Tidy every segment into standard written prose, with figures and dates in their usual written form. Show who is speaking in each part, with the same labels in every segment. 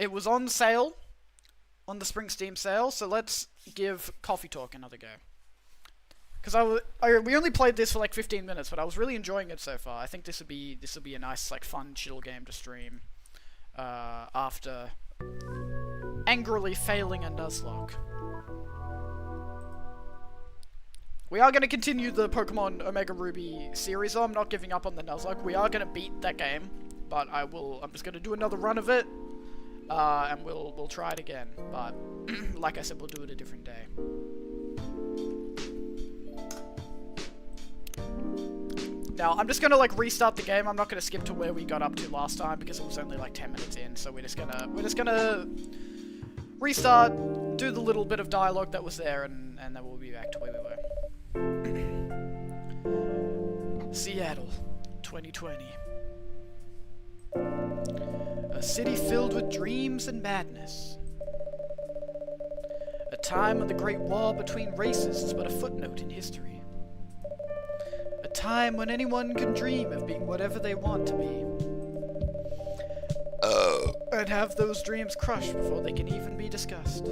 Speaker 1: It was on sale on the spring Steam sale, so let's give Coffee Talk another go. Because we only played this for like 15 minutes, but I was really enjoying it so far. I think this would be a nice like fun chill game to stream after angrily failing a Nuzlocke. We are going to continue the Pokemon Omega Ruby series, though. I'm not giving up on the Nuzlocke. We are going to beat that game, but I'm just going to do another run of it, and we'll try it again. But like I said, we'll do it a different day. Now, I'm just gonna like restart the game. I'm not gonna skip to where we got up to last time because it was only like 10 minutes in. So we're just gonna restart, do the little bit of dialogue that was there, and then we'll be back to where we were. Seattle, 2020. A city filled with dreams and madness. A time when the Great War between races is but a footnote in history. A time when anyone can dream of being whatever they want to be. And have those dreams crushed before they can even be discussed.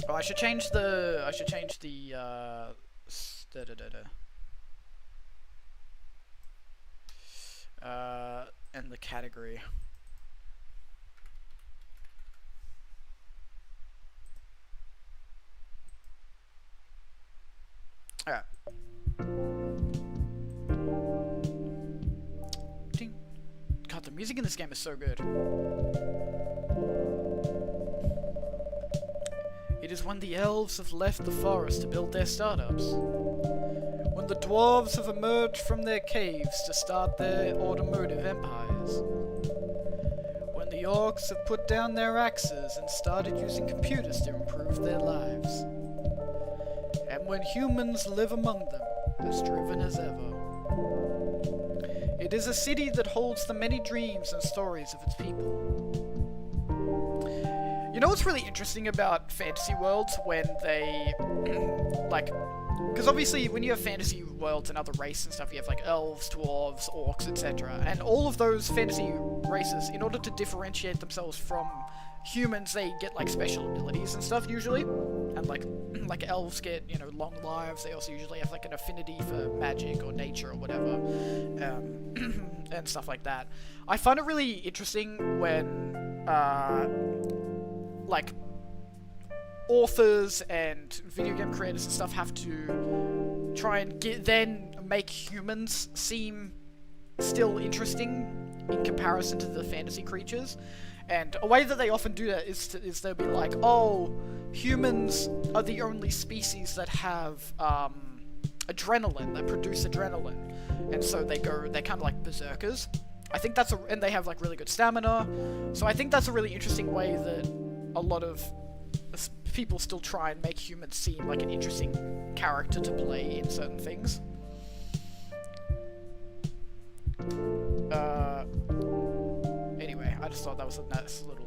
Speaker 1: Oh, I should change the and the category. Alright. God, the music in this game is so good. It is when the elves have left the forest to build their startups. When the dwarves have emerged from their caves to start their automotive empires. When the orcs have put down their axes and started using computers to improve their lives. And when humans live among them, as driven as ever. It is a city that holds the many dreams and stories of its people. You know what's really interesting about fantasy worlds when they, like, because obviously when you have fantasy worlds and other races and stuff, you have like elves, dwarves, orcs, etc. And all of those fantasy races, in order to differentiate themselves from humans, they get like special abilities and stuff usually. And like elves get, you know, long lives. They also usually have like an affinity for magic or nature or whatever, and stuff like that. I find it really interesting when like authors and video game creators and stuff have to try and then make humans seem still interesting in comparison to the fantasy creatures. And a way that they often do that is they'll be like, oh, humans are the only species that have adrenaline, that produce adrenaline, and so they're kind of like berserkers. I think that's and they have like really good stamina. So I think that's a really interesting way that a lot of people still try and make humans seem like an interesting character to play in certain things. Anyway, I just thought that was a nice little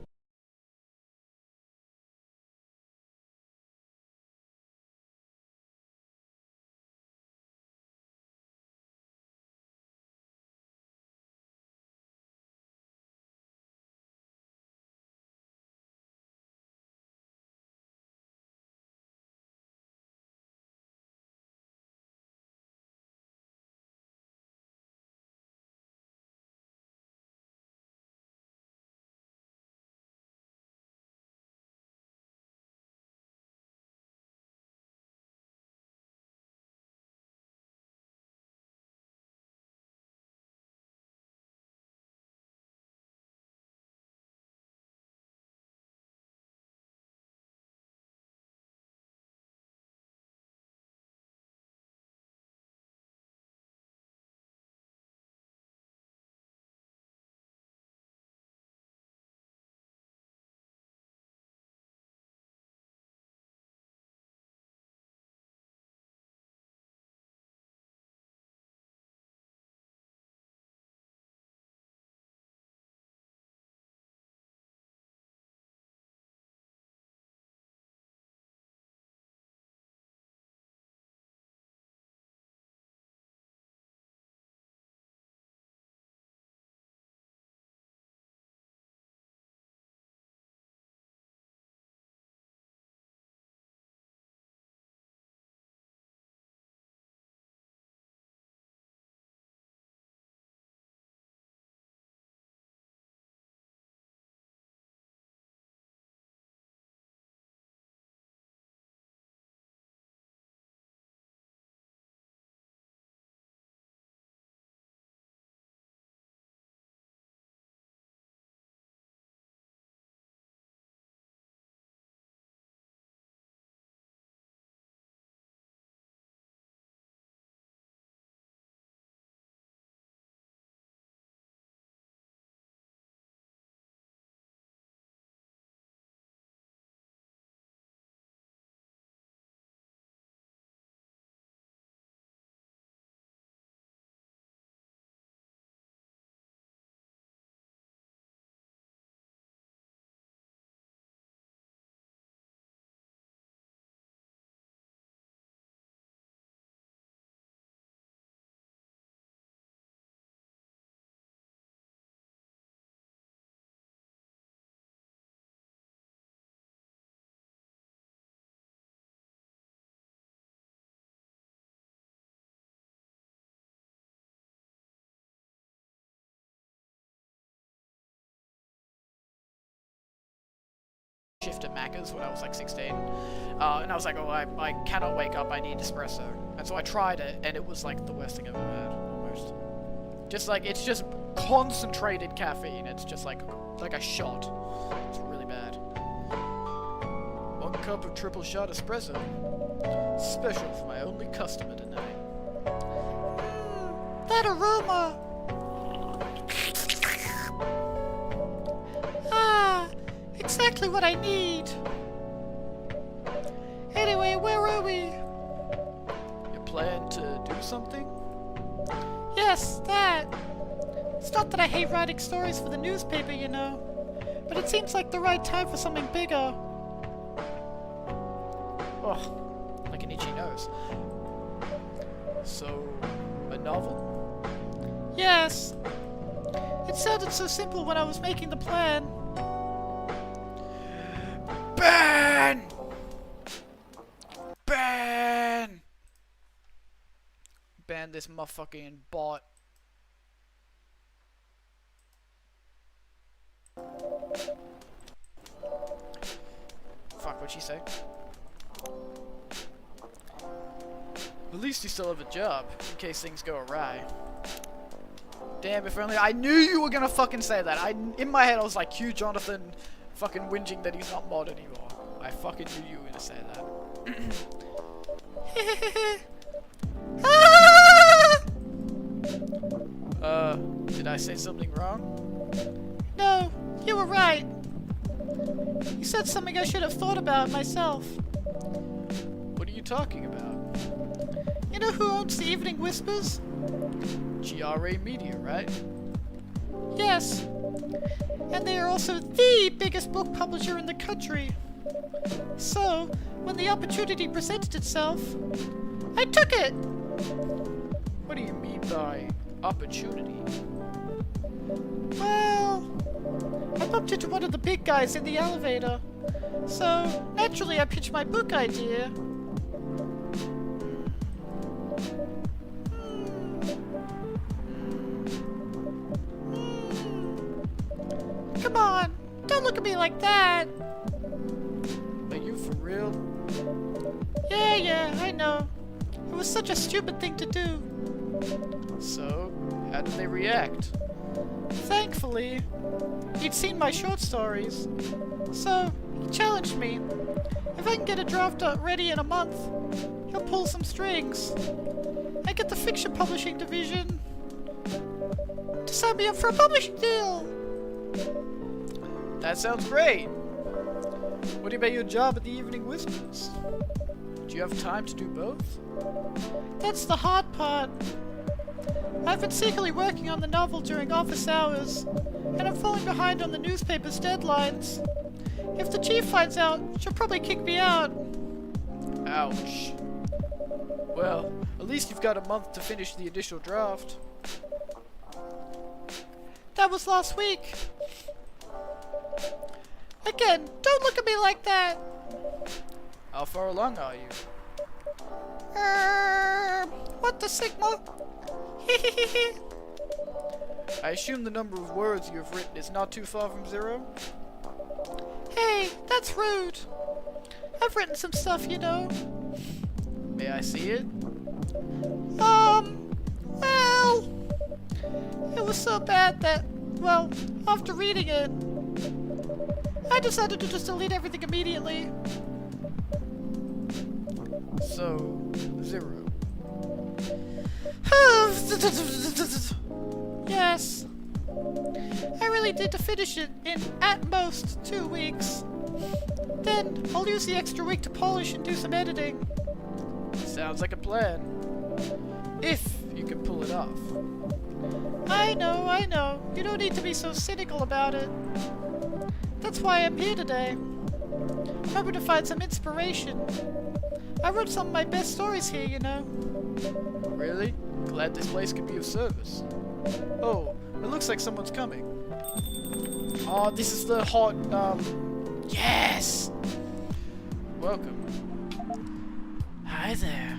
Speaker 1: shift at Macca's when I was like 16. And I was like, oh, I cannot wake up, I need espresso. And so I tried it, and it was like the worst thing I've ever had, almost. Just like, it's just concentrated caffeine. It's just like a shot. It's really bad. 1 cup of triple shot espresso. Special for my only customer tonight. That aroma! Ah, exactly what I need. Anyway, where are we? You plan to do something? Yes, that. It's not that I hate writing stories for the newspaper, you know, but it seems like the right time for something bigger. Oh, like an itchy nose. So, a novel? Yes. It sounded so simple when I was making the plan. Ban! Ban! Ban this motherfucking bot. Fuck, what'd she say? At least you still have a job, in case things go awry. Damn, if only I knew you were gonna fucking say that. In my head I was like, cue Jonathan fucking whinging that he's not mod anymore. I fucking knew you were gonna say that. Did I say something wrong? No, you were right. You said something I should have thought about myself. What are you talking about? You know who owns the Evening Whispers? GRA Media, right? Yes. And they are also the biggest book publisher in the country. So, when the opportunity presented itself, I took it! What do you mean by opportunity? Well, I bumped into one of the big guys in the elevator. So, naturally I pitched my book idea. Come on, don't look at me like that. Are you for real? Yeah, I know. It was such a stupid thing to do. So, how did they react? Thankfully, he'd seen my short stories. So, he challenged me. If I can get a draft ready in a month, he'll pull some strings. I get the fiction publishing division to sign me up for a publishing deal. That sounds great. What about your job at the Evening Whispers? Do you have time to do both? That's the hard part. I've been secretly working on the novel during office hours, and I'm falling behind on the newspaper's deadlines. If the chief finds out, she'll probably kick me out. Ouch. Well, at least you've got a month to finish the initial draft. That was last week. Again, don't look at me like that. How far along are you? What the Sigma? I assume the number of words you have written is not too far from 0? Hey, that's rude. I've written some stuff, you know. May I see it? Well, it was so bad that, well, after reading it, I decided to just delete everything immediately. So, 0. Yes. I really did to finish it in, at most, 2 weeks. Then, I'll use the extra week to polish and do some editing. Sounds like a plan. If you can pull it off. I know. You don't need to be so cynical about it. That's why I'm here today. I'm hoping to find some inspiration. I wrote some of my best stories here, you know. Really? Glad this place could be of service. Oh, it looks like someone's coming. Oh, this is the hot, yes! Welcome. Hi there.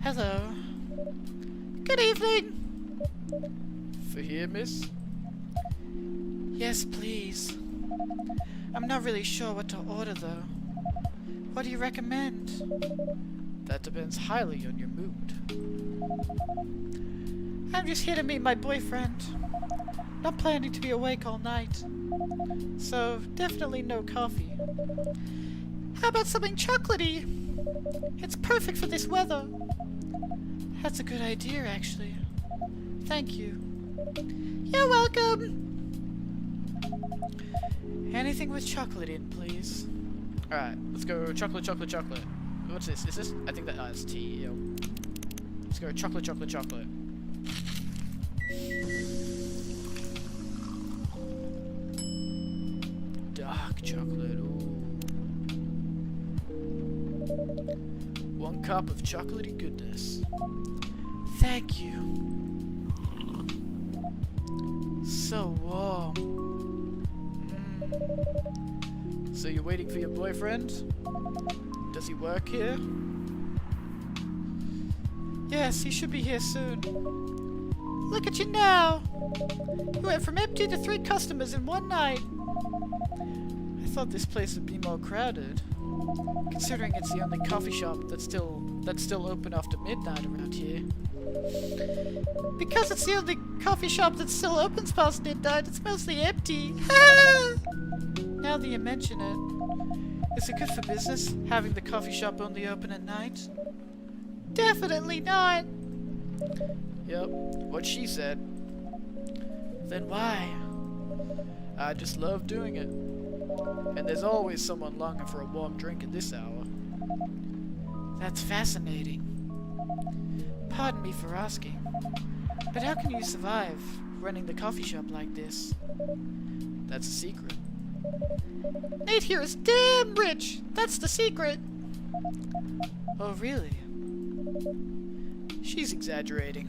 Speaker 1: Hello. Good evening. For here, miss? Yes, please. I'm not really sure what to order, though. What do you recommend? That depends highly on your mood. I'm just here to meet my boyfriend. Not planning to be awake all night. So, definitely no coffee. How about something chocolatey? It's perfect for this weather. That's a good idea, actually. Thank you. You're welcome! Anything with chocolate in, please. Alright, let's go chocolate, chocolate, chocolate. What's this? Is this? I think that's tea. Yo. Let's go chocolate, chocolate, chocolate. Dark chocolate, ooh. 1 cup of chocolatey goodness. Thank you. So warm. So you're waiting for your boyfriend? Does he work here? Yes, he should be here soon. Look at you now! You went from empty to 3 customers in 1 night. I thought this place would be more crowded, considering it's the only coffee shop that's still open after midnight around here. Because it's the only coffee shop that still opens past midnight, it's mostly empty. Now that you mention it, is it good for business, having the coffee shop only open at night? Definitely not! Yep, what she said. Then why? I just love doing it. And there's always someone longing for a warm drink at this hour. That's fascinating. Pardon me for asking, but how can you survive running the coffee shop like this? That's a secret. Nate here is damn rich! That's the secret! Oh, really? She's exaggerating.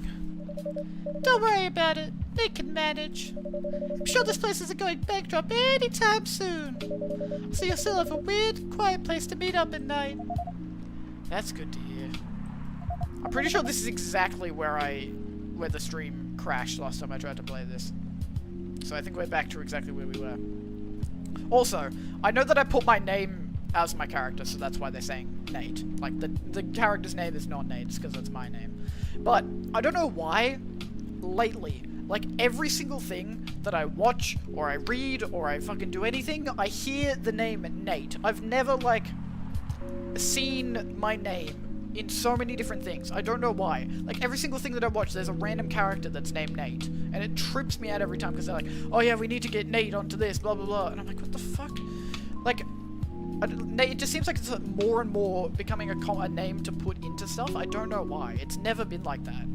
Speaker 1: Don't worry about it. Nate can manage. I'm sure this place isn't going bankrupt anytime soon. So you'll still have a weird, quiet place to meet up at night. That's good to hear. I'm pretty sure this is exactly where the stream crashed last time I tried to play this. So I think we're back to exactly where we were. Also, I know that I put my name as my character, so that's why they're saying Nate. Like, the character's name is not Nate, it's because that's my name. But, I don't know why, lately, like, every single thing that I watch, or I read, or I fucking do anything, I hear the name Nate. I've never, like, seen my name in so many different things. I don't know why. Like, every single thing that I watch, there's a random character that's named Nate. And it trips me out every time, because they're like, oh yeah, we need to get Nate onto this, blah, blah, blah. And I'm like, what the fuck? Like, it just seems like it's more and more becoming a name to put into stuff. I don't know why. It's never been like that.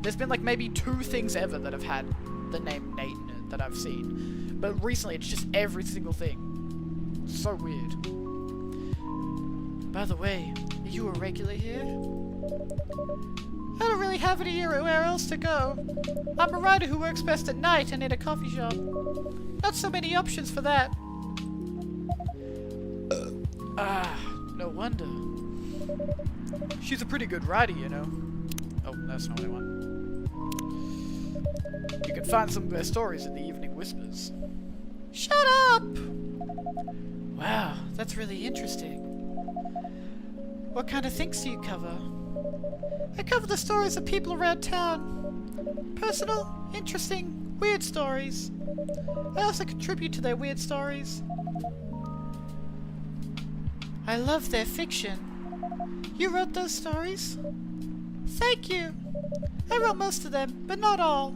Speaker 1: There's been, like, maybe 2 things ever that have had the name Nate in it that I've seen. But recently, it's just every single thing. It's so weird. By the way, are you a regular here? I don't really have anywhere else to go. I'm a writer who works best at night and in a coffee shop. Not so many options for that. No wonder. She's a pretty good writer, you know. Oh, that's not what I want. You can find some of her stories in the Evening Whispers. Shut up! Wow, that's really interesting. What kind of things do you cover? I cover the stories of people around town. Personal, interesting, weird stories. I also contribute to their weird stories. I love their fiction. You wrote those stories? Thank you. I wrote most of them, but not all.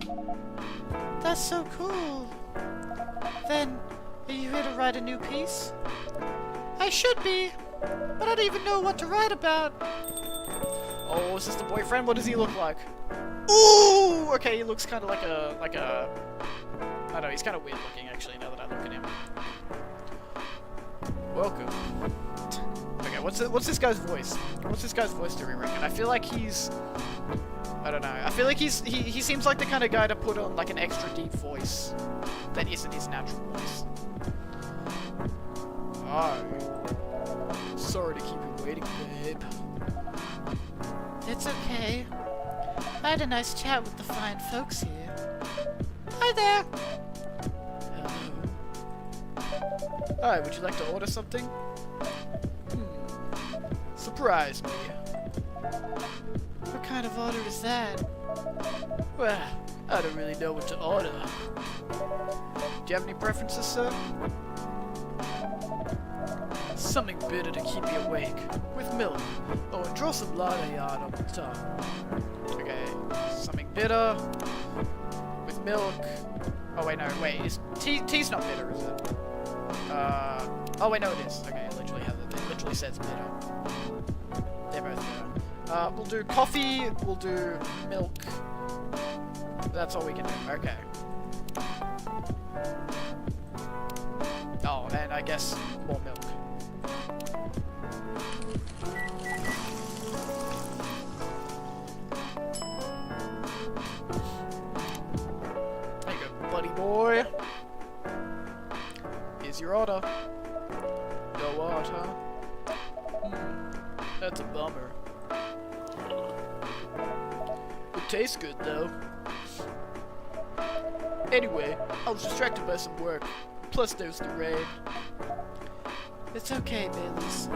Speaker 1: That's so cool. Then, are you here to write a new piece? I should be, but I don't even know what to write about. Oh, is this the boyfriend? What does he look like? Ooh! Okay, he looks kind of like a... I don't know, he's kind of weird looking, actually, now that I look at him. Welcome. Okay, what's this guy's voice? What's this guy's voice doing, reckon? I feel like he's... I don't know. I feel like he seems like the kind of guy to put on, like, an extra deep voice that isn't his natural voice. Oh. Sorry to keep you waiting, babe. It's okay. I had a nice chat with the fine folks here. Hi there! Hello. Hi, would you like to order something? Surprise me. What kind of order is that? Well, I don't really know what to order. Do you have any preferences, sir? Something bitter to keep you awake. With milk. Oh, and draw some latte art on the top. Okay, something bitter. With milk. Oh wait, no, wait, tea's not bitter, is it? Oh wait, no it is. Okay, it literally says bitter. They're both bitter. We'll do coffee, we'll do milk. That's all we can do, okay. Oh, and I guess more milk. There you go, buddy boy. Here's your order. No water. That's a bummer. It tastes good though. Anyway, I was distracted by some work. Plus there's the rain. It's okay, Baileys.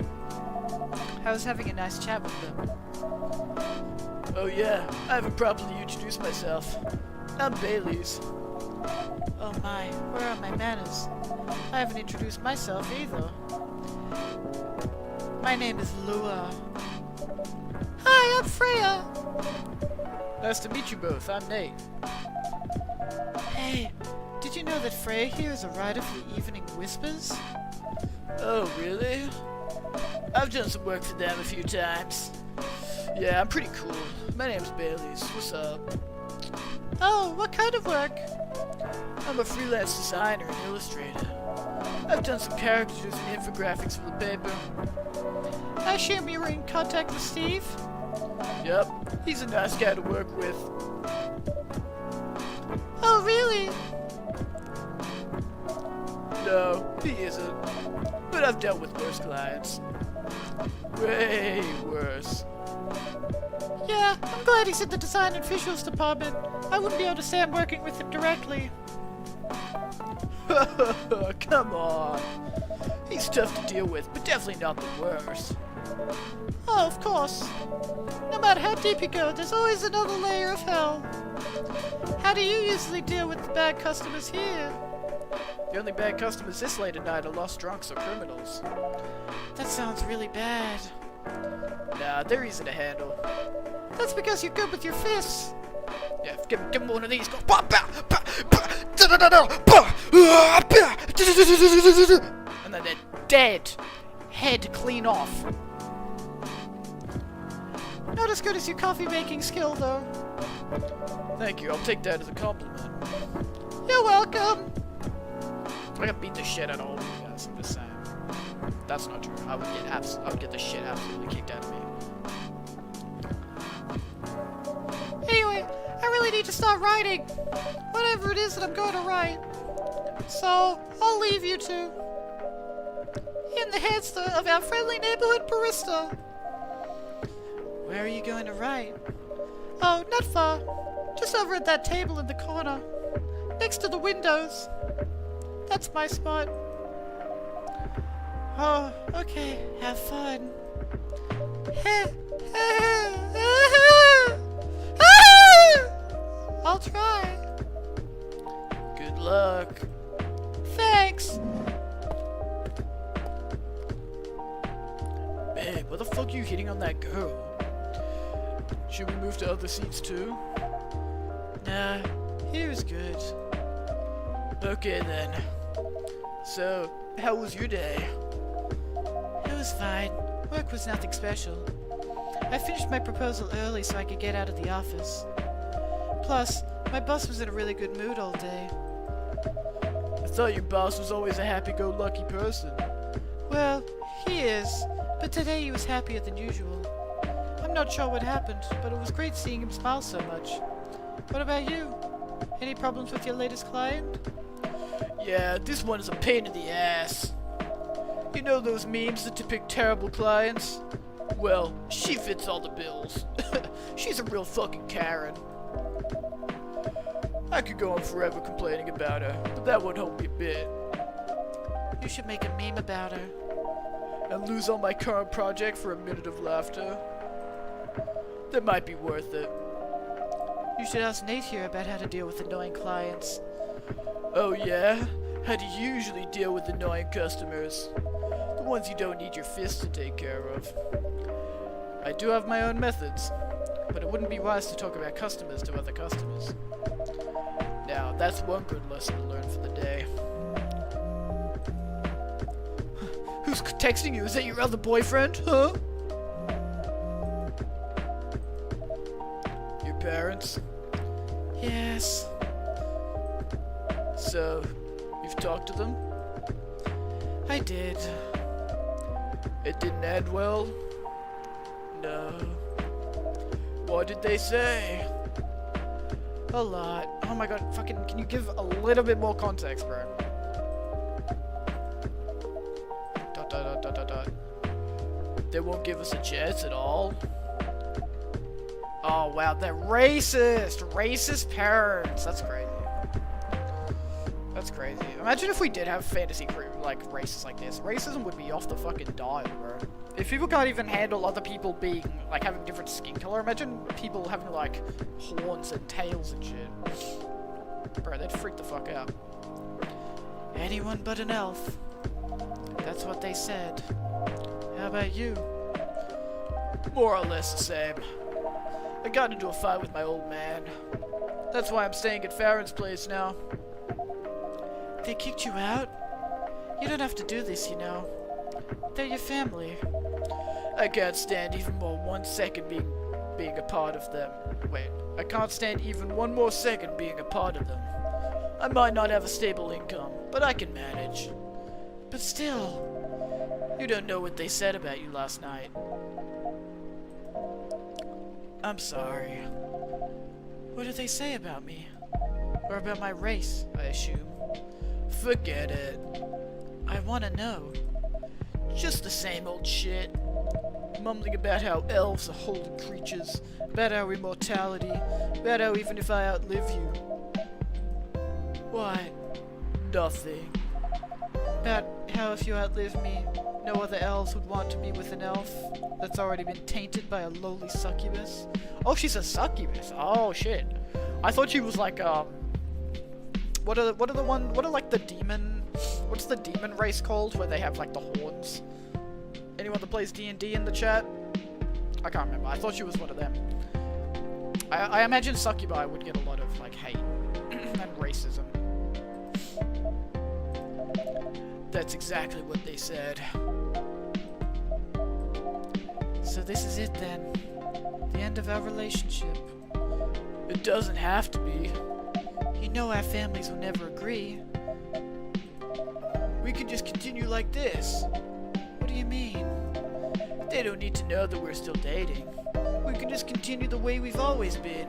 Speaker 1: I was having a nice chat with them. Oh yeah, I haven't properly introduced myself. I'm Baileys. Oh my, where are my manners? I haven't introduced myself either. My name is Lua. Hi, I'm Freya. Nice to meet you both. I'm Nate. Hey, did you know that Freya here is a writer for the Evening Whispers? Oh, really? I've done some work for them a few times. Yeah, I'm pretty cool. My name's Baileys. What's up? Oh, what kind of work? I'm a freelance designer and illustrator. I've done some caricatures and infographics for the paper. I assume you were in contact with Steve? Yep, he's a nice guy to work with. Oh, really? No, he isn't. But I've dealt with worse clients. Way worse. Yeah, I'm glad he's in the design and visuals department. I wouldn't be able to say I'm working with him directly. Come on. He's tough to deal with, but definitely not the worst. Oh, of course. No matter how deep you go, there's always another layer of hell. How do you usually deal with the bad customers here? The only bad customers this late at night are lost drunks or criminals. That sounds really bad. Nah, they're easy to handle. That's because you're good with your fists. Yeah, give him one of these. Go. And then they're dead. Head clean off. Not as good as your coffee making skill, though. Thank you, I'll take that as a compliment. You're welcome. I got beat the shit out of all of you guys, I'm just saying. That's not true. I would get the shit absolutely kicked out of me. Anyway, I really need to start writing. Whatever it is that I'm going to write. So, I'll leave you two in the hands of our friendly neighborhood barista. Where are you going to write? Oh, not far. Just over at that table in the corner. Next to the windows. That's my spot. Oh, okay. Have fun. I'll try. Good luck. Thanks. Babe, what the fuck are you hitting on that girl? Should we move to other seats too? Nah, here's good. Okay then. So, how was your day? It was fine. Work was nothing special. I finished my proposal early so I could get out of the office. Plus, my boss was in a really good mood all day. I thought your boss was always a happy-go-lucky person. Well, he is, but today he was happier than usual. I'm not sure what happened, but it was great seeing him smile so much. What about you? Any problems with your latest client? Yeah, this one is a pain in the ass. You know those memes that depict terrible clients? Well, she fits all the bills. She's a real fucking Karen. I could go on forever complaining about her, but that won't help me a bit. You should make a meme about her. And lose all my current project for a minute of laughter. That might be worth it. You should ask Nate here about how to deal with annoying clients. Oh yeah? How do you usually deal with annoying customers? The ones you don't need your fist to take care of. I do have my own methods, but it wouldn't be wise to talk about customers to other customers. Now, that's one good lesson to learn for the day. Who's texting you? Is that your other boyfriend? Huh? Your parents? Yes. So, you've talked to them? I did. It didn't end well? No. What did they say? A lot. Oh my god, fucking, can you give a little bit more context, bro? Dot dot dot dot dot dot. They won't give us a chance at all? Oh wow, they're racist! Racist parents! That's crazy. That's crazy. Imagine if we did have fantasy like races like this. Racism would be off the fucking dial, bro. If people can't even handle other people being, like, having different skin color, imagine people having, like, horns and tails and shit. Bro, they'd freak the fuck out. Anyone but an elf. That's what they said. How about you? More or less the same. I got into a fight with my old man. That's why I'm staying at Farron's place now. They kicked you out? You don't have to do this, you know. They're your family. I can't stand even more 1 second being a part of them. Wait, I can't stand even 1 more second being a part of them. I might not have a stable income, but I can manage. But still, you don't know what they said about you last night. I'm sorry. What did they say about me? Or about my race, I assume. Forget it. I want to know. Just the same old shit. Mumbling about how elves are holy creatures, about our immortality, about how even if I outlive you. Why? Nothing. About how if you outlive me, no other elves would want to be with an elf that's already been tainted by a lowly succubus. Oh, she's a succubus. Oh shit. I thought she was like what are like the demon, what's the demon race called where they have like the horns? Anyone that plays D&D in the chat? I can't remember. I thought she was one of them. I imagine succubi would get a lot of like hate and racism. That's exactly what they said. So this is it then. The end of our relationship. It doesn't have to be. You know our families will never agree. We can just continue like this. What do you mean? They don't need to know that we're still dating. We can just continue the way we've always been.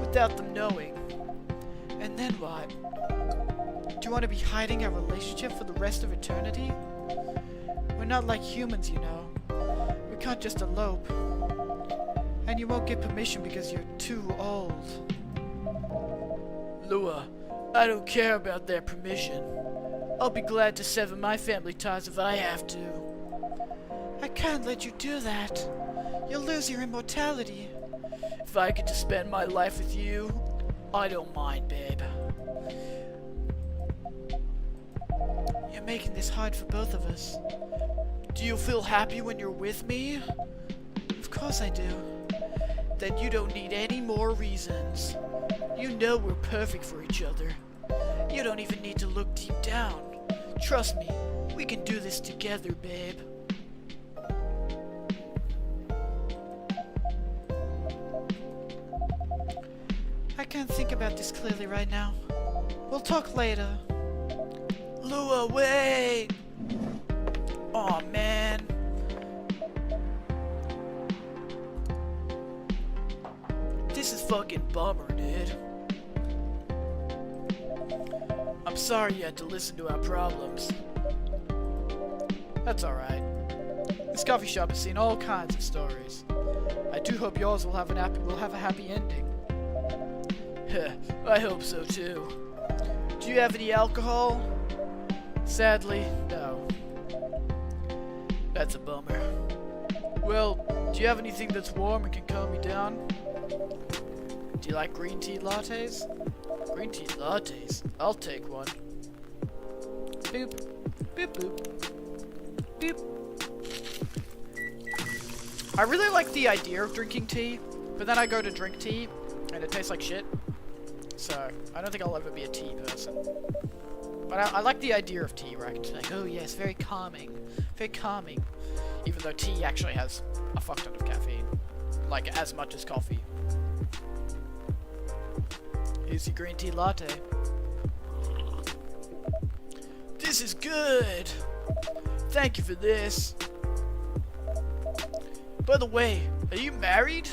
Speaker 1: Without them knowing. And then what? Do you want to be hiding our relationship for the rest of eternity? We're not like humans, you know. We can't just elope. And you won't get permission because you're too old. Lua, I don't care about their permission. I'll be glad to sever my family ties if I have to. I can't let you do that. You'll lose your immortality. If I get to spend my life with you, I don't mind, babe. You're making this hard for both of us. Do you feel happy when you're with me? Of course I do. Then you don't need any more reasons. You know we're perfect for each other. You don't even need to look deep down. Trust me, we can do this together, babe. I can't think about this clearly right now. We'll talk later. Lua, wait! Aw, man. This is fucking bummer, dude. I'm sorry you had to listen to our problems. That's alright. This coffee shop has seen all kinds of stories. I do hope yours will have a happy ending. I hope so too. Do you have any alcohol? Sadly, no. That's a bummer. Well, do you have anything that's warm and can calm me down? Do you like green tea lattes? Green tea lattes? I'll take one. Boop. Boop boop. Boop. I really like the idea of drinking tea, but then I go to drink tea, and it tastes like shit. So, I don't think I'll ever be a tea person. But I like the idea of tea, where I can just like, oh yes, very calming. Very calming. Even though tea actually has a fuck ton of caffeine. Like, as much as coffee. Here's your green tea latte. This is good! Thank you for this. By the way, are you married?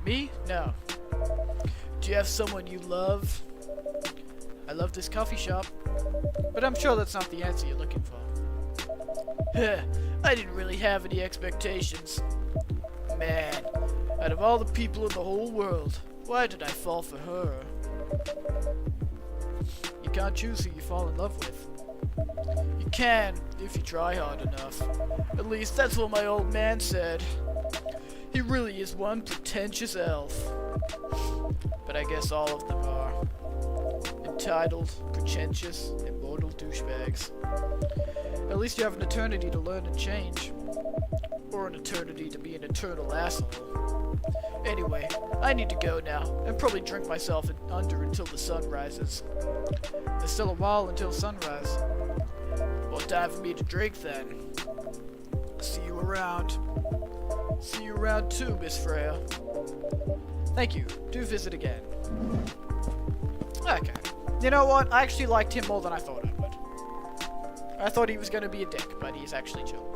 Speaker 1: Me? No. Do you have someone you love? I love this coffee shop. But I'm sure that's not the answer you're looking for. I didn't really have any expectations. Man, out of all the people in the whole world, why did I fall for her? You can't choose who you fall in love with. You can, if you try hard enough. At least that's what my old man said. He really is one pretentious elf. But I guess all of them are. Entitled, pretentious, immortal douchebags. At least you have an eternity to learn and change. Or an eternity to be an eternal asshole. Anyway, I need to go now, and probably drink myself under until the sun rises. There's still a while until sunrise. Well, time for me to drink then. See you around. See you around too, Miss Freya. Thank you. Do visit again. Okay. You know what? I actually liked him more than I thought I would. I thought he was gonna be a dick, but he's actually chill.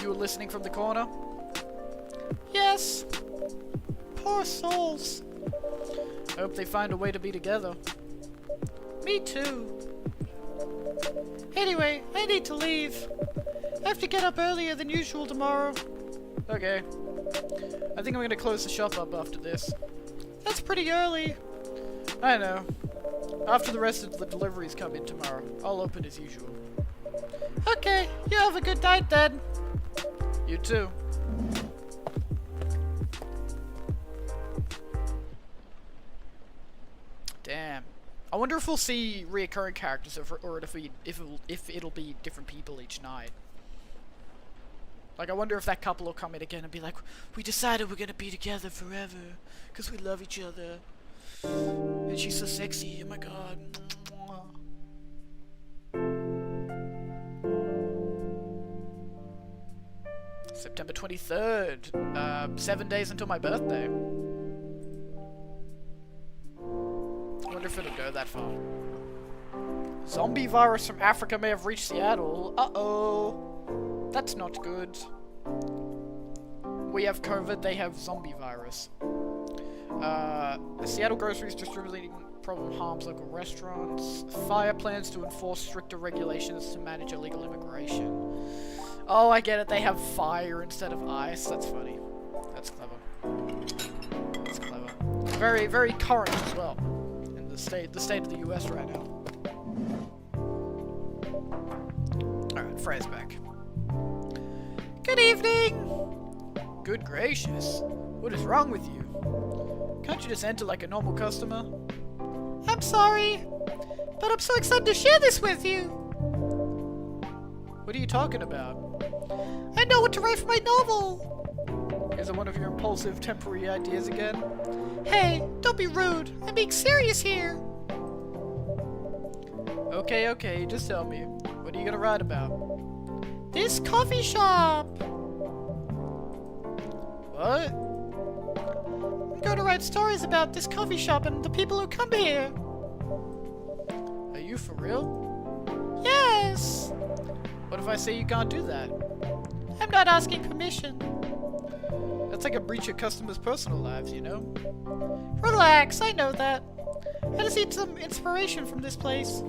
Speaker 1: You were listening from the corner? Yes. Poor souls. I hope they find a way to be together. Me too. Anyway, I need to leave. I have to get up earlier than usual tomorrow. Okay. I think I'm gonna close the shop up after this. That's pretty early. I know. After the rest of the deliveries come in tomorrow, I'll open as usual. Okay, you have a good night then. You too. Damn. I wonder if we'll see reoccurring characters, or if it'll be different people each night. Like, I wonder if that couple will come in again and be like, we decided we're gonna be together forever, because we love each other. And she's so sexy, oh my god. September 23rd. 7 days until my birthday. I wonder if it'll go that far. Zombie virus from Africa may have reached Seattle. Uh-oh. That's not good. We have COVID, they have zombie virus. The Seattle groceries distributing problem harms local restaurants. Fire plans to enforce stricter regulations to manage illegal immigration. Oh, I get it. They have fire instead of ice. That's funny. That's clever. That's clever. Very, very current as well. In the state of the US right now. Alright, Freya's back. Good evening! Good gracious. What is wrong with you? Can't you just enter like a normal customer? I'm sorry, but I'm so excited to share this with you! What are you talking about? I know what to write for my novel! Is it one of your impulsive temporary ideas again? Hey, don't be rude. I'm being serious here. Okay, okay, just tell me. What are you gonna write about? This coffee shop! What? I'm going to write stories about this coffee shop and the people who come here. Are you for real? Yes! What if I say you can't do that? I'm not asking permission. That's like a breach of customers' personal lives, you know? Relax, I know that. I just need some inspiration from this place.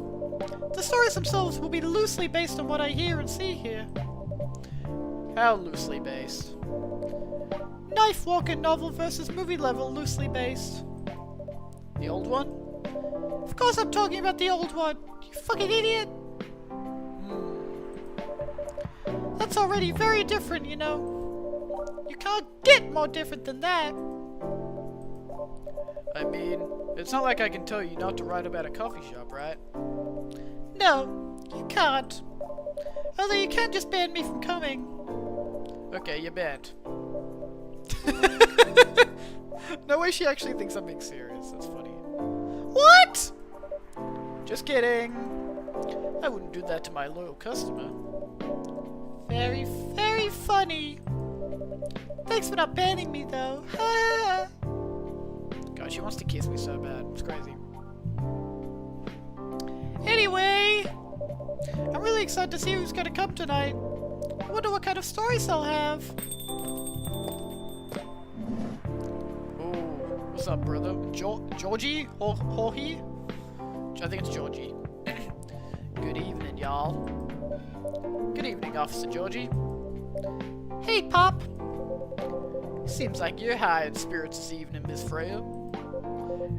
Speaker 1: The stories themselves will be loosely based on what I hear and see here. How loosely based? Knife Walker novel versus movie level loosely based. The old one? Of course I'm talking about the old one, you fucking idiot! That's already very different, you know. You can't get more different than that. I mean, it's not like I can tell you not to write about a coffee shop, right? No, you can't. Although you can just ban me from coming. Okay, you're banned. No way she actually thinks I'm being serious. That's funny. What? Just kidding. I wouldn't do that to my loyal customer. Very, very funny. Thanks for not banning me, though. God, she wants to kiss me so bad. It's crazy. Anyway, I'm really excited to see who's gonna come tonight. I wonder what kind of stories they'll have. Oh, what's up, brother? Georgie? Jorge? I think it's Georgie. Good evening, y'all. Good evening, Officer Georgie. Hey, Pop. Seems like you're high in spirits this evening, Miss Freya.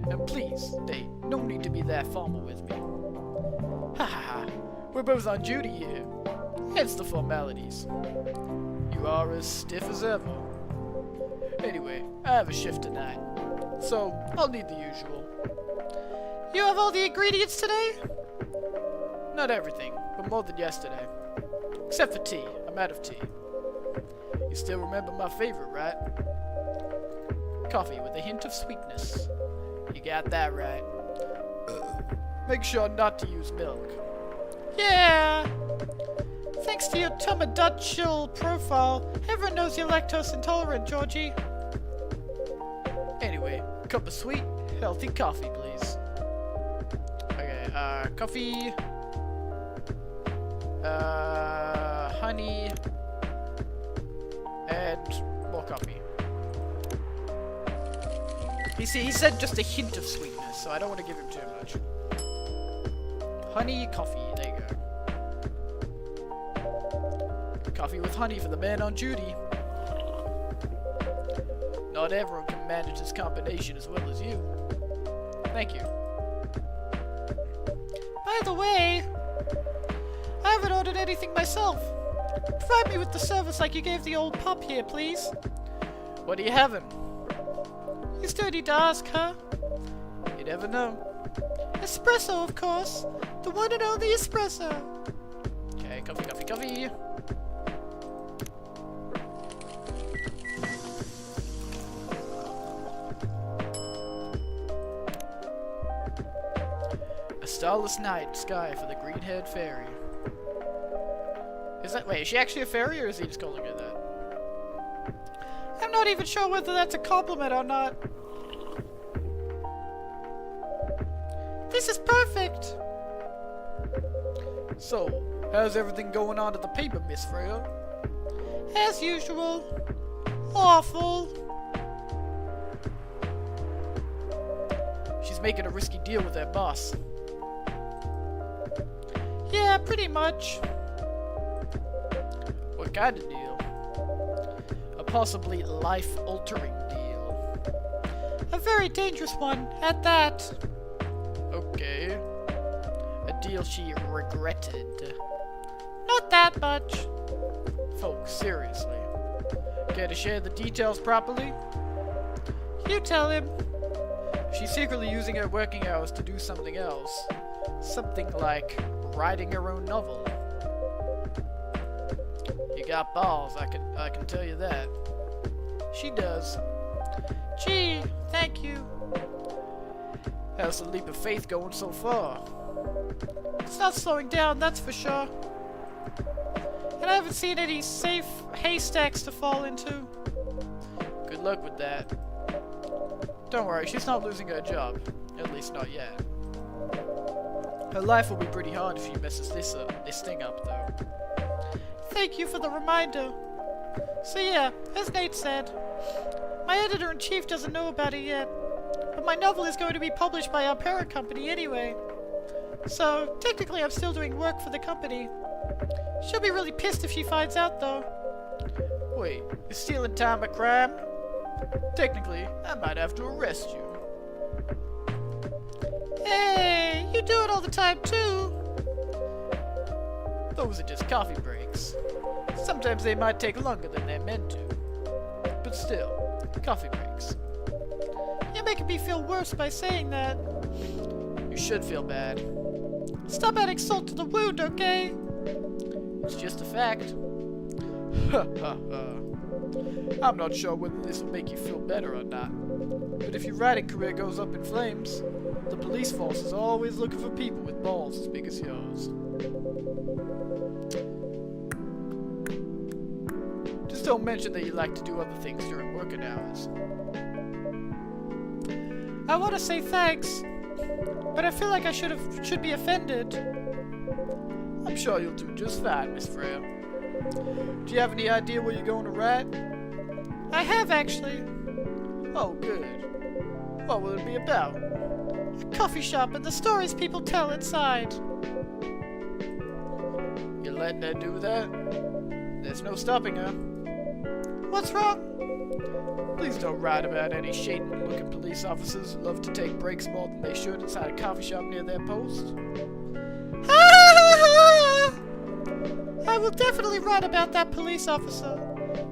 Speaker 1: And please, they no need to be that formal with me. Ha ha ha. We're both on duty here. Hence the formalities. You are as stiff as ever. Anyway, I have a shift tonight, so I'll need the usual. You have all the ingredients today? Not everything, but more than yesterday. Except for tea. I'm out of tea. You still remember my favorite, right? Coffee with a hint of sweetness. You got that right. Make sure not to use milk. Yeah! Thanks to your Tomodachi profile, everyone knows you're lactose intolerant, Georgie. Anyway, cup of sweet, healthy coffee, please. Okay, coffee... honey... and more coffee. You see, he said just a hint of sweetness, so I don't want to give him too much. Honey, coffee, there you go. Coffee with honey for the man on duty. Not everyone can manage this combination as well as you. Thank you. By the way, I haven't ordered anything myself. Provide me with the service like you gave the old pup here, please. What are you having? You still need to ask, huh? You never know. Espresso, of course. The one and only espresso. Okay, coffee, coffee, coffee. A starless night sky for the green-haired fairy. Wait, is she actually a fairy, or is he just calling her that? I'm not even sure whether that's a compliment or not. This is perfect! So, how's everything going on at the paper, Miss Freya? As usual. Awful. She's making a risky deal with her boss. Yeah, pretty much. What kind of deal? A possibly life-altering deal. A very dangerous one, at that. Okay. A deal she regretted. Not that much. Folks, seriously. Care to share the details properly? You tell him. She's secretly using her working hours to do something else. Something like writing her own novel. You got balls, I can tell you that. She does. Gee, thank you. How's the leap of faith going so far? It's not slowing down, that's for sure. And I haven't seen any safe haystacks to fall into. Good luck with that. Don't worry, she's not losing her job. At least not yet. Her life will be pretty hard if she messes this thing up, though. Thank you for the reminder. So yeah, as Nate said, my editor-in-chief doesn't know about it yet, but my novel is going to be published by our parent company anyway. So, technically I'm still doing work for the company. She'll be really pissed if she finds out, though. Wait, is stealing time a crime? Technically, I might have to arrest you.
Speaker 2: Hey, you do it all the time too.
Speaker 1: Those are just coffee breaks. Sometimes they might take longer than they're meant to. But still, coffee breaks.
Speaker 2: You're making me feel worse by saying that.
Speaker 1: You should feel bad.
Speaker 2: Stop adding salt to the wound, okay?
Speaker 1: It's just a fact. Ha ha ha. I'm not sure whether this will make you feel better or not. But if your writing career goes up in flames, the police force is always looking for people with balls as big as yours. Just don't mention that you like to do other things during working hours.
Speaker 2: I want to say thanks, but I feel like I should be offended.
Speaker 1: I'm sure you'll do just fine, Miss Freya. Do you have any idea what you're going to write?
Speaker 2: I have, actually.
Speaker 1: Oh, good. What will it be about?
Speaker 2: A coffee shop and the stories people tell inside.
Speaker 1: You're letting her do that? There's no stopping her.
Speaker 2: What's wrong?
Speaker 1: Please don't write about any shady-looking police officers who love to take breaks more than they should inside a coffee shop near their post.
Speaker 2: I will definitely write about that police officer.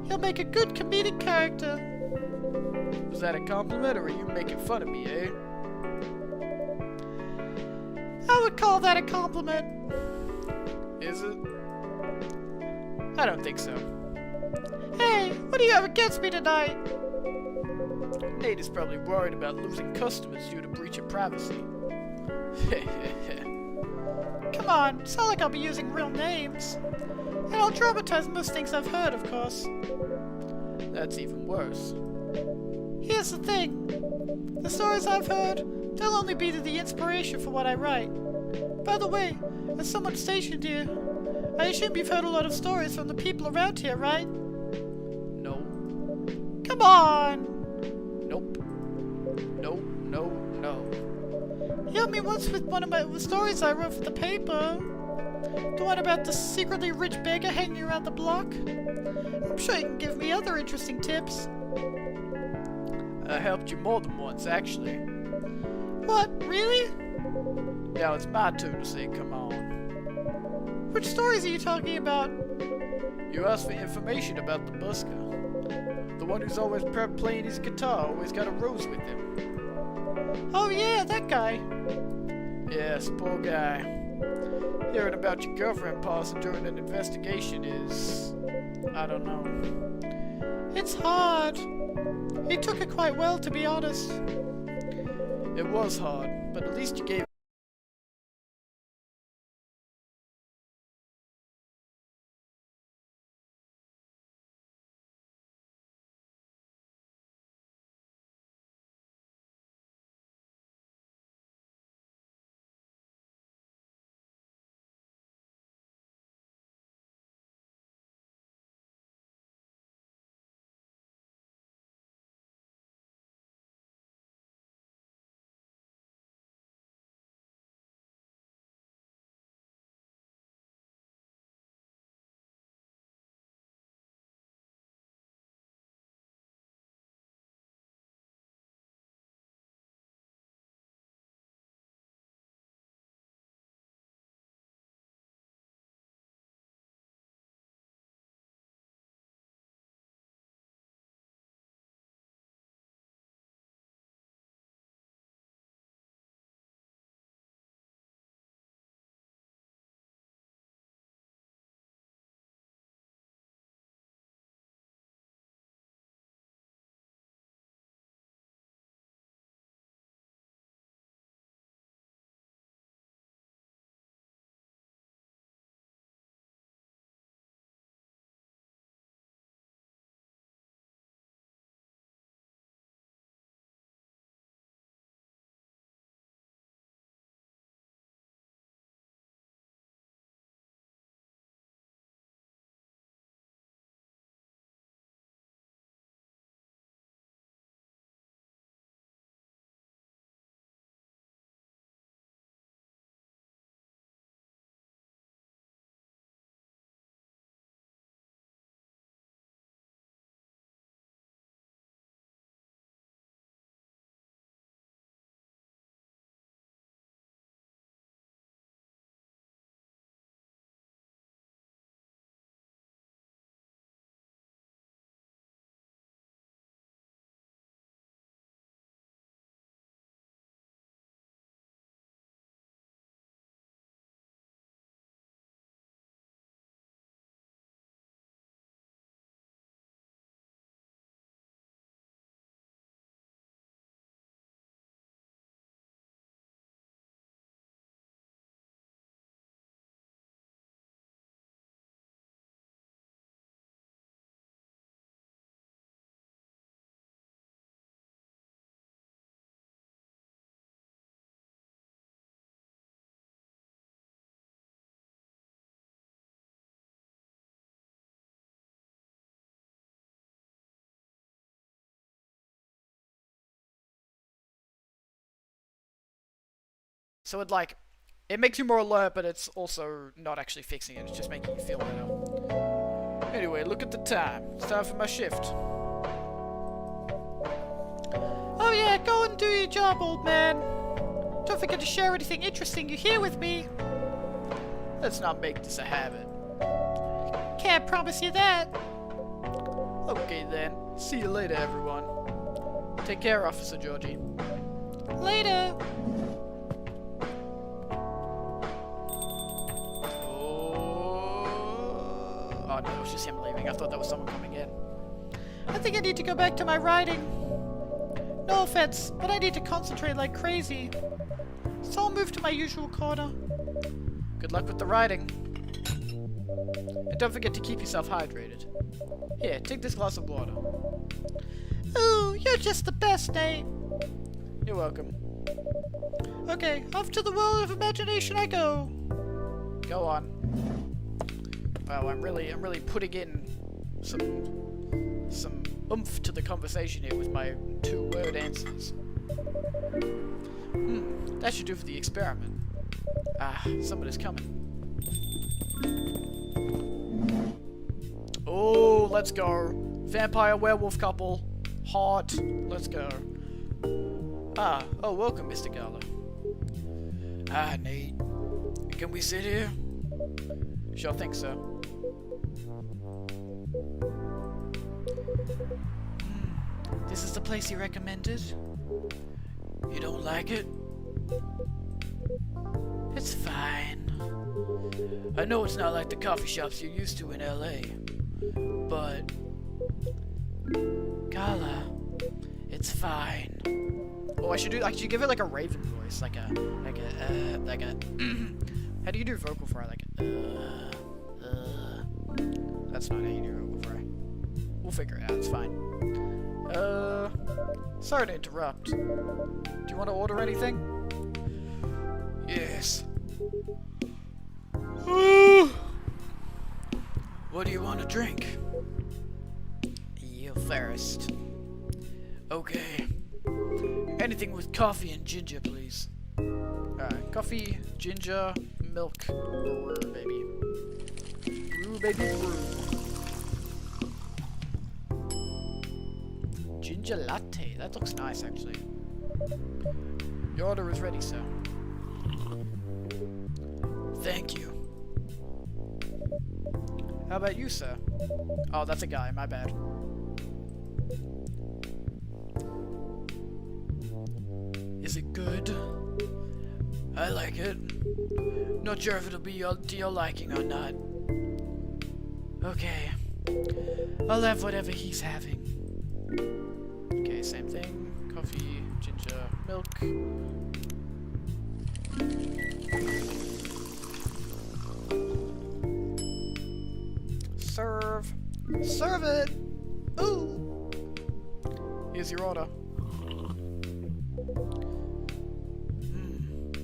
Speaker 2: He'll make a good comedic character.
Speaker 1: Was that a compliment, or are you making fun of me, eh?
Speaker 2: I would call that a compliment.
Speaker 1: Is it? I don't think so.
Speaker 2: Hey, what do you have against me tonight?
Speaker 1: Nate is probably worried about losing customers due to breach of privacy.
Speaker 2: Come on, it's not like I'll be using real names. And I'll dramatize most things I've heard, of course.
Speaker 1: That's even worse.
Speaker 2: Here's the thing. The stories I've heard, they'll only be the inspiration for what I write. By the way, as someone stationed here, I assume you've heard a lot of stories from the people around here, right?
Speaker 1: No.
Speaker 2: Come on!
Speaker 1: Nope. No, no, no.
Speaker 2: You helped me once with one of my stories I wrote for the paper. The one about the secretly rich beggar hanging around the block. I'm sure you can give me other interesting tips.
Speaker 1: I helped you more than once, actually.
Speaker 2: What, really?
Speaker 1: Now it's my turn to say come on.
Speaker 2: Which stories are you talking about?
Speaker 1: You asked for information about the busker. The one who's always playing his guitar, always got a rose with him.
Speaker 2: Oh yeah, that guy.
Speaker 1: Yes, poor guy. Hearing about your girlfriend passing during an investigation is... I don't know.
Speaker 2: It's hard. He took it quite well, to be honest.
Speaker 1: It was hard, but at least you gave So it makes you more alert, but it's also not actually fixing it. It's just making you feel better. Anyway, look at the time. It's time for my shift.
Speaker 2: Oh yeah, go and do your job, old man. Don't forget to share anything interesting you hear with me.
Speaker 1: Let's not make this a habit.
Speaker 2: Can't promise you that.
Speaker 1: Okay then. See you later, everyone. Take care, Officer Georgie.
Speaker 2: Later.
Speaker 1: Oh no, it was just him leaving. I thought that was someone coming in.
Speaker 2: I think I need to go back to my writing. No offense, but I need to concentrate like crazy. So I'll move to my usual corner.
Speaker 1: Good luck with the writing. And don't forget to keep yourself hydrated. Here, take this glass of water.
Speaker 2: Ooh, you're just the best, Nate.
Speaker 1: You're welcome.
Speaker 2: Okay, off to the world of imagination I go.
Speaker 1: Go on. Wow, I'm really putting in some oomph to the conversation here with my 2-word answers. That should do for the experiment. Ah, somebody's coming. Oh, let's go. Vampire werewolf couple. Hot. Let's go. Oh, welcome, Mr. Gala. Hi, Nate. Can we sit here? Sure think so.
Speaker 2: This is the place you recommended?
Speaker 1: You don't like it?
Speaker 2: It's fine.
Speaker 1: I know it's not like the coffee shops you're used to in LA, but
Speaker 2: Gala, it's fine.
Speaker 1: oh, I should give it like a raven voice, like a how do you do vocal fry? That's not how you do vocal fry. We'll figure it out, it's fine. Sorry to interrupt. Do you want to order anything? Yes. What do you want to drink? You first. Okay. Anything with coffee and ginger, please. Alright, coffee, ginger, milk, brew, baby. Brew, baby, brew. Ginger latte. That looks nice, actually. Your order is ready, sir. Thank you. How about you, sir? Oh, that's a guy. My bad. Is it good? I like it. Not sure if it'll be to your liking or not. Okay. I'll have whatever he's having. Okay, same thing. Coffee, ginger, milk. Serve. Serve it! Ooh! Here's your order.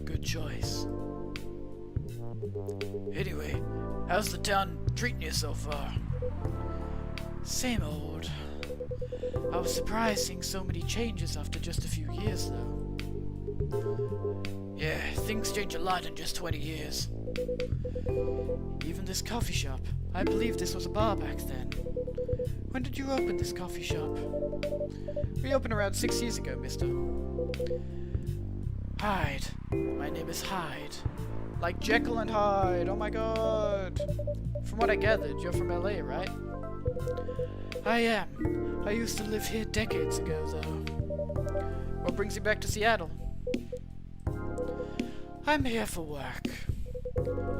Speaker 1: Good choice. Anyway, how's the town treating you so far?
Speaker 2: Same old. I was surprised seeing so many changes after just a few years, though.
Speaker 1: Yeah, things change a lot in just 20 years.
Speaker 2: Even this coffee shop. I believe this was a bar back then. When did you open this coffee shop?
Speaker 1: We opened around 6 years ago, mister.
Speaker 2: Hyde. My name is Hyde.
Speaker 1: Like Jekyll and Hyde, oh my god. From what I gathered, you're from LA, right?
Speaker 2: I am. I used to live here decades ago, though.
Speaker 1: What brings you back to Seattle?
Speaker 2: I'm here for work.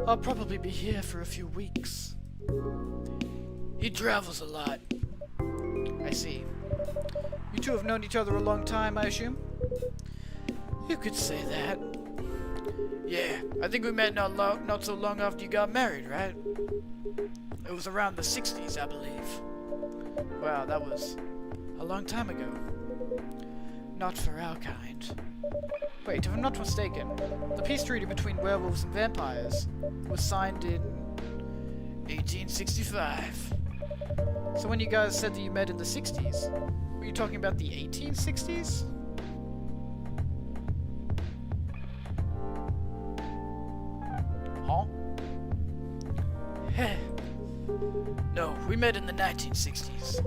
Speaker 2: I'll probably be here for a few weeks.
Speaker 1: He travels a lot. I see. You two have known each other a long time, I assume?
Speaker 2: You could say that.
Speaker 1: Yeah, I think we met not so long after you got married, right? It was around the 60s, I believe. Wow, that was a long time ago.
Speaker 2: Not for our kind.
Speaker 1: Wait, if I'm not mistaken, the peace treaty between werewolves and vampires was signed in 1865. So when you guys said that you met in the 60s, were you talking about the 1860s? met in the 1960s.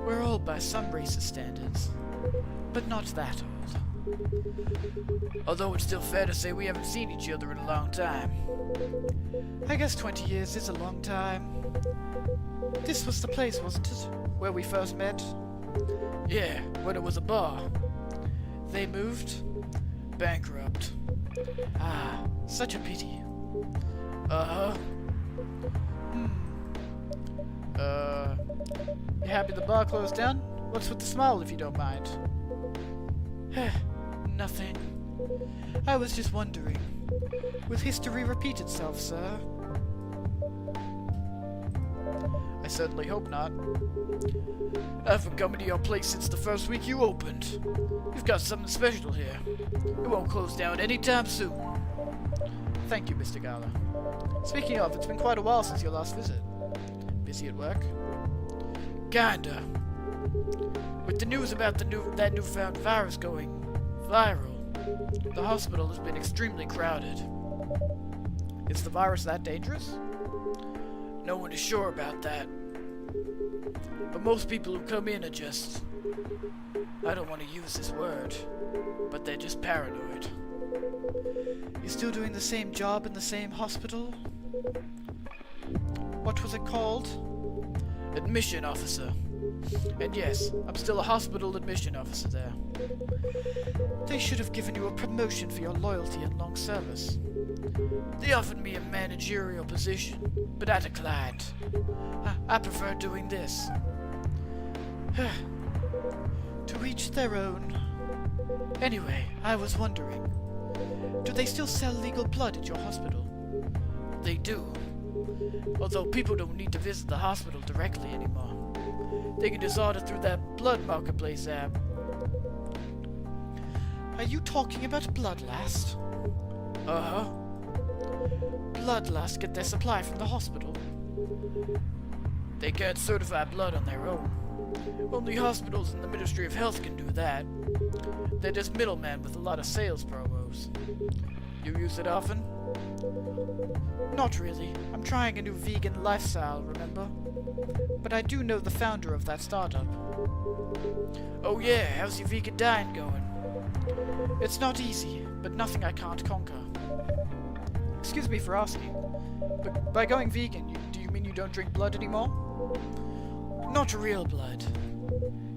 Speaker 1: We're old by some racist standards, but not that old. Although it's still fair to say we haven't seen each other in a long time.
Speaker 2: I guess 20 years is a long time. This was the place, wasn't it? Where we first met?
Speaker 1: Yeah, when it was a bar. They moved. Bankrupt.
Speaker 2: Ah, such a pity.
Speaker 1: Uh-huh.
Speaker 2: You happy the bar closed down? What's with the smile, if you don't mind? Nothing. I was just wondering. Will history repeat itself, sir?
Speaker 1: I certainly hope not. I've been coming to your place since the first week you opened. You've got something special here. It won't close down anytime soon.
Speaker 2: Thank you, Mr. Gala. Speaking of, it's been quite a while since your last visit. Busy at work?
Speaker 1: Kinda. With the news about that newfound virus going viral, the hospital has been extremely crowded.
Speaker 2: Is the virus that dangerous?
Speaker 1: No one is sure about that. But most people who come in are just... I don't want to use this word, but they're just paranoid.
Speaker 2: You're still doing the same job in the same hospital? What was it called?
Speaker 1: Admission officer. And yes, I'm still a hospital admission officer there.
Speaker 2: They should have given you a promotion for your loyalty and long service.
Speaker 1: They offered me a managerial position, but I declined. I prefer doing this.
Speaker 2: To each their own. Anyway, I was wondering, do they still sell legal blood at your hospital?
Speaker 1: They do. Although people don't need to visit the hospital directly anymore. They can just order through that Blood Marketplace app.
Speaker 2: Are you talking about Bloodlust?
Speaker 1: Uh-huh.
Speaker 2: Bloodlust get their supply from the hospital.
Speaker 1: They can't certify blood on their own. Only hospitals and the Ministry of Health can do that. They're just middlemen with a lot of sales promos. You use it often?
Speaker 2: Not really. I'm trying a new vegan lifestyle, remember? But I do know the founder of that startup.
Speaker 1: Oh yeah, how's your vegan diet going?
Speaker 2: It's not easy, but nothing I can't conquer. Excuse me for asking, but by going vegan, do you mean you don't drink blood anymore?
Speaker 1: Not real blood.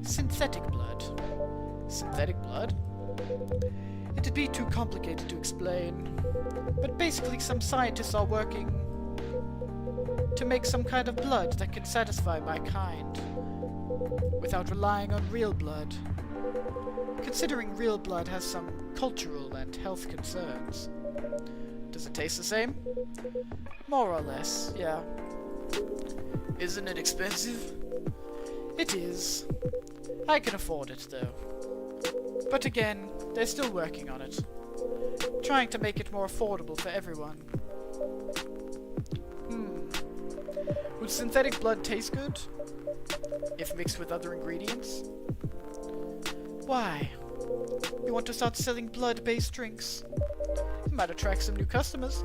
Speaker 2: Synthetic blood.
Speaker 1: Synthetic blood?
Speaker 2: It'd be too complicated to explain, but basically some scientists are working to make some kind of blood that can satisfy my kind, without relying on real blood. Considering real blood has some cultural and health concerns. Does it taste the same? More or less, yeah.
Speaker 1: Isn't it expensive?
Speaker 2: It is. I can afford it, though. But again, they're still working on it. Trying to make it more affordable for everyone. Would synthetic blood taste good? If mixed with other ingredients? Why? You want to start selling blood-based drinks? It might attract some new customers.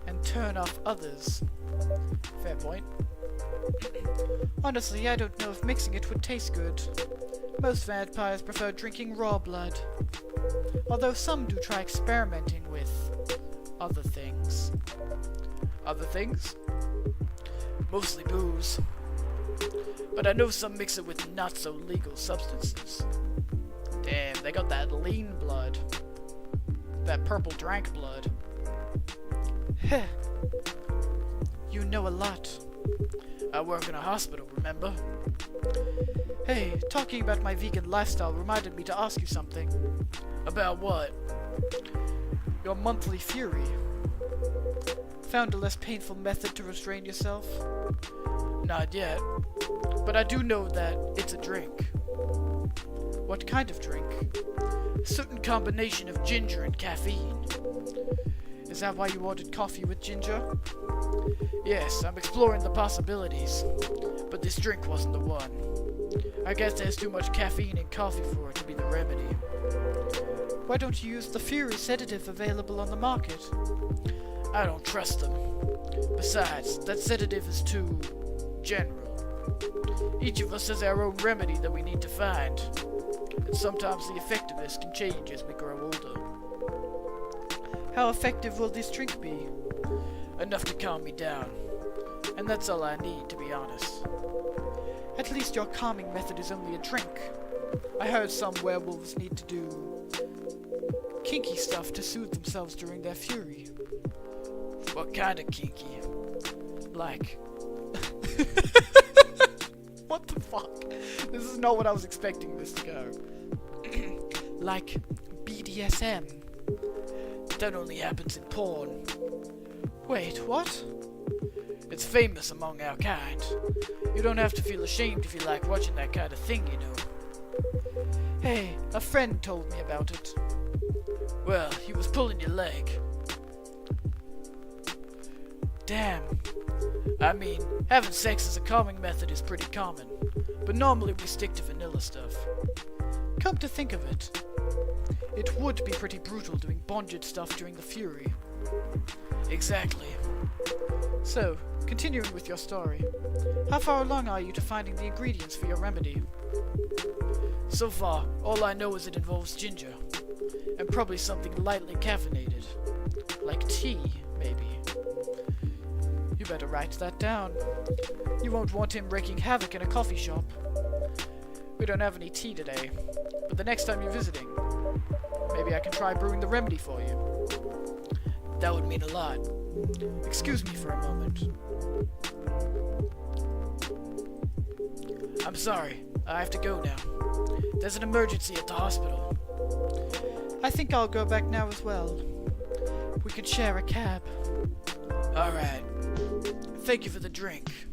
Speaker 2: And turn off others. Fair point. Honestly, I don't know if mixing it would taste good. Most vampires prefer drinking raw blood. Although some do try experimenting with other things.
Speaker 1: Other things? Mostly booze. But I know some mix it with not-so-legal substances. Damn, they got that lean blood. That purple drank blood.
Speaker 2: Heh. You know a lot.
Speaker 1: I work in a hospital, remember?
Speaker 2: Hey, talking about my vegan lifestyle reminded me to ask you something.
Speaker 1: About what?
Speaker 2: Your monthly fury. Found a less painful method to restrain yourself?
Speaker 1: Not yet. But I do know that it's a drink.
Speaker 2: What kind of drink?
Speaker 1: A certain combination of ginger and caffeine.
Speaker 2: Is that why you ordered coffee with ginger?
Speaker 1: Yes, I'm exploring the possibilities. But this drink wasn't the one. I guess there's too much caffeine in coffee for it to be the remedy.
Speaker 2: Why don't you use the Fury sedative available on the market?
Speaker 1: I don't trust them. Besides, that sedative is too general. Each of us has our own remedy that we need to find, and sometimes the effectiveness can change as we grow older.
Speaker 2: How effective will this drink be?
Speaker 1: Enough to calm me down, and that's all I need, to be honest.
Speaker 2: At least your calming method is only a drink. I heard some werewolves need to do kinky stuff to soothe themselves during their fury.
Speaker 1: What kind of kinky? Like...
Speaker 2: What the fuck? This is not what I was expecting this to go. Like BDSM.
Speaker 1: That only happens in porn.
Speaker 2: Wait, what?
Speaker 1: It's famous among our kind. You don't have to feel ashamed if you like watching that kind of thing, you know.
Speaker 2: Hey, a friend told me about it.
Speaker 1: Well, he was pulling your leg.
Speaker 2: Damn.
Speaker 1: I mean, having sex as a calming method is pretty common, but normally we stick to vanilla stuff.
Speaker 2: Come to think of it, it would be pretty brutal doing bondage stuff during the fury.
Speaker 1: Exactly.
Speaker 2: So, continuing with your story, how far along are you to finding the ingredients for your remedy?
Speaker 1: So far, all I know is it involves ginger, and probably something lightly caffeinated, like tea, maybe.
Speaker 2: You better write that down. You won't want him wreaking havoc in a coffee shop. We don't have any tea today, but the next time you're visiting, maybe I can try brewing the remedy for you.
Speaker 1: That would mean a lot.
Speaker 2: Excuse me for a moment.
Speaker 1: I'm sorry, I have to go now. There's an emergency at the hospital.
Speaker 2: I think I'll go back now as well. We could share a cab.
Speaker 1: Alright. Thank you for the drink.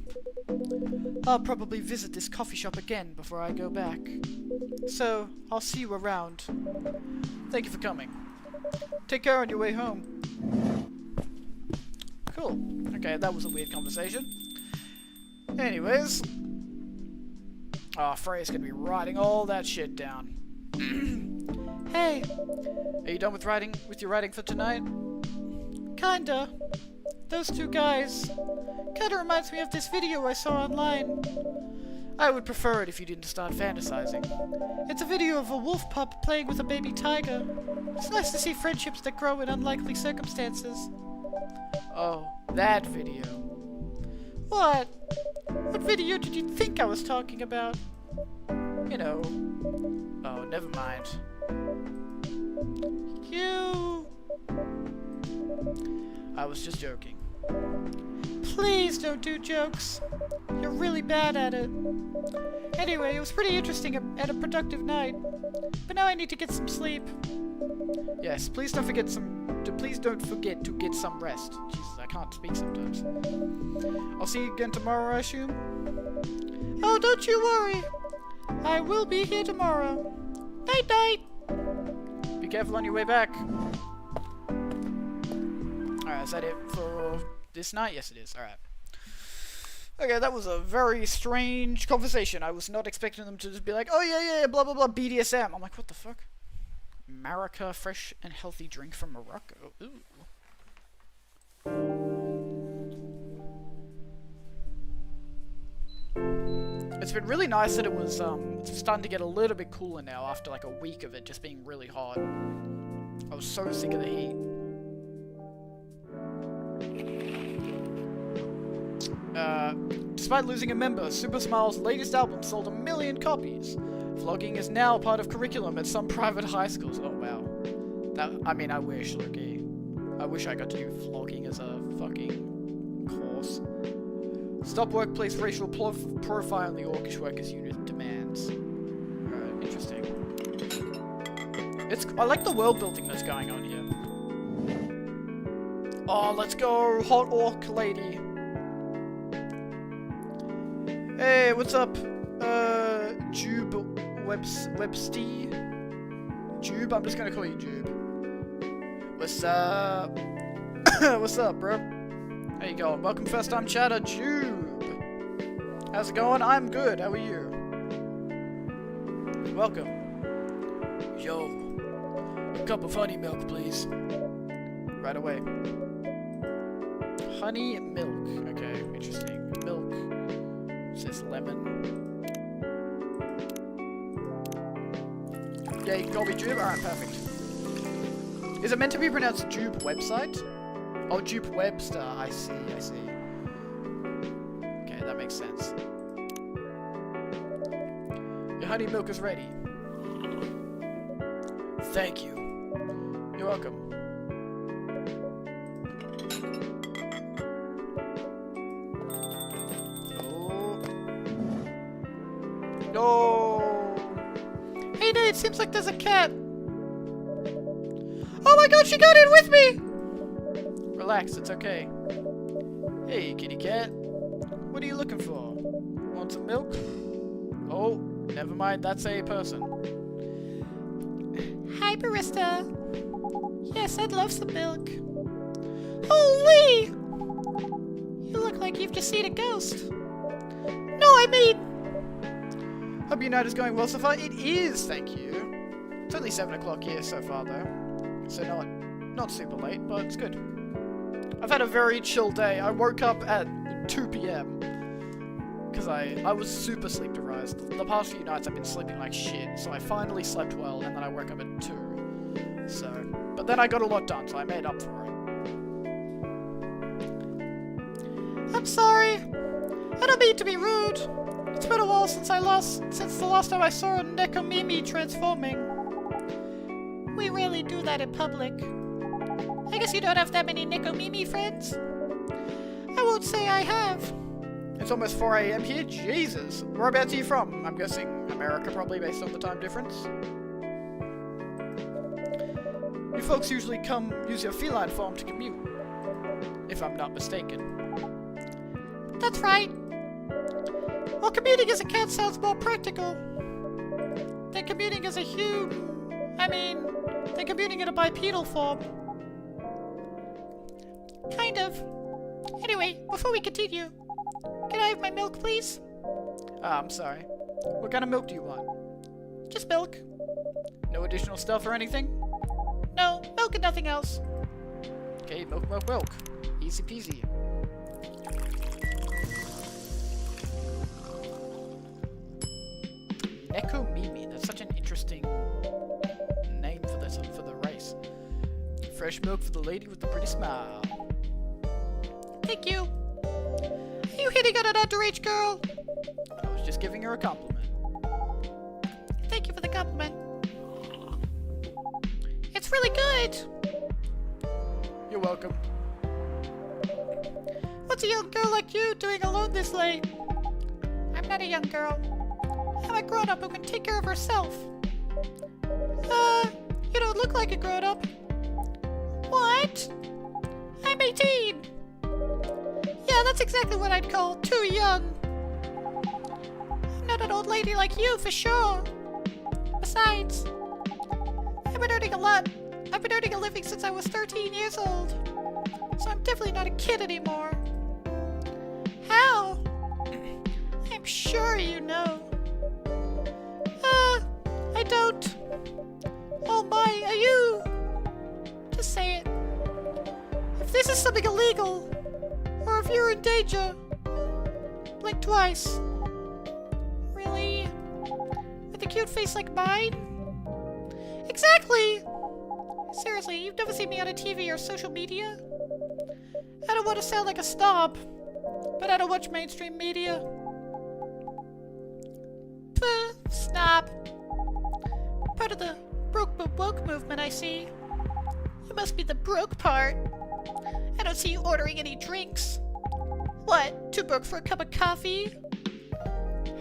Speaker 2: I'll probably visit this coffee shop again before I go back. So, I'll see you around.
Speaker 1: Thank you for coming.
Speaker 2: Take care on your way home.
Speaker 1: Cool. Okay, that was a weird conversation. Anyways. Oh, Freya's gonna be writing all that shit down.
Speaker 2: Hey!
Speaker 1: Are you done with your writing for tonight?
Speaker 2: Kinda. Those two guys kinda reminds me of this video I saw online.
Speaker 1: I would prefer it if you didn't start fantasizing.
Speaker 2: It's a video of a wolf pup playing with a baby tiger. It's nice to see friendships that grow in unlikely circumstances.
Speaker 1: Oh, that video.
Speaker 2: What? What video did you think I was talking about?
Speaker 1: You know. Oh, never mind.
Speaker 2: You...
Speaker 1: I was just joking.
Speaker 2: Please don't do jokes. You're really bad at it. Anyway, it was pretty interesting and a productive night. But now I need to get some sleep.
Speaker 1: Yes, please don't forget to get some rest. Jesus, I can't speak sometimes. I'll see you again tomorrow, I assume?
Speaker 2: Oh, don't you worry. I will be here tomorrow. Night-night.
Speaker 1: Be careful on your way back. Alright, is that it for this night? Yes, it is. Alright. Okay, that was a very strange conversation. I was not expecting them to just be like, oh yeah, blah blah blah, BDSM. I'm like, what the fuck? Marika, fresh and healthy drink from Morocco. Ooh. It's been really nice that it was, it's starting to get a little bit cooler now after like a week of it just being really hot. I was so sick of the heat. Despite losing a member, Super Smile's latest album sold 1 million copies. Vlogging is now part of curriculum at some private high schools. Oh wow. I mean, I wish, Loki. I wish I got to do vlogging as a fucking course. Stop workplace racial profile in the Orcish Workers Unit demands. Alright, interesting. I like the world building that's going on here. Oh, let's go, hot orc lady. Hey, what's up? Jube Websty? Jube? I'm just gonna call you Jube. What's up? What's up, bro? How you going? Welcome first time chatter, Jube. How's it going? I'm good. How are you? Welcome. Yo. A cup of honey milk, please. Right away. Honey milk. Okay, interesting. Milk. It says lemon. Yeah, you can call me Jube. Alright, perfect. Is it meant to be pronounced Jube website? Oh, Jube Webster. I see, I see. Okay, that makes sense. Your honey milk is ready. Thank you. You're welcome. Oh. No.
Speaker 2: Hey Nate, seems like there's a cat. Oh my god, she got in with me!
Speaker 1: Relax, it's okay. Hey, kitty cat. What are you looking for? Want some milk? Oh, never mind, that's a person.
Speaker 2: Hi, barista. Yes, I'd love some milk. Holy! You look like you've just seen a ghost. No, I mean...
Speaker 1: Hope your night is going well so far. It is, thank you. It's only 7 o'clock here so far, though. So not super late, but it's good. I've had a very chill day. I woke up at 2 p.m. because I was super sleep deprived. The past few nights I've been sleeping like shit, so I finally slept well, and then I woke up at 2. So, but then I got a lot done, so I made up for it.
Speaker 2: I'm sorry. I don't mean to be rude. It's been a while since the last time I saw a Nekomimi transforming. We rarely do that in public. I guess you don't have that many Nekomimi friends? I won't say I have.
Speaker 1: It's almost 4 a.m. here? Jesus! Whereabouts are you from? I'm guessing America, probably, based on the time difference. You folks usually come use your feline form to commute, if I'm not mistaken.
Speaker 2: That's right. Well, commuting as a cat sounds more practical than commuting as a than commuting in a bipedal form. Kind of. Anyway, before we continue, can I have my milk, please?
Speaker 1: I'm sorry. What kind of milk do you want?
Speaker 2: Just milk.
Speaker 1: No additional stuff or anything?
Speaker 2: No, milk and nothing else.
Speaker 1: Okay, milk. Easy peasy. Nekomimi, that's such an interesting name for the race. Fresh milk for the lady with the pretty smile.
Speaker 2: Thank you. Are you hitting on an underage girl?
Speaker 1: I was just giving her a compliment.
Speaker 2: Thank you for the compliment. It's really good.
Speaker 1: You're welcome.
Speaker 2: What's a young girl like you doing alone this late? I'm not a young girl. I'm a grown-up who can take care of herself. You don't look like a grown-up. What? I'm 18. Yeah, that's exactly what I'd call too young. I'm not an old lady like you, for sure. Besides, I've been earning a lot. I've been earning a living since I was 13 years old. So I'm definitely not a kid anymore. How? I'm sure you know. I don't. Oh my, are you? Just say it. If this is something illegal, or if you're in danger, blink twice. Really? With a cute face like mine? Exactly! Seriously, you've never seen me on a TV or social media? I don't want to sound like a snob, but I don't watch mainstream media. Puh, snob. Part of the broke but woke movement, I see. You must be the broke part. I don't see you ordering any drinks. What, too broke for a cup of coffee?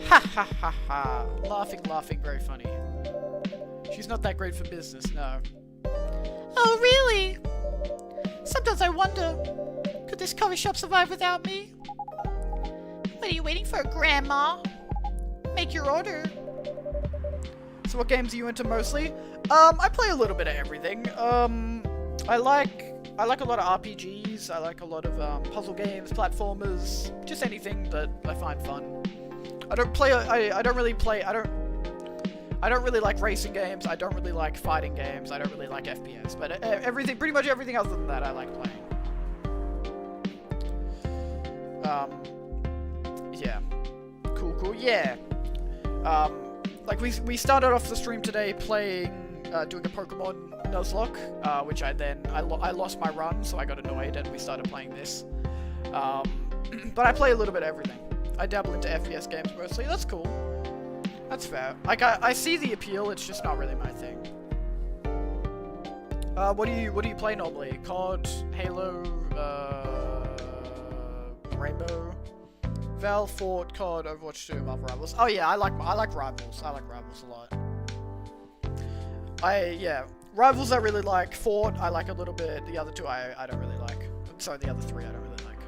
Speaker 1: Ha ha ha ha. Laughing, very funny. She's not that great for business, no.
Speaker 2: Oh, really? Sometimes I wonder, could this coffee shop survive without me? What are you waiting for, Grandma? Make your order.
Speaker 1: So what games are you into mostly? I play a little bit of everything. I like a lot of RPGs, I like a lot of puzzle games, platformers, just anything that I find fun. I don't really like racing games, I don't really like fighting games, I don't really like FPS, but pretty much everything other than that I like playing. Yeah. Cool, yeah. Like, we started off the stream today playing, doing a Pokemon Nuzlocke, which I lost my run, so I got annoyed, and we started playing this. But I play a little bit of everything. I dabble into FPS games mostly. That's cool. That's fair. Like, I see the appeal, it's just not really my thing. What do you play normally? COD, Halo, Rainbow, Valve, Fort, COD, Overwatch 2, Marvel Rivals. Oh yeah, I like Rivals. I like Rivals a lot. Rivals I really like. Fort I like a little bit. The other two I don't really like. Sorry, the other three I don't really like.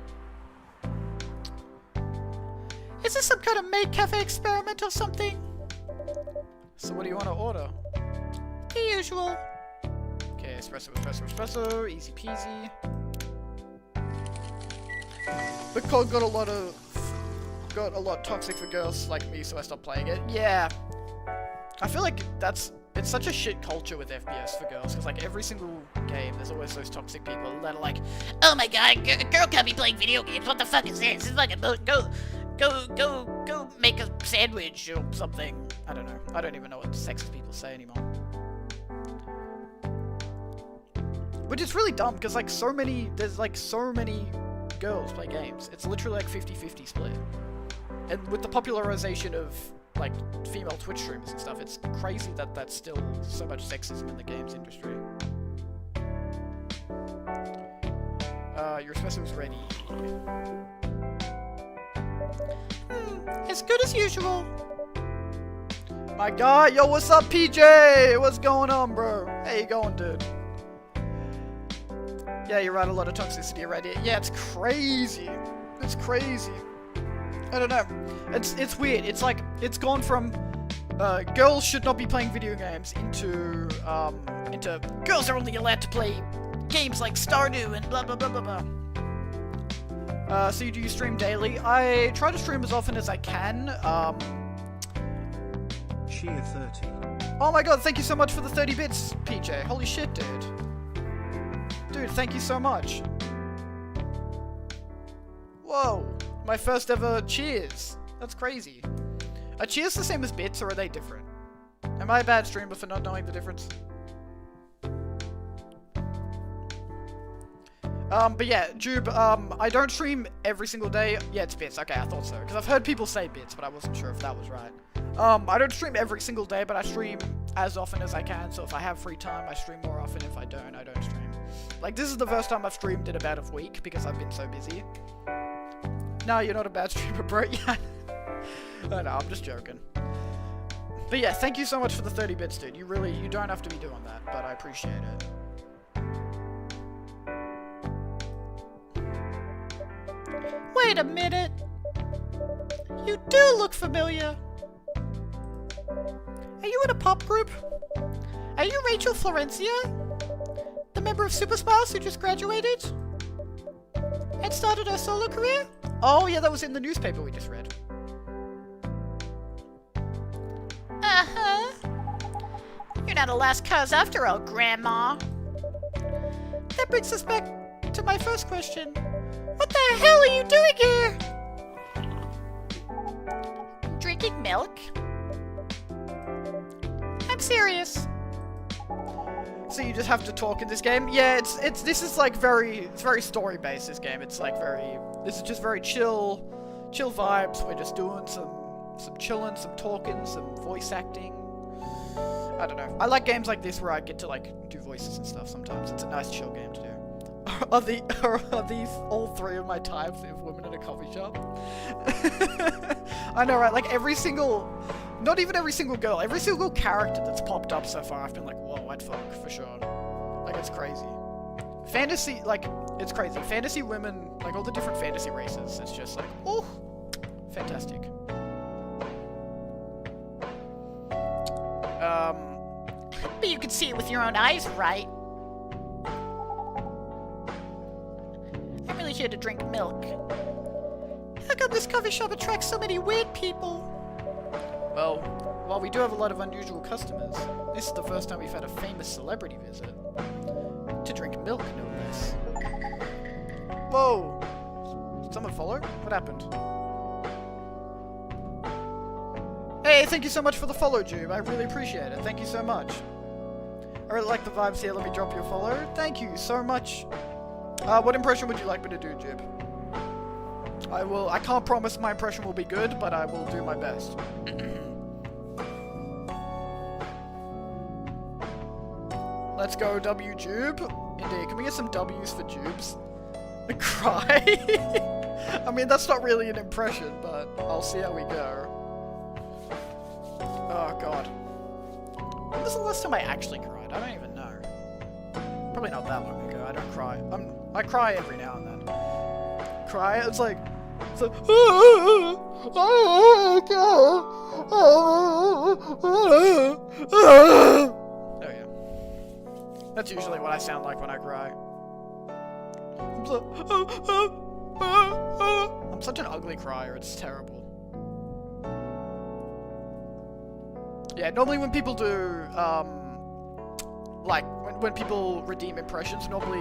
Speaker 2: Is this some kind of maid cafe experiment or something?
Speaker 1: So what do you want to order?
Speaker 2: The usual.
Speaker 1: Okay, espresso, easy peasy. But COD got a lot toxic for girls like me, so I stopped playing it. Yeah. I feel like it's such a shit culture with FPS for girls, because like every single game, there's always those toxic people that are like,
Speaker 3: oh my god, girl can't be playing video games. What the fuck is this? It's like go make a sandwich or something.
Speaker 1: I don't know. I don't even know what sexist people say anymore. Which is really dumb, because like there's like so many girls play games. It's literally like 50-50 split. And with the popularization of like female Twitch streamers and stuff, it's crazy that that's still so much sexism in the games industry. Your espresso's ready.
Speaker 2: As good as usual.
Speaker 1: My God, yo, what's up, PJ? What's going on, bro? How you going, dude? Yeah, you're right, a lot of toxicity around here. Yeah, it's crazy. It's crazy. I don't know. It's weird. It's like, it's gone from, girls should not be playing video games into
Speaker 3: girls are only allowed to play games like Stardew and blah blah blah blah blah.
Speaker 1: So do you stream daily? I try to stream as often as I can.
Speaker 4: Cheer 30.
Speaker 1: Oh my God, thank you so much for the 30 bits, PJ. Holy shit, dude. Dude, thank you so much. Whoa, my first ever cheers. That's crazy. Are cheers the same as bits, or are they different? Am I a bad streamer for not knowing the difference? But yeah, Jube, I don't stream every single day. Yeah, it's bits. Okay, I thought so. Because I've heard people say bits, but I wasn't sure if that was right. I don't stream every single day, but I stream as often as I can. So if I have free time, I stream more often. If I don't stream. Like, this is the first time I've streamed in about a week because I've been so busy. No, you're not a bad streamer, bro. Yeah. No, I'm just joking. But yeah, thank you so much for the 30 bits, dude. You don't have to be doing that, but I appreciate it.
Speaker 2: Wait a minute. You do look familiar. Are you in a pop group? Are you Rachel Florencia? The member of Super Smiles who just graduated? And started her solo career?
Speaker 1: Oh yeah, that was in the newspaper we just read.
Speaker 3: Uh-huh. You're not a lost cause after all, Grandma.
Speaker 2: That brings us back to my first question. What the hell are you doing here?
Speaker 3: Drinking milk?
Speaker 2: I'm serious.
Speaker 1: So you just have to talk in this game? Yeah, this is like very story based, this game. It's like this is just very chill vibes. We're just doing some chilling, some talking, some voice acting. I don't know. I like games like this where I get to like do voices and stuff sometimes. It's a nice chill game to do. Are these all three of my types of women in a coffee shop? I know, right? Like not even every single girl, every single character that's popped up so far, I've been like, whoa, I'd fuck, for sure. Like, it's crazy. Fantasy, like, it's crazy. Fantasy women, like, all the different fantasy races, it's just like, oh, fantastic.
Speaker 3: But you can see it with your own eyes, right? I'm really here to drink milk.
Speaker 2: How come this coffee shop attracts so many weird people?
Speaker 1: Well, while we do have a lot of unusual customers, this is the first time we've had a famous celebrity visit. To drink milk, no less. Whoa! Did someone follow? What happened? Hey, thank you so much for the follow, Jube. I really appreciate it. Thank you so much. I really like the vibes here. Let me drop you a follow. Thank you so much. What impression would you like me to do, Jube? I can't promise my impression will be good, but I will do my best. Let's go, W Jube. Indeed. Can we get some W's for Jubes? Cry? I mean, that's not really an impression, but I'll see how we go. Oh, God. When was the last time I actually cried? I don't even know. Probably not that long ago. I don't cry. I cry every now and then. Cry? It's like... There we go. That's usually what I sound like when I cry. I'm such an ugly crier, it's terrible. Yeah, normally when people do, like, when people redeem impressions, normally,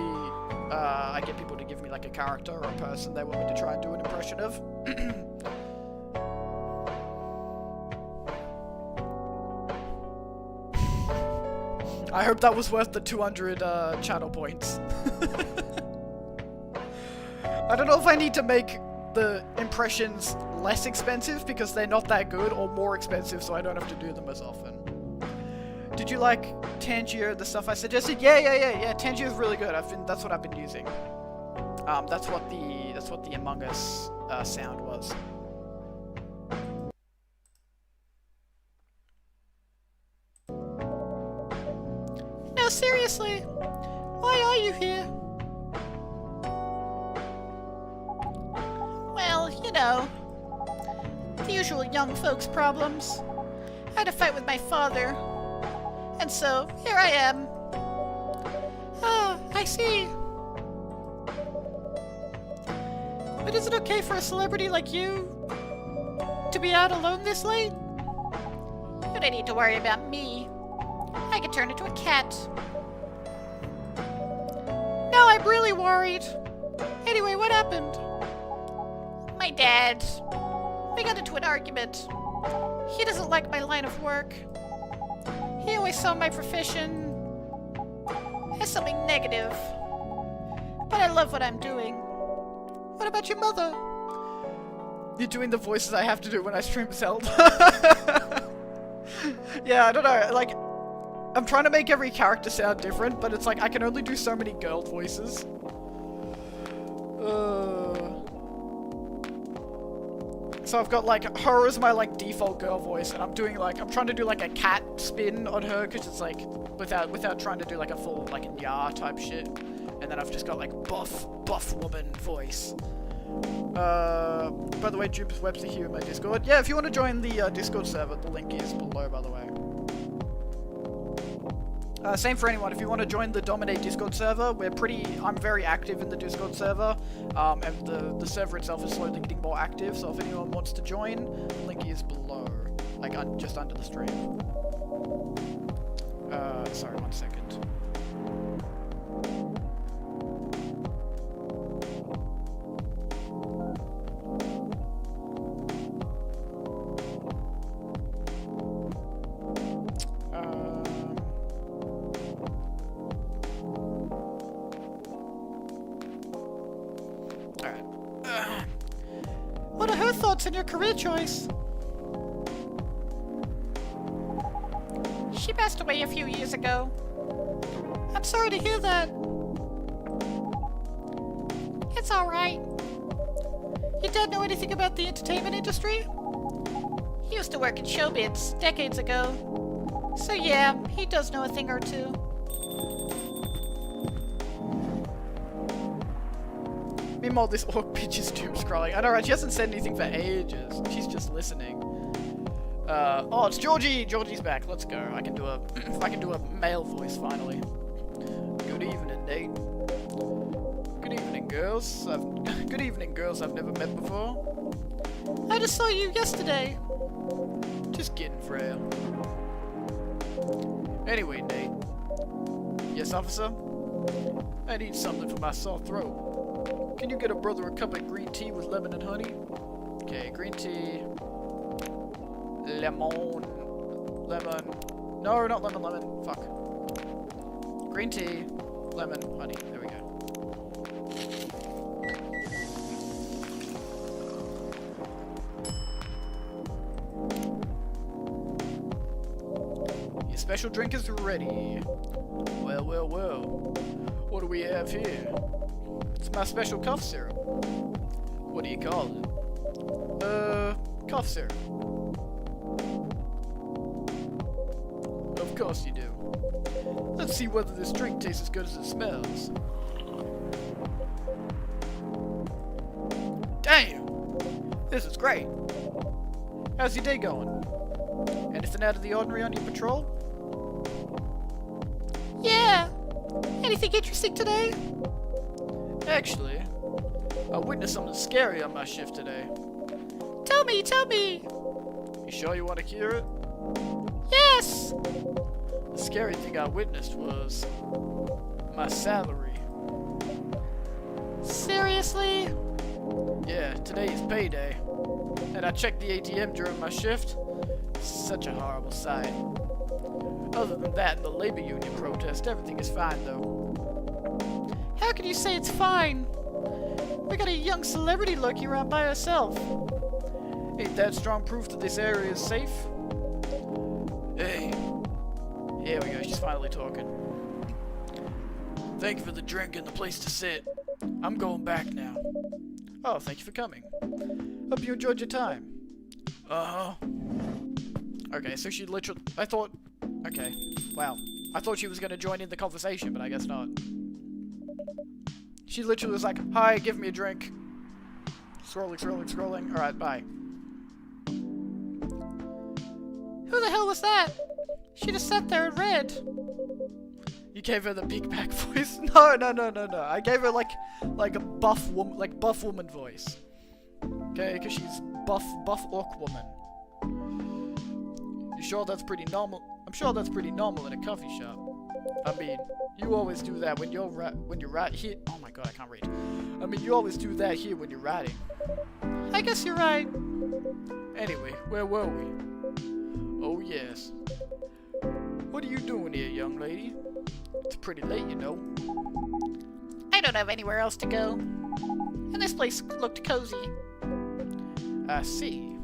Speaker 1: I get people to give me, like, a character or a person they want me to try and do an impression of. I hope that was worth the 200, channel points. I don't know if I need to make the impressions less expensive because they're not that good, or more expensive so I don't have to do them as often. Did you like Tangier, the stuff I suggested? Yeah, Tangier's really good. That's what I've been using. That's what the Among Us sound was.
Speaker 2: No, seriously. Why are you here? Well, you know, the usual young folks problems. I had a fight with my father, and so here I am. Ah, I see. But is it okay for a celebrity like you to be out alone this late?
Speaker 3: You don't need to worry about me. I could turn into a cat.
Speaker 2: Now I'm really worried. Anyway, what happened?
Speaker 3: My dad. We got into an argument.
Speaker 2: He doesn't like my line of work. He always saw my profession as something negative. But I love what I'm doing. What about your mother?
Speaker 1: You're doing the voices I have to do when I stream Zelda. Yeah, I don't know, like, I'm trying to make every character sound different, but it's like, I can only do so many girl voices. So I've got, like, her as my, like, default girl voice, and I'm trying to do, like, a cat spin on her, because it's, like, without trying to do, like, a full, like, a Nya type shit. And then I've just got, like, buff woman voice. By the way, Jupes Webster here in my Discord. Yeah, if you want to join the Discord server, the link is below, by the way. Same for anyone, if you want to join the Dominate Discord server, I'm very active in the Discord server, and the server itself is slowly getting more active, so if anyone wants to join, the link is below, like, just under the stream. Sorry, 1 second.
Speaker 2: What are her thoughts on your career choice?
Speaker 3: She passed away a few years ago.
Speaker 2: I'm sorry to hear that.
Speaker 3: It's alright.
Speaker 2: Your dad know anything about the entertainment industry?
Speaker 3: He used to work in showbiz decades ago.
Speaker 2: So yeah, he does know a thing or two.
Speaker 1: Meanwhile, this orc bitch is doom scrolling. I know, right? She hasn't said anything for ages. She's just listening. Oh, it's Georgie! Georgie's back. Let's go. I can do a male voice finally. Good evening, Nate. Good evening, girls. Good evening, girls I've never met before.
Speaker 2: I just saw you yesterday.
Speaker 1: Just kidding, Freya. Anyway, Nate. Yes, officer? I need something for my sore throat. Can you get a brother a cup of green tea with lemon and honey? Okay, green tea. Lemon. No, not lemon. Fuck. Green tea, lemon, honey. There we go. Your special drink is ready. Well. What do we have here? It's my special cough syrup. What do you call it? Cough syrup. Of course you do. Let's see whether this drink tastes as good as it smells. Damn! This is great. How's your day going? Anything out of the ordinary on your patrol?
Speaker 2: Yeah! Anything interesting today?
Speaker 1: Actually, I witnessed something scary on my shift today.
Speaker 2: Tell me!
Speaker 1: You sure you want to hear it?
Speaker 2: Yes!
Speaker 1: The scary thing I witnessed was my salary.
Speaker 2: Seriously?
Speaker 1: Yeah, today is payday. And I checked the ATM during my shift. Such a horrible sight. Other than that and the labor union protest, everything is fine though.
Speaker 2: How can you say it's fine? We got a young celebrity lurking around by herself.
Speaker 1: Ain't that strong proof that this area is safe? Hey. Here we go, she's finally talking. Thank you for the drink and the place to sit. I'm going back now. Oh, thank you for coming. Hope you enjoyed your time. Uh-huh. Okay, so she literally... Okay, wow. I thought she was gonna join in the conversation, but I guess not. She literally was like, hi, give me a drink. Scrolling. Alright, bye.
Speaker 2: Who the hell was that? She just sat there and read.
Speaker 1: You gave her the big back voice? No. I gave her like a buff woman voice. Okay, because she's buff orc woman. You sure that's pretty normal? I'm sure that's pretty normal in a coffee shop. I mean, you always do that when you're right here. Oh my god, I can't read. I mean, you always do that here when you're writing.
Speaker 2: I guess you're right.
Speaker 1: Anyway, where were we? Oh yes. What are you doing here, young lady? It's pretty late, you know.
Speaker 2: I don't have anywhere else to go. And this place looked cozy.
Speaker 1: I see.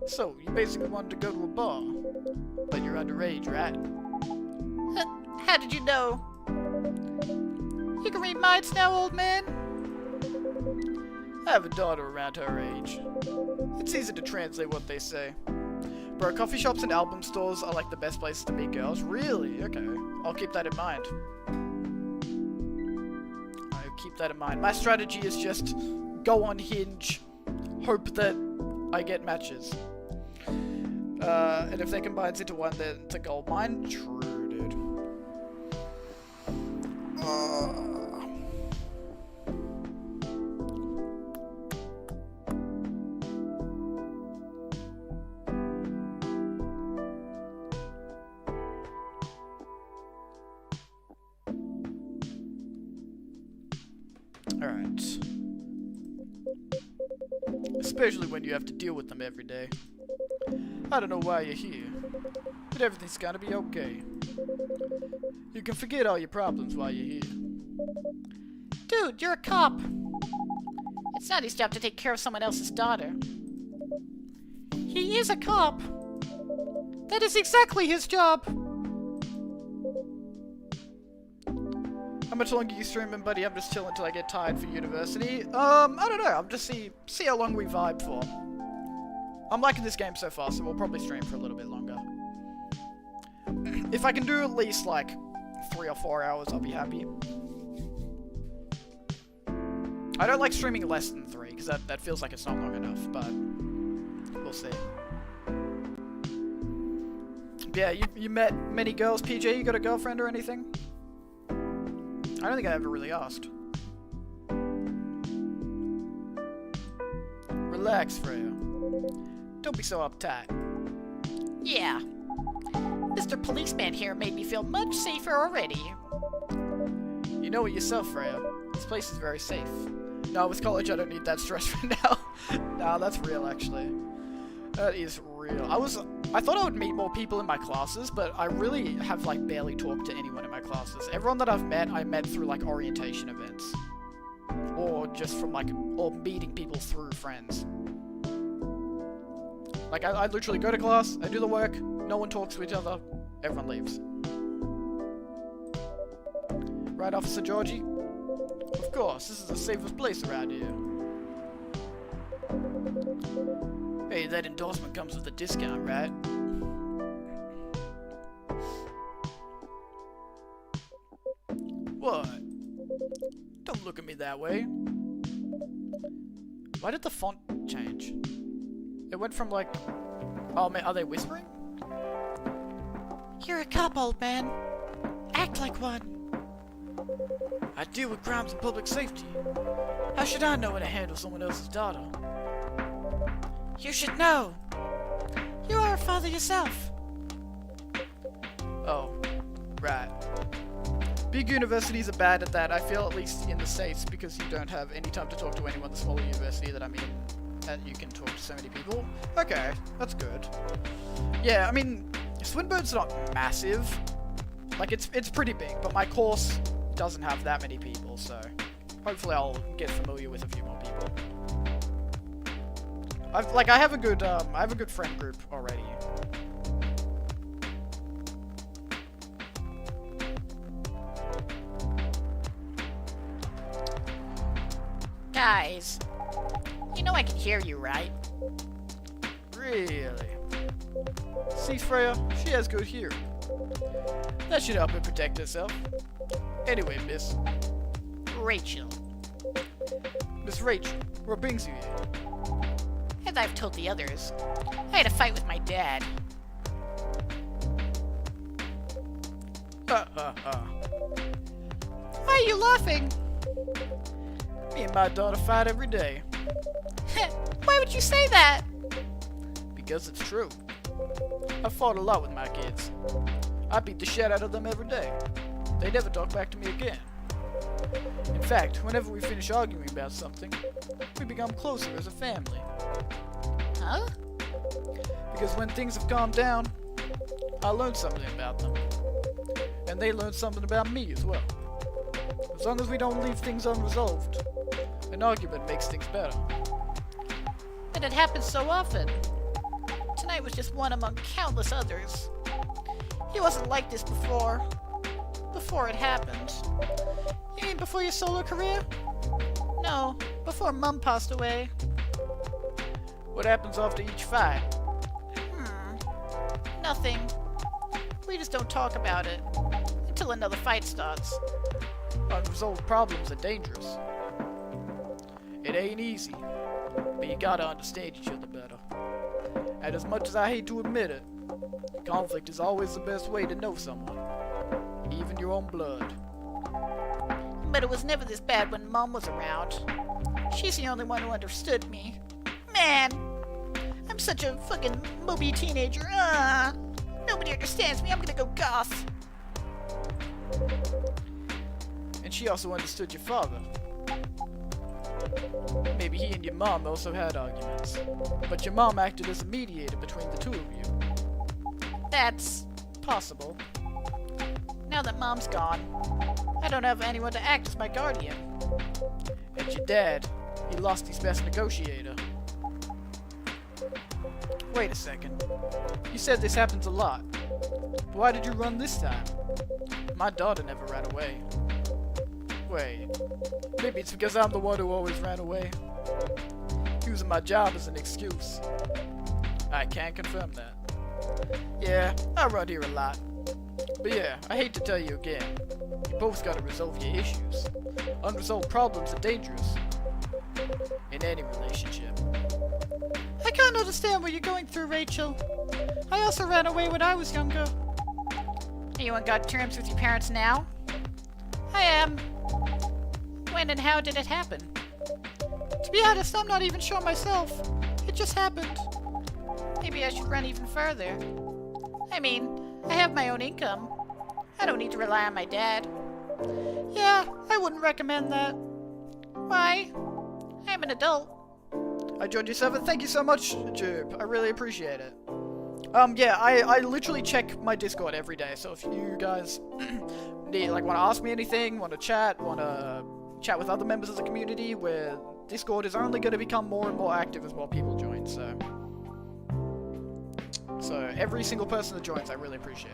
Speaker 1: So, you basically wanted to go to a bar. But you're underage, right?
Speaker 2: How did you know? You can read minds now, old man.
Speaker 1: I have a daughter around her age. It's easy to translate what they say. Bro, coffee shops and album stores are like the best places to meet girls. Really? Okay. I'll keep that in mind. I'll keep that in mind. My strategy is just go on Hinge, hope that I get matches. And if they combine into one, then it's a gold mine. True, dude. Alright. Especially when you have to deal with them every day. I don't know why you're here, but everything's gonna be okay. You can forget all your problems while you're here.
Speaker 2: Dude, you're a cop. It's not his job to take care of someone else's daughter. He is a cop. That is exactly his job.
Speaker 1: How much longer you streaming, buddy? I'm just chilling till I get tired for university. I don't know. I'm just see how long we vibe for. I'm liking this game so far, so we'll probably stream for a little bit longer. If I can do at least like 3 or 4 hours, I'll be happy. I don't like streaming less than 3 because that feels like it's not long enough, but we'll see. Yeah, you met many girls, PJ? You got a girlfriend or anything? I don't think I ever really asked. Relax, Freya. Don't be so uptight.
Speaker 2: Yeah. Mr. Policeman here made me feel much safer already.
Speaker 1: You know it yourself, Freya. This place is very safe. No, with college I don't need that stress right now. Nah, that's real actually. That is real. I thought I would meet more people in my classes, but I really have like barely talked to anyone in my classes. Everyone that I've met, I met through like orientation events. Or just from like, or meeting people through friends. Like I literally go to class, I do the work, no one talks to each other, everyone leaves. Right, Officer Georgie? Of course, this is the safest place around here. Hey, that endorsement comes with a discount, right? What? Don't look at me that way. Why did the font change? It went from like... Oh man, are they whispering?
Speaker 2: You're a cop, old man. Act like one.
Speaker 1: I deal with crimes and public safety. How should I know how to handle someone else's daughter?
Speaker 2: You should know. You are a father yourself.
Speaker 1: Oh, right. Big universities are bad at that, I feel, at least in the States, because you don't have any time to talk to anyone. The smaller university that I'm in, that you can talk to so many people. Okay, that's good. Yeah, I mean, Swinburne's not massive. Like, it's pretty big, but my course doesn't have that many people, so hopefully I'll get familiar with a few more people. I have a good friend group already.
Speaker 3: Guys, you know I can hear you, right?
Speaker 1: Really? See, Freya, she has good hearing. That should help her protect herself. Anyway, Miss
Speaker 3: Rachel.
Speaker 1: Miss Rachel, what brings you here?
Speaker 3: As I've told the others, I had a fight with my dad.
Speaker 2: Why are you laughing?
Speaker 1: Me and my daughter fight every day.
Speaker 2: Why would you say that?
Speaker 1: Because it's true. I fought a lot with my kids. I beat the shit out of them every day. They never talk back to me again. In fact, whenever we finish arguing about something, we become closer as a family.
Speaker 3: Huh?
Speaker 1: Because when things have calmed down, I learn something about them. And they learn something about me as well. As long as we don't leave things unresolved, an argument makes things better.
Speaker 3: But it happens so often. Tonight was just one among countless others. He wasn't like this before. Before it happened.
Speaker 2: You mean before your solo career?
Speaker 3: No, before Mum passed away.
Speaker 1: What happens after each fight?
Speaker 3: Nothing. We just don't talk about it. Until another fight starts.
Speaker 1: Unresolved problems are dangerous. It ain't easy, but you gotta understand each other better. And as much as I hate to admit it, conflict is always the best way to know someone. Even your own blood.
Speaker 3: But it was never this bad when Mom was around. She's the only one who understood me. Man! I'm such a fucking mopey teenager. Nobody understands me. I'm gonna go goth.
Speaker 1: And she also understood your father. Maybe he and your mom also had arguments. But your mom acted as a mediator between the two of you.
Speaker 3: That's
Speaker 1: Possible.
Speaker 3: now that Mom's gone. I don't have anyone to act as my guardian.
Speaker 1: And your dad, he lost his best negotiator. Wait a second. You said this happens a lot. Why did you run this time? My daughter never ran away. Wait. Maybe it's because I'm the one who always ran away. Using my job as an excuse. I can't confirm that. Yeah, I run here a lot. But yeah, I hate to tell you again. You both gotta resolve your issues. Unresolved problems are dangerous. In any relationship.
Speaker 2: I can't understand what you're going through, Rachel. I also ran away when I was younger.
Speaker 3: Are you on good terms with your parents now?
Speaker 2: I am.
Speaker 3: When and how did it happen?
Speaker 2: To be honest, I'm not even sure myself. It just happened.
Speaker 3: Maybe I should run even further. I mean, I have my own income. I don't need to rely on my dad.
Speaker 2: Yeah, I wouldn't recommend that.
Speaker 3: Why? I'm an adult.
Speaker 1: I joined your server. Thank you so much, Jube. I really appreciate it. Yeah, I literally check my Discord every day, so if you guys need, like, want to ask me anything, want to chat with other members of the community, where Discord is only going to become more and more active as more people join, so every single person that joins, I really appreciate.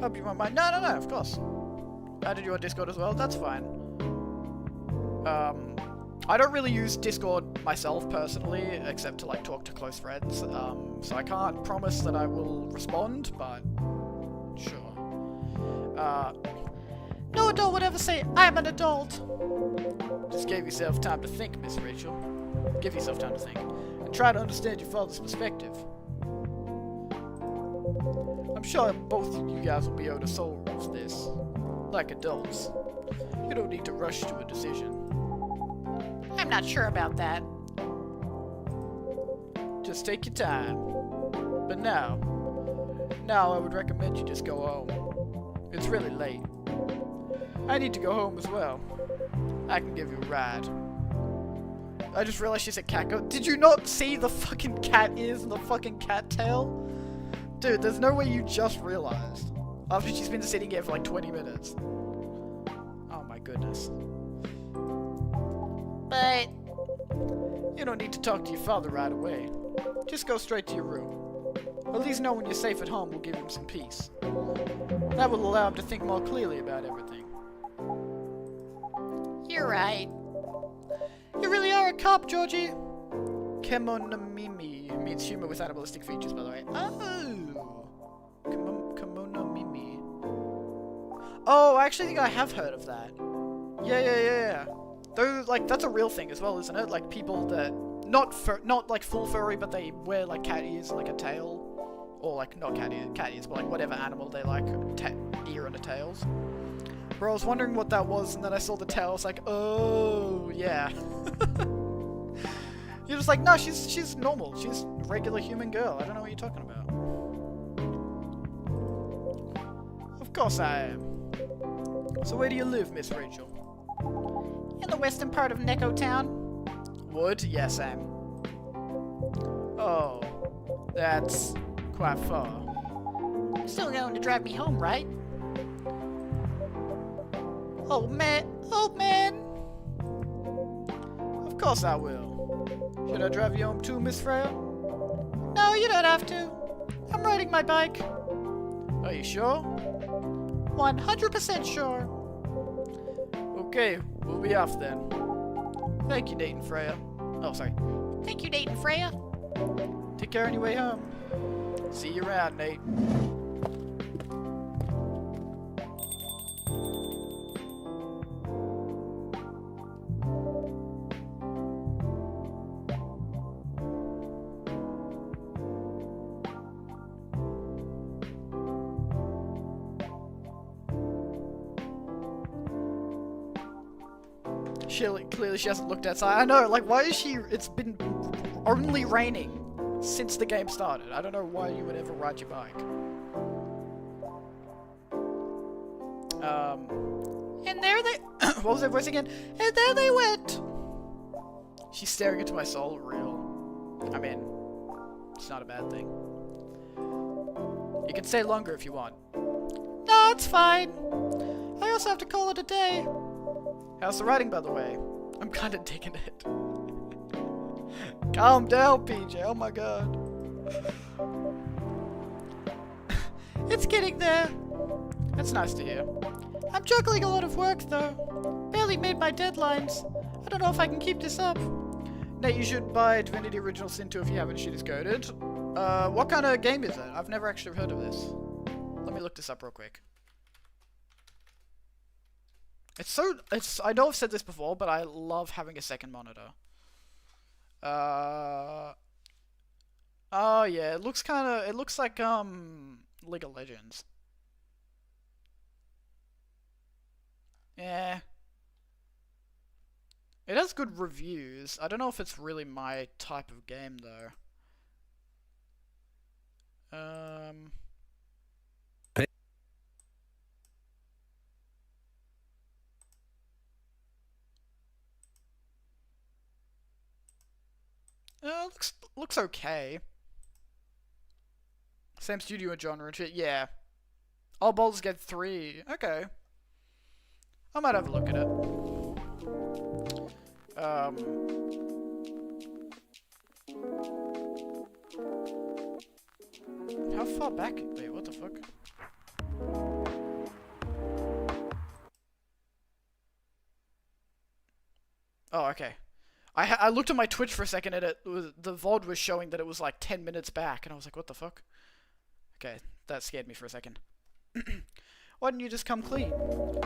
Speaker 1: Hope you won't mind. No, of course. I did you on Discord as well, that's fine. I don't really use Discord myself personally, except to like talk to close friends, so I can't promise that I will respond, but sure.
Speaker 2: No adult would ever say, I'm an adult.
Speaker 1: Just give yourself time to think, Miss Rachel. Give yourself time to think, and try to understand your father's perspective. I'm sure both of you guys will be able to solve this, like adults. You don't need to rush to a decision.
Speaker 3: I'm not sure about that.
Speaker 1: Just take your time. But now I would recommend you just go home. It's really late. I need to go home as well. I can give you a ride. I just realized she said cat go. Did you not see the fucking cat ears and the fucking cat tail? Dude, there's no way you just realized. After she's been sitting here for like 20 minutes. Oh my goodness.
Speaker 3: But
Speaker 1: You don't need to talk to your father right away. Just go straight to your room. At least knowing you're safe at home will give him some peace. That will allow him to think more clearly about everything.
Speaker 3: you're right.
Speaker 2: You really are a cop, Georgie.
Speaker 1: Kemonomimi means humor with animalistic features, by the way. Oh! Kemonomimi. Oh, I actually think I have heard of that. Yeah. Those, like, that's a real thing as well, isn't it? Like, people that, not like full furry, but they wear, like, cat ears and, like, a tail. Or, like, not cat ears, but, like, whatever animal they like, ear and a tails. Bro, I was wondering what that was, and then I saw the tail, I was like, oh, yeah. You're just like, no, she's normal. She's a regular human girl. I don't know what you're talking about. Of course I am. So where do you live, Miss Rachel?
Speaker 3: In the western part of Neko Town.
Speaker 1: Wood? Yes, I am. Oh, that's quite far.
Speaker 3: Still going to drive me home, right?
Speaker 2: Oh man.
Speaker 1: Of course I will. Should I drive you home too, Miss Freya?
Speaker 2: No, you don't have to. I'm riding my bike.
Speaker 1: Are you sure?
Speaker 2: 100% sure.
Speaker 1: Okay, we'll be off then. Thank you, Nate and Freya. Oh, sorry.
Speaker 3: Thank you, Nate and Freya.
Speaker 1: Take care on your way home. See you around, Nate. Clearly she hasn't looked outside. I know, like, why is she... It's been only raining since the game started. I don't know why you would ever ride your bike.
Speaker 2: And there they...
Speaker 1: What was that voice again?
Speaker 2: And there they went.
Speaker 1: She's staring into my soul, real. I mean, it's not a bad thing. You can stay longer if you want.
Speaker 2: No, it's fine. I also have to call it a day.
Speaker 1: How's the riding, by the way? I'm kind of digging it. Calm down, PJ. Oh my god.
Speaker 2: It's getting there.
Speaker 1: That's nice to hear.
Speaker 2: I'm juggling a lot of work, though. Barely made my deadlines. I don't know if I can keep this up.
Speaker 1: Nate, you should buy Divinity Original Sin 2 if you haven't. Shit is coded. What kind of game is it? I've never actually heard of this. Let me look this up real quick. I know I've said this before, but I love having a second monitor. Oh yeah, it looks like, League of Legends. Yeah. It has good reviews. I don't know if it's really my type of game, though. Looks okay. Same studio and genre and shit. Yeah. Oh, Baldur's Gate 3. Okay. I might have a look at it. How far back? Wait, what the fuck? Oh, okay. I looked at my Twitch for a second and the VOD was showing that it was like 10 minutes back, and I was like, what the fuck? Okay, that scared me for a second. Why didn't you just come clean?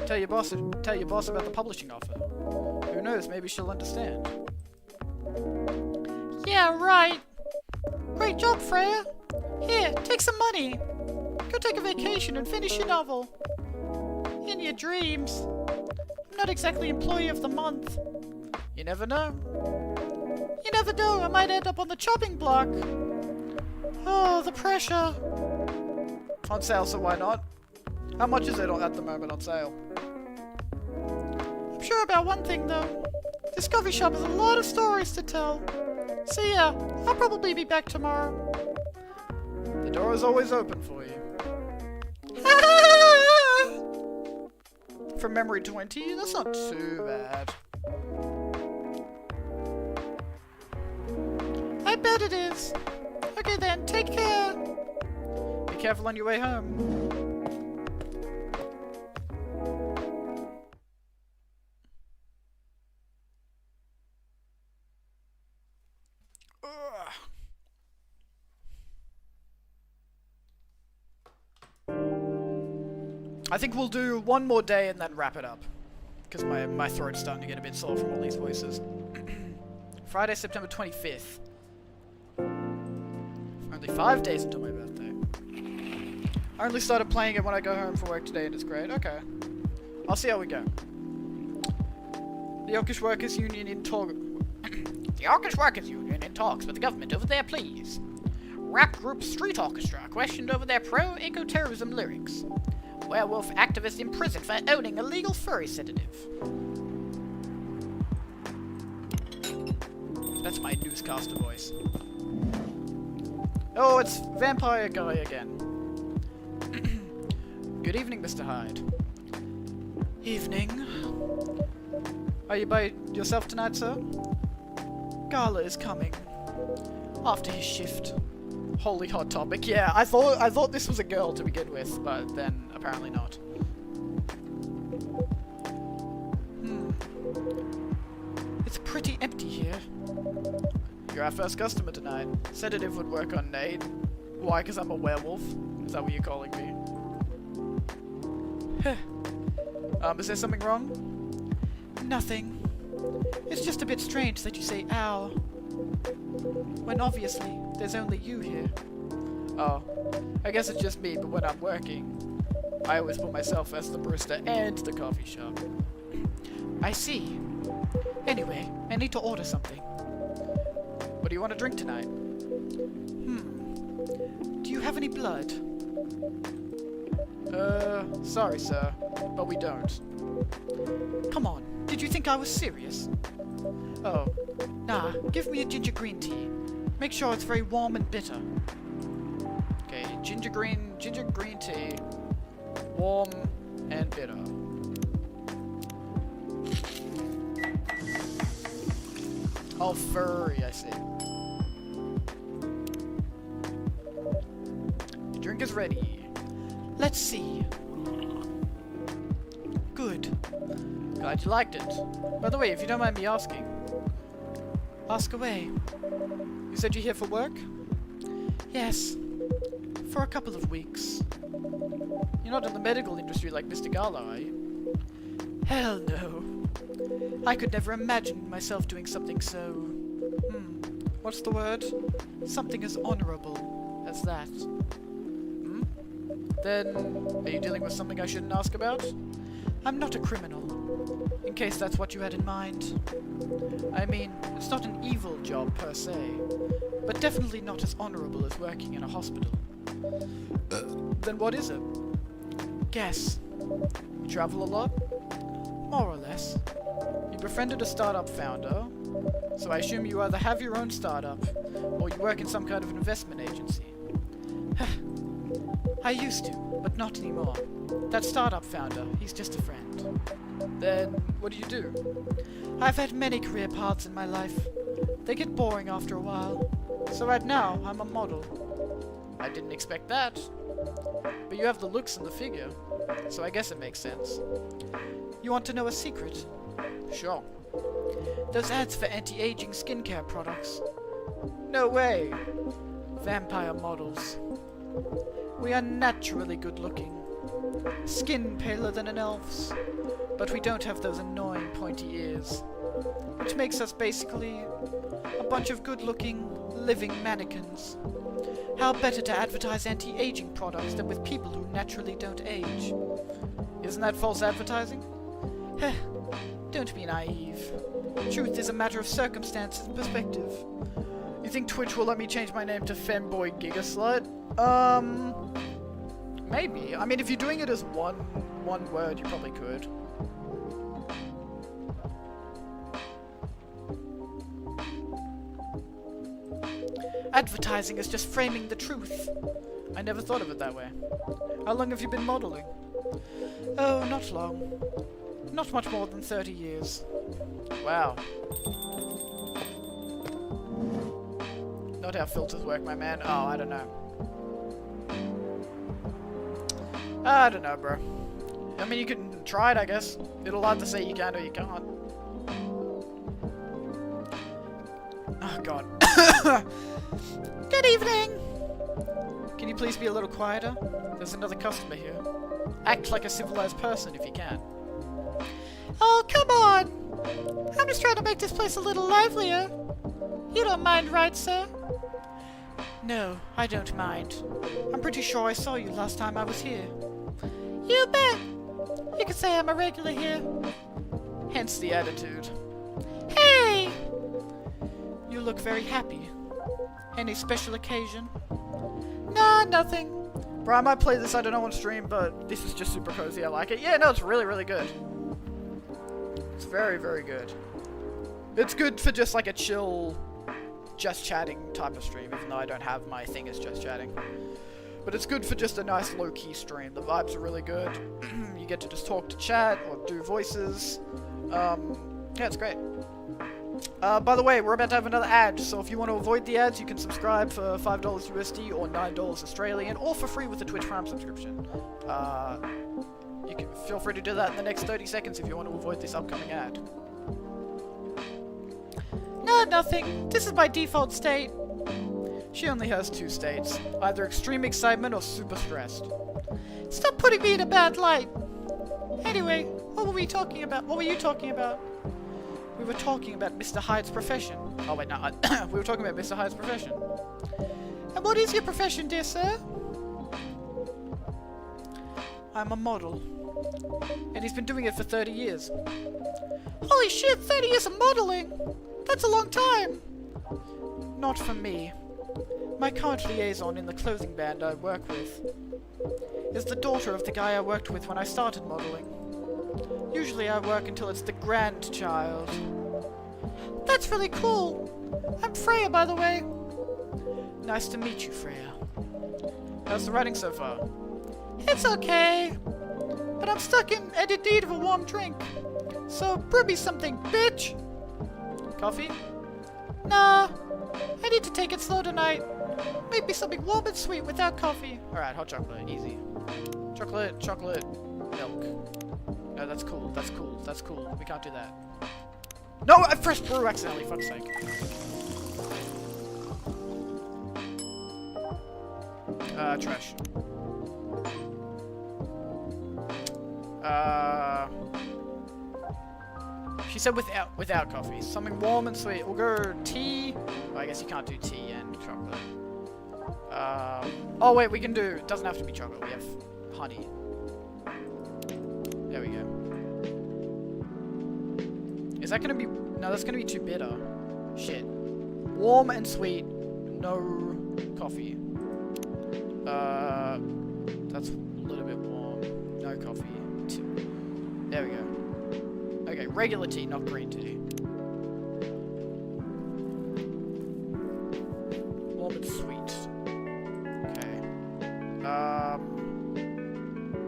Speaker 1: Tell your boss about the publishing offer. Who knows, maybe she'll understand.
Speaker 2: Yeah, right. Great job, Freya. Here, take some money. Go take a vacation and finish your novel. In your dreams. I'm not exactly employee of the month.
Speaker 1: You never know.
Speaker 2: You never know, I might end up on the chopping block. Oh, the pressure.
Speaker 1: On sale, so why not? How much is it at the moment on sale?
Speaker 2: I'm sure about one thing, though. This coffee shop has a lot of stories to tell. See ya. I'll probably be back tomorrow.
Speaker 1: The door is always open for you. From memory 20? That's not too bad.
Speaker 2: I bet it is. Okay then, take care.
Speaker 1: Be careful on your way home. I think we'll do one more day and then wrap it up. Because my throat's starting to get a bit sore from all these voices. Friday, September 25th. Only 5 days until my birthday. I only started playing it when I go home from work today and it's great. Okay. I'll see how we go. The Orcish Workers Union in talks. The Orcish Workers Union in talks with the government over their pleas. Rap group Street Orchestra questioned over their pro-eco-terrorism lyrics. Werewolf activist imprisoned for owning a legal furry sedative. That's my newscaster voice. Oh, it's Vampire Guy again. Good evening, Mr. Hyde. Evening. Are you by yourself tonight, sir? Gala is coming. After his shift. Holy hot topic. Yeah, I thought this was a girl to begin with, but then apparently not. It's pretty empty here. You're our first customer tonight. Sedative would work on Nate. Why? Because I'm a werewolf? Is that what you're calling me? Is there something wrong? Nothing. It's just a bit strange that you say ow. When obviously, there's only you here. Oh, I guess it's just me, but when I'm working, I always put myself as the barista and the coffee shop. I see. Anyway, I need to order something. What do you want to drink tonight? Do you have any blood? Sorry, sir, but we don't. Come on, did you think I was serious? Oh, nah, give me a ginger green tea. Make sure it's very warm and bitter. Okay, ginger green tea, warm and bitter. Oh, furry, I see. Your drink is ready. Let's see. Good. Glad you liked it. By the way, if you don't mind me asking. Ask away. You said you're here for work? Yes. For a couple of weeks. You're not in the medical industry like Mr. Gala, are you? Hell no. I could never imagine myself doing something so... what's the word? Something as honorable as that. Then, are you dealing with something I shouldn't ask about? I'm not a criminal, in case that's what you had in mind. I mean, it's not an evil job per se, but definitely not as honorable as working in a hospital. Then what is it? Guess. You travel a lot? More or less. You befriended a startup founder, So I assume you either have your own startup, or you work in some kind of an investment agency.
Speaker 2: I used to, but not anymore. That startup founder, he's just a friend.
Speaker 1: Then, what do you do?
Speaker 2: I've had many career paths in my life. They get boring after a while. So right now, I'm a model.
Speaker 1: I didn't expect that. But you have the looks and the figure, so I guess it makes sense.
Speaker 2: You want to know a secret?
Speaker 1: Sure.
Speaker 2: Those ads for anti-aging skincare products.
Speaker 1: No way!
Speaker 2: Vampire models. We are naturally good looking. Skin paler than an elf's. But we don't have those annoying pointy ears. Which makes us basically a bunch of good looking, living mannequins. How better to advertise anti-aging products than with people who naturally don't age?
Speaker 1: Isn't that false advertising?
Speaker 2: Heh, don't be naive. Truth is a matter of circumstance and perspective.
Speaker 1: You think Twitch will let me change my name to Femboy Gigaslut? Maybe. I mean, if you're doing it as one word, you probably could.
Speaker 2: Advertising is just framing the truth.
Speaker 1: I never thought of it that way. How long have you been modeling?
Speaker 2: Oh, not long. Not much more than 30 years.
Speaker 1: Wow. Not how filters work, my man. Oh, I don't know. I don't know, bro. I mean, you can try it, I guess. It'll either say you can or you can't. Oh, God.
Speaker 2: Good evening!
Speaker 1: Can you please be a little quieter? There's another customer here. Act like a civilized person if you can.
Speaker 2: Oh, come on! I'm just trying to make this place a little livelier. You don't mind, right, sir? No, I don't mind. I'm pretty sure I saw you last time I was here. You bet! You could say I'm a regular here.
Speaker 1: Hence the attitude.
Speaker 2: Hey! You look very happy. Any special occasion? Nah, nothing.
Speaker 1: Bro, I might play this, I don't know, on stream, but this is just super cozy, I like it. Yeah, no, it's really, really good. It's very, very good. It's good for just like a chill, just chatting type of stream, even though I don't have my thing as just chatting. But it's good for just a nice low-key stream. The vibes are really good. You get to just talk to chat or do voices. Yeah, it's great. By the way, we're about to have another ad, so if you want to avoid the ads, you can subscribe for $5 USD or $9 Australian, or for free with a Twitch Prime subscription. You can feel free to do that in the next 30 seconds if you want to avoid this upcoming ad.
Speaker 2: No, nothing. This is my default state.
Speaker 1: She only has 2 states, either extreme excitement or super stressed.
Speaker 2: Stop putting me in a bad light. Anyway, what were we talking about? What were you talking about?
Speaker 1: We were talking about Mr. Hyde's profession. Oh wait, no, we were talking about Mr. Hyde's profession.
Speaker 2: And what is your profession, dear sir?
Speaker 1: I'm a model. And he's been doing it for 30 years.
Speaker 2: Holy shit, 30 years of modeling! That's a long time!
Speaker 1: Not for me. My current liaison in the clothing band I work with is the daughter of the guy I worked with when I started modeling. Usually I work until it's the grandchild.
Speaker 2: That's really cool. I'm Freya, by the way.
Speaker 1: Nice to meet you, Freya. How's the writing so far?
Speaker 2: It's okay. But I'm stuck in and in need of a warm drink. So brew me something, bitch!
Speaker 1: Coffee?
Speaker 2: Nah. I need to take it slow tonight. Make me something warm and sweet without coffee.
Speaker 1: Alright, hot chocolate, easy. Chocolate, milk. No, that's cool, that's cool, that's cool. We can't do that. No, I pressed brew accidentally, fuck's sake. Trash. She said without coffee. Something warm and sweet. We'll go tea. Oh, I guess you can't do tea and chocolate. Oh wait, we can do, it doesn't have to be chocolate, we have honey. There we go. Is that gonna be, no, that's gonna be too bitter. Shit. Warm and sweet, no coffee. That's a little bit warm, no coffee. There we go. Okay, regular tea, not green tea.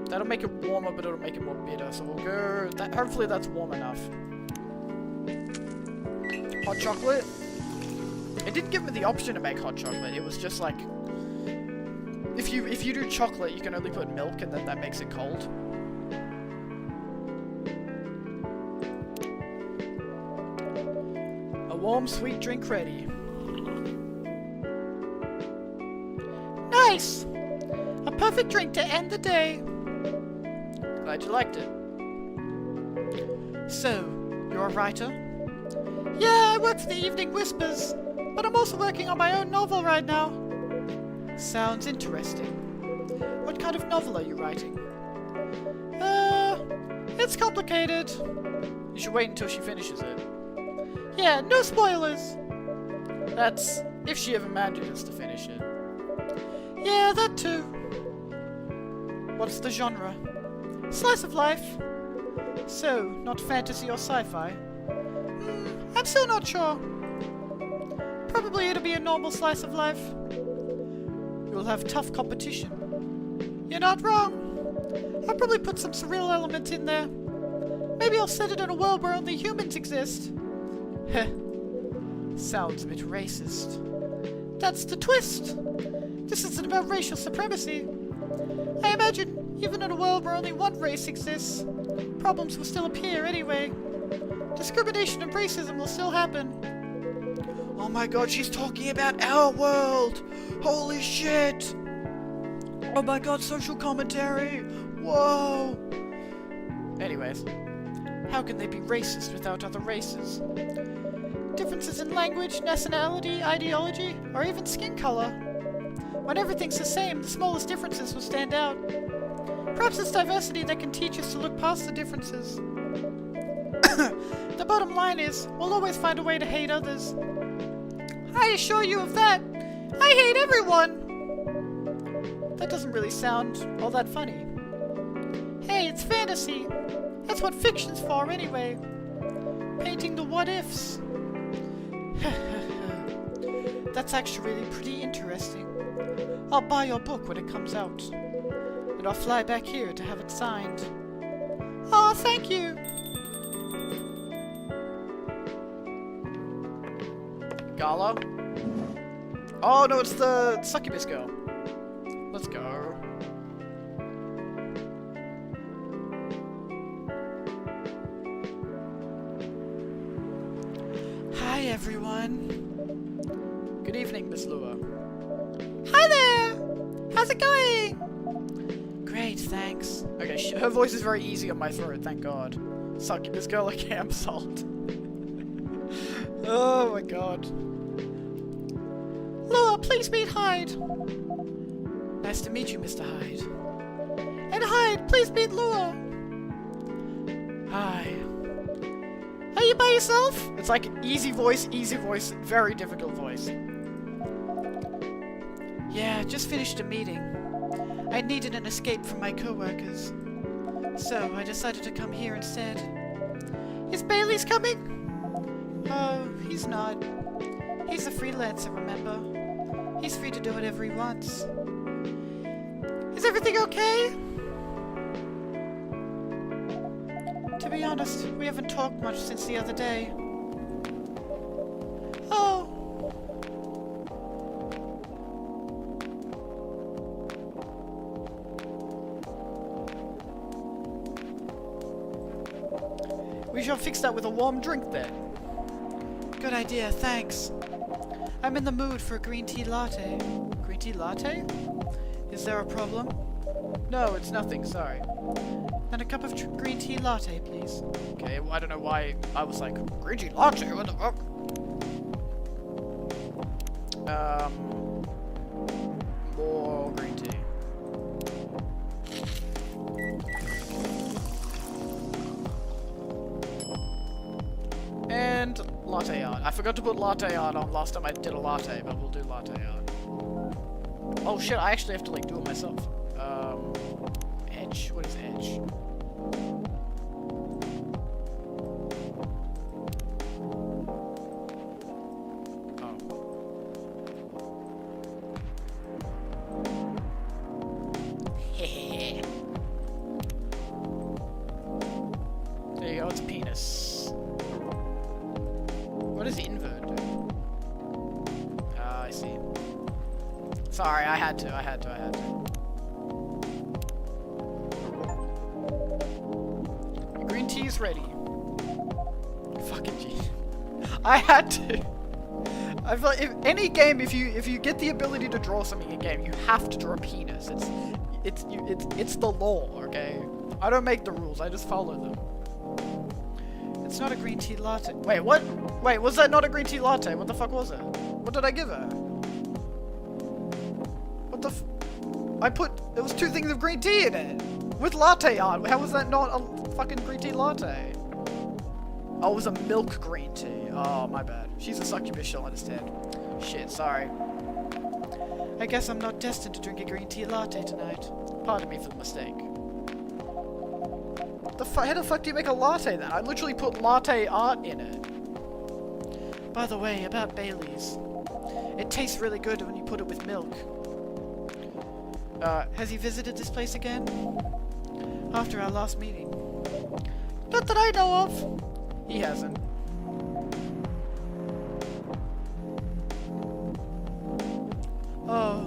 Speaker 1: That'll make it warmer, but it'll make it more bitter. So we'll go. Hopefully that's warm enough. Hot chocolate. It didn't give me the option to make hot chocolate. It was just like, if you do chocolate, you can only put milk, and then that makes it cold. A warm, sweet drink ready.
Speaker 2: Nice! A perfect drink to end the day.
Speaker 1: Glad you liked it.
Speaker 2: So, you're a writer? Yeah, I work for the Evening Whispers, but I'm also working on my own novel right now. Sounds interesting. What kind of novel are you writing? It's complicated.
Speaker 1: You should wait until she finishes it.
Speaker 2: Yeah, no spoilers.
Speaker 1: That's if she ever manages to finish it.
Speaker 2: Yeah, that too.
Speaker 1: What's the genre?
Speaker 2: Slice of life. So, not fantasy or sci-fi? I'm still not sure. Probably it'll be a normal slice of life. You'll have tough competition. You're not wrong. I'll probably put some surreal elements in there. Maybe I'll set it in a world where only humans exist. Heh. Sounds a bit racist. That's the twist. This isn't about racial supremacy. I imagine, even in a world where only one race exists, problems will still appear anyway. Discrimination and racism will still happen.
Speaker 1: Oh my god, she's talking about our world! Holy shit! Oh my god, social commentary! Whoa! Anyways,
Speaker 2: How can they be racist without other races? Differences in language, nationality, ideology, or even skin color. When everything's the same, the smallest differences will stand out. Perhaps it's diversity that can teach us to look past the differences. The bottom line is, we'll always find a way to hate others. I assure you of that. I hate everyone! That doesn't really sound all that funny. Hey, it's fantasy. That's what fiction's for anyway. Painting the what-ifs. That's actually really pretty interesting. I'll buy your book when it comes out. And I'll fly back here to have it signed. Aw, thank you!
Speaker 1: Gala? Oh no, it's the succubus girl. Let's go.
Speaker 2: Hi, everyone.
Speaker 1: Good evening, Miss Lua.
Speaker 2: Hi there! How's it going? Great, thanks.
Speaker 1: Okay, her voice is very easy on my throat, thank god. Succubus girl at camp salt. Oh my god.
Speaker 2: Lua, please meet Hyde. Nice to meet you, Mr. Hyde. And Hyde, please meet Lua.
Speaker 1: Hi.
Speaker 2: Are you by yourself?
Speaker 1: It's like easy voice, very difficult voice.
Speaker 2: Yeah, just finished a meeting. I needed an escape from my co-workers. So I decided to come here instead. Is Bailey's coming? Oh, he's not. He's a freelancer, remember? He's free to do whatever he wants. Is everything okay? To be honest, we haven't talked much since the other day. Oh.
Speaker 1: We shall fix that with a warm drink then.
Speaker 2: Good idea, thanks. I'm in the mood for a green tea latte. Green tea latte? Is there a problem?
Speaker 1: No, it's nothing, sorry.
Speaker 2: Then a cup of green tea latte, please.
Speaker 1: Okay, well, I don't know why I was like, green tea latte, what the fuck? More green tea. And latte art. I forgot to put latte art on last time I did a latte, but we'll do latte art. Oh shit, I actually have to like do it myself. Edge? What is edge? Oh. Sorry, I had to. Green tea is ready. Fucking G. I had to. I feel like if any game, if you get the ability to draw something in a game, you have to draw a penis. It's the law, okay? I don't make the rules, I just follow them.
Speaker 2: It's not a green tea latte.
Speaker 1: Wait, what? Wait, was that not a green tea latte? What the fuck was it? What did I give her? What the there was 2 things of green tea in it! With latte art! How was that not a fucking green tea latte? Oh, it was a milk green tea. Oh, my bad. She's a succubus, she'll understand. Shit, sorry.
Speaker 2: I guess I'm not destined to drink a green tea latte tonight.
Speaker 1: Pardon me for the mistake. How the fuck do you make a latte then? I literally put latte art in it.
Speaker 2: By the way, about Bailey's. It tastes really good when you put it with milk. Has he visited this place again? After our last meeting?
Speaker 1: Not that I know of. He hasn't.
Speaker 2: Oh,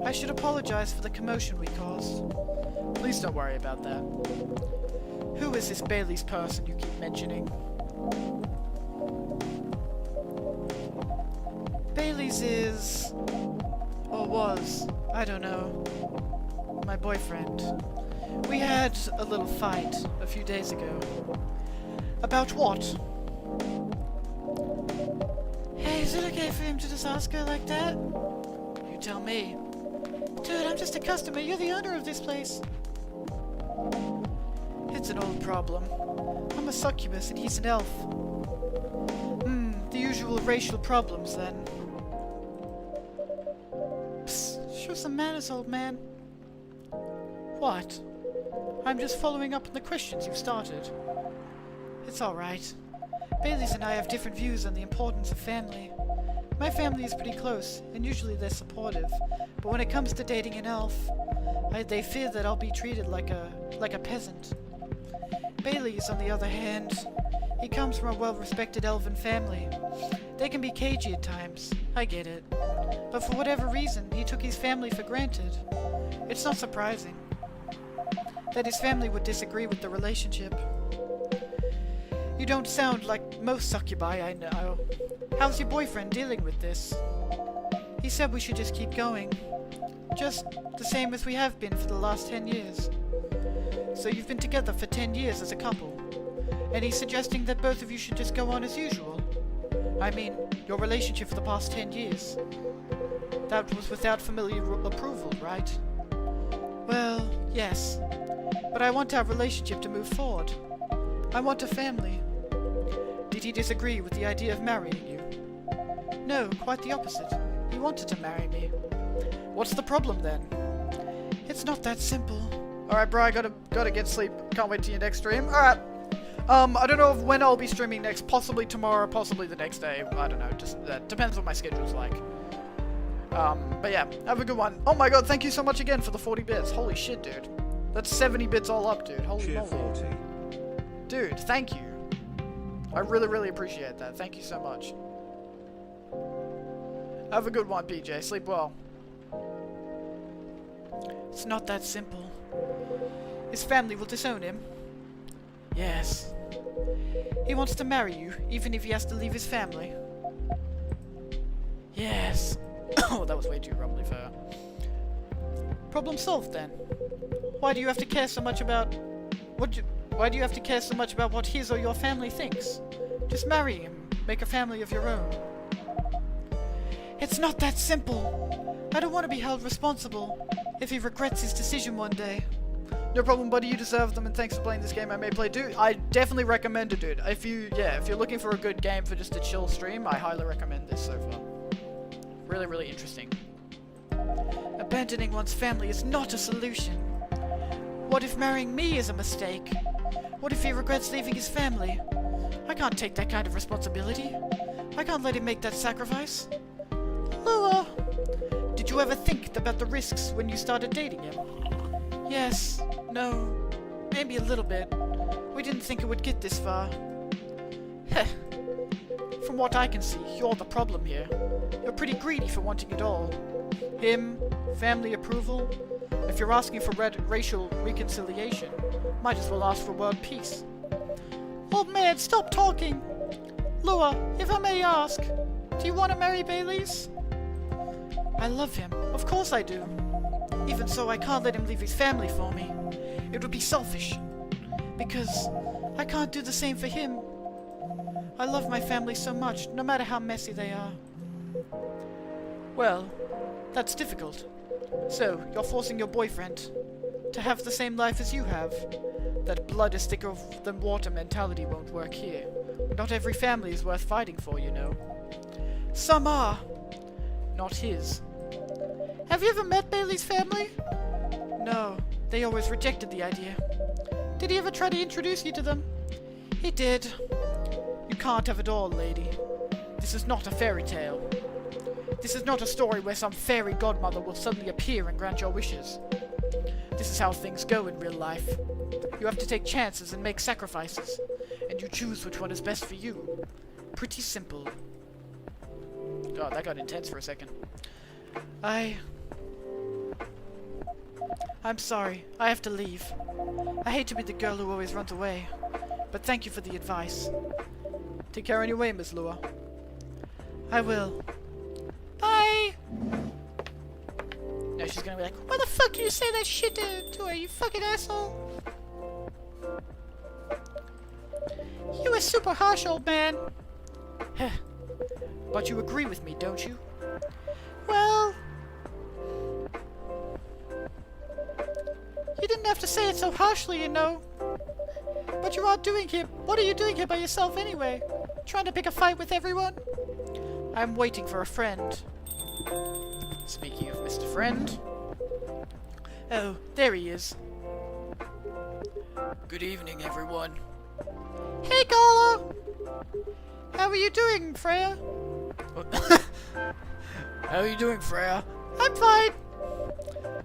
Speaker 2: I should apologize for the commotion we caused.
Speaker 1: Please don't worry about that.
Speaker 2: Who is this Bailey's person you keep mentioning? Bailey's is... or was, I don't know, my boyfriend. We had a little fight a few days ago. About what? Hey, is it okay for him to just ask her like that? You tell me. Dude, I'm just a customer. You're the owner of this place. It's an old problem. I'm a succubus and he's an elf. The usual racial problems then. Psst, show some manners, old man. What? I'm just following up on the questions you've started. It's alright. Bailey's and I have different views on the importance of family. My family is pretty close, and usually they're supportive, but when it comes to dating an elf, they fear that I'll be treated like a peasant. Bailey's, on the other hand, he comes from a well-respected elven family. They can be cagey at times, I get it. But for whatever reason, he took his family for granted. It's not surprising that his family would disagree with the relationship. You don't sound like most succubi I know. How's your boyfriend dealing with this? He said we should just keep going. Just the same as we have been for the last 10 years. So you've been together for 10 years as a couple. And he's suggesting that both of you should just go on as usual. I mean, your relationship for the past 10 years. That was without familiar approval, right? Well, yes. But I want our relationship to move forward. I want a family. Did he disagree with the idea of marrying you? No, quite the opposite. He wanted to marry me.
Speaker 1: What's the problem then?
Speaker 2: It's not that simple.
Speaker 1: Alright, bro, I gotta get sleep. Can't wait till your next stream. Alright. I don't know when I'll be streaming next. Possibly tomorrow, possibly the next day. I don't know. Just depends what my schedule's like. But yeah, have a good one. Oh my god, thank you so much again for the 40 bits. Holy shit, dude. That's 70 bits all up, dude. Holy
Speaker 4: Cheer
Speaker 1: moly.
Speaker 4: 40.
Speaker 1: Dude, thank you. I really, really appreciate that. Thank you so much. Have a good one, PJ. Sleep well.
Speaker 2: It's not that simple. His family will disown him. Yes. He wants to marry you, even if he has to leave his family. Yes.
Speaker 1: Oh, that was way too rumbly for her.
Speaker 2: Problem solved then. Why do you have to care so much about why do you have to care so much about what his or your family thinks? Just marry him. Make a family of your own. It's not that simple. I don't want to be held responsible if he regrets his decision one day.
Speaker 1: No problem, buddy. You deserve them, and thanks for playing this game I may play. Dude, I definitely recommend it, dude. If you're looking for a good game for just a chill stream, I highly recommend this so far. Really, really interesting.
Speaker 2: Abandoning one's family is not a solution. What if marrying me is a mistake? What if he regrets leaving his family? I can't take that kind of responsibility. I can't let him make that sacrifice. Lua, did you ever think about the risks when you started dating him? Yes, no, maybe a little bit. We didn't think it would get this far. Heh.
Speaker 1: From what I can see, you're the problem here. You're pretty greedy for wanting it all. Him, family approval. If you're asking for racial reconciliation, might as well ask for world peace.
Speaker 2: Old man, stop talking! Lua, if I may ask, do you want to marry Baylis?
Speaker 1: I love him. Of course I do. Even so, I can't let him leave his family for me. It would be selfish. Because I can't do the same for him. I love my family so much, no matter how messy they are. Well, that's difficult. So, you're forcing your boyfriend to have the same life as you have. That blood is thicker than water mentality won't work here. Not every family is worth fighting for, you know. Some are. Not his.
Speaker 2: Have you ever met Bailey's family?
Speaker 1: No, they always rejected the idea.
Speaker 2: Did he ever try to introduce you to them?
Speaker 1: He did. You can't have it all, lady. This is not a fairy tale. This is not a story where some fairy godmother will suddenly appear and grant your wishes. This is how things go in real life. You have to take chances and make sacrifices, and you choose which one is best for you. Pretty simple. God, that got intense for a second. I'm sorry. I have to leave. I hate to be the girl who always runs away, but thank you for the advice. Take care anyway, Miss Lua. I will.
Speaker 2: Bye!
Speaker 1: Now she's gonna be like,
Speaker 2: Why the fuck do you say that shit to her, you fucking asshole? You were super harsh, old man.
Speaker 1: heh. But you agree with me, don't you?
Speaker 2: Well... You didn't have to say it so harshly, you know. But you are doing here... What are you doing here by yourself anyway? Trying to pick a fight with everyone?
Speaker 1: I'm waiting for a friend. Speaking of Mr. Friend. Oh, there he is. Good evening, everyone.
Speaker 2: Hey, Gala! How are you doing, Freya?
Speaker 1: How are you doing, Freya?
Speaker 2: I'm fine.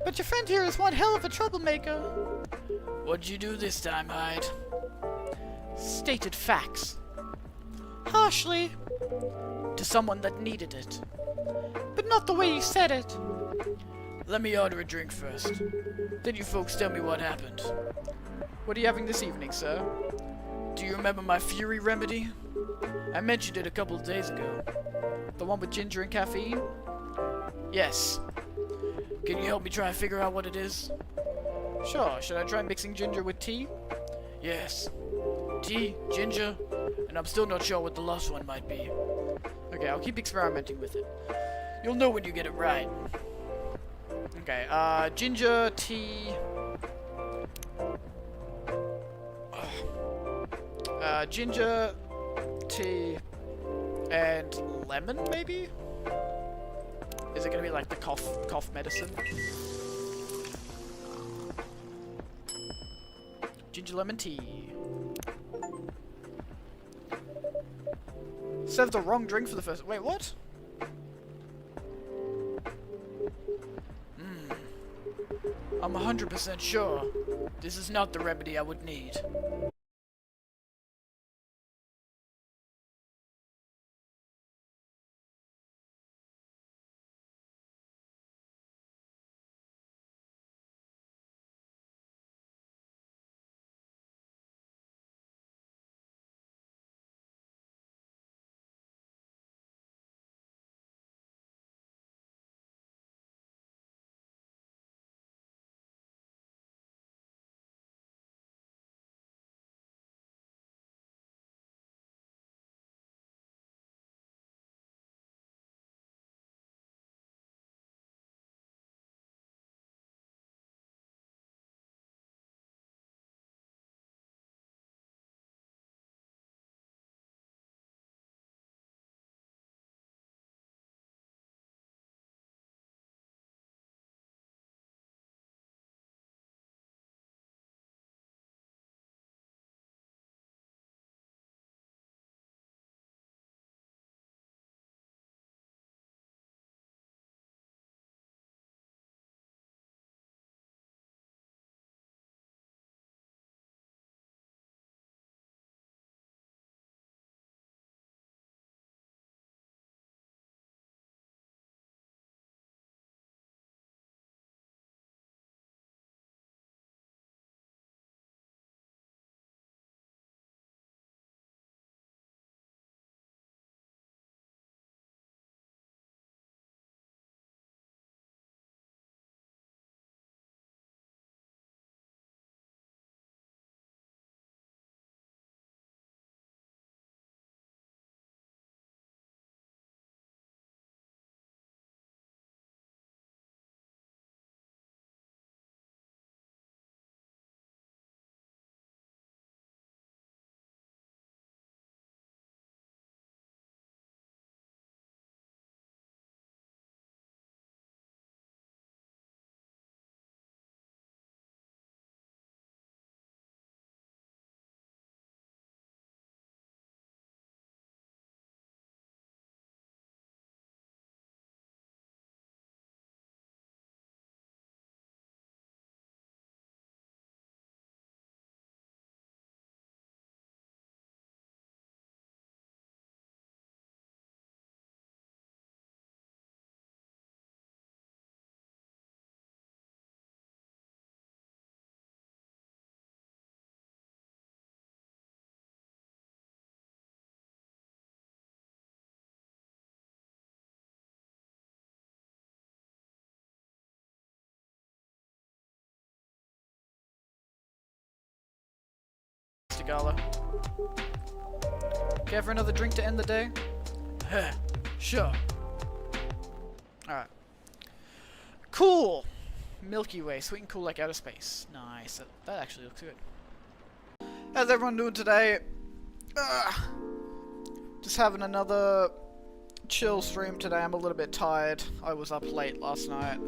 Speaker 2: But your friend here is one hell of a troublemaker.
Speaker 1: What'd you do this time, Hyde? Stated facts.
Speaker 2: Harshly,
Speaker 1: To someone that needed it.
Speaker 2: but not the way you said it.
Speaker 1: Let me order a drink first. Then you folks tell me what happened. What are you having this evening, sir? Do you remember my Fury remedy? I mentioned it a couple of days ago. The one with ginger and caffeine? Yes. Can you help me try and figure out what it is? Sure. Should I try mixing ginger with tea? Yes. Tea, ginger, and I'm still not sure what the last one might be. Okay, I'll keep experimenting with it. You'll know when you get it right. Okay, ginger, tea... ginger, tea, and lemon, maybe? Is it gonna be like the cough medicine? Ginger lemon tea. Served the wrong drink for the first... Wait, what? I'm 100% sure this is not the remedy I would need. Gala. Care for another drink to end the day? Sure. Alright. Cool! Milky Way, sweet and cool like outer space. Nice. That actually looks good. How's everyone doing today? Just having another chill stream today. I'm a little bit tired. I was up late last night.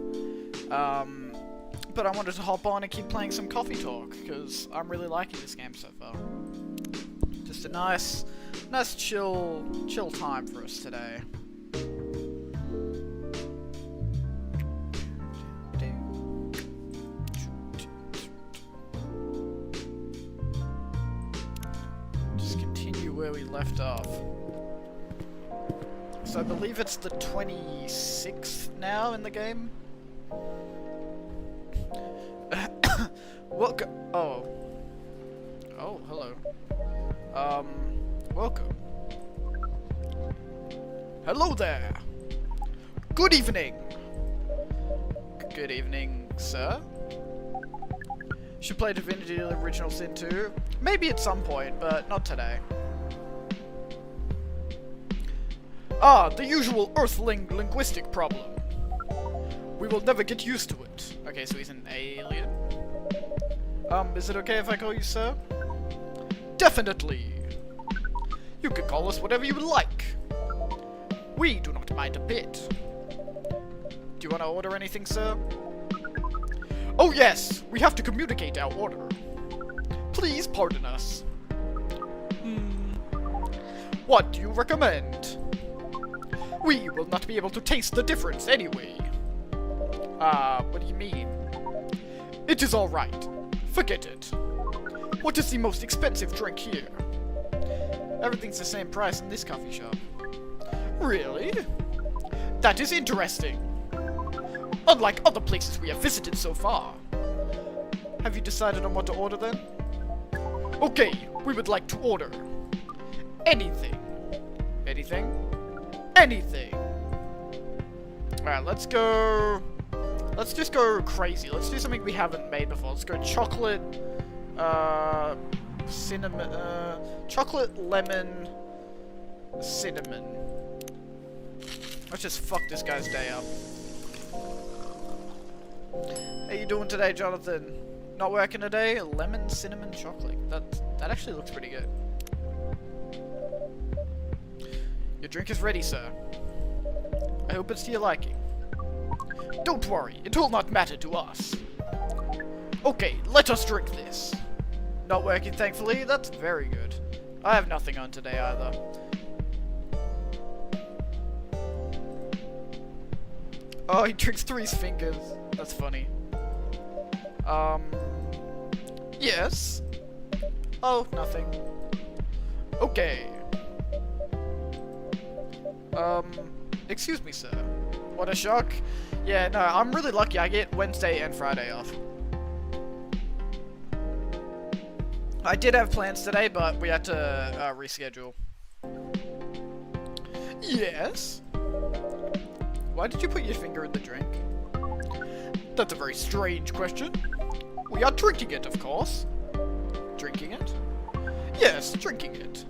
Speaker 1: But I wanted to hop on and keep playing some Coffee Talk, because I'm really liking this game so far. Just a nice chill time for us today. Just continue where we left off. So I believe it's the 26th now in the game. Welcome. Oh, hello. Welcome. Hello there. Good evening. Good evening, sir. Should play Divinity Original Sin 2. Maybe at some point, but not today. Ah, the usual Earthling linguistic problem. We will never get used to it. Okay, so he's an alien. Is it okay if I call you sir? Definitely. You can call us whatever you would like. We do not mind a bit. Do you want to order anything, sir? Oh yes, we have to communicate our order. Please pardon us. What do you recommend? We will not be able to taste the difference anyway. What do you mean? It is alright. Forget it. What is the most expensive drink here? Everything's the same price in this coffee shop. Really? That is interesting. Unlike other places we have visited so far. Have you decided on what to order then? Okay, we would like to order anything. Anything? Anything. Alright, let's go. Let's just go crazy. Let's do something we haven't made before. Let's go chocolate, cinnamon, chocolate, lemon, cinnamon. Let's just fuck this guy's day up. How you doing today, Jonathan? Not working today? Lemon, cinnamon, chocolate. That actually looks pretty good. Your drink is ready, sir. I hope it's to your liking. Don't worry, it will not matter to us. Okay, let us drink this. Not working, thankfully. That's very good. I have nothing on today either. Oh, he drinks through his fingers. That's funny. Yes? Oh, nothing. Okay. Excuse me, sir. What a shock. Yeah, no, I'm really lucky. I get Wednesday and Friday off. I did have plans today, but we had to reschedule. Yes? Why did you put your finger in the drink? That's a very strange question. We are drinking it, of course. Drinking it? Yes, drinking it.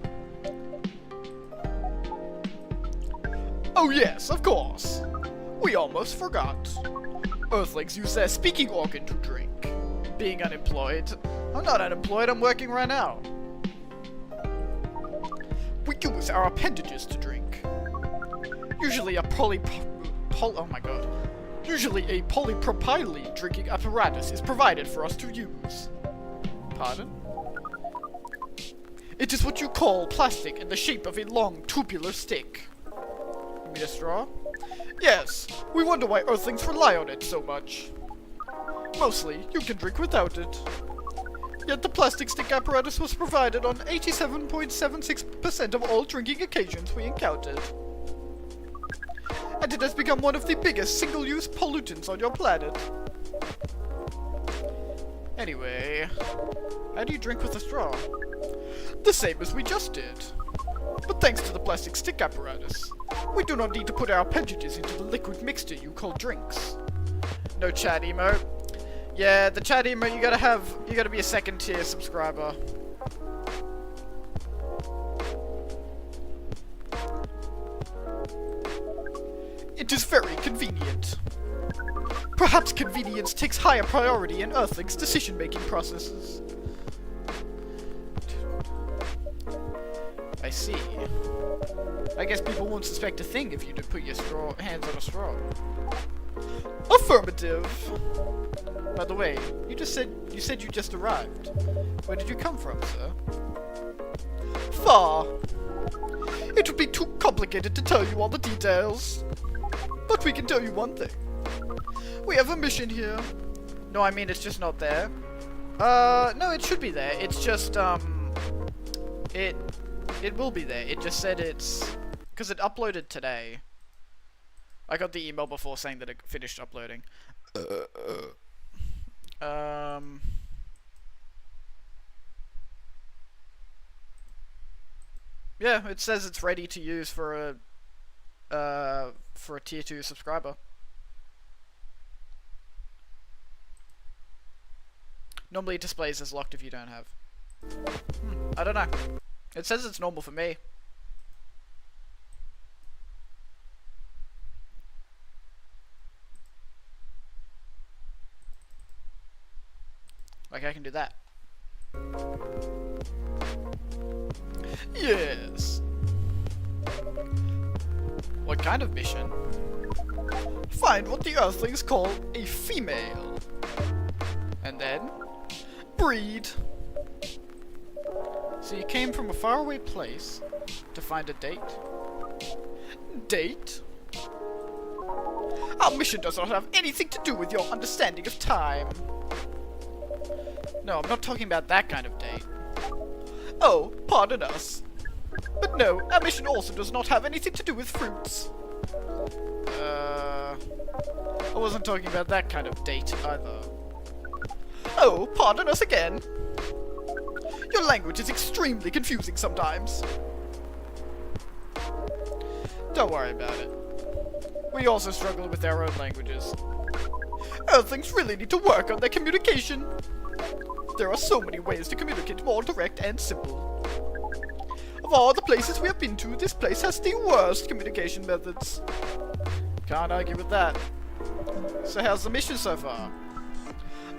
Speaker 1: Oh yes, of course. We almost forgot. Earthlings use their speaking organ to drink. Being unemployed. I'm not unemployed, I'm working right now. We use our appendages to drink. Usually a polypropylene drinking apparatus is provided for us to use. Pardon? It is what you call plastic in the shape of a long tubular stick. You mean a straw? Yes, we wonder why Earthlings rely on it so much. Mostly, you can drink without it. Yet the plastic stick apparatus was provided on 87.76% of all drinking occasions we encountered. And it has become one of the biggest single-use pollutants on your planet. Anyway, how do you drink with a straw? The same as we just did. But thanks to the plastic stick apparatus, we do not need to put our appendages into the liquid mixture you call drinks. No chat emote. Yeah, the chat emote, you gotta be a second tier subscriber. It is very convenient. Perhaps convenience takes higher priority in Earthlings' decision-making processes. I see. I guess people won't suspect a thing if you do put your hands on a straw. Affirmative. By the way, you said you just arrived. Where did you come from, sir? Far. It would be too complicated to tell you all the details. But we can tell you one thing. We have a mission here. No, I mean it's just not there. No, it should be there. It's just, it will be there. It just said it's... because it uploaded today. I got the email before saying that it finished uploading. Yeah, it says it's ready to use for a tier 2 subscriber. Normally it displays as locked if you don't have. I don't know. It says it's normal for me. Like I can do that. Yes. What kind of mission? Find what the Earthlings call a female. And then breed. So you came from a faraway place to find a date? Date? Our mission does not have anything to do with your understanding of time. No, I'm not talking about that kind of date. Oh, pardon us. But no, our mission also does not have anything to do with fruits. I wasn't talking about that kind of date either. Oh, pardon us again. Your language is extremely confusing sometimes. Don't worry about it. We also struggle with our own languages. Earthlings really need to work on their communication. There are so many ways to communicate more direct and simple. Of all the places we have been to, this place has the worst communication methods. Can't argue with that. So how's the mission so far?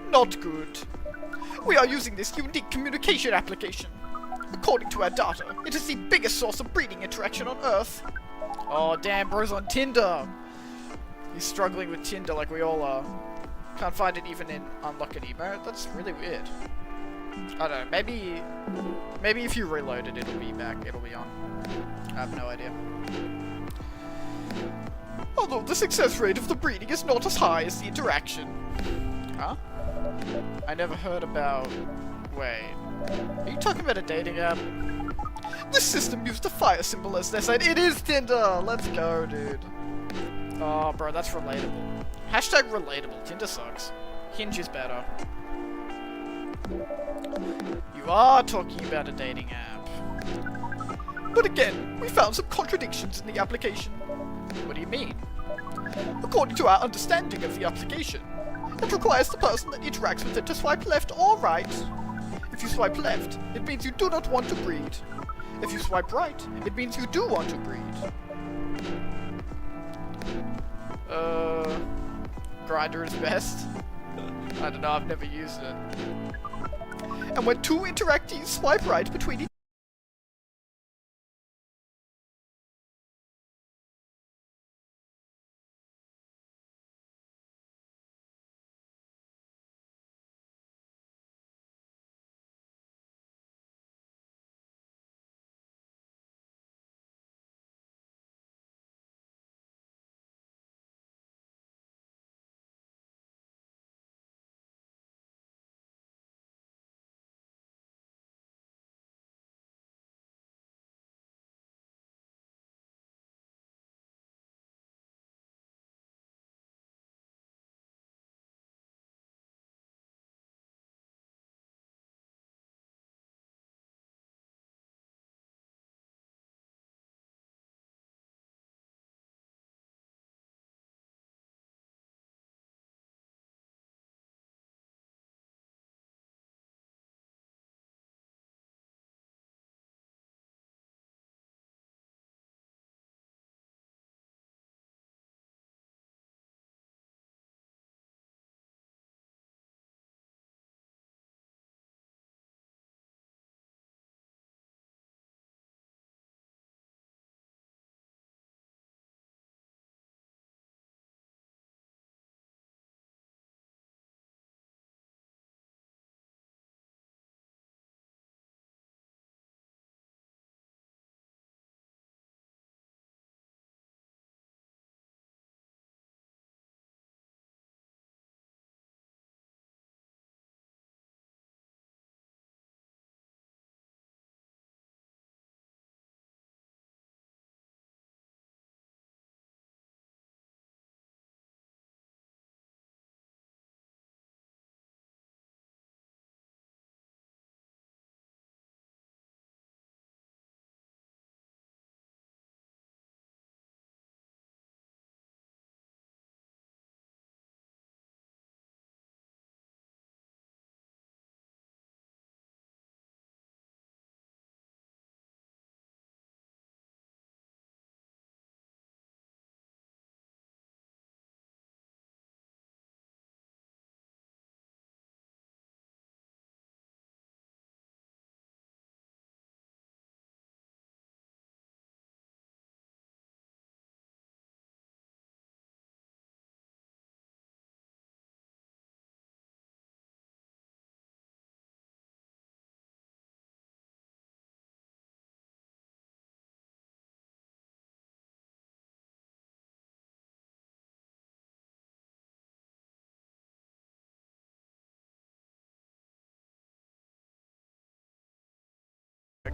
Speaker 1: Not good. We are using this unique communication application. According to our data, it is the biggest source of breeding interaction on Earth. Oh damn, bro's on Tinder! He's struggling with Tinder like we all are. Can't find it even in Unlock an Emote? That's really weird. I don't know, maybe if you reload it, it'll be back, it'll be on. I have no idea. Although the success rate of the breeding is not as high as the interaction. Huh? I never heard about... Wait. Are you talking about a dating app? This system used a fire symbol as their site. It is Tinder! Let's go, dude. Oh, bro, that's relatable. Hashtag relatable. Tinder sucks. Hinge is better. You are talking about a dating app. But again, we found some contradictions in the application. What do you mean? According to our understanding of the application, it requires the person that interacts with it to swipe left or right. If you swipe left, it means you do not want to breed. If you swipe right, it means you do want to breed. Grindr is best? I don't know, I've never used it. And when two interactees swipe right between each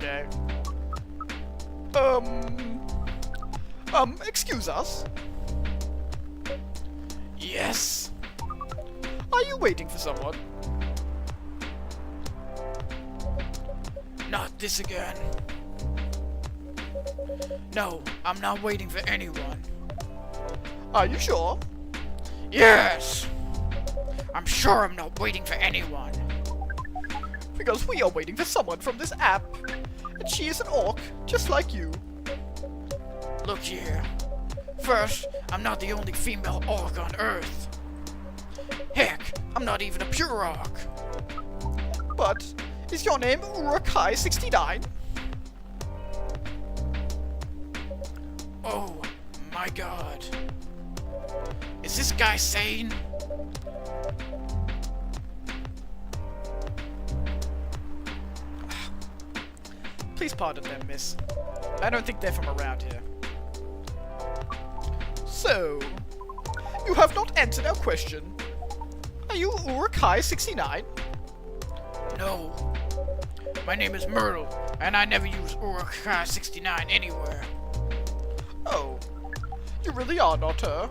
Speaker 1: Okay. Excuse us? Yes? Are you waiting for someone? Not this again. No, I'm not waiting for anyone. Are you sure? Yes! I'm sure I'm not waiting for anyone. Because we are waiting for someone from this app. And she is an orc, just like you. Look here. First, I'm not the only female orc on Earth. Heck, I'm not even a pure orc. But, is your name Urukai69? Oh, my god. Is this guy sane? Please pardon them, miss. I don't think they're from around here. So, you have not answered our question. Are you Urukai69? No. My name is Myrtle, and I never use Urukai69 anywhere. Oh. You really are not her?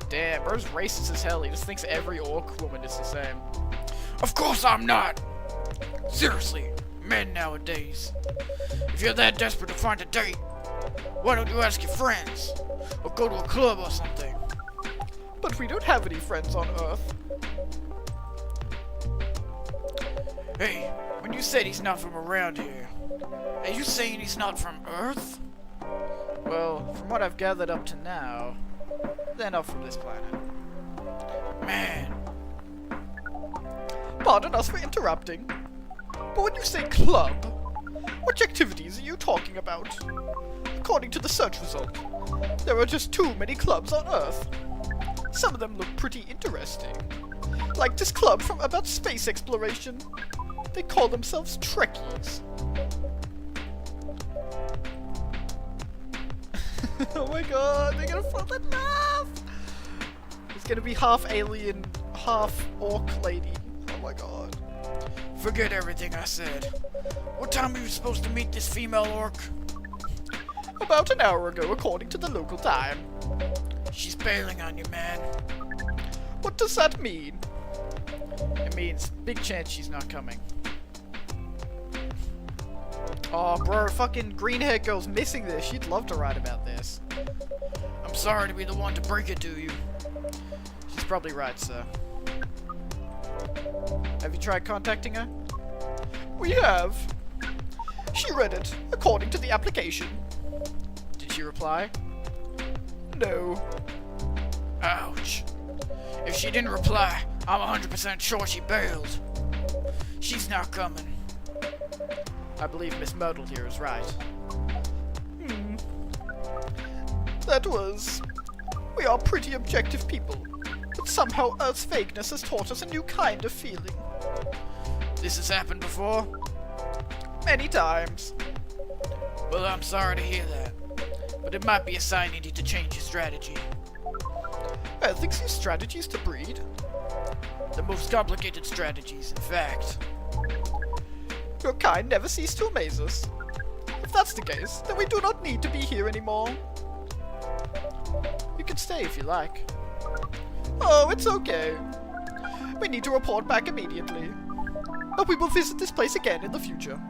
Speaker 1: Damn, bro's racist as hell. He just thinks every orc woman is the same. Of course I'm not! Seriously, men nowadays. If you're that desperate to find a date, why don't you ask your friends? Or go to a club or something? But we don't have any friends on Earth. Hey, when you said he's not from around here, are you saying he's not from Earth? Well, from what I've gathered up to now, they're not from this planet. Man. Pardon us for interrupting, but when you say club, which activities are you talking about? According to the search result, there are just too many clubs on Earth. Some of them look pretty interesting. Like this club from about space exploration. They call themselves Trekkies. Oh my god, they're gonna fall in love! It's gonna be half alien, half orc lady. Oh my god. Forget everything I said. What time are you supposed to meet this female orc? About an hour ago, according to the local time. She's bailing on you, man. What does that mean? It means big chance she's not coming. Oh, bro, fucking green hair girl's missing this. She'd love to write about this. I'm sorry to be the one to break it to you. She's probably right, sir. Have you tried contacting her? We have. She read it, according to the application. Did she reply? No. Ouch. If she didn't reply, I'm 100% sure she bailed. She's not coming. I believe Miss Myrtle here is right. That was... We are pretty objective people, but somehow Earth's vagueness has taught us a new kind of feeling. This has happened before? Many times. Well, I'm sorry to hear that, but it might be a sign you need to change your strategy. Ethics use strategies to breed? The most complicated strategies, in fact. Your kind never cease to amaze us. If that's the case, then we do not need to be here anymore. You can stay if you like. Oh, it's okay. We need to report back immediately. But we will visit this place again in the future.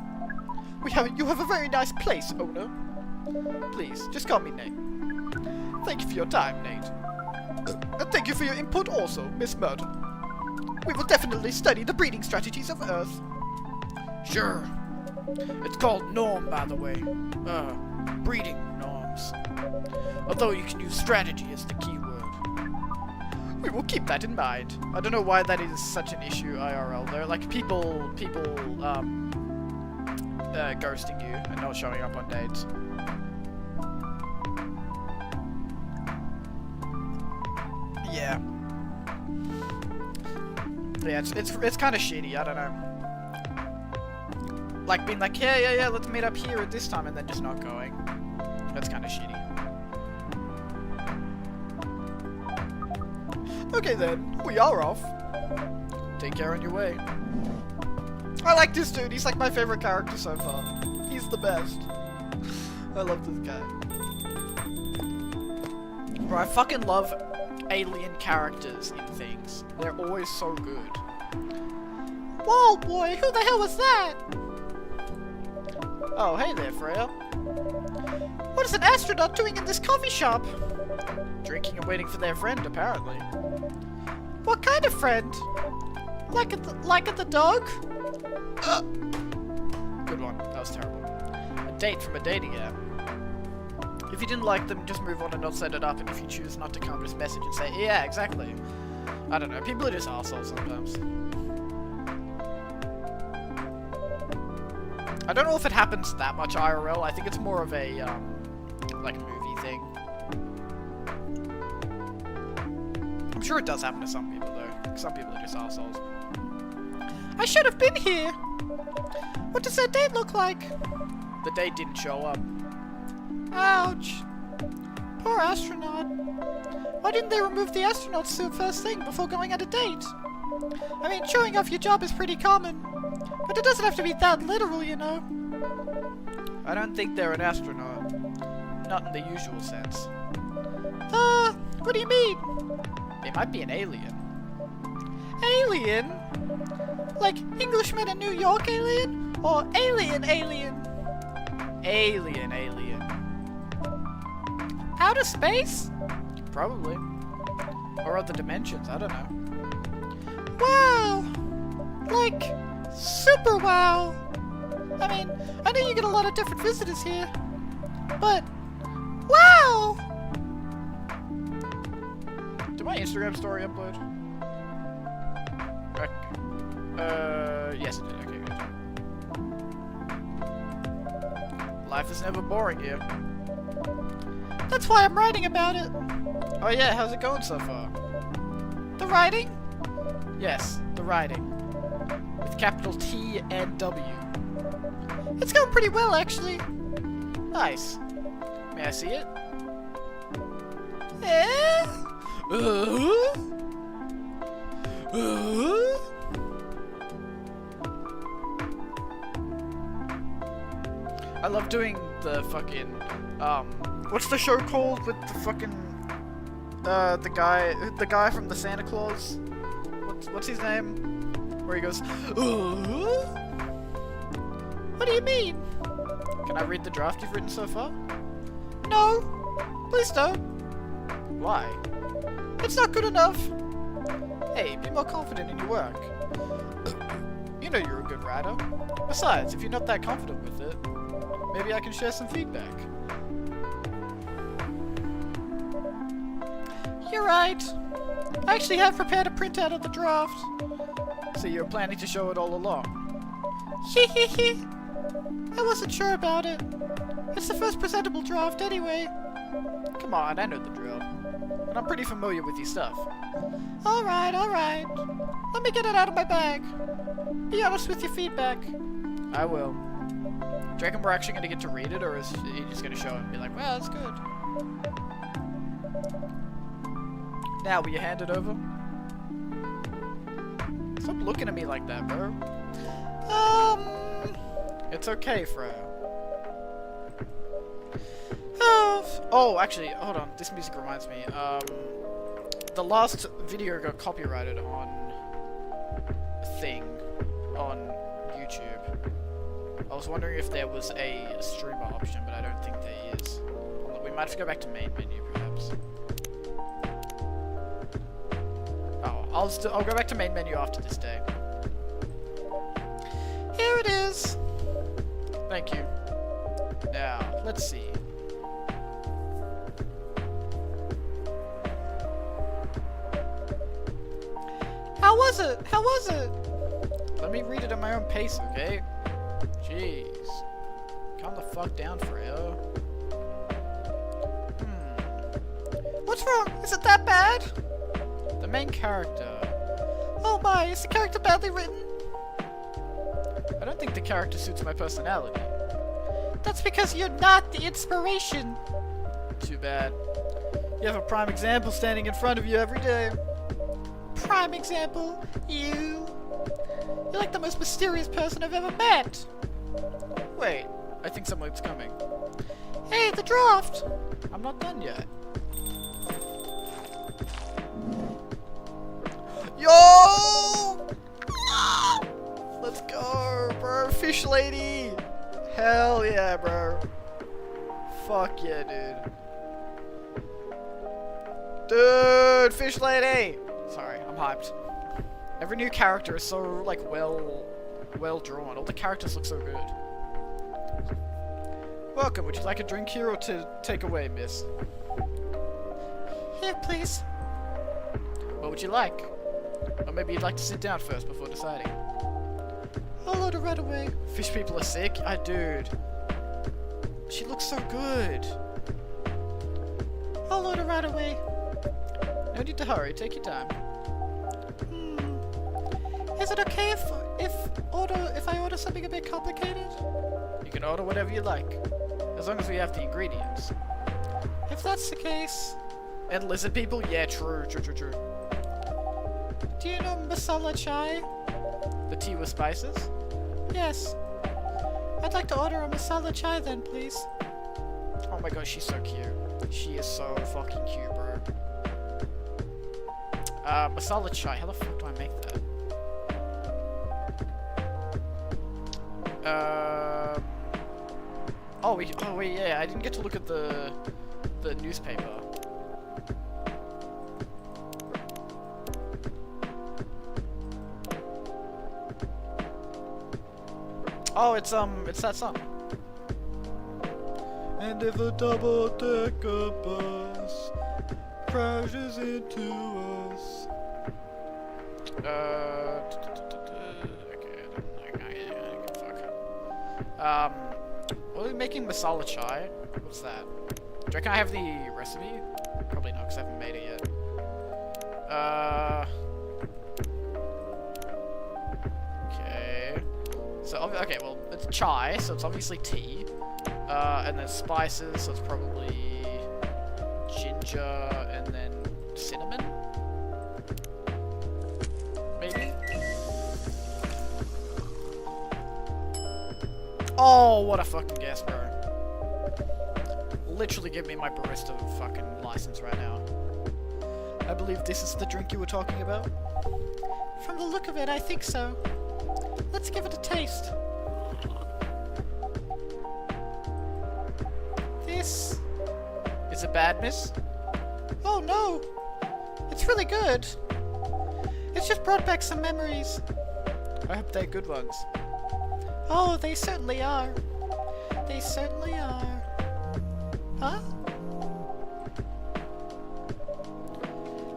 Speaker 1: You have a very nice place, owner. Please, just call me Nate. Thank you for your time, Nate. And thank you for your input also, Miss Myrtle. We will definitely study the breeding strategies of Earth. Sure. It's called norm, by the way. Breeding norms. Although you can use strategy as the key word. We will keep that in mind. I don't know why that is such an issue IRL though. Like people ghosting you and not showing up on dates. Yeah. Yeah, it's kind of shitty. I don't know. Like being like, yeah, let's meet up here at this time, and then just not going. That's kind of shitty. Okay then, we are off. Take care on your way. I like this dude. He's like my favorite character so far. He's the best. I love this guy. Bro, I fucking love alien characters in things. They're always so good.
Speaker 2: Whoa, boy, who the hell was that?
Speaker 1: Oh, hey there, Freya.
Speaker 2: What is an astronaut doing in this coffee shop?
Speaker 1: Drinking and waiting for their friend, apparently.
Speaker 2: What kind of friend? Like at the dog?
Speaker 1: Good one. That was terrible. A date from a dating app. If you didn't like them, just move on and not set it up. And if you choose not to come, just message and say, yeah, exactly. I don't know. People are just assholes sometimes. I don't know if it happens that much IRL. I think it's more of a, like a movie thing. I'm sure it does happen to some people, though. Some people are just assholes.
Speaker 2: I should have been here. What does that date look like?
Speaker 1: The date didn't show up.
Speaker 2: Ouch. Poor astronaut. Why didn't they remove the astronaut suit first thing before going on a date? I mean, showing off your job is pretty common, but it doesn't have to be that literal, you know.
Speaker 1: I don't think they're an astronaut. Not in the usual sense.
Speaker 2: What do you mean?
Speaker 1: They might be an alien.
Speaker 2: Alien? Like Englishman in New York alien? Or alien?
Speaker 1: Alien.
Speaker 2: Outer space?
Speaker 1: Probably. Or other dimensions, I don't know.
Speaker 2: Wow! Like, super wow! I mean, I know you get a lot of different visitors here, but wow!
Speaker 1: Did my Instagram story upload? Yes it did, okay, good. Life is never boring here.
Speaker 2: That's why I'm writing about it.
Speaker 1: Oh yeah, how's it going so far?
Speaker 2: The writing?
Speaker 1: Yes, the writing. With capital T and W.
Speaker 2: It's going pretty well, actually.
Speaker 1: Nice. May I see it?
Speaker 2: Eh?
Speaker 1: I love doing the fucking, what's the show called with the fucking, the guy from the Santa Claus? What's his name? Where he goes,
Speaker 2: What do you mean?
Speaker 1: Can I read the draft you've written so far?
Speaker 2: No. Please don't.
Speaker 1: Why?
Speaker 2: It's not good enough.
Speaker 1: Hey, be more confident in your work. You know you're a good writer. Besides, if you're not that confident with it, maybe I can share some feedback.
Speaker 2: You're right. I actually have prepared a printout of the draft.
Speaker 1: So you're planning to show it all along?
Speaker 2: Hehehe. I wasn't sure about it. It's the first presentable draft anyway.
Speaker 1: Come on, I know the drill. And I'm pretty familiar with your stuff.
Speaker 2: Alright. Let me get it out of my bag. Be honest with your feedback.
Speaker 1: I will. Do you reckon we're actually going to get to read it, or is he just going to show it and be like, well, that's good? Now, will you hand it over? Stop looking at me like that, bro. It's okay, Freya. Oh, actually, hold on. This music reminds me. The last video got copyrighted on a thing on YouTube. I was wondering if there was a streamer option, but I don't think there is. We might have to go back to main menu, perhaps. Oh, I'll go back to main menu after this day.
Speaker 2: Here it is.
Speaker 1: Thank you. Now, let's see.
Speaker 2: How was it?
Speaker 1: Let me read it at my own pace, okay? Jeez. Calm the fuck down, Freya.
Speaker 2: What's wrong? Is it that bad?
Speaker 1: The main character.
Speaker 2: Oh my, is the character badly written?
Speaker 1: I don't think the character suits my personality.
Speaker 2: That's because you're not the inspiration.
Speaker 1: Too bad. You have a prime example standing in front of you every day.
Speaker 2: Prime example, you. You're like the most mysterious person I've ever met.
Speaker 1: Wait, I think someone's coming.
Speaker 2: Hey, the draft!
Speaker 1: I'm not done yet. Yo! Let's go, bro. Fish lady. Hell yeah, bro. Fuck yeah, dude. Dude, fish lady. Sorry, I'm hyped. Every new character is so like well drawn. All the characters look so good. Welcome. Would you like a drink here or to take away, miss?
Speaker 2: Here, please.
Speaker 1: What would you like? Or maybe you'd like to sit down first before deciding.
Speaker 2: I'll order right away.
Speaker 1: Fish people are sick? Dude. She looks so good.
Speaker 2: I'll order right away.
Speaker 1: No need to hurry, take your time.
Speaker 2: Is it okay if I order something a bit complicated?
Speaker 1: You can order whatever you like, as long as we have the ingredients.
Speaker 2: If that's the case,
Speaker 1: And lizard people? Yeah, true.
Speaker 2: do you know masala chai?
Speaker 1: The tea with spices?
Speaker 2: Yes. I'd like to order a masala chai then, please.
Speaker 1: Oh my god, she's so cute. She is so fucking cute, bro. Masala chai. How the fuck do I make that? Oh wait, yeah. I didn't get to look at the newspaper. Oh, it's that song. And if a double-decker bus crashes into us. What are we making masala chai? What's that? Do you reckon I have the recipe? Probably not, because I haven't made it yet. Okay. So, okay, well, it's chai, so it's obviously tea. And then spices, so it's probably ginger and then cinnamon? Maybe? Oh, what a fucking guess, bro. Literally give me my barista fucking license right now. I believe this is the drink you were talking about?
Speaker 2: From the look of it, I think so. Let's give it a taste. This...
Speaker 1: Is it bad, miss?
Speaker 2: Oh no! It's really good. It's just brought back some memories.
Speaker 1: I hope they're good ones.
Speaker 2: Oh, they certainly are. They certainly are. Huh?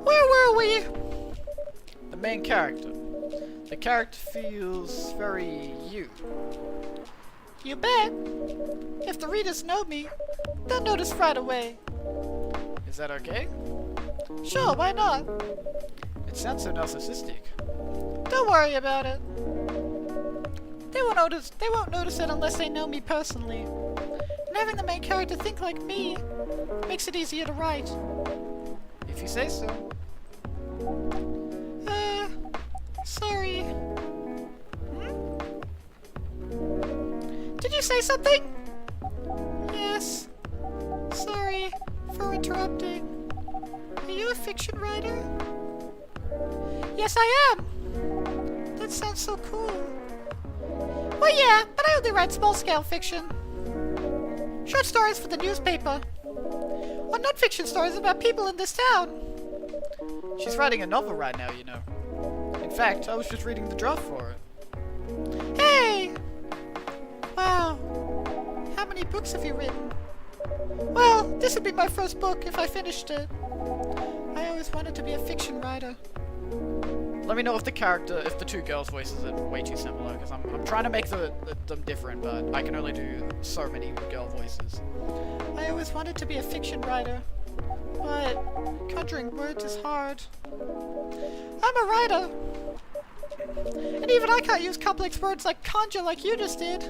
Speaker 2: Where were we?
Speaker 1: The main character. The character feels very you.
Speaker 2: You bet. If the readers know me, they'll notice right away.
Speaker 1: Is that okay?
Speaker 2: Sure, why not?
Speaker 1: It sounds so narcissistic.
Speaker 2: Don't worry about it. They won't notice it unless they know me personally. And having the main character think like me makes it easier to write.
Speaker 1: If you say so.
Speaker 2: Sorry. Did you say something? Yes. Sorry for interrupting. Are you a fiction writer? Yes, I am. That sounds so cool. Well, yeah, but I only write small-scale fiction. Short stories for the newspaper. Or non-fiction stories about people in this town.
Speaker 1: She's writing a novel right now, you know. In fact, I was just reading the draft for it.
Speaker 2: Hey! Wow. How many books have you written? Well, this would be my first book if I finished it. I always wanted to be a fiction writer.
Speaker 1: Let me know if the two girls' voices are way too similar, because I'm trying to make them different, but I can only do so many girl voices.
Speaker 2: I always wanted to be a fiction writer, but conjuring words is hard. I'm a writer, and even I can't use complex words like conjure like you just did.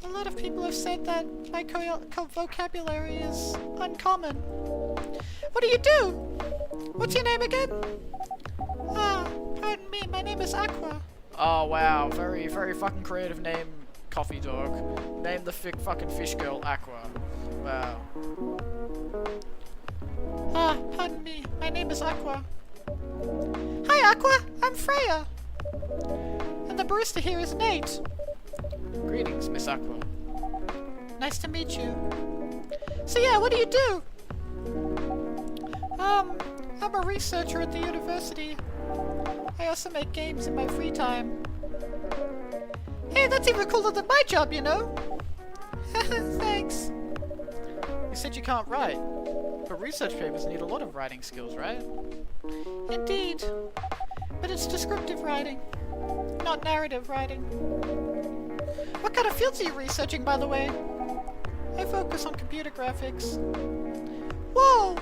Speaker 2: A lot of people have said that my vocabulary is uncommon. What do you do? What's your name again? Ah, pardon me. me. My name is Aqua.
Speaker 1: Oh wow, very, very fucking creative name, Coffee Dog. Name the fucking fish girl Aqua. Wow.
Speaker 2: Ah, pardon me. My name is Aqua. Hi, Aqua. I'm Freya. And the barista here is Nate.
Speaker 1: Greetings, Miss Aqua.
Speaker 2: Nice to meet you. So yeah, what do you do? I'm a researcher at the university. I also make games in my free time. Hey, that's even cooler than my job, you know? Thanks.
Speaker 1: You said you can't write, but research papers need a lot of writing skills, right?
Speaker 2: Indeed. But it's descriptive writing, not narrative writing. What kind of fields are you researching, by the way? I focus on computer graphics. Whoa!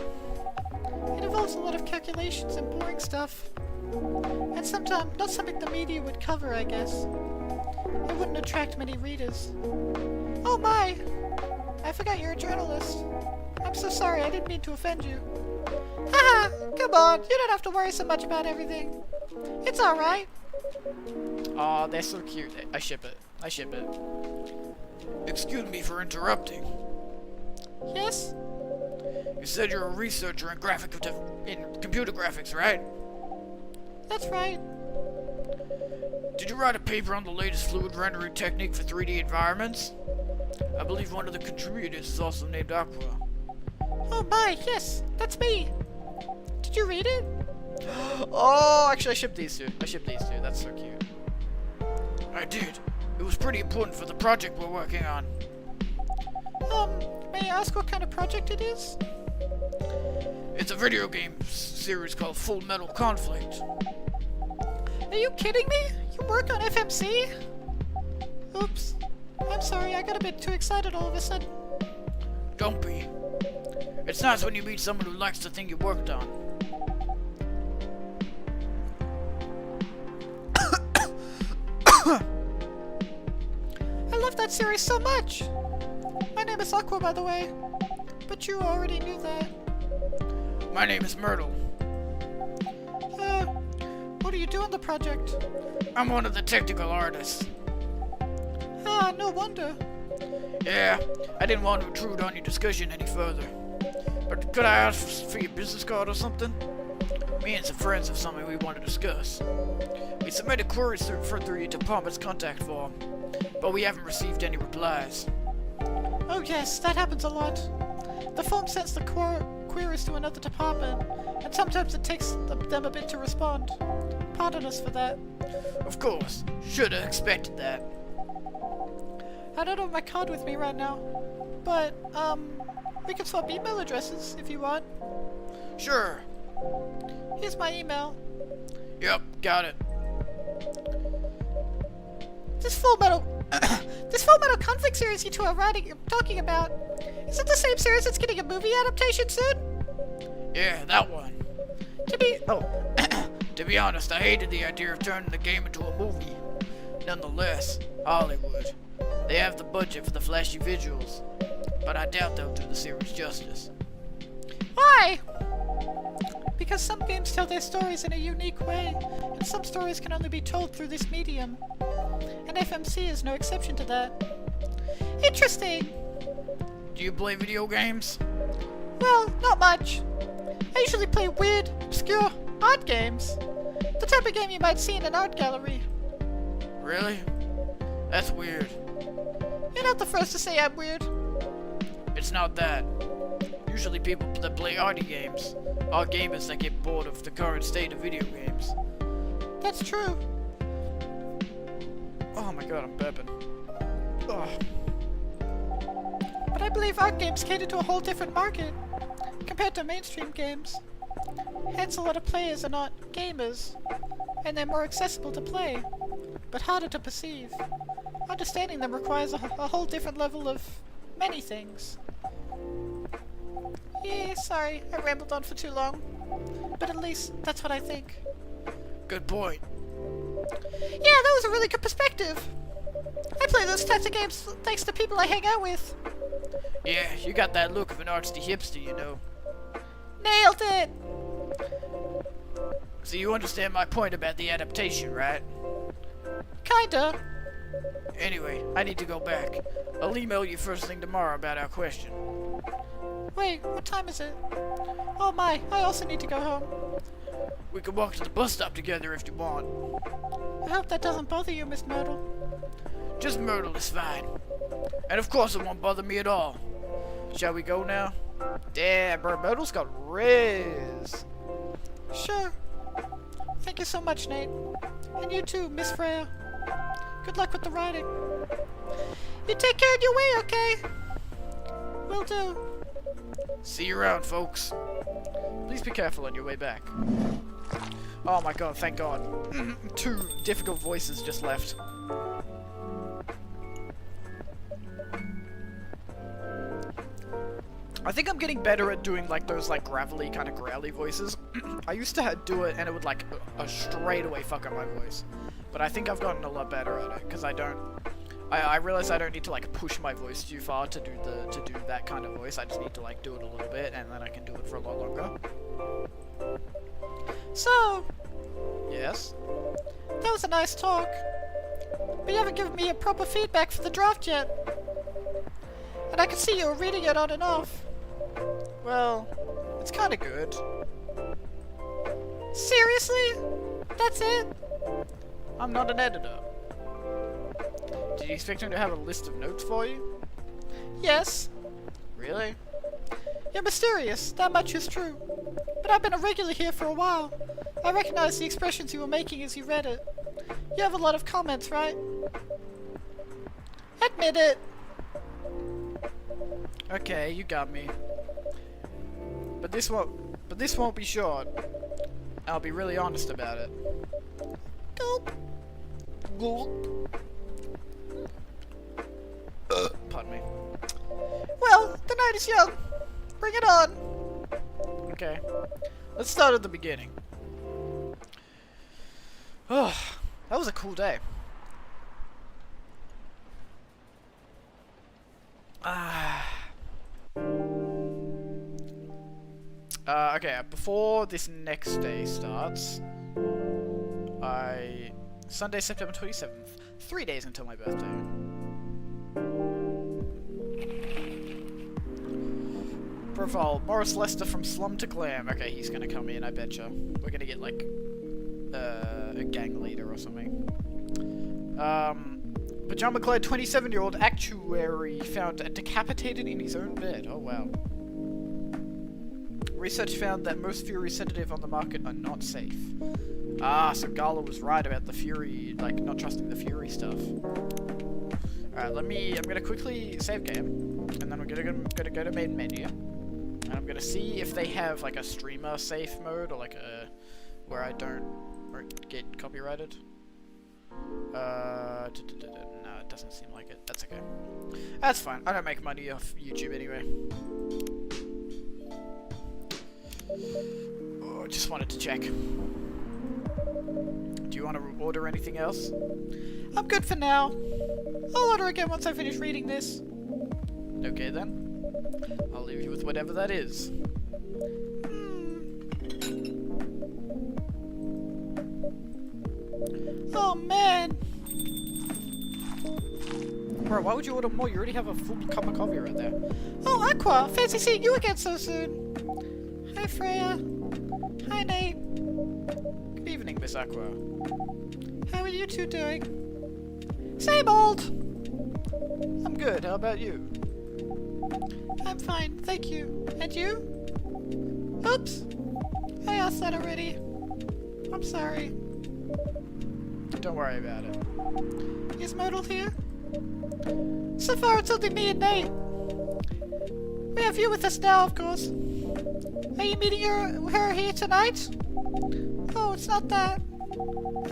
Speaker 2: It involves a lot of calculations and boring stuff. And sometimes not something the media would cover, I guess. It wouldn't attract many readers. Oh my! I forgot you're a journalist. I'm so sorry, I didn't mean to offend you. Haha! Come on, you don't have to worry so much about everything. It's alright.
Speaker 1: Aw, they're so cute. I ship it. I ship it. Excuse me for interrupting.
Speaker 2: Yes?
Speaker 1: You said you're a researcher in computer graphics, right?
Speaker 2: That's right.
Speaker 1: Did you write a paper on the latest fluid rendering technique for 3D environments? I believe one of the contributors is also named Aqua.
Speaker 2: Oh my, yes, that's me. Did you read it?
Speaker 1: Oh, actually I shipped these two. That's so cute. I did. It was pretty important for the project we're working on.
Speaker 2: May I ask what kind of project it is?
Speaker 1: It's a video game series called Full Metal Conflict.
Speaker 2: Are you kidding me? You work on FMC? Oops. I'm sorry, I got a bit too excited all of a sudden.
Speaker 1: Don't be. It's nice when you meet someone who likes the thing you worked on.
Speaker 2: I love that series so much. My name is Aqua, by the way. But you already knew that.
Speaker 1: My name is Myrtle.
Speaker 2: What do you do on the project?
Speaker 1: I'm one of the technical artists.
Speaker 2: Ah, no wonder.
Speaker 1: Yeah, I didn't want to intrude on your discussion any further. But could I ask for your business card or something? Me and some friends have something we want to discuss. We submitted queries through your department's contact form, but we haven't received any replies.
Speaker 2: Oh yes, that happens a lot. The form sends the queries to another department, and sometimes it takes them a bit to respond. Pardon us for that.
Speaker 1: Of course, should have expected that.
Speaker 2: I don't have my card with me right now, but, we can swap email addresses if you want.
Speaker 1: Sure.
Speaker 2: Here's my email.
Speaker 1: Yep, got it.
Speaker 2: This Full Metal Conflict series you two are talking about, is it the same series that's getting a movie adaptation soon?
Speaker 1: Yeah, that one. To be honest, I hated the idea of turning the game into a movie. Nonetheless, Hollywood. They have the budget for the flashy visuals, but I doubt they'll do the series justice.
Speaker 2: Why? Because some games tell their stories in a unique way, and some stories can only be told through this medium. And FMC is no exception to that. Interesting!
Speaker 1: Do you play video games?
Speaker 2: Well, not much. I usually play weird, obscure art games. The type of game you might see in an art gallery.
Speaker 1: Really? That's weird.
Speaker 2: You're not the first to say I'm weird.
Speaker 1: It's not that. Usually people that play arty games are gamers that get bored of the current state of video games.
Speaker 2: That's true.
Speaker 1: Oh my god, I'm burping. Ugh.
Speaker 2: But I believe art games cater to a whole different market compared to mainstream games. Hence, a lot of players are not gamers, and they're more accessible to play, but harder to perceive. Understanding them requires a whole different level of many things. Yeah, sorry, I rambled on for too long, but at least that's what I think.
Speaker 1: Good point.
Speaker 2: Yeah, that was a really good perspective. I play those types of games thanks to people I hang out with.
Speaker 1: Yeah, you got that look of an artsy hipster, you know.
Speaker 2: Nailed it!
Speaker 1: So you understand my point about the adaptation, right?
Speaker 2: Kinda.
Speaker 1: Anyway, I need to go back. I'll email you first thing tomorrow about our question.
Speaker 2: Wait, what time is it? Oh my, I also need to go home.
Speaker 1: We can walk to the bus stop together if you want.
Speaker 2: I hope that doesn't bother you, Miss Myrtle.
Speaker 1: Just Myrtle is fine. And of course it won't bother me at all. Shall we go now? Damn, bro, Myrtle's got riz.
Speaker 2: Sure. Thank you so much, Nate. And you too, Miss Freya. Good luck with the writing. You take care of your way, okay? Will do.
Speaker 1: See you around, folks. Please be careful on your way back. Oh my god, thank god. 2 difficult voices just left. I think I'm getting better at doing like those like gravelly kind of growly voices. I used to do it and it would like straight away fuck up my voice. But I think I've gotten a lot better at it because I realize I don't need to like push my voice too far to do that kind of voice. I just need to like do it a little bit and then I can do it for a lot longer.
Speaker 2: So,
Speaker 1: Yes?
Speaker 2: that was a nice talk. But you haven't given me a proper feedback for the draft yet. And I can see you were reading it on and off.
Speaker 1: Well, it's kind of good.
Speaker 2: Seriously? That's it?
Speaker 1: I'm not an editor. Did you expect him to have a list of notes for you?
Speaker 2: Yes.
Speaker 1: Really?
Speaker 2: You're mysterious, that much is true. But I've been a regular here for a while. I recognize the expressions you were making as you read it. You have a lot of comments, right? Admit it.
Speaker 1: Okay, you got me. But this won't be short. I'll be really honest about it.
Speaker 2: Gulp.
Speaker 1: Gulp. Pardon me.
Speaker 2: Well, the night is young. Bring it on.
Speaker 1: Okay. Let's start at the beginning. Oh, that was a cool day. Okay, before this next day starts, Sunday, September 27th, 3 days until my birthday. Profile, Morris Lester from Slum to Glam. Okay, he's gonna come in, I betcha. We're gonna get, like, a gang leader or something. Pajama-clad 27-year-old actuary found decapitated in his own bed. Oh, wow. Research found that most Fury sedatives on the market are not safe. Ah, so Gala was right about the Fury, like, not trusting the Fury stuff. Alright, I'm gonna quickly save game, and then we're gonna go to main menu, and I'm gonna see if they have, like, a streamer safe mode, or, like, where I don't get copyrighted. No, it doesn't seem like it. That's okay. That's fine. I don't make money off YouTube anyway. Oh, just wanted to check. Do you want to order anything else?
Speaker 2: I'm good for now. I'll order again once I finish reading this.
Speaker 1: Okay then. I'll leave you with whatever that is.
Speaker 2: Oh man.
Speaker 1: Bro, why would you order more? You already have a full cup of coffee right there.
Speaker 2: Oh, Aqua! Fancy seeing you again so soon. Hi, Freya. Hi, Nate.
Speaker 1: Good evening, Miss Aqua.
Speaker 2: How are you two doing? Same old.
Speaker 1: I'm good. How about you?
Speaker 2: I'm fine, thank you. And you? Oops. I asked that already. I'm sorry.
Speaker 1: Don't worry about it.
Speaker 2: Is Myrtle here? So far it's only me and Nate. We have you with us now, of course. Are you meeting her here tonight? Oh, it's not that.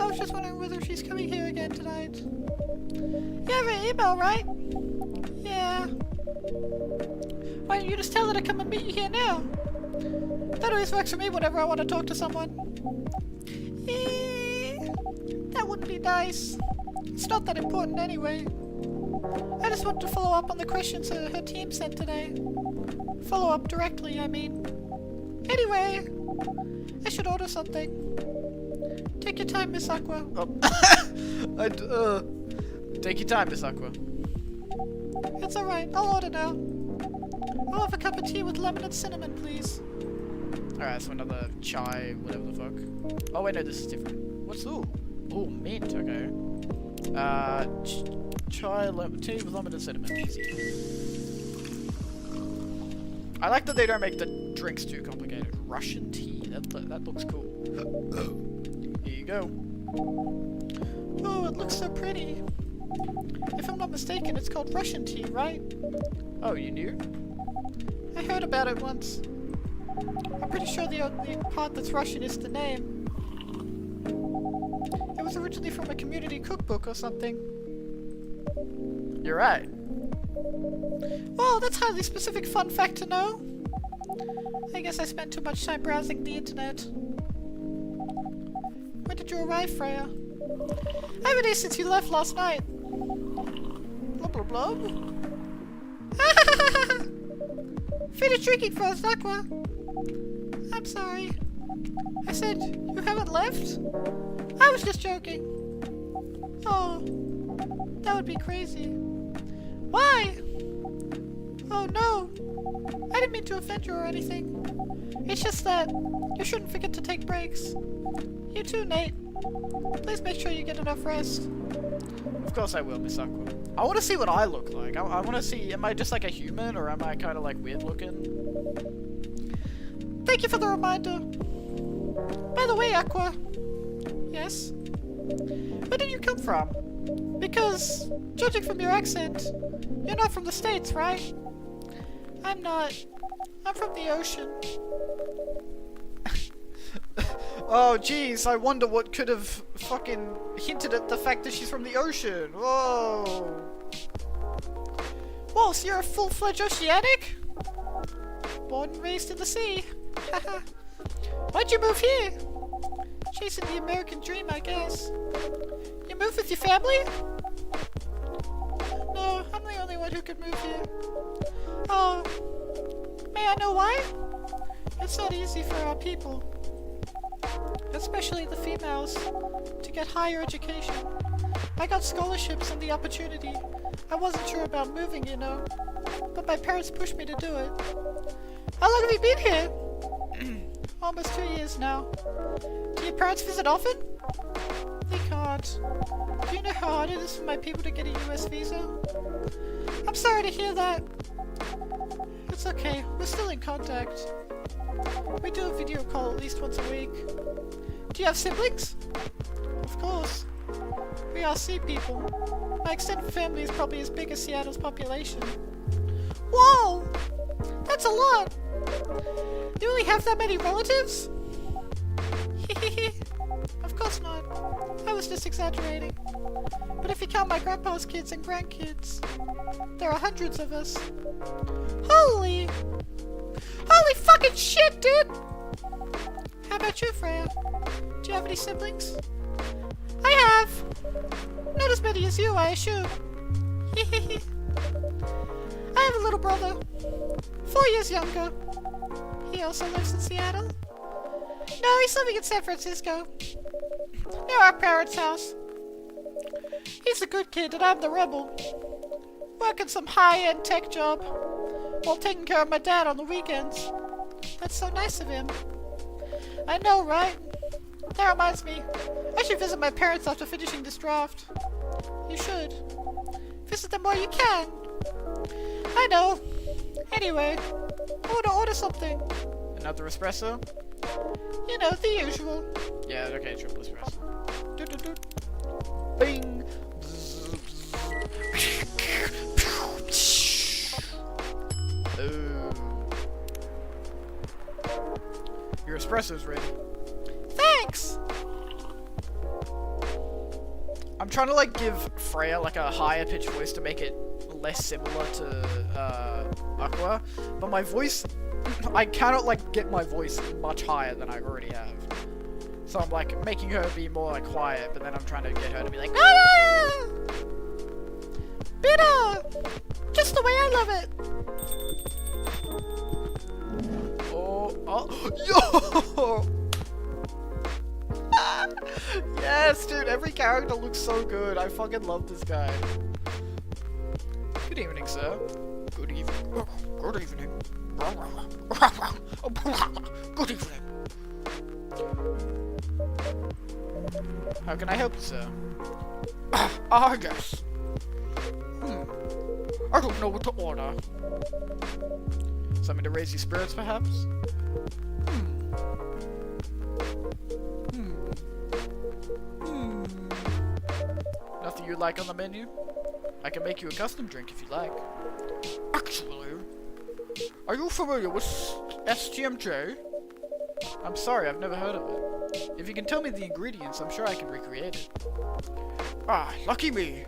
Speaker 2: I was just wondering whether she's coming here again tonight. You have her email, right? Yeah. Why don't you just tell her to come and meet you here now? That always works for me whenever I want to talk to someone. That wouldn't be nice. It's not that important anyway. I just wanted to follow up on the questions her team sent today. Follow up directly, I mean. Anyway, I should order something. Take your time, Miss Aqua.
Speaker 1: Oh. Take your time, Miss Aqua.
Speaker 2: It's alright, I'll order now. I'll have a cup of tea with lemon and cinnamon, please.
Speaker 1: Alright, so another chai, whatever the fuck. Oh wait, no, this is different. What's ooh? Ooh, mint, okay. Chai, tea with lemon and cinnamon, easy. I like that they don't make the drinks too complicated. Russian tea, that looks cool. Here you go.
Speaker 2: Oh, it looks so pretty. If I'm not mistaken, it's called Russian tea, right?
Speaker 1: Oh, you knew?
Speaker 2: I heard about it once. I'm pretty sure the only part that's Russian is the name. It was originally from a community cookbook or something.
Speaker 1: You're right.
Speaker 2: Well, that's highly specific fun fact to know. I guess I spent too much time browsing the internet. When did you arrive, Freya? I've been here since you left last night. Blub blub blub. Finish drinking first, Aqua. I'm sorry. I said you haven't left? I was just joking. Oh, that would be crazy. Why? Oh no. I didn't mean to offend you or anything. It's just that you shouldn't forget to take breaks. You too, Nate. Please make sure you get enough rest.
Speaker 1: Of course I will, Miss Aqua. I want to see what I look like. I want to see, am I just like a human or am I kind of like weird looking?
Speaker 2: Thank you for the reminder. By the way, Aqua. Yes? Where did you come from? Because, judging from your accent, you're not from the States, right? I'm not. I'm from the ocean.
Speaker 1: Oh jeez, I wonder what could have fucking hinted at the fact that she's from the ocean. Whoa.
Speaker 2: Whoa, so you're a full-fledged oceanic? Born and raised in the sea. Haha. Why'd you move here? Chasing the American dream, I guess. You moved with your family? No, I'm the only one who could move here. Oh, may I know why? It's not easy for our people, especially the females, to get higher education. I got scholarships and the opportunity. I wasn't sure about moving, you know, but my parents pushed me to do it. How long have you been here? Almost 2 years now. Do your parents visit often? They can't. Do you know how hard it is for my people to get a US visa? I'm sorry to hear that. It's okay, we're still in contact. We do a video call at least once a week. Do you have siblings? Of course. We are sea people. My extended family is probably as big as Seattle's population. Whoa! That's a lot! You only have that many relatives? Of course not. I was just exaggerating. But if you count my grandpa's kids and grandkids, there are hundreds of us. Holy fucking shit, dude! How about you, Freya? Do you have any siblings? I have! Not as many as you, I assume. I have a little brother. 4 years younger. He also lives in Seattle. No, he's living in San Francisco. Near our parents' house. He's a good kid and I'm the rebel. Working some high-end tech job while taking care of my dad on the weekends. That's so nice of him. I know, right? That reminds me. I should visit my parents after finishing this draft. You should. Visit them while you can. I know. Anyway, I want to order something.
Speaker 1: Another espresso?
Speaker 2: You know, the usual.
Speaker 1: Yeah, okay, triple espresso.
Speaker 2: Doot.
Speaker 1: Bing! Ooh. Your espresso's ready.
Speaker 2: Thanks!
Speaker 1: I'm trying to like give Freya like a higher pitched voice to make it less similar to Aqua, but my voice, I cannot like get my voice much higher than I already have. So I'm like making her be more like quiet, but then I'm trying to get her to be like,
Speaker 2: Ah! Bitter! Just the way I love it!
Speaker 1: oh, yo! Yes, dude, every character looks so good. I fucking love this guy. Good evening, sir. Good evening. Good evening. Good evening. How can I help you, sir? Yes. I don't know what to order. Something to raise your spirits, perhaps? Nothing you like on the menu? I can make you a custom drink if you like. Actually, are you familiar with STMJ? I'm sorry, I've never heard of it. If you can tell me the ingredients, I'm sure I can recreate it. Ah, lucky me.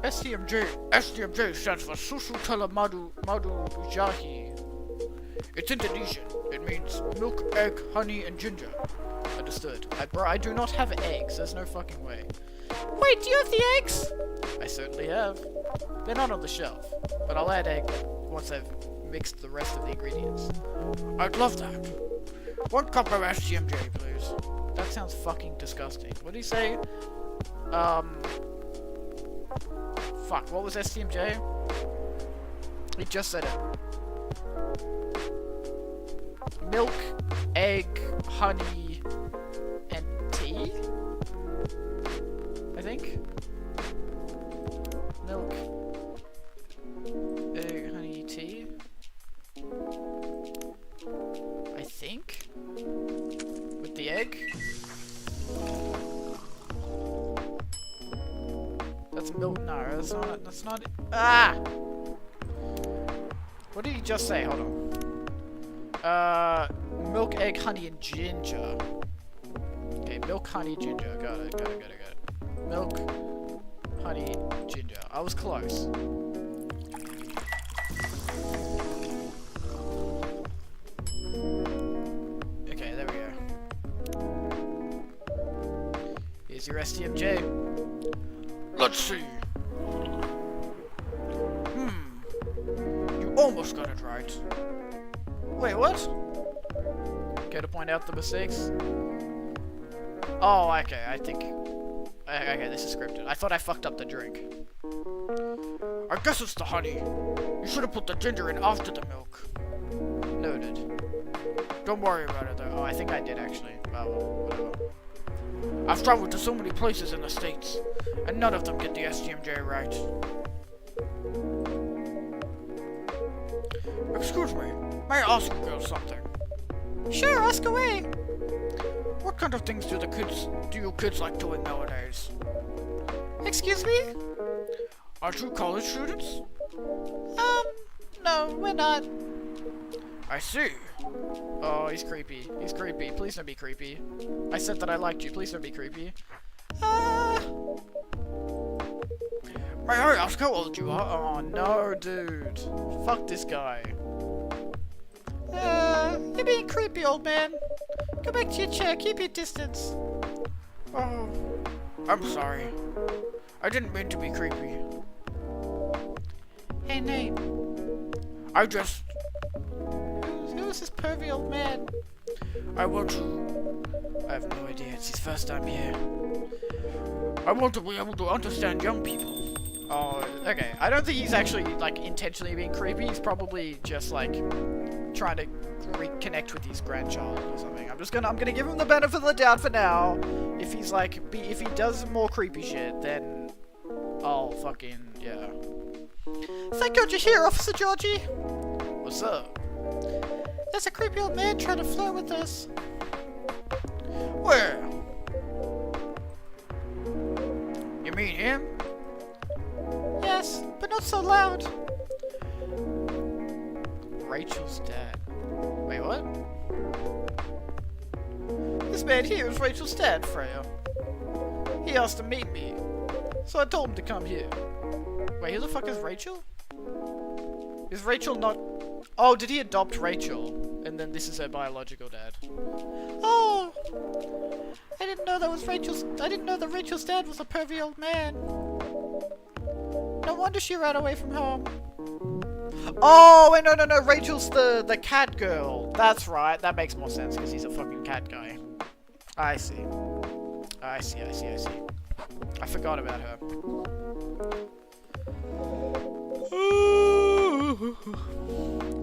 Speaker 1: STMJ stands for Susu Tela Madu Jahi. It's Indonesian. It means milk, egg, honey, and ginger. Understood. I do not have eggs. There's no fucking way.
Speaker 2: Wait, do you have the eggs?
Speaker 1: I certainly have. They're not on the shelf, but I'll add egg once I've mixed the rest of the ingredients. I'd love that. 1 cup of STMJ, please. That sounds fucking disgusting. What did he say? Fuck, what was STMJ? He just said it. Milk, egg, honey, and tea? I think? Milk, egg, honey, tea? I think? With the egg? That's milk. No, that's not it. Ah! What did he just say? Hold on. Milk, egg, honey, and ginger. Okay, milk, honey, ginger. Got it. Milk, honey, ginger. I was close. Okay, there we go. Here's your STMJ. Let's see. You almost got it right. Wait, what? Care to point out the mistakes? Oh, okay, I think... Okay, this is scripted. I thought I fucked up the drink. I guess it's the honey. You should have put the ginger in after the milk. Noted. Don't worry about it, though. Oh, I think I did, actually. Well, whatever. I've traveled to so many places in the States, and none of them get the STMJ right. Excuse me, may I ask you girls something?
Speaker 2: Sure, ask away.
Speaker 1: What kind of things do you kids like doing nowadays?
Speaker 2: Excuse me?
Speaker 1: Aren't you college students?
Speaker 2: No, we're not.
Speaker 1: I see. Oh, he's creepy. He's creepy. Please don't be creepy. I said that I liked you. Please don't be creepy. May I ask how old you are? Oh, no, dude. Fuck this guy.
Speaker 2: You're being creepy, old man. Go back to your chair. Keep your distance.
Speaker 1: Oh, I'm sorry. I didn't mean to be creepy.
Speaker 2: Hey, Nate.
Speaker 1: I just...
Speaker 2: Who's this pervy old man?
Speaker 1: I want to... I have no idea. It's his first time here. I want to be able to understand young people. Oh, okay. I don't think he's actually, like, intentionally being creepy. He's probably just, like, trying to reconnect with his grandchild or something. I'm gonna give him the benefit of the doubt for now. If he's, like, if he does more creepy shit, then I'll fucking, yeah.
Speaker 2: Thank God you're here, Officer Georgie.
Speaker 1: What's up?
Speaker 2: There's a creepy old man trying to flirt with us.
Speaker 1: Where? You mean him?
Speaker 2: Yes, but not so loud.
Speaker 1: Rachel's dad. Wait, what? This man here is Rachel's dad, Freya. He asked to meet me, so I told him to come here. Wait, who the fuck is Rachel? Is Rachel not... Oh, did he adopt Rachel? And then this is her biological dad.
Speaker 2: Oh! I didn't know that Rachel's dad was a pervy old man. No wonder she ran away from home.
Speaker 1: Oh, wait, no, Rachel's the cat girl. That's right, that makes more sense, because he's a fucking cat guy. I see. I see. I forgot about her.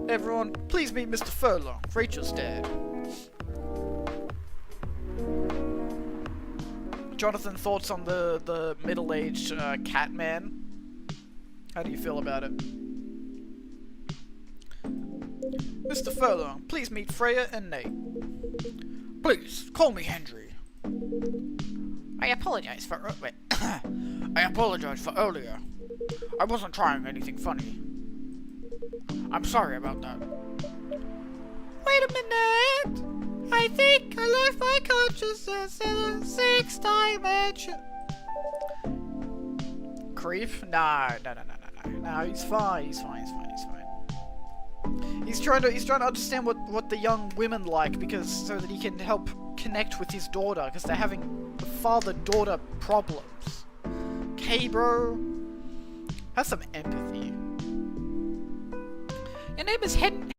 Speaker 1: Everyone, please meet Mr. Furlong. Rachel's dad. Jonathan, thoughts on the middle-aged cat man? How do you feel about it? Mr. Furlong, please meet Freya and Nate. Please, call me Henry.
Speaker 3: I apologize for... wait.
Speaker 1: I apologize for earlier. I wasn't trying anything funny. I'm sorry about that.
Speaker 2: Wait a minute! I think I left my consciousness in a 6th dimension.
Speaker 1: Creep? No, he's fine. He's trying to understand what the young women like, because so that he can help connect with his daughter, because they're having father-daughter problems. Okay, bro? Have some empathy.
Speaker 2: Your name is Henry.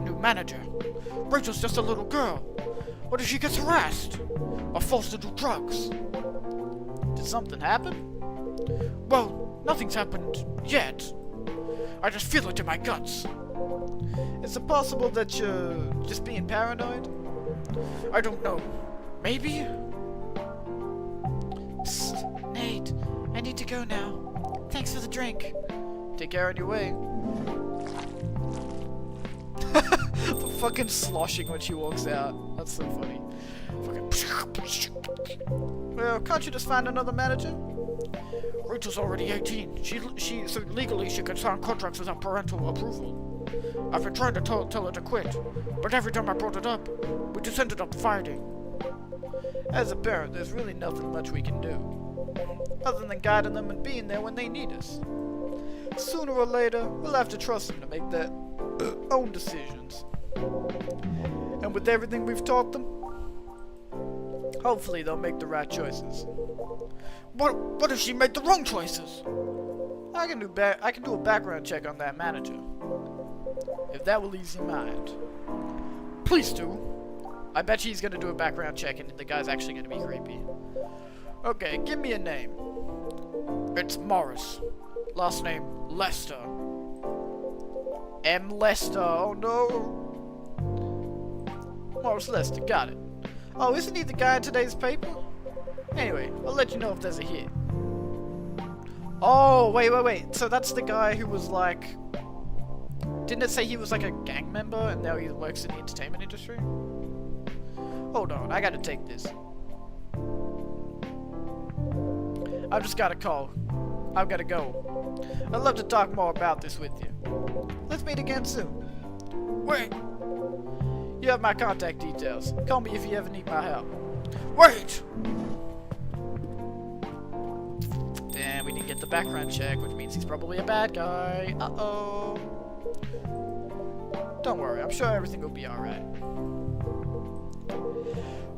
Speaker 1: New manager. Rachel's just a little girl. What if she gets harassed? Or forced to do drugs? Did something happen? Well, nothing's happened yet. I just feel it in my guts. Is it possible that you're just being paranoid? I don't know. Maybe?
Speaker 2: Psst, Nate. I need to go now. Thanks for the drink.
Speaker 1: Take care on your way. The fucking sloshing when she walks out. That's so funny. Fucking. Well, can't you just find another manager? Rachel's already 18. So legally she can sign contracts without parental approval. I've been trying to tell her to quit, but every time I brought it up, we just ended up fighting. As a parent, there's really nothing much we can do, other than guiding them and being there when they need us. Sooner or later, we'll have to trust them to make their own decisions. And with everything we've taught them, hopefully they'll make the right choices. What if she made the wrong choices? I can do a background check on that manager, if that will ease your mind. Please do. I bet she's gonna do a background check and the guy's actually gonna be creepy. Okay, give me a name. It's Morris. Last name, Lester. M. Lester, oh no. Morris Lester, got it. Oh, isn't he the guy in today's paper? Anyway, I'll let you know if there's a hit. Oh, wait. So that's the guy who was like... Didn't it say he was like a gang member and now he works in the entertainment industry? Hold on, I gotta take this. I've just got a call. I've gotta go. I'd love to talk more about this with you. Let's meet again soon. Wait! You have my contact details. Call me if you ever need my help. Wait! Damn, we didn't get the background check, which means he's probably a bad guy. Uh-oh. Don't worry, I'm sure everything will be alright.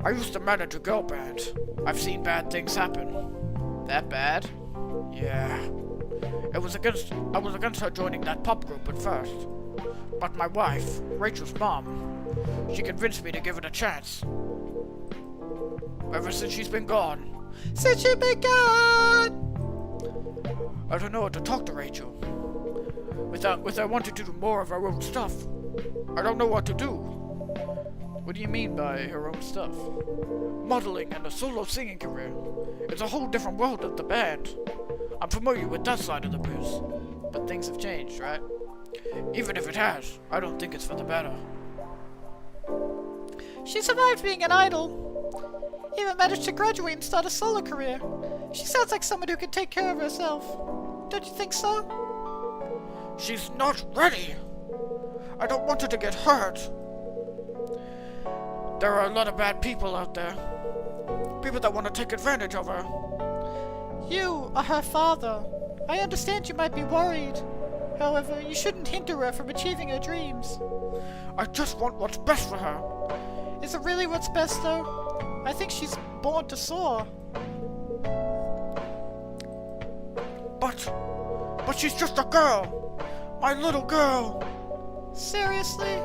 Speaker 1: I used to manage a girl band. I've seen bad things happen. That bad? Yeah. I was against her joining that pop group at first. But my wife, Rachel's mom, she convinced me to give it a chance. Ever since she's been gone. Since she's been gone! I don't know how to talk to Rachel. With her wanting to do more of her own stuff. I don't know what to do. What do you mean by her own stuff? Modeling and a solo singing career. It's a whole different world of the band. I'm familiar with that side of the biz. But things have changed, right? Even if it has, I don't think it's for the better.
Speaker 2: She survived being an idol. Even managed to graduate and start a solo career. She sounds like someone who can take care of herself. Don't you think so?
Speaker 1: She's not ready. I don't want her to get hurt. There are a lot of bad people out there. People that want to take advantage of her.
Speaker 2: You are her father. I understand you might be worried. However, you shouldn't hinder her from achieving her dreams.
Speaker 1: I just want what's best for her.
Speaker 2: Is it really what's best, though? I think she's born to soar.
Speaker 1: But she's just a girl. My little girl.
Speaker 2: Seriously?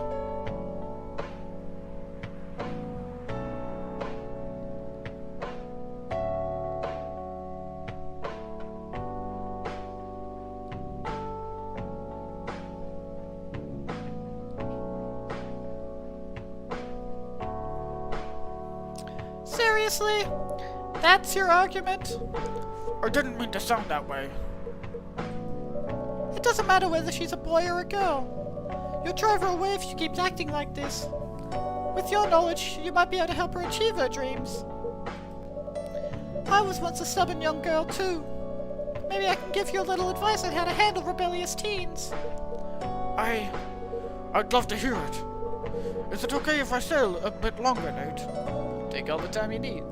Speaker 2: Seriously? That's your argument?
Speaker 1: I didn't mean to sound that way.
Speaker 2: It doesn't matter whether she's a boy or a girl. You'll drive her away if she keeps acting like this. With your knowledge, you might be able to help her achieve her dreams. I was once a stubborn young girl, too. Maybe I can give you a little advice on how to handle rebellious teens.
Speaker 1: I'd love to hear it. Is it okay if I stay a bit longer, Nate? Take all the time you need.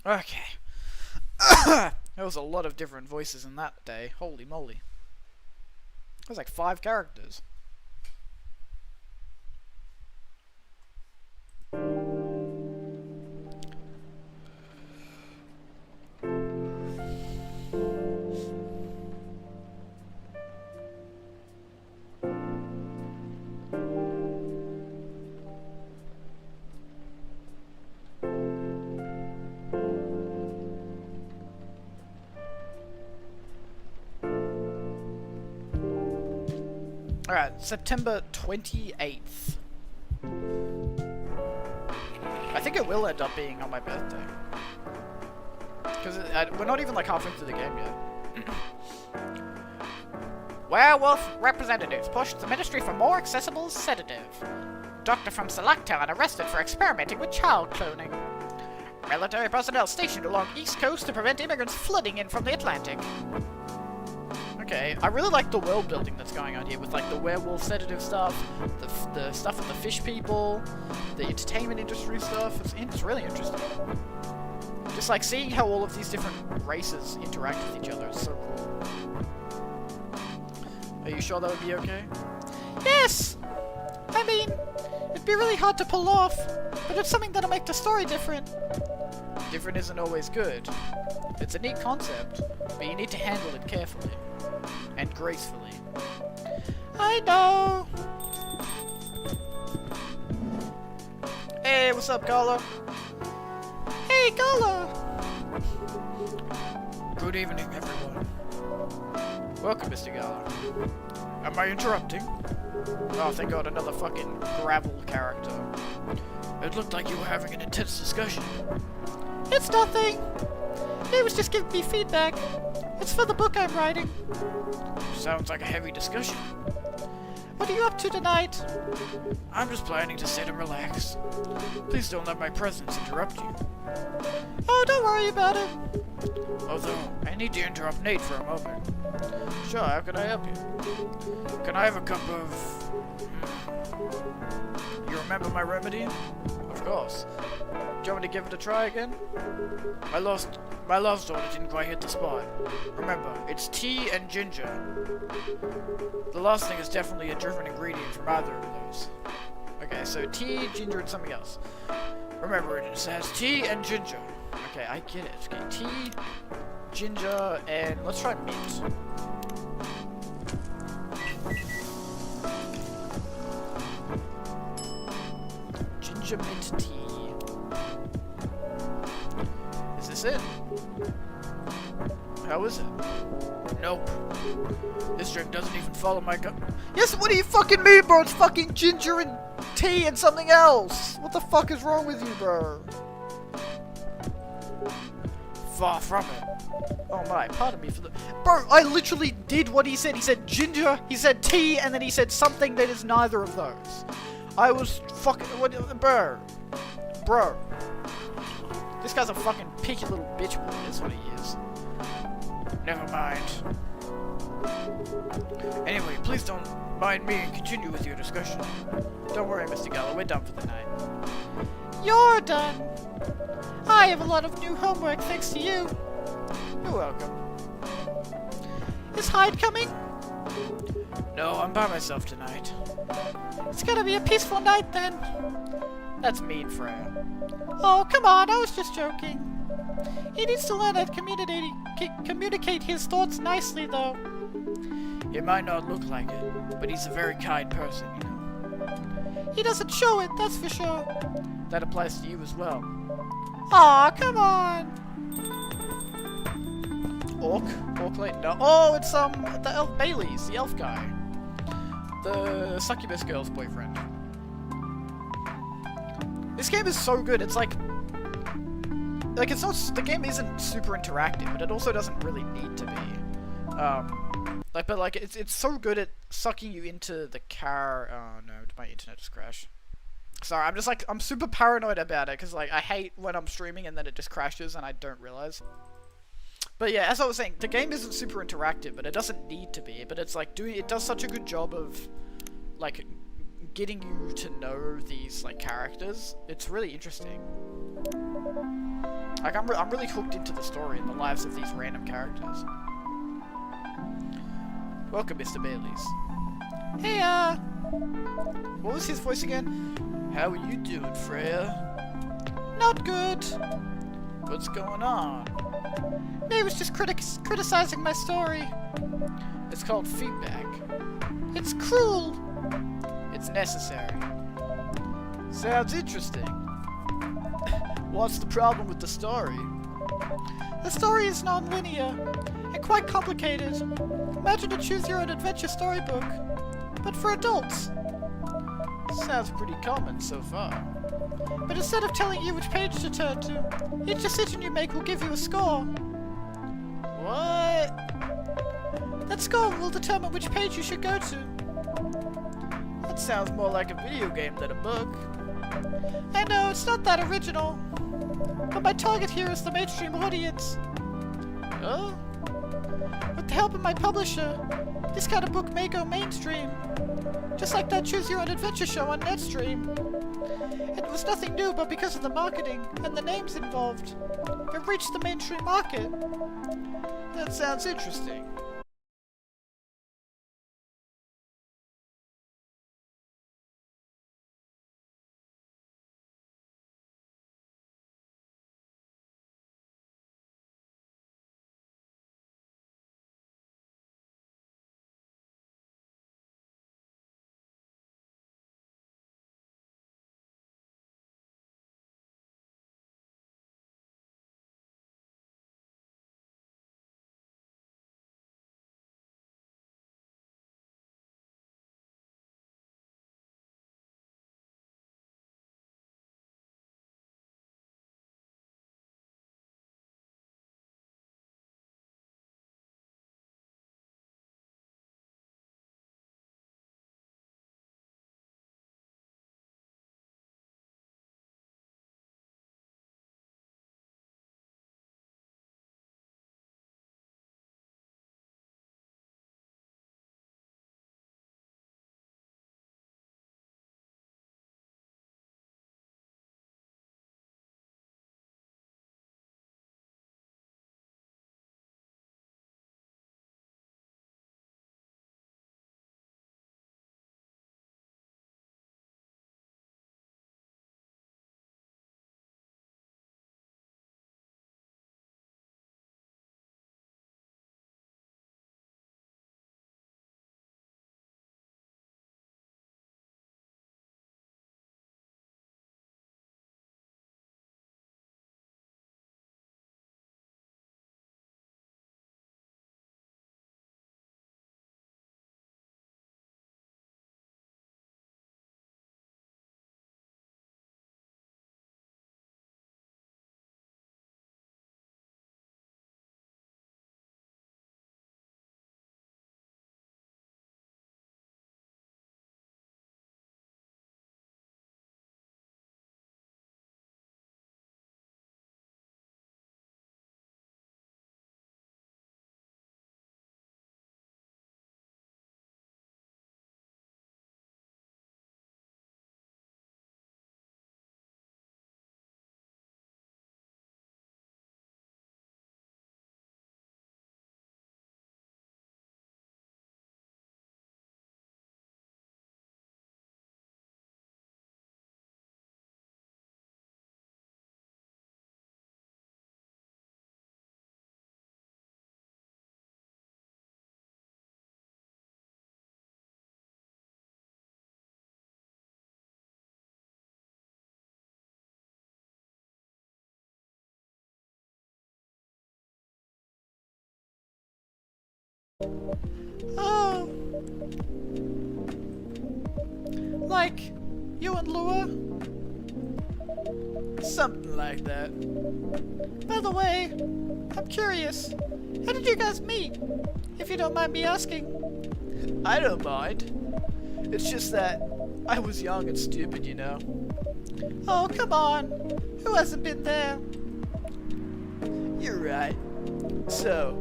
Speaker 1: Okay. There was a lot of different voices in that day. Holy moly. There was like 5 characters. Alright, September 28th. I think it will end up being on my birthday. Because we're not even like halfway through the game yet.
Speaker 3: Werewolf representatives push the Ministry for more accessible sedative. Doctor from Selectown arrested for experimenting with child cloning. Military personnel stationed along East Coast to prevent immigrants flooding in from the Atlantic.
Speaker 1: Okay, I really like the world building that's going on here with like the werewolf sedative stuff, the stuff with the fish people, the entertainment industry stuff. It's really interesting. Just like seeing how all of these different races interact with each other is so cool. Are you sure that would be okay?
Speaker 2: Yes! I mean, it'd be really hard to pull off, but it's something that'll make the story different.
Speaker 1: Different isn't always good. It's a neat concept, but you need to handle it carefully. And gracefully.
Speaker 2: I know!
Speaker 1: Hey, what's up, Gala?
Speaker 2: Hey, Gala!
Speaker 1: Good evening, everyone. Welcome, Mr. Gala. Am I interrupting? Oh, thank God, another fucking gravel character. It looked like you were having an intense discussion.
Speaker 2: It's nothing! He was just giving me feedback. It's for the book I'm writing.
Speaker 1: Sounds like a heavy discussion.
Speaker 2: What are you up to tonight?
Speaker 1: I'm just planning to sit and relax. Please don't let my presence interrupt you.
Speaker 2: Oh, don't worry about it.
Speaker 1: Although, I need to interrupt Nate for a moment. Sure, how can I help you? Can I have a cup of... You remember my remedy? Of course. Do you want me to give it a try again? My lost order didn't quite hit the spot. Remember, it's tea and ginger. The last thing is definitely a different ingredient from either of those. Okay, so tea, ginger, and something else. Remember, it has tea and ginger. Okay, I get it. Okay, tea, ginger, and let's try mint. Ginger mint tea. Is this it? How is it? Nope. This drink doesn't even follow my gut. Yes, what do you fucking mean, bro? It's fucking ginger and tea and something else. What the fuck is wrong with you, bro? Far from it. Oh my, pardon me for the... Bro, I literally did what he said. He said ginger, he said tea, and then he said something that is neither of those. I was fucking... What, bro. Bro. This guy's a fucking picky little bitch boy, that's what he is. Never mind. Anyway, please don't mind me and continue with your discussion. Don't worry, Mr. Gallo, we're done for the night.
Speaker 2: You're done. I have a lot of new homework thanks to you.
Speaker 1: You're welcome.
Speaker 2: Is Hyde coming?
Speaker 1: No, I'm by myself tonight.
Speaker 2: It's gonna be a peaceful night then.
Speaker 1: That's mean, Freya.
Speaker 2: Oh, come on, I was just joking. He needs to learn how to communicate his thoughts nicely, though.
Speaker 1: He might not look like it, but he's a very kind person, you know.
Speaker 2: He doesn't show it, that's for sure.
Speaker 1: That applies to you as well.
Speaker 2: Aw, come on.
Speaker 1: Orc? Orc no. Oh, it's the elf Bailey's, the elf guy. The succubus girl's boyfriend. This game is so good, it's like it's not, the game isn't super interactive, but it also doesn't really need to be. But it's so good at sucking you into the car. Oh no, did my internet just crash? Sorry, I'm super paranoid about it, because like, I hate when I'm streaming and then it just crashes and I don't realize. But yeah, as I was saying, the game isn't super interactive, but it doesn't need to be, but it's like, it does such a good job of, like, getting you to know these, like, characters. It's really interesting. Like, I'm really hooked into the story and the lives of these random characters. Welcome, Mr. Bailey's.
Speaker 2: Hey,
Speaker 1: what was his voice again? How are you doing, Freya?
Speaker 2: Not good.
Speaker 1: What's going on?
Speaker 2: May was just criticizing my story.
Speaker 1: It's called feedback.
Speaker 2: It's cruel.
Speaker 1: It's necessary. Sounds interesting. What's the problem with the story?
Speaker 2: The story is non-linear and quite complicated. Imagine a choose-your-own-adventure storybook, but for adults.
Speaker 1: Sounds pretty common so far.
Speaker 2: But instead of telling you which page to turn to, each decision you make will give you a score.
Speaker 1: What?
Speaker 2: That score will determine which page you should go to.
Speaker 1: That sounds more like a video game than a book.
Speaker 2: I know, it's not that original. But my target here is the mainstream audience.
Speaker 1: Oh?
Speaker 2: With the help of my publisher, this kind of book may go mainstream. Just like that Choose Your Own Adventure show on Netstream. It was nothing new, but because of the marketing and the names involved, it reached the mainstream market.
Speaker 1: That sounds interesting.
Speaker 2: Oh. Like, you and Lua?
Speaker 1: Something like that.
Speaker 2: By the way, I'm curious. How did you guys meet? If you don't mind me asking.
Speaker 1: I don't mind. It's just that I was young and stupid, you know.
Speaker 2: Oh, come on. Who hasn't been there?
Speaker 1: You're right. So,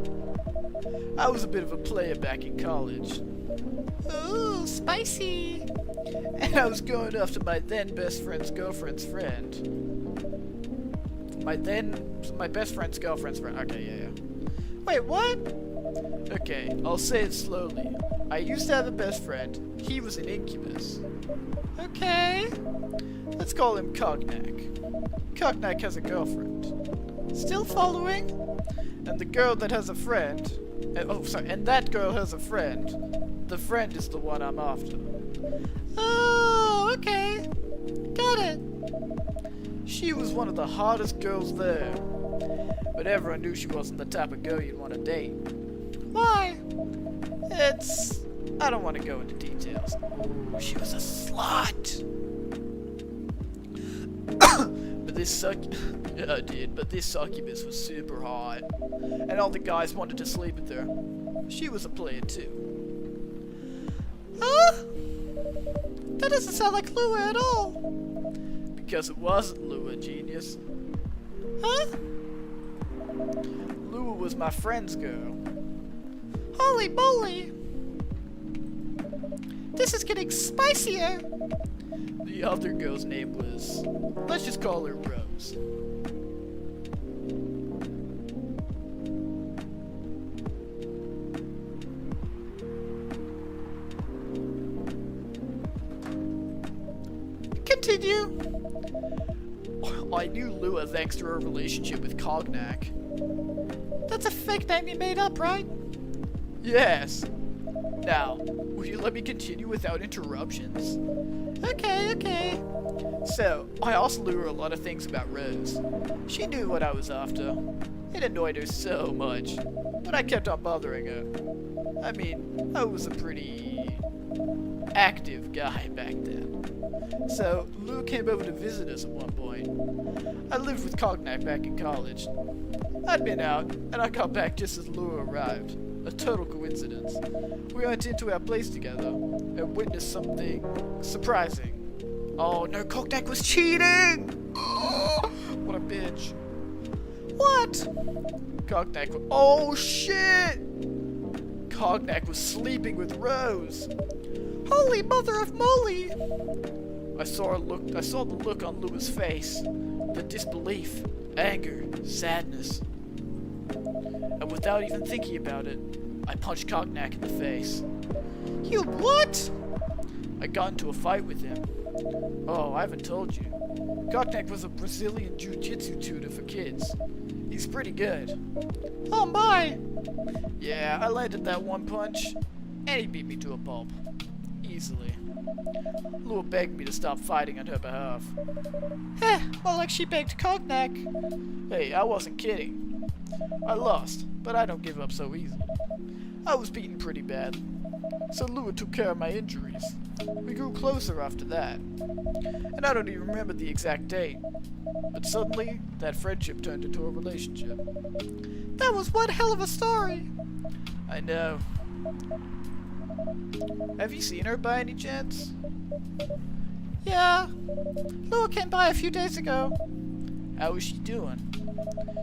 Speaker 1: I was a bit of a player back in college.
Speaker 2: Ooh, spicy.
Speaker 1: And I was going after my then best friend's girlfriend's friend. My best friend's girlfriend's friend. Okay, yeah.
Speaker 2: Wait, what?
Speaker 1: Okay, I'll say it slowly. I used to have a best friend. He was an incubus.
Speaker 2: Okay.
Speaker 1: Let's call him Cognac. Cognac has a girlfriend.
Speaker 2: Still following?
Speaker 1: And the girl that has a friend... and that girl has a friend. The friend is the one I'm after.
Speaker 2: Oh, okay. Got it.
Speaker 1: She was one of the hottest girls there. But everyone knew she wasn't the type of girl you'd want to date.
Speaker 2: Why?
Speaker 1: I don't want to go into details. Ooh, she was a slut! But this succubus was super hot. And all the guys wanted to sleep with her. She was a player too.
Speaker 2: Huh? That doesn't sound like Lua at all.
Speaker 1: Because it wasn't Lua, genius.
Speaker 2: Huh?
Speaker 1: Lua was my friend's girl.
Speaker 2: Holy moly! This is getting spicier!
Speaker 1: The other girl's name was... let's just call her Rose.
Speaker 2: Continue!
Speaker 1: I knew Lua thanks to her relationship with Cognac.
Speaker 2: That's a fake name you made up, right?
Speaker 1: Yes. Now, will you let me continue without interruptions?
Speaker 2: Okay.
Speaker 1: So, I asked Lua a lot of things about Rose. She knew what I was after. It annoyed her so much, but I kept on bothering her. I mean, I was a pretty active guy back then. So, Lou came over to visit us at one point. I lived with Cognac back in college. I'd been out, and I got back just as Lou arrived. A total coincidence. We went into our place together and witnessed something surprising. Oh no, Cognac was cheating! Oh, what a bitch.
Speaker 2: What?
Speaker 1: Cognac was... oh shit! Cognac was sleeping with Rose.
Speaker 2: Holy mother of moly!
Speaker 1: I saw the look on Lua's face. The disbelief, anger, sadness. And without even thinking about it, I punched Cognac in the face.
Speaker 2: You what?
Speaker 1: I got into a fight with him. Oh, I haven't told you. Cognac was a Brazilian jiu-jitsu tutor for kids. He's pretty good.
Speaker 2: Oh my!
Speaker 1: Yeah, I landed that one punch, and he beat me to a pulp. Easily. Lua begged me to stop fighting on her behalf.
Speaker 2: Well, like she begged Cognac.
Speaker 1: Hey, I wasn't kidding. I lost, but I don't give up so easily. I was beaten pretty badly, so Lua took care of my injuries. We grew closer after that, and I don't even remember the exact date, but suddenly, that friendship turned into a relationship.
Speaker 2: That was one hell of a story.
Speaker 1: I know. Have you seen her by any chance?
Speaker 2: Yeah. Lua came by a few days ago.
Speaker 1: How is she doing?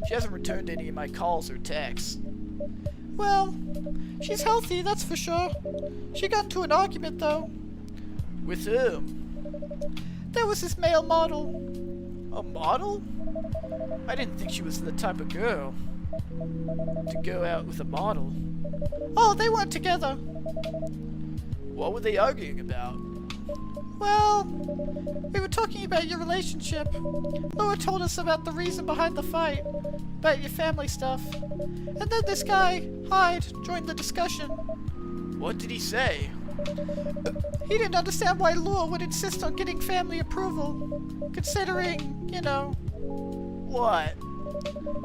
Speaker 1: She hasn't returned any of my calls or texts.
Speaker 2: Well, she's healthy, that's for sure. She got into an argument, though.
Speaker 1: With whom?
Speaker 2: There was this male model.
Speaker 1: A model? I didn't think she was the type of girl to go out with a model.
Speaker 2: Oh, they weren't together.
Speaker 1: What were they arguing about?
Speaker 2: Well, we were talking about your relationship. Lua told us about the reason behind the fight, about your family stuff. And then this guy, Hyde, joined the discussion.
Speaker 1: What did he say?
Speaker 2: He didn't understand why Lua would insist on getting family approval, considering, you know,
Speaker 1: What?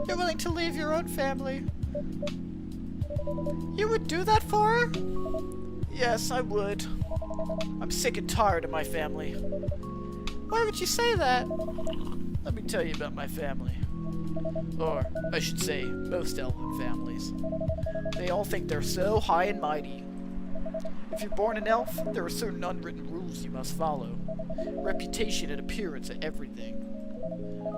Speaker 2: you're willing to leave your own family. You would do that for her?
Speaker 1: Yes, I would. I'm sick and tired of my family.
Speaker 2: Why would you say that?
Speaker 1: Let me tell you about my family. Or, I should say, most elven families. They all think they're so high and mighty. If you're born an elf, there are certain unwritten rules you must follow. Reputation and appearance are everything.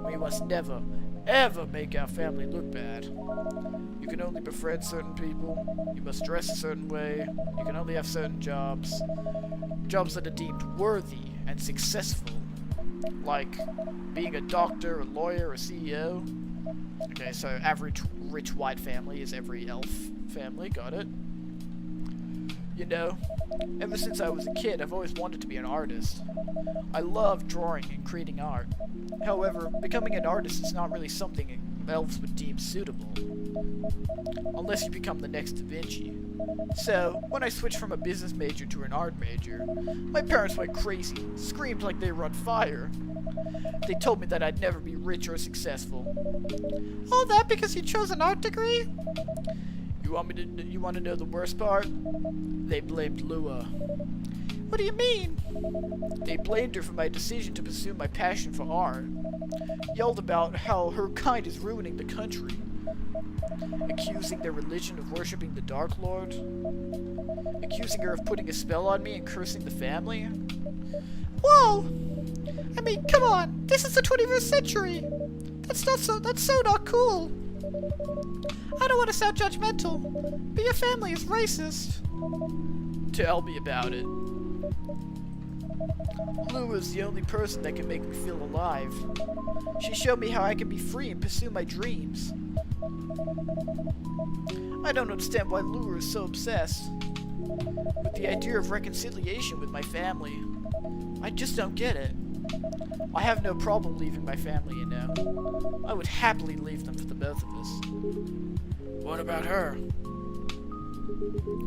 Speaker 1: We must never, ever make our family look bad. You can only befriend certain people, you must dress a certain way, you can only have certain jobs. Jobs that are deemed worthy and successful. Like being a doctor, a lawyer, a CEO. Okay, so average rich white family is every elf family, got it? You know, ever since I was a kid, I've always wanted to be an artist. I love drawing and creating art. However, becoming an artist is not really something elves would deem suitable. Unless you become the next Da Vinci. So, when I switched from a business major to an art major, my parents went crazy, screamed like they were on fire. They told me that I'd never be rich or successful.
Speaker 2: All that because you chose an art degree?
Speaker 1: You want to know the worst part? They blamed Lua.
Speaker 2: What do you mean?
Speaker 1: They blamed her for my decision to pursue my passion for art. Yelled about how her kind is ruining the country. Accusing their religion of worshipping the Dark Lord. Accusing her of putting a spell on me and cursing the family.
Speaker 2: Whoa! I mean, come on! This is the 21st century! That's so not cool! I don't want to sound judgmental, but your family is racist.
Speaker 1: Tell me about it. Lou is the only person that can make me feel alive. She showed me how I can be free and pursue my dreams. I don't understand why Lou is so obsessed with the idea of reconciliation with my family. I just don't get it. I have no problem leaving my family, you know. I would happily leave them for the both of us. What about her?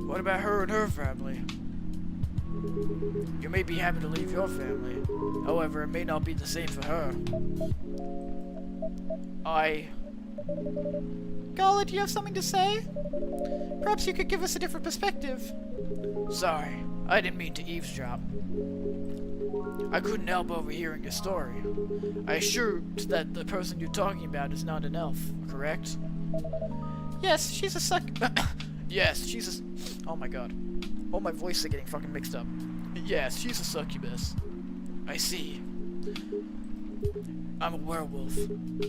Speaker 1: What about her and her family? You may be happy to leave your family. However, it may not be the same for her.
Speaker 2: Gala, do you have something to say? Perhaps you could give us a different perspective.
Speaker 1: Sorry, I didn't mean to eavesdrop. I couldn't help overhearing your story. I assure that the person you're talking about is not an elf, correct?
Speaker 2: Yes, she's a suck.
Speaker 1: Yes, she's a... Oh my god. Oh, my voice is getting fucking mixed up. Yes, she's a succubus. I see. I'm a werewolf.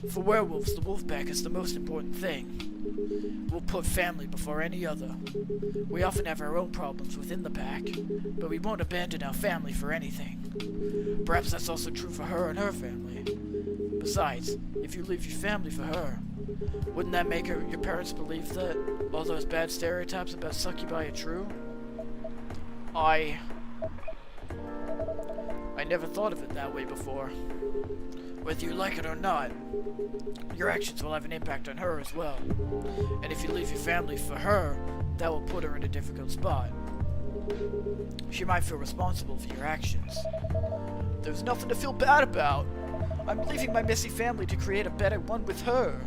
Speaker 1: For werewolves, the wolf pack is the most important thing. We'll put family before any other. We often have our own problems within the pack, but we won't abandon our family for anything. Perhaps that's also true for her and her family. Besides, if you leave your family for her, wouldn't that make your parents believe that all those bad stereotypes about succubi are true? I never thought of it that way before. Whether you like it or not, your actions will have an impact on her as well. And if you leave your family for her, that will put her in a difficult spot. She might feel responsible for your actions. There's nothing to feel bad about. I'm leaving my messy family to create a better one with her.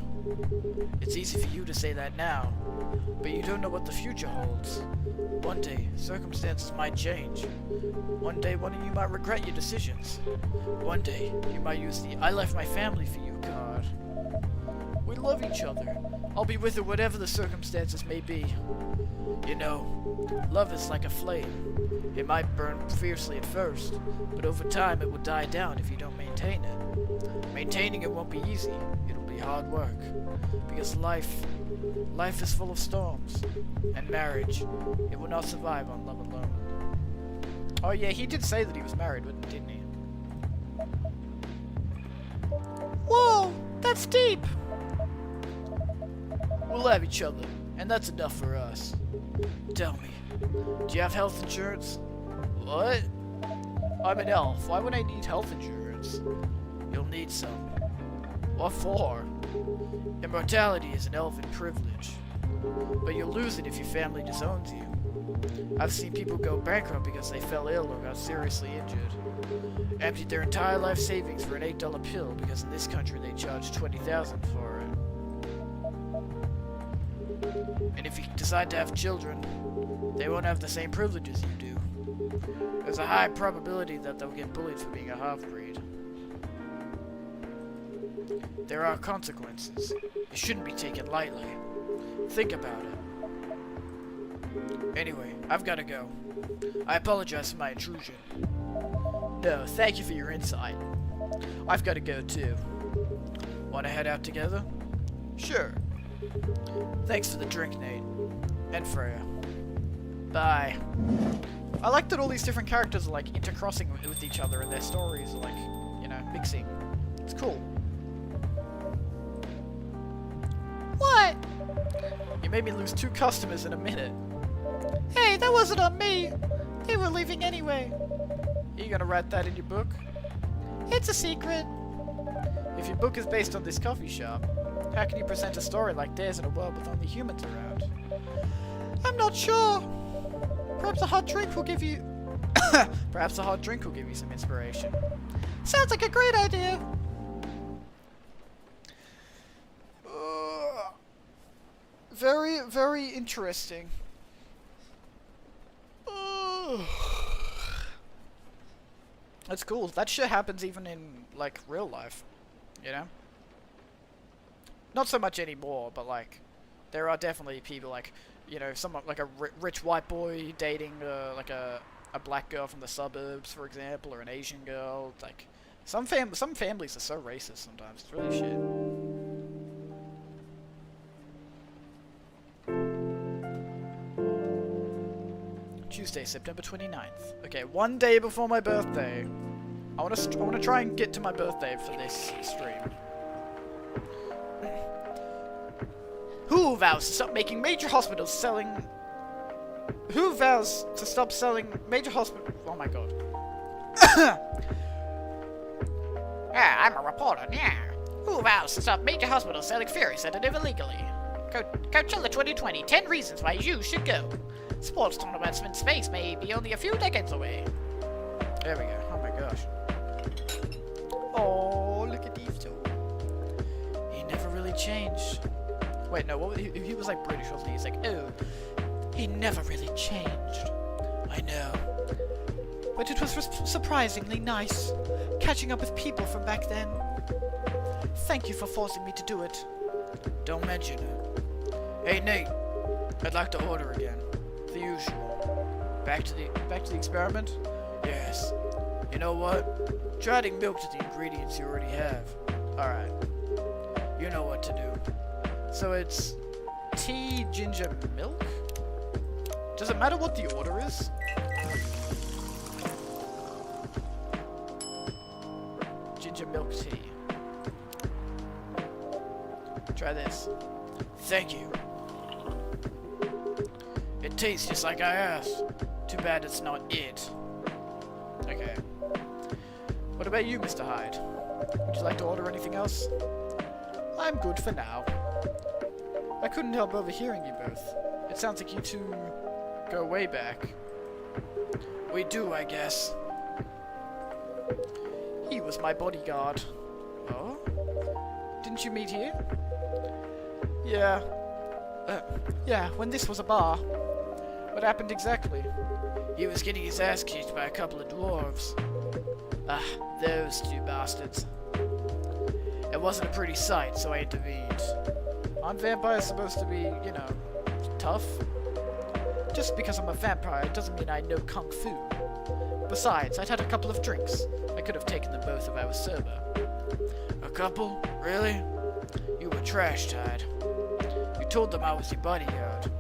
Speaker 1: It's easy for you to say that now, but you don't know what the future holds. One day, circumstances might change. One day, one of you might regret your decisions. One day, you might use the I left my family for you card. We love each other. I'll be with her whatever the circumstances may be. You know, love is like a flame. It might burn fiercely at first, but over time it will die down if you don't maintain it. Maintaining it won't be easy. It'll be hard work. Because life is full of storms. And marriage, it will not survive on love alone. Oh yeah, he did say that he was married, didn't he?
Speaker 2: Whoa, that's deep.
Speaker 1: We'll have each other, and that's enough for us. Tell me, do you have health insurance? What? I'm an elf. Why would I need health insurance? You'll need some. What for? Immortality is an elven privilege, but you'll lose it if your family disowns you. I've seen people go bankrupt because they fell ill or got seriously injured. Emptied their entire life savings for an $8 pill because in this country they charge $20,000 for it. And if you decide to have children, they won't have the same privileges you do. There's a high probability that they'll get bullied for being a half-breed. There are consequences. It shouldn't be taken lightly. Think about it. Anyway, I've gotta go. I apologize for my intrusion. No, thank you for your insight. I've gotta go too. Wanna head out together? Sure. Thanks for the drink, Nate. And Freya. Bye. I like that all these different characters are like intercrossing with each other and their stories are like, you know, mixing. It's cool.
Speaker 2: What?
Speaker 1: You made me lose 2 customers in a minute.
Speaker 2: Hey, that wasn't on me. They were leaving anyway.
Speaker 1: Are you gonna write that in your book?
Speaker 2: It's a secret.
Speaker 1: If your book is based on this coffee shop, how can you present a story like theirs in a world with only humans around?
Speaker 2: I'm not sure. Perhaps a hot drink will give you...
Speaker 1: Perhaps a hot drink will give you some inspiration.
Speaker 2: Sounds like a great idea.
Speaker 1: Very, very interesting. That's cool. That shit happens even in, like, real life. You know? Not so much anymore, but, like, there are definitely people, like, you know, someone, like a rich white boy dating, like, a black girl from the suburbs, for example, or an Asian girl. Like, some families are so racist sometimes. It's really shit. Tuesday, September 29th. Okay, one day before my birthday. I wanna try and get to my birthday for this stream. Who vows to stop making major hospitals selling... Who vows to stop selling major hospital... Oh my god.
Speaker 3: Yeah, I'm a reporter, yeah. Who vows to stop major hospitals selling Fury sedative illegally? Coachella 2020, 10 reasons why you should go. Sports tournaments in space may be only a few decades away.
Speaker 1: There we go. Oh my gosh. Oh, look at these two. He never really changed. Wait, no, what was he was like British, wasn't he? He's like, oh, he never really changed. I know.
Speaker 2: But it was surprisingly nice, catching up with people from back then. Thank you for forcing me to do it.
Speaker 1: Don't mention it. Hey, Nate. I'd like to order again. The usual. Back to the experiment? Yes. You know what? Try adding milk to the ingredients you already have. Alright. You know what to do. So it's tea, ginger, milk? Does it matter what the order is? Ginger milk tea. Try this. Thank you. It tastes just like I asked. Too bad it's not it. Okay. What about you, Mr. Hyde? Would you like to order anything else? I'm good for now. I couldn't help overhearing you both. It sounds like you two go way back. We do, I guess. He was my bodyguard. Oh? Didn't you meet here? Yeah. Yeah, when this was a bar. What happened exactly? He was getting his ass kicked by a couple of dwarves. Ah, those two bastards. It wasn't a pretty sight, so I intervened. Aren't vampires supposed to be, you know, tough? Just because I'm a vampire doesn't mean I know kung fu. Besides, I'd had a couple of drinks. I could have taken them both if I was sober. A couple? Really? You were trash, Hyde. You told them I was your bodyguard.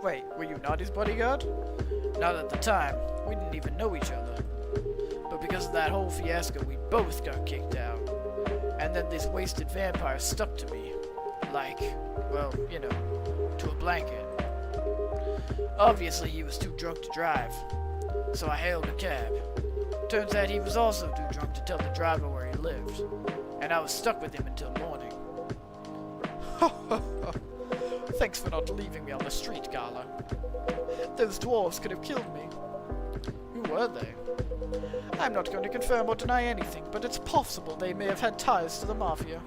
Speaker 1: Wait, were you not his bodyguard? Not at the time. We didn't even know each other. But because of that whole fiasco, we both got kicked out. And then this wasted vampire stuck to me. Like, well, you know, to a blanket. Obviously, he was too drunk to drive. So I hailed a cab. Turns out he was also too drunk to tell the driver where he lived. And I was stuck with him until morning. Thanks for not leaving me on the street, Gala. Those dwarves could have killed me. Who were they? I'm not going to confirm or deny anything, but it's possible they may have had ties to the Mafia.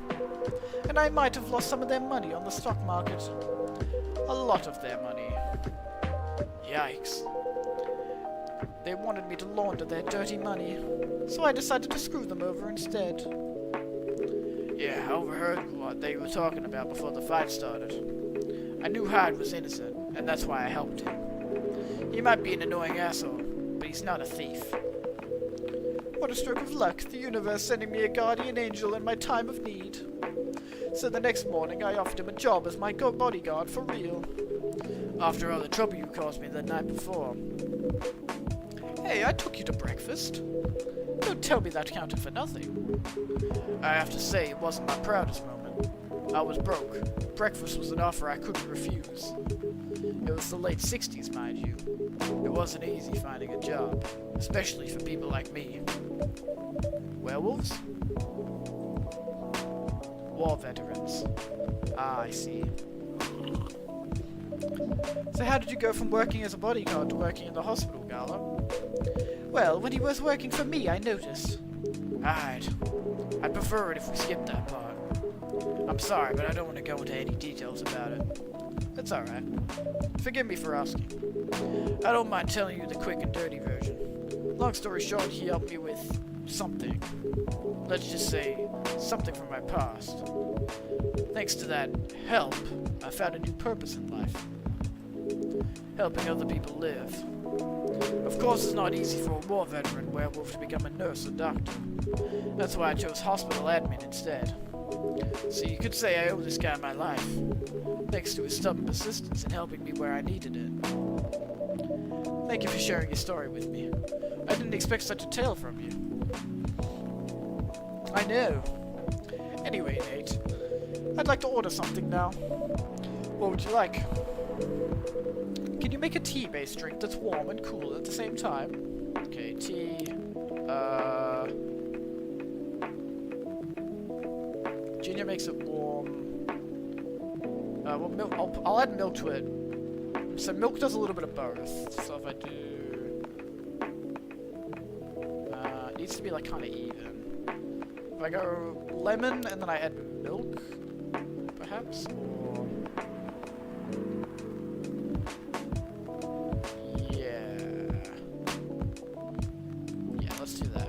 Speaker 1: And I might have lost some of their money on the stock market. A lot of their money. Yikes. They wanted me to launder their dirty money, so I decided to screw them over instead. Yeah, I overheard what they were talking about before the fight started. I knew Hyde was innocent, and that's why I helped him. He might be an annoying asshole, but he's not a thief. What a stroke of luck, the universe sending me a guardian angel in my time of need. So the next morning I offered him a job as my bodyguard for real. After all the trouble you caused me the night before. Hey, I took you to breakfast. Don't tell me that counted for nothing. I have to say, it wasn't my proudest moment. I was broke. Breakfast was an offer I couldn't refuse. It was the late 60s, mind you. It wasn't easy finding a job, especially for people like me. Werewolves? War veterans. Ah, I see. So how did you go from working as a bodyguard to working in the hospital, Gala? Well, when he was working for me, I noticed. I'd prefer it if we skipped that part. I'm sorry, but I don't want to go into any details about it. That's alright. Forgive me for asking. I don't mind telling you the quick and dirty version. Long story short, he helped me with something. Let's just say, something from my past. Thanks to that help, I found a new purpose in life. Helping other people live. Of course, it's not easy for a war veteran werewolf to become a nurse or doctor. That's why I chose hospital admin instead. So you could say I owe this guy my life, thanks to his stubborn persistence in helping me where I needed it. Thank you for sharing your story with me. I didn't expect such a tale from you. I know. Anyway, Nate, I'd like to order something now. What would you like? Can you make a tea-based drink that's warm and cool at the same time? Okay, tea. Junior makes it warm. Well, milk. I'll add milk to it. So milk does a little bit of both. So if I do, it needs to be like kind of even. If I go lemon and then I add milk, perhaps, or yeah, let's do that.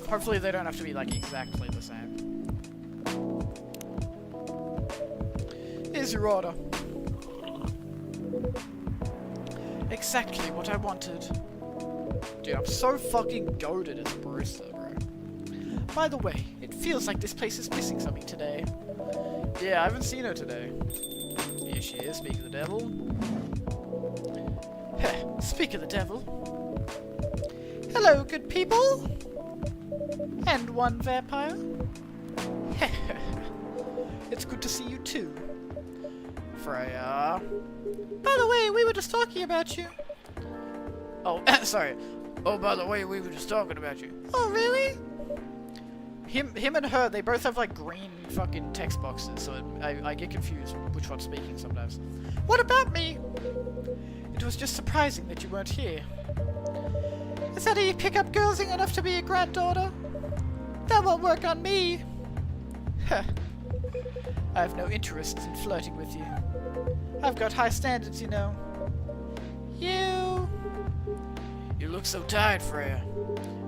Speaker 1: Hopefully they don't have to be like exactly the same. Here's your order. Exactly what I wanted. Dude, I'm so fucking goated as a barista, bro. By the way, it feels like this place is missing something today. Yeah, I haven't seen her today. Here she is, speak of the devil. Heh, speak of the devil.
Speaker 2: Hello, good people. And one vampire.
Speaker 1: It's good to see you too, Freya.
Speaker 2: By the way, we were just talking about you.
Speaker 1: Oh, sorry. Oh, by the way, we were just talking about you.
Speaker 2: Oh, really?
Speaker 1: Him and her, they both have like green fucking text boxes, so I get confused which one's speaking sometimes.
Speaker 2: What about me?
Speaker 1: It was just surprising that you weren't here.
Speaker 2: Is that how you pick up girls young enough to be your granddaughter? That won't work on me.
Speaker 1: Heh. I have no interest in flirting with you.
Speaker 2: I've got high standards, you know. You
Speaker 1: look so tired, Freya.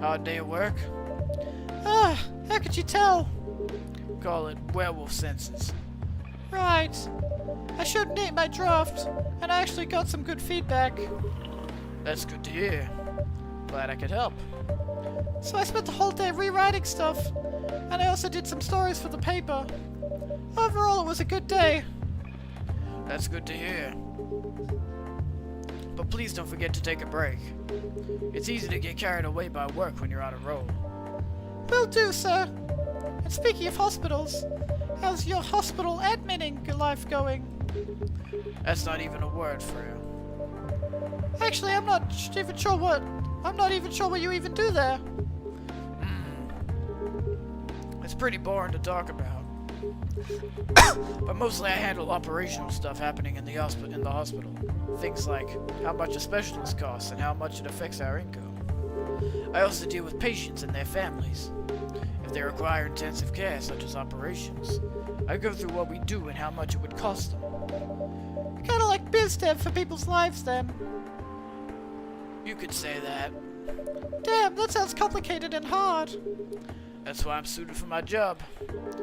Speaker 1: Hard day at work?
Speaker 2: Ah, how could you tell?
Speaker 1: Call it werewolf senses.
Speaker 2: Right. I shouldn't eat my draft, and I actually got some good feedback.
Speaker 1: That's good to hear. Glad I could help.
Speaker 2: So I spent the whole day rewriting stuff, and I also did some stories for the paper. Overall, it was a good day.
Speaker 1: That's good to hear. But please don't forget to take a break. It's easy to get carried away by work when you're on a roll.
Speaker 2: Will do, sir. And speaking of hospitals, how's your hospital adminning life going?
Speaker 1: That's not even a word for you.
Speaker 2: Actually, I'm not even sure what you even do there.
Speaker 1: It's pretty boring to talk about. But mostly I handle operational stuff happening in the hospital. Things like how much a specialist costs and how much it affects our income. I also deal with patients and their families. If they require intensive care, such as operations, I go through what we do and how much it would cost them.
Speaker 2: Kinda like biz dev for people's lives, then.
Speaker 1: You could say that.
Speaker 2: Damn, that sounds complicated and hard.
Speaker 1: That's why I'm suited for my job.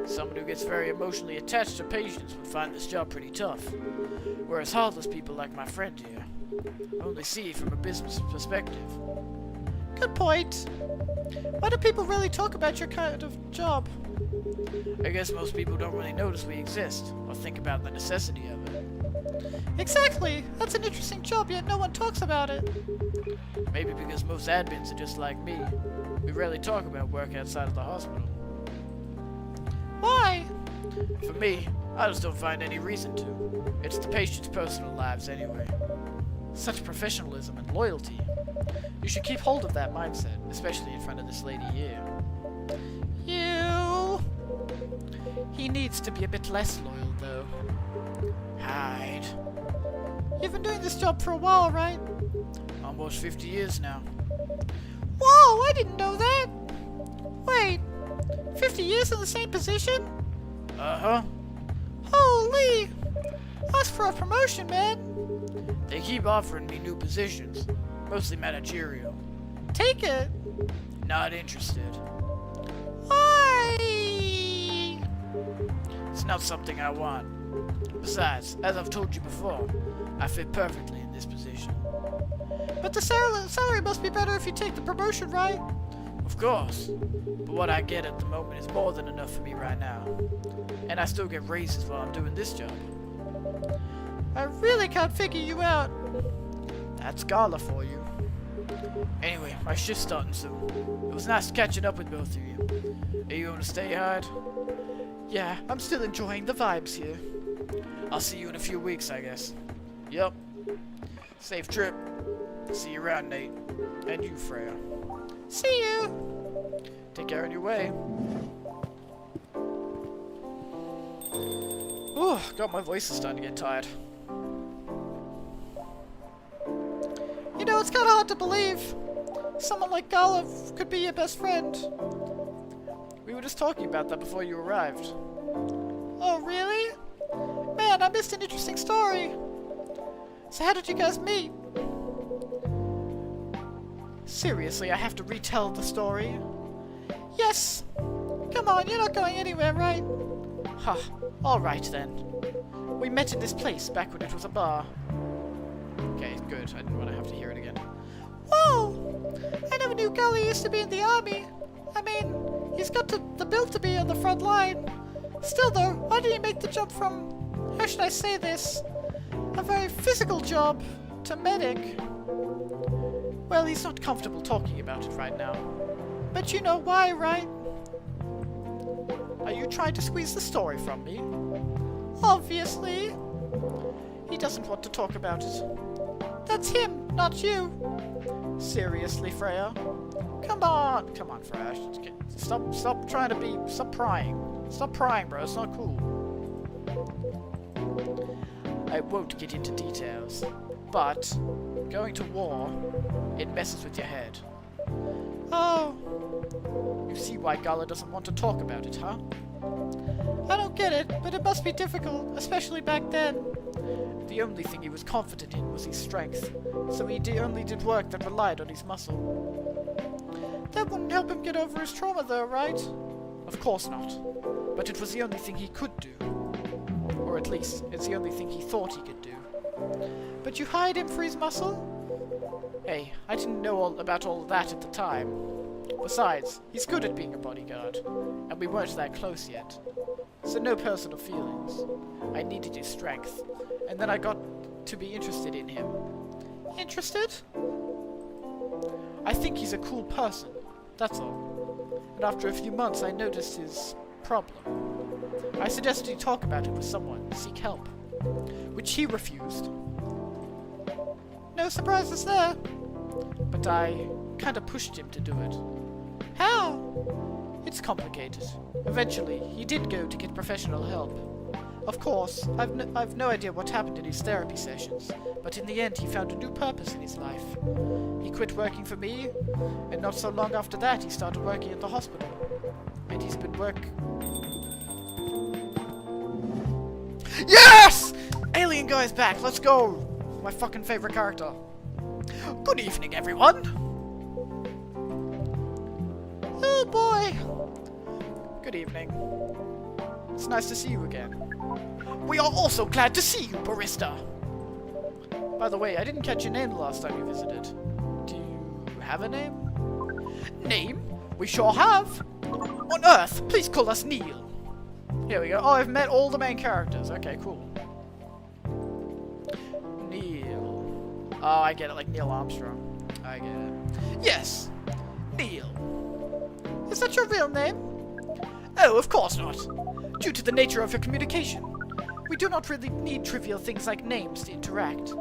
Speaker 1: Someone who gets very emotionally attached to patients would find this job pretty tough. Whereas heartless people like my friend here only see it from a business perspective.
Speaker 2: Good point. Why do people really talk about your kind of job?
Speaker 1: I guess most people don't really notice we exist, or think about the necessity of it.
Speaker 2: Exactly! That's an interesting job, yet no one talks about it.
Speaker 1: Maybe because most admins are just like me. We rarely talk about work outside of the hospital.
Speaker 2: Why?
Speaker 1: For me, I just don't find any reason to. It's the patients' personal lives anyway. Such professionalism and loyalty. You should keep hold of that mindset, especially in front of this lady here.
Speaker 2: You...
Speaker 1: He needs to be a bit less loyal, though. Hide.
Speaker 2: You've been doing this job for a while, right?
Speaker 1: Almost 50 years now.
Speaker 2: Whoa, I didn't know that! Wait, 50 years in the same position?
Speaker 1: Uh-huh.
Speaker 2: Holy! Ask for a promotion, man!
Speaker 1: They keep offering me new positions, mostly managerial.
Speaker 2: Take it!
Speaker 1: Not interested.
Speaker 2: Why?
Speaker 1: It's not something I want. Besides, as I've told you before, I fit perfectly in this position.
Speaker 2: But the salary must be better if you take the promotion, right?
Speaker 1: Of course. But what I get at the moment is more than enough for me right now. And I still get raises while I'm doing this job.
Speaker 2: I really can't figure you out.
Speaker 1: That's Gala for you. Anyway, my shift's starting soon. It was nice catching up with both of you. Are you gonna stay hard?
Speaker 2: Yeah, I'm still enjoying the vibes here.
Speaker 1: I'll see you in a few weeks, I guess. Yep. Safe trip. See you around, Nate. And you, Freya.
Speaker 2: See you!
Speaker 1: Take care on your way. God, my voice is starting to get tired.
Speaker 2: You know, it's kind of hard to believe someone like Gala could be your best friend.
Speaker 1: We were just talking about that before you arrived.
Speaker 2: Oh, really? Man, I missed an interesting story. So how did you guys meet?
Speaker 1: Seriously, I have to retell the story?
Speaker 2: Yes! Come on, you're not going anywhere, right?
Speaker 1: Huh. Alright then. We met in this place back when it was a bar. Okay, good. I didn't want to have to hear it again.
Speaker 2: Whoa! I never knew Gala used to be in the army. I mean, he's got the build to be on the front line. Still though, why did he make the jump from, how should I say this, a very physical job to medic?
Speaker 1: Well, he's not comfortable talking about it right now.
Speaker 2: But you know why, right?
Speaker 1: Are you trying to squeeze the story from me?
Speaker 2: Obviously.
Speaker 1: He doesn't want to talk about it.
Speaker 2: That's him, not you.
Speaker 1: Seriously, Freya? Come on, Freya. Stop trying to be. Stop prying. Stop prying, bro. It's not cool. I won't get into details, but going to war, it messes with your head.
Speaker 2: Oh,
Speaker 1: You see why Gala doesn't want to talk about it, huh?
Speaker 2: I don't get it, but it must be difficult, especially back then.
Speaker 1: The only thing he was confident in was his strength, so he only did work that relied on his muscle.
Speaker 2: That wouldn't help him get over his trauma though, right?
Speaker 1: Of course not. But it was the only thing he could do. Or at least, it's the only thing he thought he could do.
Speaker 2: But you hired him for his muscle?
Speaker 1: Hey, I didn't know about all that at the time. Besides, he's good at being a bodyguard, and we weren't that close yet. So no personal feelings. I needed his strength, and then I got to be interested in him.
Speaker 2: Interested?
Speaker 1: I think he's a cool person, that's all. And after a few months I noticed his problem. I suggested he talk about it with someone, seek help, which he refused.
Speaker 2: No surprises there.
Speaker 1: But I kinda pushed him to do it.
Speaker 2: How?
Speaker 1: It's complicated. Eventually, he did go to get professional help. Of course, I've no idea what happened in his therapy sessions, but in the end he found a new purpose in his life. He quit working for me, and not so long after that he started working at the hospital. And he's been Yes! Alien guy's back, let's go! My fucking favorite character. Good evening, everyone!
Speaker 2: Oh boy!
Speaker 1: Good evening. It's nice to see you again. We are also glad to see you, Barista! By the way, I didn't catch your name the last time you visited. Do you have a name? Name? We sure have! On Earth, please call us Neil. Here we go. Oh, I've met all the main characters. Okay, cool. Neil. Oh, I get it, like Neil Armstrong. I get it. Yes! Neil.
Speaker 2: Is that your real name?
Speaker 1: Oh, of course not. Due to the nature of your communication, we do not really need trivial things like names to interact.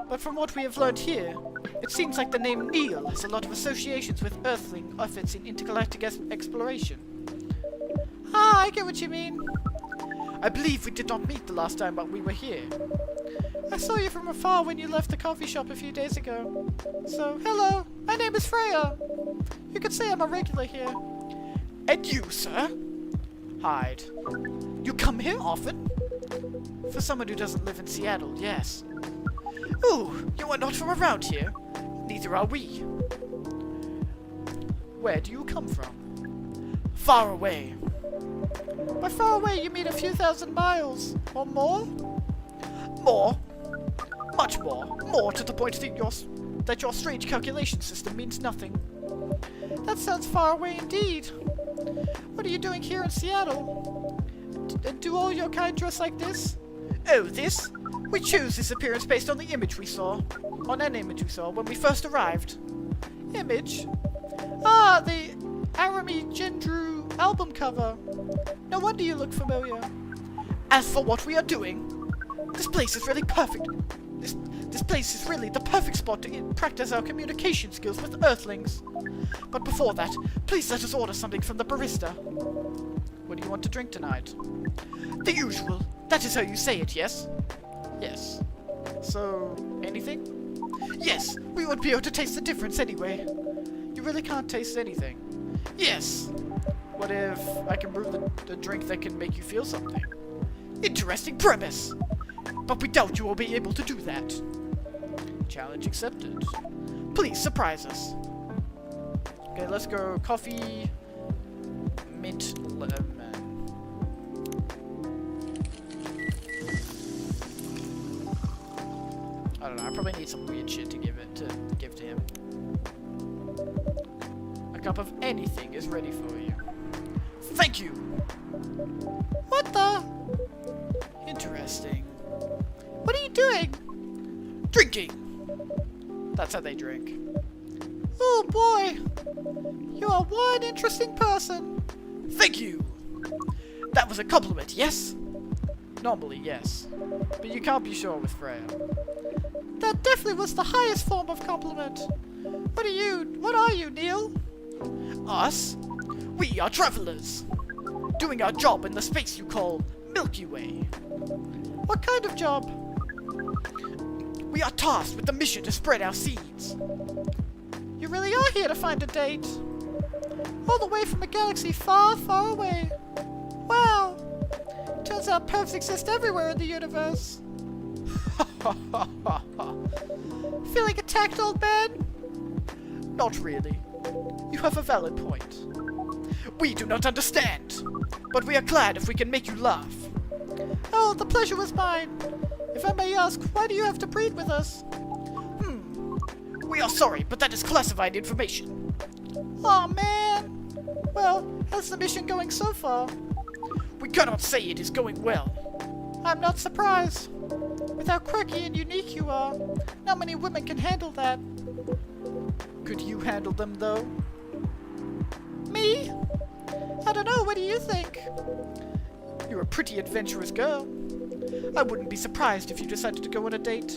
Speaker 1: But from what we have learned here, it seems like the name Neil has a lot of associations with Earthling efforts in intergalactic exploration.
Speaker 2: Ah, I get what you mean.
Speaker 1: I believe we did not meet the last time but we were here.
Speaker 2: I saw you from afar when you left the coffee shop a few days ago. So, hello, my name is Freya. You could say I'm a regular here.
Speaker 1: And you, sir? Hyde. You come here often? For someone who doesn't live in Seattle, yes. Ooh, you are not from around here. Neither are we. Where do you come from? Far away.
Speaker 2: By far away, you mean a few thousand miles, or more?
Speaker 1: More? Much more. More to the point that your strange calculation system means nothing.
Speaker 2: That sounds far away indeed. What are you doing here in Seattle? And do all your kind dress like this?
Speaker 1: Oh, this? We choose this appearance based on the image we saw. On an image we saw when we first arrived.
Speaker 2: Image? Ah, the Arami Gendru album cover. No wonder you look familiar.
Speaker 1: As for what we are doing, this place is really perfect. This place is really the perfect spot to practice our communication skills with Earthlings. But before that, please let us order something from the barista. What do you want to drink tonight? The usual. That is how you say it, yes? Yes. So, anything? Yes, we would be able to taste the difference anyway. You really can't taste anything. Yes. What if I can brew the drink that can make you feel something? Interesting premise. But we doubt you will be able to do that. Challenge accepted. Please surprise us. Okay, let's go coffee, mint, lemon. I don't know, I probably need some weird shit to give to him. A cup of anything is ready for you. Thank you!
Speaker 2: What the?
Speaker 1: Interesting.
Speaker 2: What are you doing?
Speaker 1: Drinking! That's how they drink.
Speaker 2: Oh boy! You are one interesting person.
Speaker 1: Thank you! That was a compliment, yes? Normally, yes. But you can't be sure with Freya.
Speaker 2: That definitely was the highest form of compliment. What are you, Neil?
Speaker 1: Us? We are travelers. Doing our job in the space you call Milky Way.
Speaker 2: What kind of job?
Speaker 1: We are tasked with the mission to spread our seeds.
Speaker 2: You really are here to find a date. All the way from a galaxy far, far away. Wow. Turns out pervs exist everywhere in the universe. Feeling attacked, old man?
Speaker 1: Not really. You have a valid point. We do not understand, but we are glad if we can make you laugh.
Speaker 2: Oh, the pleasure was mine. If I may ask, why do you have to breed with us?
Speaker 1: We are sorry, but that is classified information.
Speaker 2: Aw, man. Well, how's the mission going so far?
Speaker 1: We cannot say it is going well.
Speaker 2: I'm not surprised. With how quirky and unique you are, not many women can handle that.
Speaker 1: Could you handle them, though?
Speaker 2: Me? I don't know, what do you think?
Speaker 1: You're a pretty adventurous girl. I wouldn't be surprised if you decided to go on a date.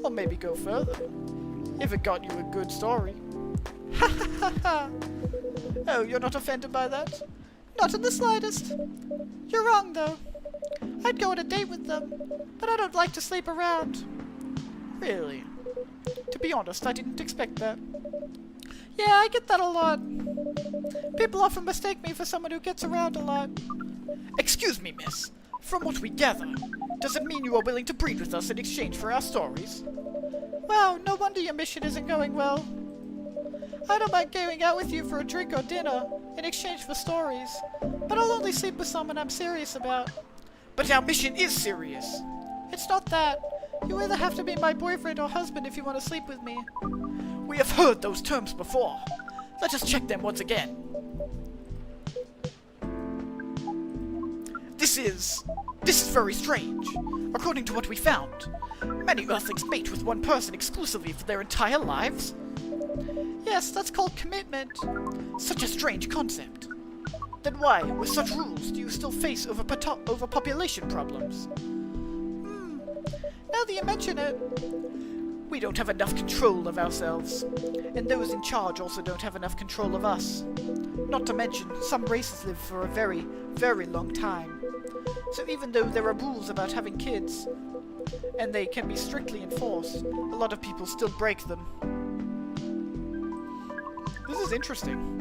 Speaker 1: Or maybe go further. If it got you a good story.
Speaker 2: Ha ha ha ha!
Speaker 1: Oh, you're not offended by that?
Speaker 2: Not in the slightest. You're wrong, though. I'd go on a date with them, but I don't like to sleep around.
Speaker 1: Really? To be honest, I didn't expect that.
Speaker 2: Yeah, I get that a lot. People often mistake me for someone who gets around a lot.
Speaker 1: Excuse me, miss. From what we gather, does it mean you are willing to breed with us in exchange for our stories?
Speaker 2: Wow, no wonder your mission isn't going well. I don't mind going out with you for a drink or dinner in exchange for stories, but I'll only sleep with someone I'm serious about.
Speaker 1: But our mission is serious.
Speaker 2: It's not that. You either have to be my boyfriend or husband if you want to sleep with me.
Speaker 1: We have heard those terms before. Let us check them once again. This is very strange. According to what we found, many Earthlings mate with one person exclusively for their entire lives.
Speaker 2: Yes, that's called commitment.
Speaker 1: Such a strange concept. Then why, with such rules, do you still face overpopulation problems?
Speaker 2: Now that you mention it,
Speaker 1: we don't have enough control of ourselves, and those in charge also don't have enough control of us. Not to mention, some races live for a very, very long time. So even though there are rules about having kids, and they can be strictly enforced, a lot of people still break them. This is interesting.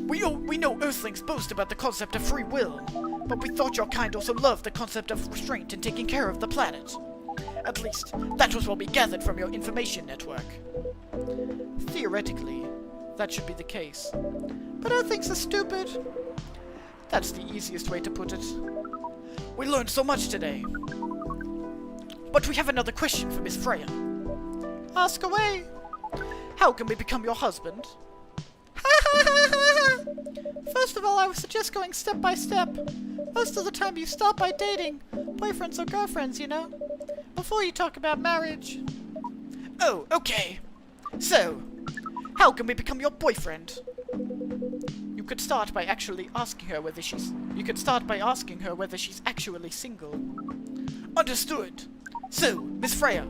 Speaker 1: We know Earthlings boast about the concept of free will, but we thought your kind also loved the concept of restraint and taking care of the planet. At least, that was what we gathered from your information network. Theoretically, that should be the case.
Speaker 2: but Earthlings are stupid.
Speaker 1: That's the easiest way to put it. We learned so much today. But we have another question for Miss Freya.
Speaker 2: Ask away.
Speaker 1: How can we become your husband?
Speaker 2: First of all, I would suggest going step by step. Most of the time you start by dating. Boyfriends or girlfriends, you know. before you talk about marriage.
Speaker 1: Oh, okay. So, how can we become your boyfriend? You could start by asking her whether she's actually single. Understood. So, Miss Freya,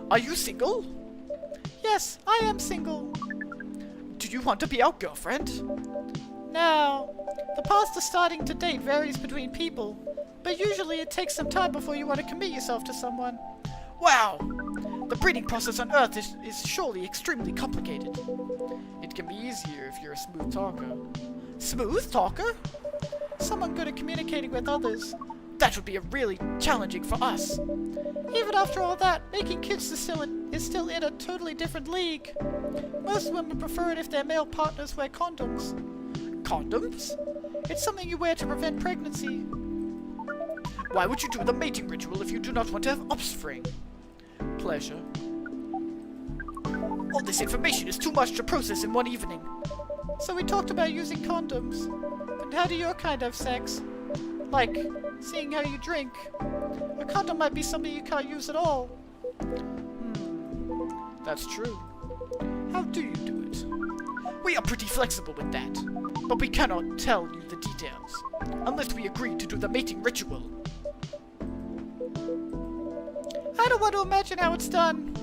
Speaker 1: are you single?
Speaker 2: Yes, I am single.
Speaker 1: Do you want to be our girlfriend?
Speaker 2: Now, the path to starting to date varies between people, but usually it takes some time before you want to commit yourself to someone.
Speaker 1: Wow! The breeding process on Earth is surely extremely complicated. It can be easier if you're a smooth talker. Smooth talker?
Speaker 2: Someone good at communicating with others.
Speaker 1: That would be really challenging for us.
Speaker 2: Even after all that, making kids is still in a totally different league. Most women prefer it if their male partners wear condoms.
Speaker 1: Condoms?
Speaker 2: It's something you wear to prevent pregnancy.
Speaker 1: Why would you do the mating ritual if you do not want to have offspring? Pleasure. All this information is too much to process in one evening.
Speaker 2: So we talked about using condoms. But how do your kind have sex? Like, seeing how you drink. A condom might be something you can't use at all.
Speaker 1: That's true. How do you do it? We are pretty flexible with that, but we cannot tell you the details, unless we agree to do the mating ritual.
Speaker 2: I don't want to imagine how it's done.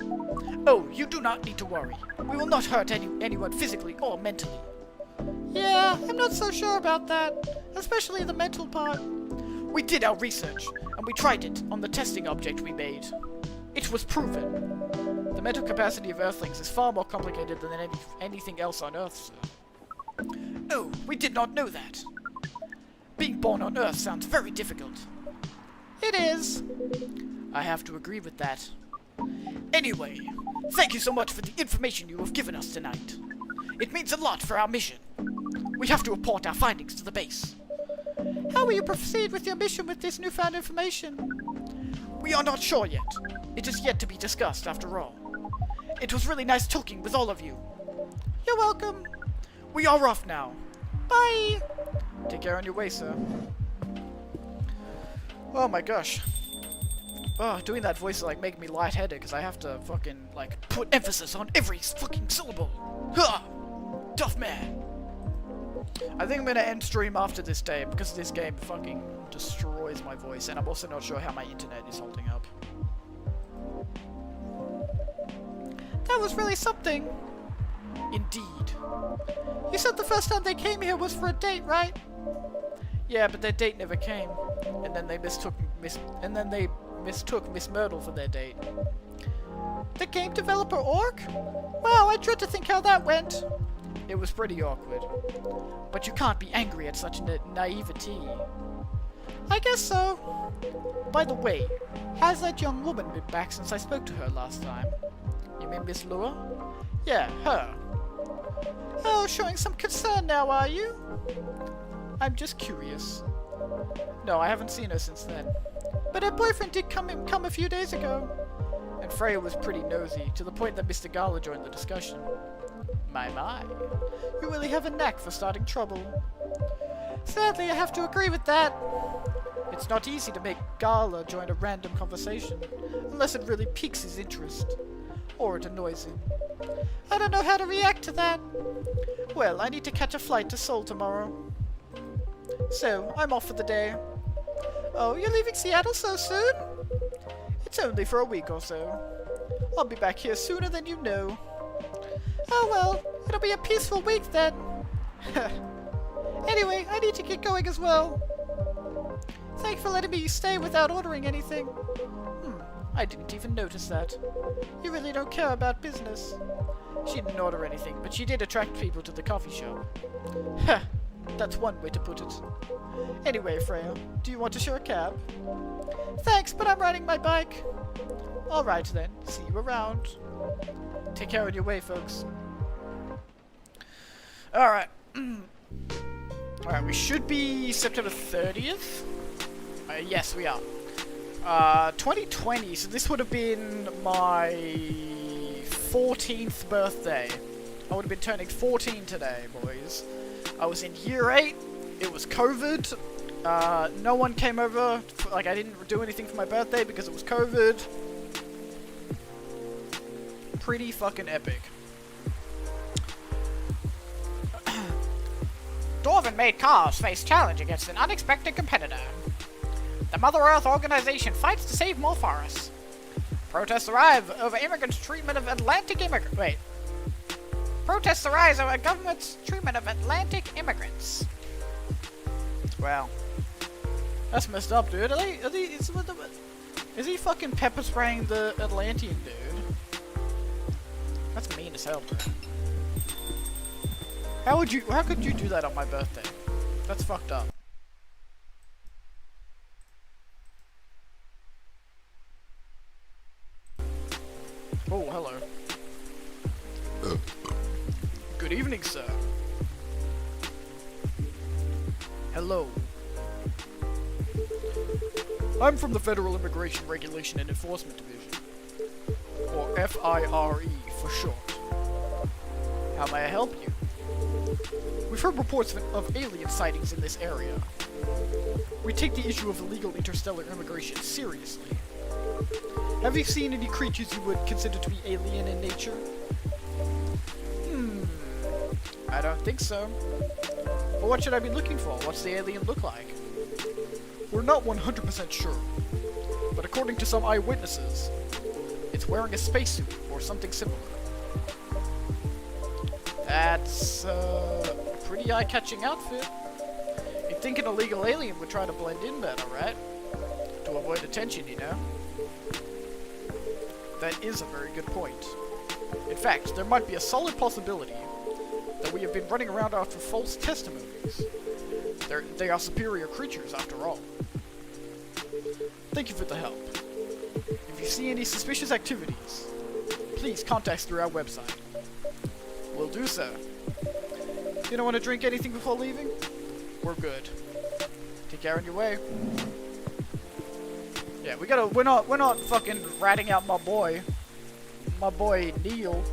Speaker 1: Oh, you do not need to worry. We will not hurt anyone physically or mentally.
Speaker 2: Yeah, I'm not so sure about that, especially the mental part.
Speaker 1: We did our research, and we tried it on the testing object we made. It was proven. The mental capacity of Earthlings is far more complicated than anything else on Earth, sir. Oh, we did not know that. Being born on Earth sounds very difficult.
Speaker 2: It is.
Speaker 1: I have to agree with that. Anyway, thank you so much for the information you have given us tonight. It means a lot for our mission. We have to report our findings to the base.
Speaker 2: How will you proceed with your mission with this newfound information?
Speaker 1: We are not sure yet. It is yet to be discussed, after all. It was really nice talking with all of you.
Speaker 2: You're welcome.
Speaker 1: We are off now.
Speaker 2: Bye.
Speaker 1: Take care on your way, sir. Oh my gosh. Oh, doing that voice is like making me lightheaded because I have to fucking like put emphasis on every fucking syllable. Ha! Tough man. I think I'm gonna end stream after this day because this game fucking destroys my voice, and I'm also not sure how my internet is holding up.
Speaker 2: That was really something.
Speaker 1: Indeed.
Speaker 2: You said the first time they came here was for a date, right?
Speaker 1: Yeah, but their date never came, and then they mistook Miss Myrtle for their date.
Speaker 2: The game developer orc? Wow, I dread to think how that went.
Speaker 1: It was pretty awkward. But you can't be angry at such naivety.
Speaker 2: I guess so.
Speaker 1: By the way, has that young woman been back since I spoke to her last time? You mean Miss Lua? Yeah, her.
Speaker 2: Oh, showing some concern now, are you?
Speaker 1: I'm just curious. No, I haven't seen her since then.
Speaker 2: But her boyfriend did come a few days ago.
Speaker 1: And Freya was pretty nosy, to the point that Mr. Gala joined the discussion. My.
Speaker 2: You really have a knack for starting trouble. Sadly, I have to agree with that.
Speaker 1: It's not easy to make Gala join a random conversation, unless it really piques his interest. Or it annoys him.
Speaker 2: I don't know how to react to that.
Speaker 1: Well, I need to catch a flight to Seoul tomorrow. So, I'm off for the day.
Speaker 2: Oh, you're leaving Seattle so soon?
Speaker 1: It's only for a week or so. I'll be back here sooner than you know.
Speaker 2: Oh well, it'll be a peaceful week then. Anyway, I need to get going as well. Thanks for letting me stay without ordering anything.
Speaker 1: I didn't even notice that.
Speaker 2: You really don't care about business.
Speaker 1: She didn't order anything, but she did attract people to the coffee shop. Heh, that's one way to put it. Anyway, Freya, do you want to share a cab?
Speaker 2: Thanks, but I'm riding my bike.
Speaker 1: Alright then, see you around. Take care on your way, folks. Alright. Alright, we should be September 30th? Yes, we are. 2020, so this would have been my 14th birthday. I would have been turning 14 today, boys. I was in year 8, it was COVID, no one came over, I didn't do anything for my birthday because it was COVID. pretty fucking epic.
Speaker 3: Dwarven-made cars face challenge against an unexpected competitor. The Mother Earth organization fights to save more forests. Protests arrive over immigrants' treatment of Atlantic immigrants. Wait. Protests arise over government's treatment of Atlantic immigrants.
Speaker 1: Wow. That's messed up, dude. Is he fucking pepper spraying the Atlantean dude? That's mean as hell, bro. How could you do that on my birthday? That's fucked up. Oh, hello. Good evening, sir. Hello. I'm from the Federal Immigration Regulation and Enforcement Division, or FIRE for short. How may I help you? We've heard reports of alien sightings in this area. We take the issue of illegal interstellar immigration seriously. Have you seen any creatures you would consider to be alien in nature? I don't think so. But what should I be looking for? What's the alien look like? We're not 100% sure, but according to some eyewitnesses, it's wearing a spacesuit or something similar. That's a pretty eye-catching outfit. You'd think an illegal alien would try to blend in better, right? To avoid attention, you know? That is a very good point. In fact, there might be a solid possibility that we have been running around after false testimonies. They are superior creatures, after all. Thank you for the help. If you see any suspicious activities, please contact us through our website. We'll do so. You don't want to drink anything before leaving? We're good. Take care on your way. Yeah, we're not fucking ratting out my boy Neil.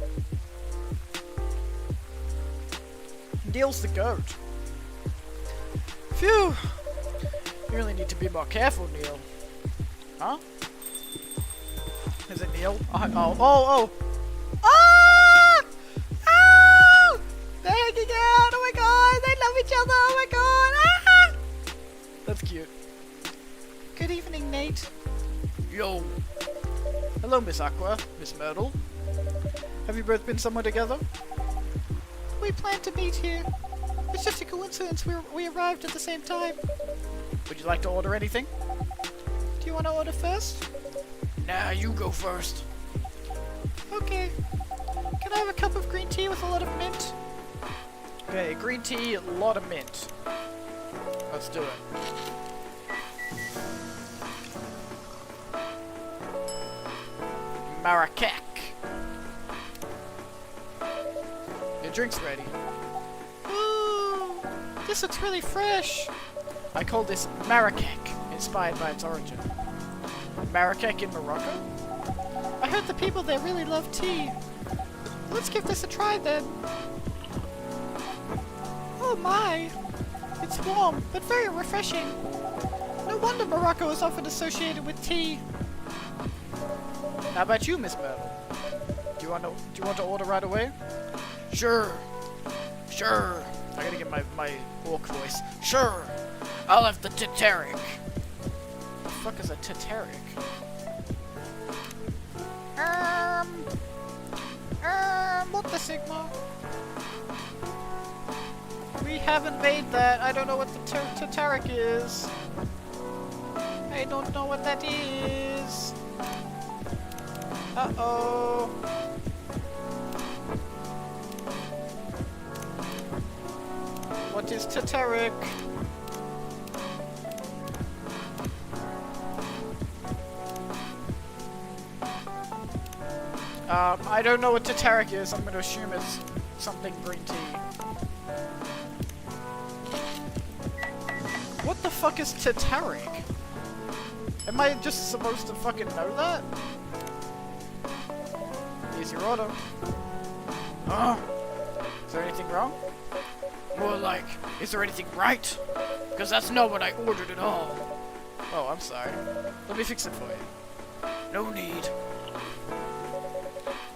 Speaker 1: Neil's the goat. Phew! You really need to be more careful, Neil. Huh? Is it Neil? Oh! Ah! Ah! They're hanging out! Oh my god! They love each other! Oh my god! Ah! That's cute.
Speaker 2: Good evening, Nate.
Speaker 1: Yo! Hello, Miss Aqua, Miss Myrtle. Have you both been somewhere together?
Speaker 2: We planned to meet here. It's just a coincidence we arrived at the same time.
Speaker 1: Would you like to order anything?
Speaker 2: Do you want to order first?
Speaker 1: Nah, you go first.
Speaker 2: Okay. Can I have a cup of green tea with a lot of mint?
Speaker 1: Okay, green tea, a lot of mint. Let's do it. Marrakech. Your drink's ready.
Speaker 2: Ooh, this looks really fresh.
Speaker 1: I call this Marrakech, inspired by its origin. Marrakech in Morocco?
Speaker 2: I heard the people there really love tea. Let's give this a try then. Oh my! It's warm, but very refreshing. No wonder Morocco is often associated with tea.
Speaker 1: How about you, Miss Myrtle? Do you want to order right away? Sure. I gotta get my orc voice. Sure. I'll have the Titaric. The fuck is a Titaric?
Speaker 2: What the Sigma?
Speaker 1: We haven't made that. I don't know what the Titaric is.
Speaker 2: I don't know what that is.
Speaker 1: Uh-oh. What is Titaric? I don't know what Titaric is. I'm gonna assume it's something green tea. What the fuck is Titaric? Am I just supposed to fucking know that? Here's your order. Is there anything wrong? More like, is there anything right? Because that's not what I ordered at all. Oh, I'm sorry. Let me fix it for you. No need.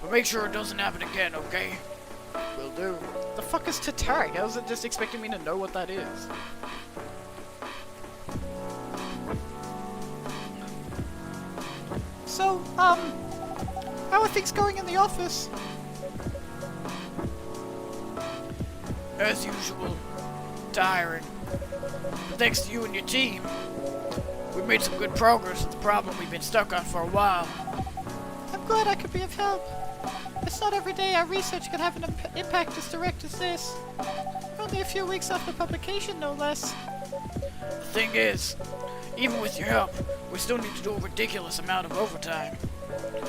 Speaker 4: But make sure it doesn't happen again, okay?
Speaker 1: Will do. The fuck is Tatarik? I was just expecting me to know what that is.
Speaker 2: So, how are things going in the office?
Speaker 4: As usual, tiring. But thanks to you and your team, we've made some good progress with the problem we've been stuck on for a while.
Speaker 2: I'm glad I could be of help. It's not every day our research can have an impact as direct as this. Only a few weeks after publication, no less.
Speaker 4: The thing is, even with your help, we still need to do a ridiculous amount of overtime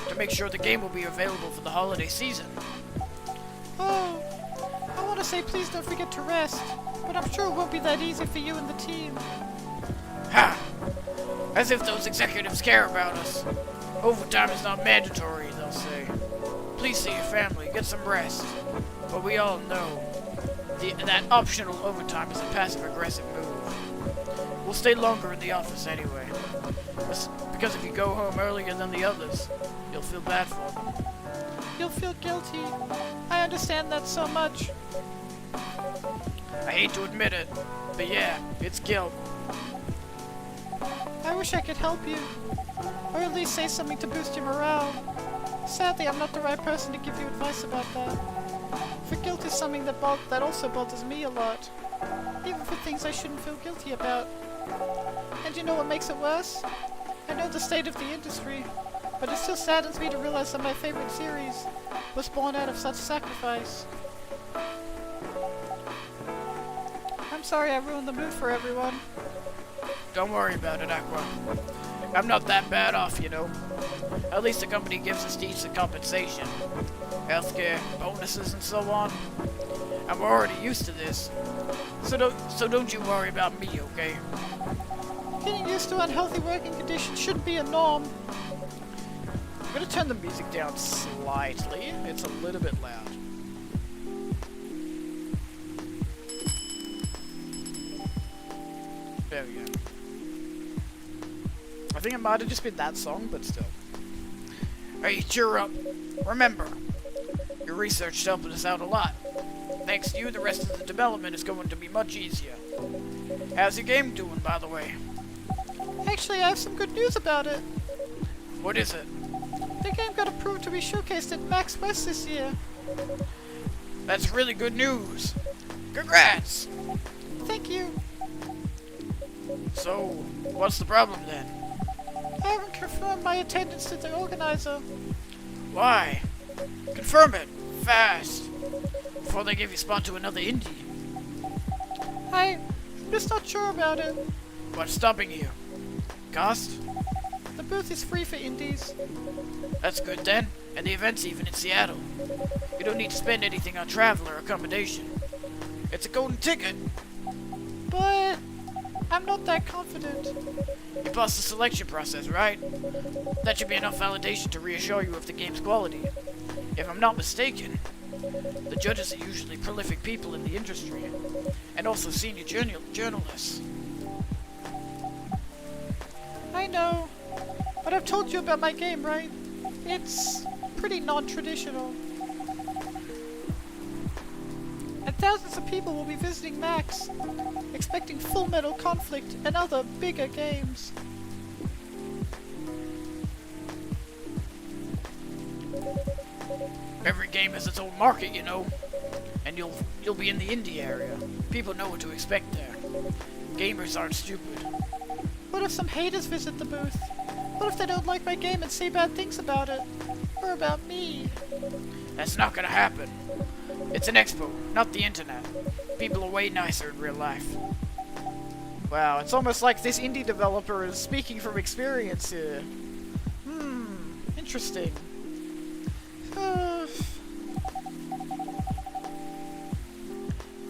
Speaker 4: to make sure the game will be available for the holiday season.
Speaker 2: Oh, I want to say please don't forget to rest, but I'm sure it won't be that easy for you and the team.
Speaker 4: Ha! As if those executives care about us. Overtime is not mandatory, they'll say. Please see your family, get some rest. But we all know that optional overtime is a passive-aggressive move. We'll stay longer in the office anyway. Because if you go home earlier than the others, you'll feel bad for them.
Speaker 2: You'll feel guilty. I understand that so much.
Speaker 4: I hate to admit it, but yeah, it's guilt.
Speaker 2: I wish I could help you, or at least say something to boost your morale. Sadly, I'm not the right person to give you advice about that. For guilt is something that also bothers me a lot, even for things I shouldn't feel guilty about. And you know what makes it worse? I know the state of the industry, but it still saddens me to realize that my favorite series was born out of such sacrifice. I'm sorry I ruined the mood for everyone.
Speaker 4: Don't worry about it, Aqua. I'm not that bad off, you know. At least the company gives us decent compensation. Healthcare, bonuses, and so on. I'm already used to this. So don't you worry about me, okay?
Speaker 2: Getting used to unhealthy working conditions shouldn't be a norm.
Speaker 1: I'm gonna turn the music down slightly. It's a little bit loud. There we go. I think it might have just been that song, but still.
Speaker 4: Hey, cheer up. Remember, your research helped us out a lot. Thanks to you, the rest of the development is going to be much easier. How's your game doing, by the way?
Speaker 2: Actually, I have some good news about it.
Speaker 4: What is it?
Speaker 2: The game got approved to be showcased at Max West this year.
Speaker 4: That's really good news. Congrats!
Speaker 2: Thank you.
Speaker 4: So, what's the problem then?
Speaker 2: I haven't confirmed my attendance to the organizer.
Speaker 4: Why? Confirm it, fast, before they give you spot to another indie.
Speaker 2: I'm just not sure about it.
Speaker 4: What's stopping you? Cost?
Speaker 2: The booth is free for indies.
Speaker 4: That's good then, and the event's even in Seattle. You don't need to spend anything on travel or accommodation. It's a golden ticket.
Speaker 2: But I'm not that confident.
Speaker 4: You passed the selection process, right? That should be enough validation to reassure you of the game's quality. If I'm not mistaken, the judges are usually prolific people in the industry, and also senior journalists.
Speaker 2: I know, but I've told you about my game, right? It's pretty non-traditional. And thousands of people will be visiting Max, expecting Full Metal Conflict and other bigger games.
Speaker 4: Every game has its own market, you know. And you'll be in the indie area. People know what to expect there. Gamers aren't stupid.
Speaker 2: What if some haters visit the booth? What if they don't like my game and say bad things about it? Or about me?
Speaker 4: That's not gonna happen. It's an expo, not the internet. People are way nicer in real life.
Speaker 1: Wow, it's almost like this indie developer is speaking from experience here. Interesting.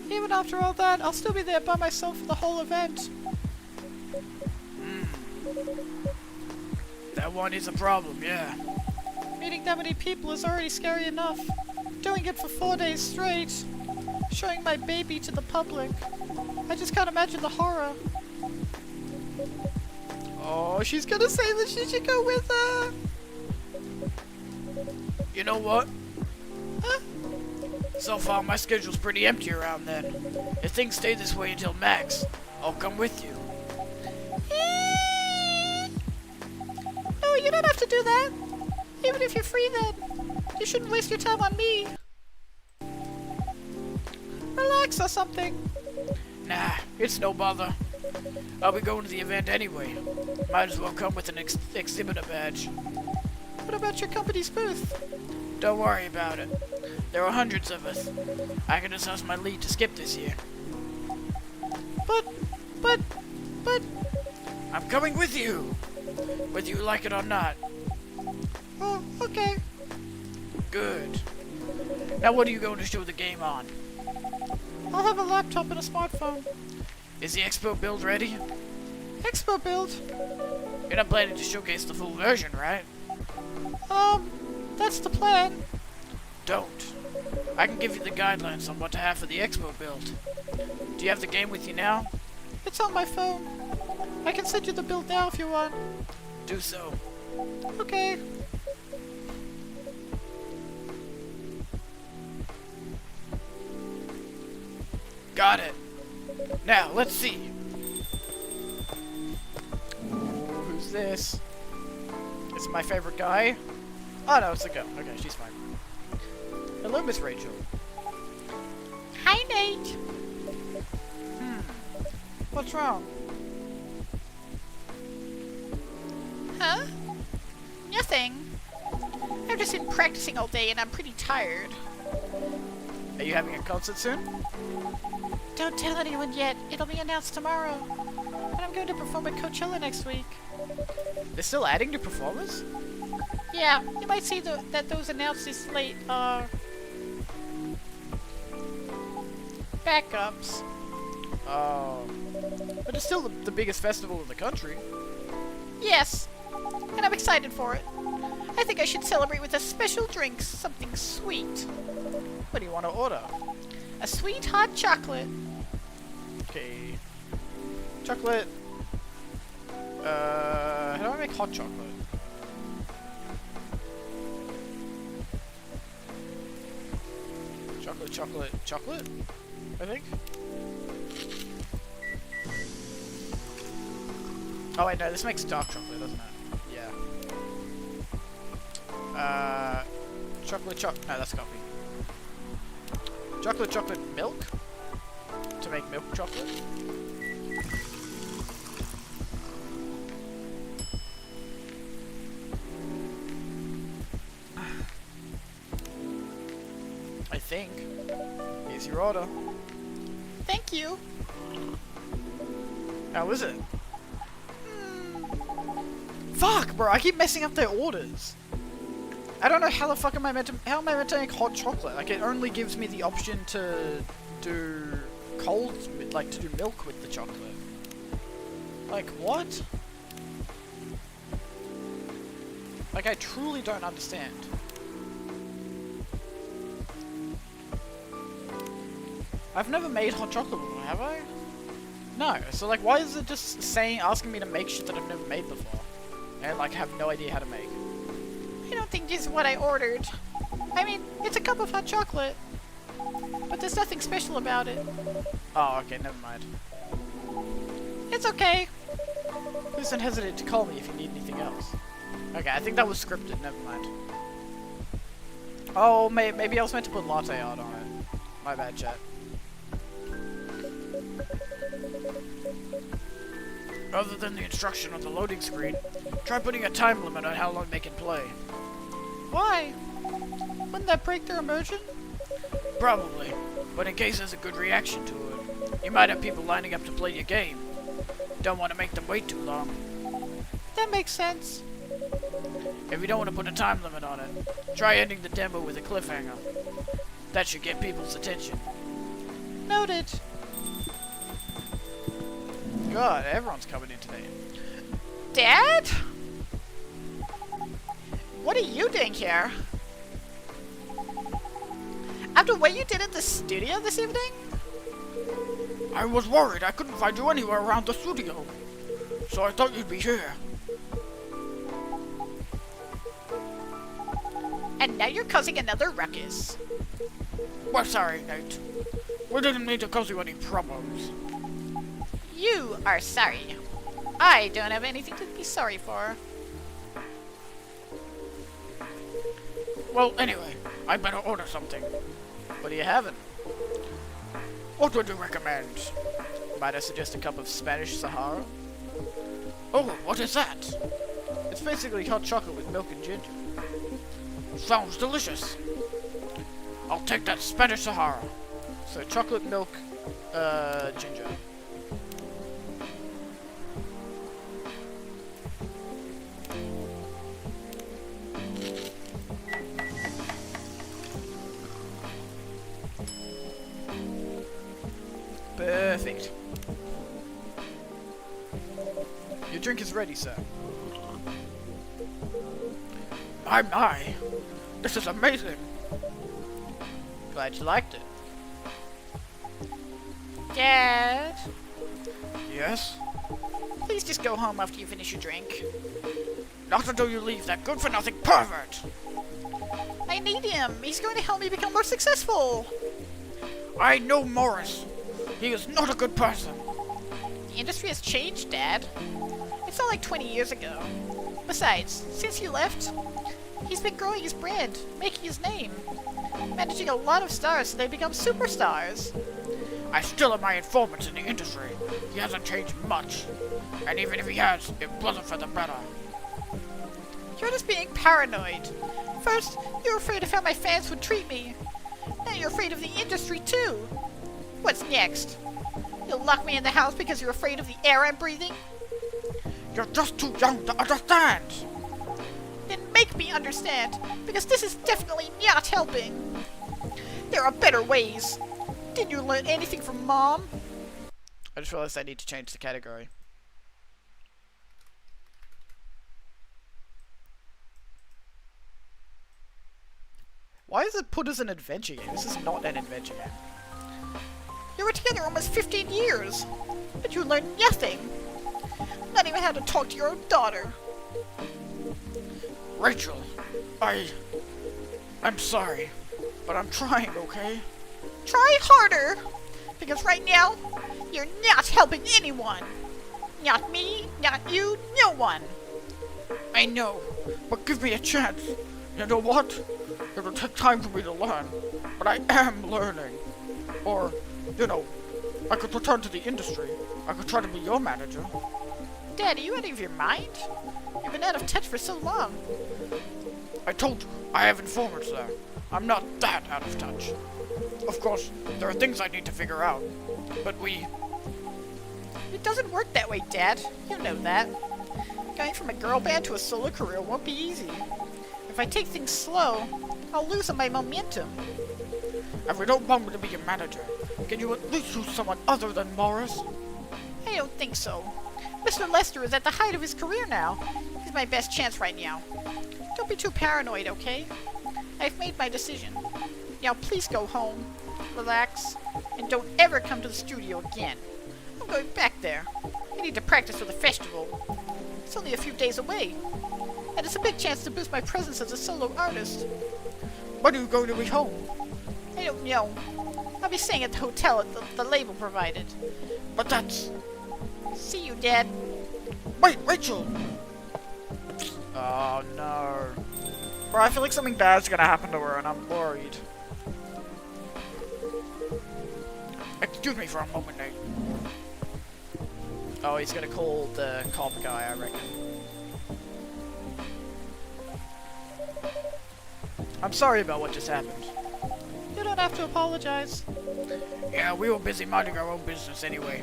Speaker 2: Even after all that, I'll still be there by myself for the whole event.
Speaker 4: That one is a problem, yeah.
Speaker 2: Meeting that many people is already scary enough. Doing it for 4 days straight. Showing my baby to the public. I just can't imagine the horror.
Speaker 1: Oh, she's gonna say that she should go with her!
Speaker 4: You know what? So far, my schedule's pretty empty around then. If things stay this way until Max, I'll come with you.
Speaker 3: No, you don't have to do that. Even if you're free then, you shouldn't waste your time on me.
Speaker 2: Relax or something.
Speaker 4: Nah, it's no bother. I'll be going to the event anyway. Might as well come with an exhibitor badge.
Speaker 2: What about your company's booth?
Speaker 4: Don't worry about it. There are hundreds of us. I can just ask my lead to skip this year.
Speaker 2: But...
Speaker 4: I'm coming with you! Whether you like it or not.
Speaker 2: Oh, okay.
Speaker 4: Good. Now what are you going to show the game on?
Speaker 2: I'll have a laptop and a smartphone.
Speaker 4: Is the Expo build ready?
Speaker 2: Expo build?
Speaker 4: You're not planning to showcase the full version, right?
Speaker 2: That's the plan.
Speaker 4: Don't. I can give you the guidelines on what to have for the Expo build. Do you have the game with you now?
Speaker 2: It's on my phone. I can send you the build now if you want.
Speaker 4: Do so.
Speaker 2: Okay.
Speaker 4: Got it. Now, let's see.
Speaker 1: Who's this? It's my favorite guy. Oh no, it's a girl. Okay, she's fine. Hello, Miss Rachel.
Speaker 3: Hi, Nate.
Speaker 2: What's wrong?
Speaker 3: Huh? Nothing. I've just been practicing all day and I'm pretty tired.
Speaker 1: Are you having a concert soon?
Speaker 2: Don't tell anyone yet. It'll be announced tomorrow. But I'm going to perform at Coachella next week.
Speaker 1: They're still adding new performers?
Speaker 2: Yeah, you might see that those announced this slate are... backups.
Speaker 1: Oh. But it's still the biggest festival in the country.
Speaker 3: Yes, and I'm excited for it. I think I should celebrate with a special drink, something sweet.
Speaker 1: What do you want to order?
Speaker 3: A sweet hot chocolate.
Speaker 1: Okay. Chocolate. How do I make hot chocolate? Chocolate? I think? Oh wait, no, this makes dark chocolate, doesn't it? Yeah. Chocolate, no, that's coffee. Chocolate, milk? To make milk chocolate? I think. Here's your order.
Speaker 3: Thank you.
Speaker 1: How is it? Fuck, bro, I keep messing up their orders. I don't know how the fuck am I meant to make hot chocolate? Like, it only gives me the option to do cold, like, to do milk with the chocolate. Like, what? Like, I truly don't understand. I've never made hot chocolate before, have I? No, so like, why is it just asking me to make shit that I've never made before? And like, have no idea how to make.
Speaker 3: I don't think this is what I ordered.
Speaker 2: I mean, it's a cup of hot chocolate. But there's nothing special about it.
Speaker 1: Oh, okay, never mind.
Speaker 2: It's okay.
Speaker 1: Please don't hesitate to call me if you need anything else. Okay, I think that was scripted, never mind. Oh, maybe I was meant to put latte art on it. My bad, chat.
Speaker 4: Other than the instruction on the loading screen, try putting a time limit on how long they can play.
Speaker 2: Why? Wouldn't that break their immersion?
Speaker 4: Probably, but in case there's a good reaction to it, you might have people lining up to play your game. Don't want to make them wait too long.
Speaker 2: That makes sense.
Speaker 4: If you don't want to put a time limit on it, try ending the demo with a cliffhanger. That should get people's attention.
Speaker 2: Noted.
Speaker 1: God, everyone's coming in today.
Speaker 3: Dad? What are you doing here? After what you did at the studio this evening?
Speaker 4: I was worried I couldn't find you anywhere around the studio, so I thought you'd be here.
Speaker 3: And now you're causing another ruckus.
Speaker 4: We're sorry, Nate. We didn't mean to cause you any problems.
Speaker 3: You are sorry. I don't have anything to be sorry for.
Speaker 4: Well, anyway, I better order something.
Speaker 1: What are you having?
Speaker 4: What would you recommend?
Speaker 1: Might I suggest a cup of Spanish Sahara?
Speaker 4: Oh, what is that?
Speaker 1: It's basically hot chocolate with milk and ginger.
Speaker 4: Sounds delicious. I'll take that Spanish Sahara.
Speaker 1: So chocolate, milk, ginger. Perfect. Your drink is ready, sir.
Speaker 4: My. This is amazing.
Speaker 1: Glad you liked it.
Speaker 3: Dad,
Speaker 4: Yes?
Speaker 3: please just go home after you finish your drink.
Speaker 4: Not until you leave that good-for-nothing pervert.
Speaker 3: I need him. He's going to help me become more successful.
Speaker 4: I know Morris. He is not a good person.
Speaker 3: The industry has changed, Dad. It's not like 20 years ago. Besides, since you left, he's been growing his brand, making his name, managing a lot of stars so they become superstars.
Speaker 4: I still have my informants in the industry. He hasn't changed much. And even if he has, it wasn't for the better.
Speaker 3: You're just being paranoid. First, you're afraid of how my fans would treat me. Now you're afraid of the industry too. What's next? You'll lock me in the house because you're afraid of the air I'm breathing?
Speaker 4: You're just too young to understand.
Speaker 3: Then make me understand, because this is definitely not helping. There are better ways. Did you learn anything from Mom?
Speaker 1: I just realized I need to change the category. Why is it put as an adventure game? This is not an adventure game.
Speaker 3: You were together almost 15 years, but you learned nothing. Not even how to talk to your own daughter.
Speaker 4: Rachel, I'm sorry, but I'm trying, okay?
Speaker 3: Try harder, because right now, you're not helping anyone. Not me, not you, no one.
Speaker 4: I know, but give me a chance. You know what? It'll take time for me to learn, but I am learning. Or, I could return to the industry. I could try to be your manager.
Speaker 3: Dad, are you out of your mind? You've been out of touch for so long.
Speaker 4: I told you, I have informants there. I'm not that out of touch. Of course, there are things I need to figure out, but
Speaker 3: It doesn't work that way, Dad. You know that. Going from a girl band to a solo career won't be easy. If I take things slow, I'll lose on my momentum.
Speaker 4: If we don't want me to be your manager, can you at least choose someone other than Morris?
Speaker 3: I don't think so. Mr. Lester is at the height of his career now. He's my best chance right now. Don't be too paranoid, okay? I've made my decision. Now please go home, relax, and don't ever come to the studio again. I'm going back there. I need to practice for the festival. It's only a few days away, and it's a big chance to boost my presence as a solo artist.
Speaker 4: When are you going to be home?
Speaker 3: I don't know. I'll be staying at the hotel the label provided.
Speaker 4: But that's...
Speaker 3: See you, Dad.
Speaker 4: Wait, Rachel!
Speaker 1: Oh no. Bro, I feel like something bad's gonna happen to her and I'm worried.
Speaker 4: Excuse me for a moment, Nate.
Speaker 1: Oh, he's gonna call the cop guy, I reckon. I'm sorry about what just happened.
Speaker 2: You don't have to apologize.
Speaker 4: Yeah, we were busy minding our own business anyway.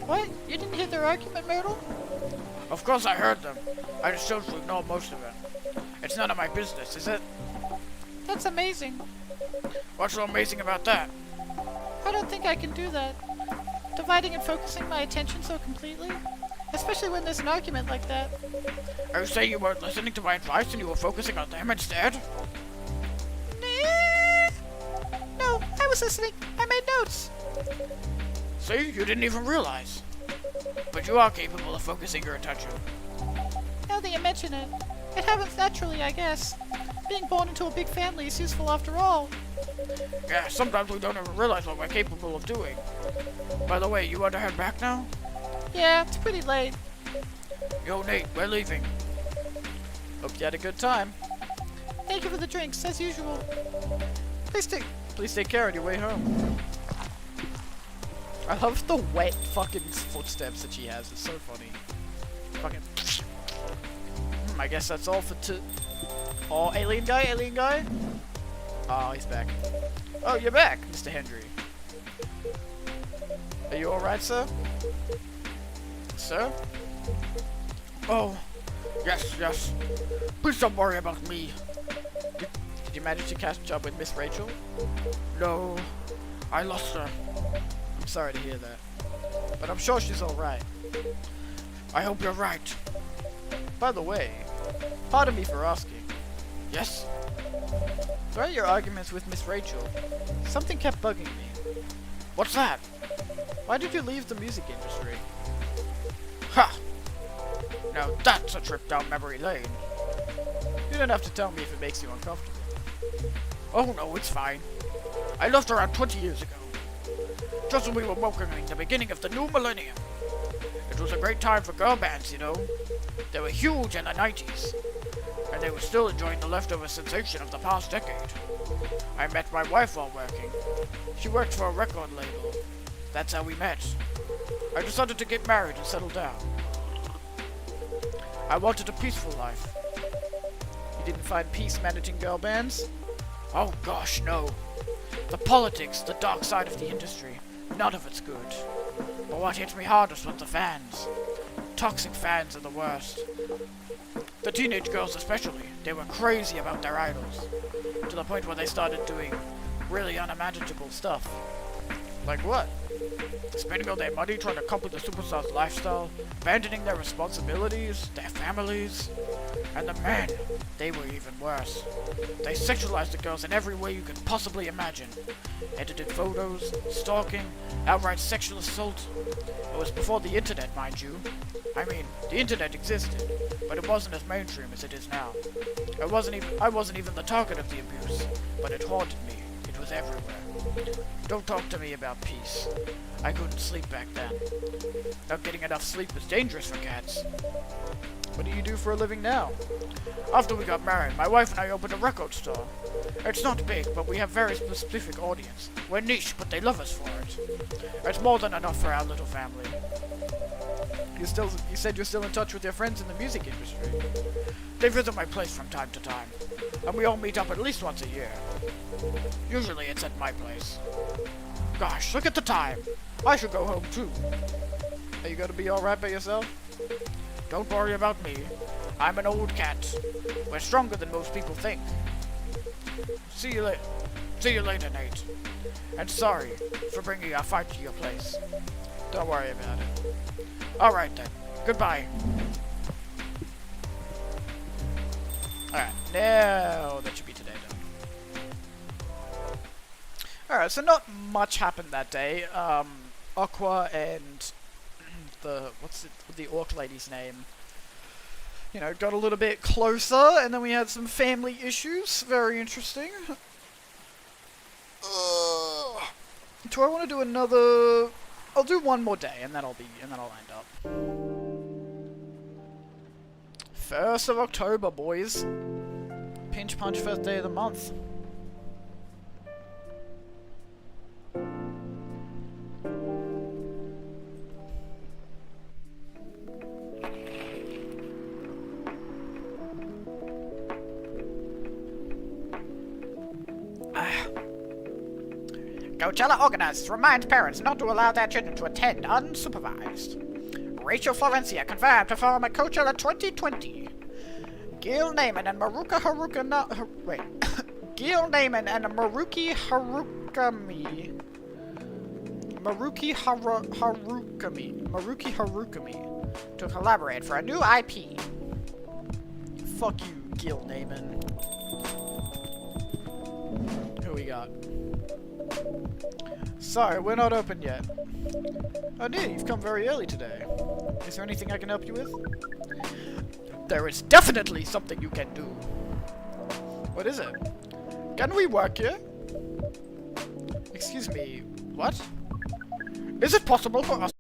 Speaker 2: What? You didn't hear their argument, Myrtle?
Speaker 4: Of course I heard them. I just chose to ignore most of it. It's none of my business, is it?
Speaker 2: That's amazing.
Speaker 4: What's so amazing about that?
Speaker 2: I don't think I can do that. Dividing and focusing my attention so completely. Especially when there's an argument like that.
Speaker 4: Are you saying you weren't listening to my advice and you were focusing on them instead?
Speaker 3: No, I was listening. I made notes.
Speaker 4: See, you didn't even realize. But you are capable of focusing your attention.
Speaker 2: Now that you mention it, it happens naturally, I guess. Being born into a big family is useful after all.
Speaker 4: Yeah, sometimes we don't even realize what we're capable of doing. By the way, you want to head back now?
Speaker 2: Yeah, it's pretty late.
Speaker 4: Yo, Nate, we're leaving.
Speaker 1: Hope you had a good time.
Speaker 2: Thank you for the drinks, as usual.
Speaker 1: Please take care on your way home. I love the wet fucking footsteps that she has. It's so funny. Fucking. I guess that's all for Oh, alien guy? Oh, he's back. Oh, you're back, Mr. Hendry. Are you alright, sir? Sir?
Speaker 4: Oh, yes. Please don't worry about me.
Speaker 1: Did you manage to catch up with Miss Rachel?
Speaker 4: No, I lost her.
Speaker 1: I'm sorry to hear that. But I'm sure she's alright.
Speaker 4: I hope you're right.
Speaker 1: By the way, pardon me for asking.
Speaker 4: Yes?
Speaker 1: Throughout your arguments with Miss Rachel, something kept bugging me.
Speaker 4: What's that?
Speaker 1: Why did you leave the music industry?
Speaker 4: Ha! Now that's a trip down memory lane.
Speaker 1: You don't have to tell me if it makes you uncomfortable.
Speaker 4: Oh no, it's fine. I left around 20 years ago. Just when we were welcoming the beginning of the new millennium. It was a great time for girl bands, you know. They were huge in the 90s. And they were still enjoying the leftover sensation of the past decade. I met my wife while working. She worked for a record label. That's how we met. I decided to get married and settle down. I wanted a peaceful life.
Speaker 1: You didn't find peace managing girl bands?
Speaker 4: Oh gosh, no. The politics, the dark side of the industry, none of it's good. But what hit me hardest was the fans. Toxic fans are the worst. The teenage girls especially, they were crazy about their idols. To the point where they started doing really unimaginable stuff.
Speaker 1: Like what?
Speaker 4: Spending all their money trying to copy the superstar's lifestyle, abandoning their responsibilities, their families. And the men, they were even worse. They sexualized the girls in every way you could possibly imagine. Edited photos, stalking, outright sexual assault. It was before the internet, mind you. I mean, the internet existed, but it wasn't as mainstream as it is now. I wasn't even the target of the abuse, but it haunted me. It was everywhere. Don't talk to me about peace. I couldn't sleep back then. Not getting enough sleep is dangerous for cats.
Speaker 1: What do you do for a living now?
Speaker 4: After we got married, my wife and I opened a record store. It's not big, but we have very specific audience. We're niche, but they love us for it. It's more than enough for our little family.
Speaker 1: You said you're still in touch with your friends in the music industry.
Speaker 4: They visit my place from time to time, and we all meet up at least once a year. Usually it's at my place. Gosh, look at the time. I should go home too.
Speaker 1: Are you gonna be alright by yourself?
Speaker 4: Don't worry about me. I'm an old cat. We're stronger than most people think. See you later, Nate. And sorry for bringing a fight to your place.
Speaker 1: Don't worry about it.
Speaker 4: Alright then. Goodbye.
Speaker 1: Alright, now that should be today done. Alright, so not much happened that day. Aqua and the orc lady's name? You know, got a little bit closer, and then we had some family issues. Very interesting. Do I want to do another? I'll do one more day, and then I'll end up. 1st of October, boys. Pinch Punch, first day of the month.
Speaker 3: Coachella organizers remind parents not to allow their children to attend unsupervised. Rachel Florencia confirmed to perform at Coachella 2020. Gil Naiman and Maruki Harukami to collaborate for a new IP.
Speaker 1: Fuck you, Gil Naiman. Who we got? Sorry, we're not open yet. Oh dear, you've come very early today. Is there anything I can help you with? There is definitely something you can do. What is it? Can we work here? Excuse me, what? Is it possible for us?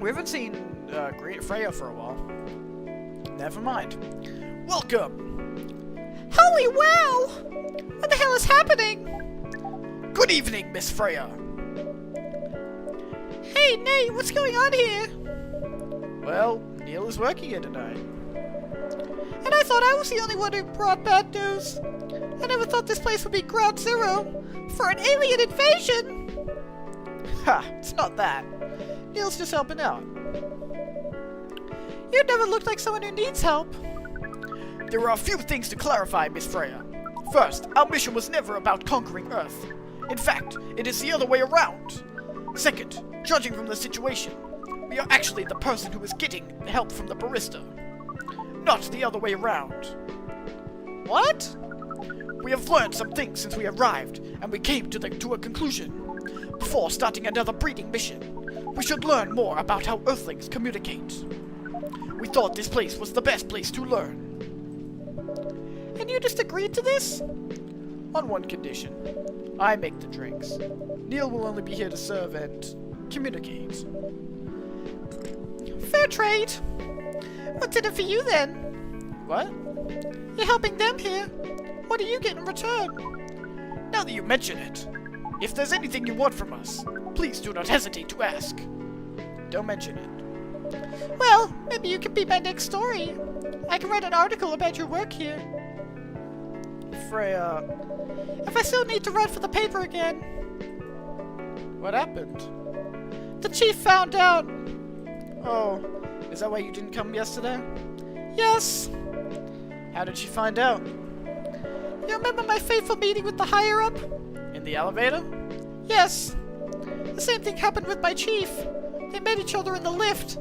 Speaker 1: We haven't seen Freya for a while. Never mind. Welcome!
Speaker 3: Holy wow! What the hell is happening?
Speaker 1: Good evening, Miss Freya.
Speaker 3: Hey, Nate, what's going on here?
Speaker 1: Well, Neil is working here tonight.
Speaker 3: And I thought I was the only one who brought bad news. I never thought this place would be ground zero for an alien invasion.
Speaker 1: Ha! It's not that. Neil's just helping out.
Speaker 3: You never looked like someone who needs help.
Speaker 1: There are a few things to clarify, Miss Freya. First, our mission was never about conquering Earth. In fact, it is the other way around. Second, judging from the situation, we are actually the person who is getting help from the barista. Not the other way around.
Speaker 3: What?
Speaker 1: We have learned some things since we arrived, and we came to a conclusion. Before starting another breeding mission, we should learn more about how Earthlings communicate. We thought this place was the best place to learn.
Speaker 3: And you just agreed to this?
Speaker 1: On one condition. I make the drinks. Neil will only be here to serve and communicate.
Speaker 3: Fair trade. What's in it for you then?
Speaker 1: What?
Speaker 3: You're helping them here. What do you get in return?
Speaker 1: Now that you mention it, if there's anything you want from us, please do not hesitate to ask. Don't mention it.
Speaker 3: Well, maybe you can be my next story. I can write an article about your work here.
Speaker 1: Freya,
Speaker 3: If I still need to write for the paper again.
Speaker 1: what happened?
Speaker 3: The chief found out.
Speaker 1: Oh, is that why you didn't come yesterday?
Speaker 3: Yes.
Speaker 1: How did she find out?
Speaker 2: You remember my fateful meeting with the higher-up?
Speaker 1: In the elevator?
Speaker 2: Yes. The same thing happened with my chief. They met each other in the lift,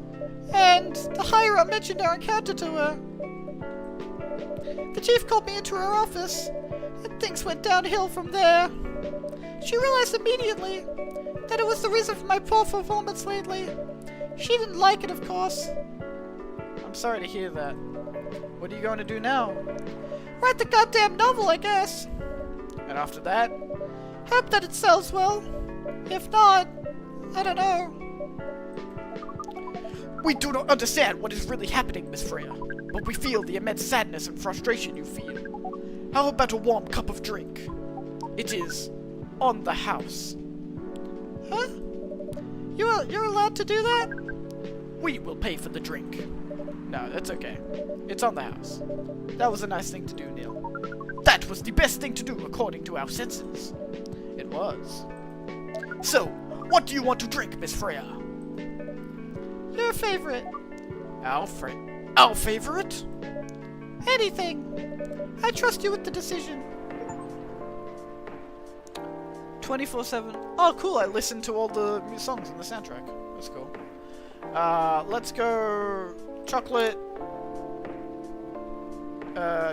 Speaker 2: and the higher-up mentioned our encounter to her. The chief called me into her office, and things went downhill from there. She realized immediately that it was the reason for my poor performance lately. She didn't like it, of course.
Speaker 1: I'm sorry to hear that. What are you going to do now?
Speaker 2: Write the goddamn novel, I guess.
Speaker 1: And after that?
Speaker 2: Hope that it sells well. If not, I don't know.
Speaker 1: We do not understand what is really happening, Miss Freya, but we feel the immense sadness and frustration you feel. How about a warm cup of drink? It is on the house.
Speaker 2: Huh? You're allowed to do that?
Speaker 1: We will pay for the drink. No, that's okay. It's on the house. That was a nice thing to do, Neil. That was the best thing to do according to our senses. It was. So, what do you want to drink, Miss Freya?
Speaker 2: Your favorite.
Speaker 1: Our favorite?
Speaker 2: Anything. I trust you with the decision.
Speaker 1: 24/7. Oh, cool. I listened to all the new songs in the soundtrack. That's cool. Let's go chocolate.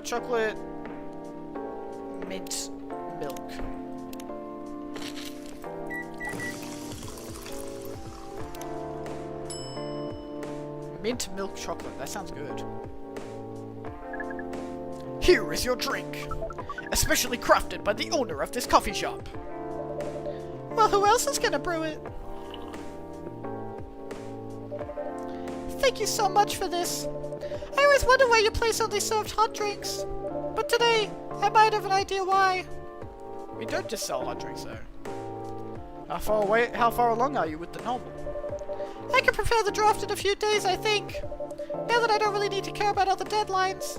Speaker 1: Chocolate mint milk. Mint milk chocolate. That sounds good. Here is your drink, especially crafted by the owner of this coffee shop.
Speaker 2: Well, who else is gonna brew it? Thank you so much for this. I always wonder why your place only served hot drinks. But today, I might have an idea why.
Speaker 1: We don't just sell hot drinks, though. How far along are you with the novel?
Speaker 2: I can prepare the draft in a few days, I think. Now that I don't really need to care about other deadlines.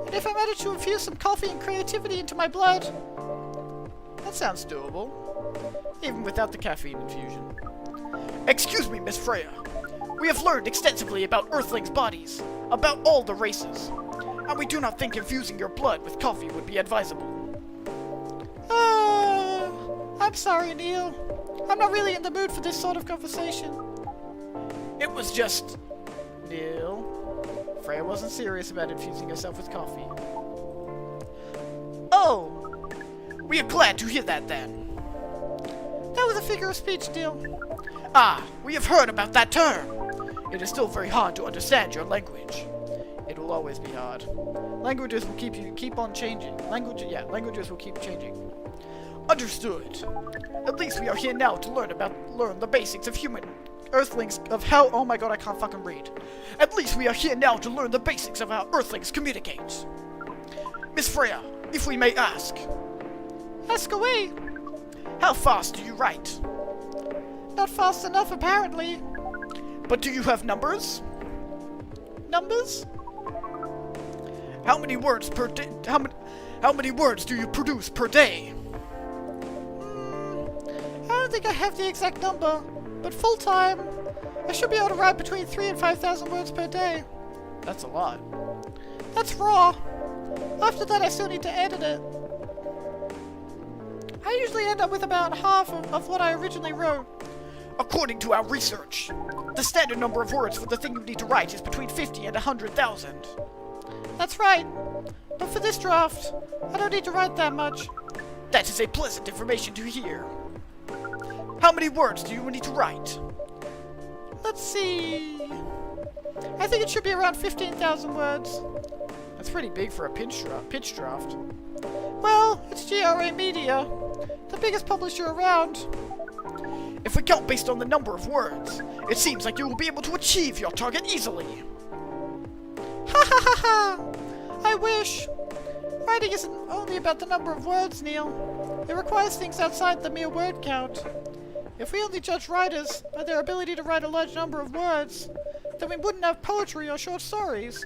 Speaker 2: And if I manage to infuse some coffee and creativity into my blood.
Speaker 1: That sounds doable. Even without the caffeine infusion. Excuse me, Miss Freya. We have learned extensively about Earthlings' bodies, about all the races, and we do not think infusing your blood with coffee would be advisable.
Speaker 2: I'm sorry, Neil. I'm not really in the mood for this sort of conversation.
Speaker 1: It was just... Neil. Freya wasn't serious about infusing herself with coffee. Oh! We are glad to hear that, then.
Speaker 2: That was a figure of speech, Neil.
Speaker 1: Ah, we have heard about that term. It is still very hard to understand your language. It will always be hard. Languages will keep on changing. Languages will keep changing. Understood. At least we are here now to learn the basics of human Earthlings of how. Oh my god, I can't fucking read. At least we are here now to learn the basics of how Earthlings communicate. Miss Freya, if we may ask.
Speaker 2: Ask away.
Speaker 1: How fast do you write?
Speaker 2: Not fast enough, apparently.
Speaker 1: But do you have numbers?
Speaker 2: Numbers?
Speaker 1: How many words per day? How many words do you produce per day?
Speaker 2: I don't think I have the exact number, but full-time, I should be able to write between 3,000 and 5,000 words per day.
Speaker 1: That's a lot.
Speaker 2: That's raw. After that, I still need to edit it. I usually end up with about half of what I originally wrote.
Speaker 1: According to our research, the standard number of words for the thing you need to write is between 50 and 100,000.
Speaker 2: That's right. But for this draft, I don't need to write that much.
Speaker 1: That is a pleasant information to hear. How many words do you need to write?
Speaker 2: Let's see. I think it should be around 15,000 words.
Speaker 1: That's pretty big for a pitch draft.
Speaker 2: Well, it's GRA Media, the biggest publisher around.
Speaker 1: If we count based on the number of words, it seems like you will be able to achieve your target easily.
Speaker 2: Ha ha ha ha! I wish. Writing isn't only about the number of words, Neil. It requires things outside the mere word count. If we only judge writers by their ability to write a large number of words, then we wouldn't have poetry or short stories.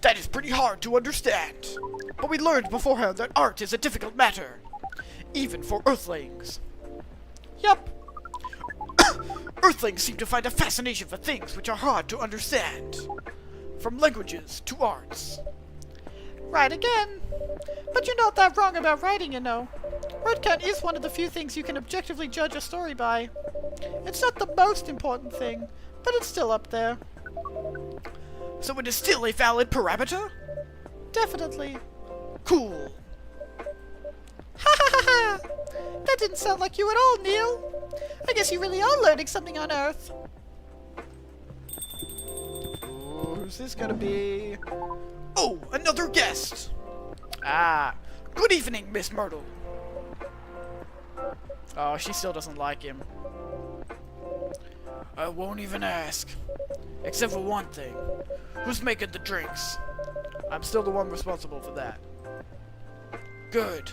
Speaker 1: That is pretty hard to understand. But we learned beforehand that art is a difficult matter, even for Earthlings.
Speaker 2: Yup.
Speaker 1: Earthlings seem to find a fascination for things which are hard to understand. From languages to arts.
Speaker 2: Right again. But you're not that wrong about writing, you know. Word count is one of the few things you can objectively judge a story by. It's not the most important thing, but it's still up there.
Speaker 1: So it is still a valid parameter?
Speaker 2: Definitely.
Speaker 1: Cool.
Speaker 2: Ha ha ha ha! That didn't sound like you at all, Neil. I guess you really are learning something on Earth.
Speaker 1: Who's this gonna be? Oh, another guest! Ah, good evening, Miss Myrtle. Oh, she still doesn't like him. I won't even ask. Except for one thing. Who's making the drinks? I'm still the one responsible for that. Good.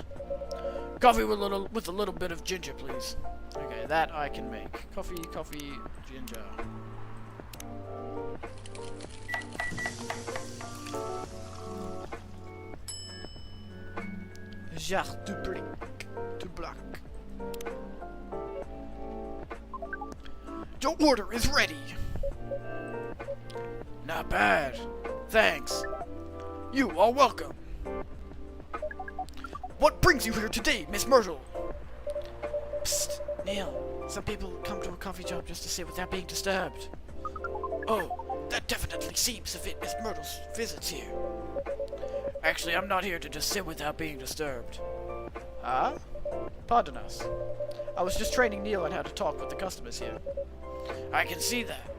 Speaker 1: Coffee with a little bit of ginger, please. Okay, that I can make. Coffee, ginger. Jacques Dublic. Your order is ready. Not bad. Thanks. You are welcome. What brings you here today, Miss Myrtle? Psst, Neil. Some people come to a coffee shop just to sit without being disturbed. Oh, that definitely seems to fit Miss Myrtle's visits here. Actually, I'm not here to just sit without being disturbed. Ah? Pardon us. I was just training Neil on how to talk with the customers here. I can see that.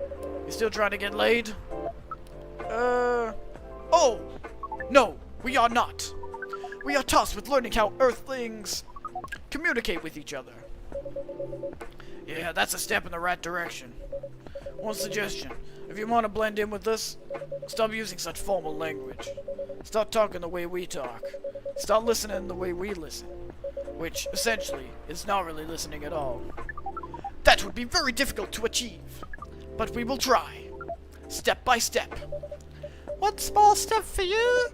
Speaker 1: You still trying to get laid? Oh! No, we are not. We are tasked with learning how Earthlings communicate with each other. Yeah, that's a step in the right direction. One suggestion. If you want to blend in with us, stop using such formal language. Start talking the way we talk. Start listening the way we listen. Which, essentially, is not really listening at all. That would be very difficult to achieve. But we will try. Step by step.
Speaker 2: One small step for you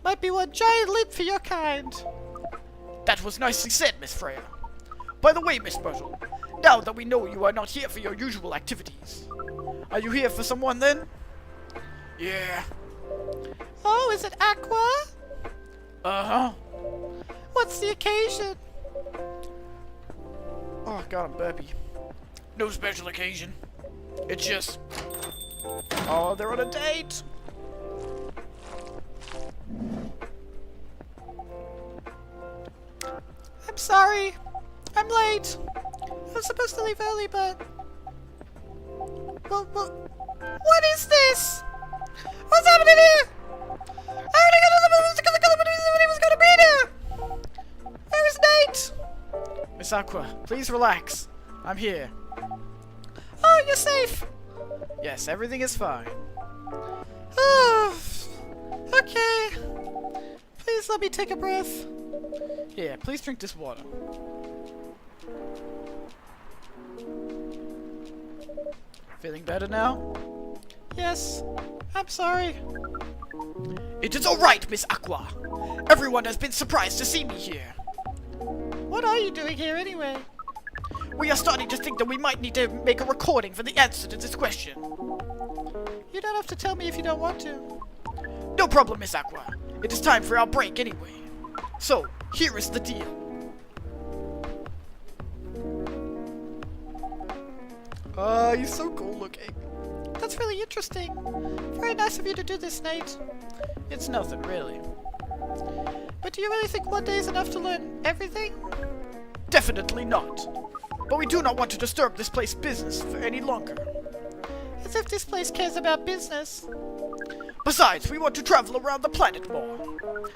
Speaker 2: might be one giant leap for your kind.
Speaker 1: That was nicely said, Miss Freya. By the way, Miss Myrtle, now that we know you are not here for your usual activities, are you here for someone then? Yeah.
Speaker 2: Oh, is it Aqua?
Speaker 1: Uh-huh.
Speaker 2: What's the occasion?
Speaker 1: Oh god, I'm burpy. No special occasion. It's just... Oh, they're on a date!
Speaker 2: I'm sorry. I'm late. I was supposed to leave early, but... What is this? What's happening here? I already got all the was gonna be there. Where is Nate?
Speaker 1: Miss Aqua, please relax. I'm here.
Speaker 2: Oh, you're safe.
Speaker 1: Yes, everything is fine.
Speaker 2: Oh, okay. Please let me take a breath.
Speaker 1: Here, please drink this water. Feeling better now?
Speaker 2: Yes. I'm sorry.
Speaker 1: It is alright, Miss Aqua. Everyone has been surprised to see me here.
Speaker 2: What are you doing here anyway?
Speaker 1: We are starting to think that we might need to make a recording for the answer to this question.
Speaker 2: You don't have to tell me if you don't want to.
Speaker 1: No problem, Miss Aqua. It is time for our break anyway. So, here is the deal. He's so cool looking.
Speaker 2: That's really interesting. Very nice of you to do this, Nate.
Speaker 1: It's nothing, really.
Speaker 2: But do you really think one day is enough to learn everything?
Speaker 1: Definitely not. But we do not want to disturb this place's business for any longer.
Speaker 2: As if this place cares about business.
Speaker 1: Besides, we want to travel around the planet more.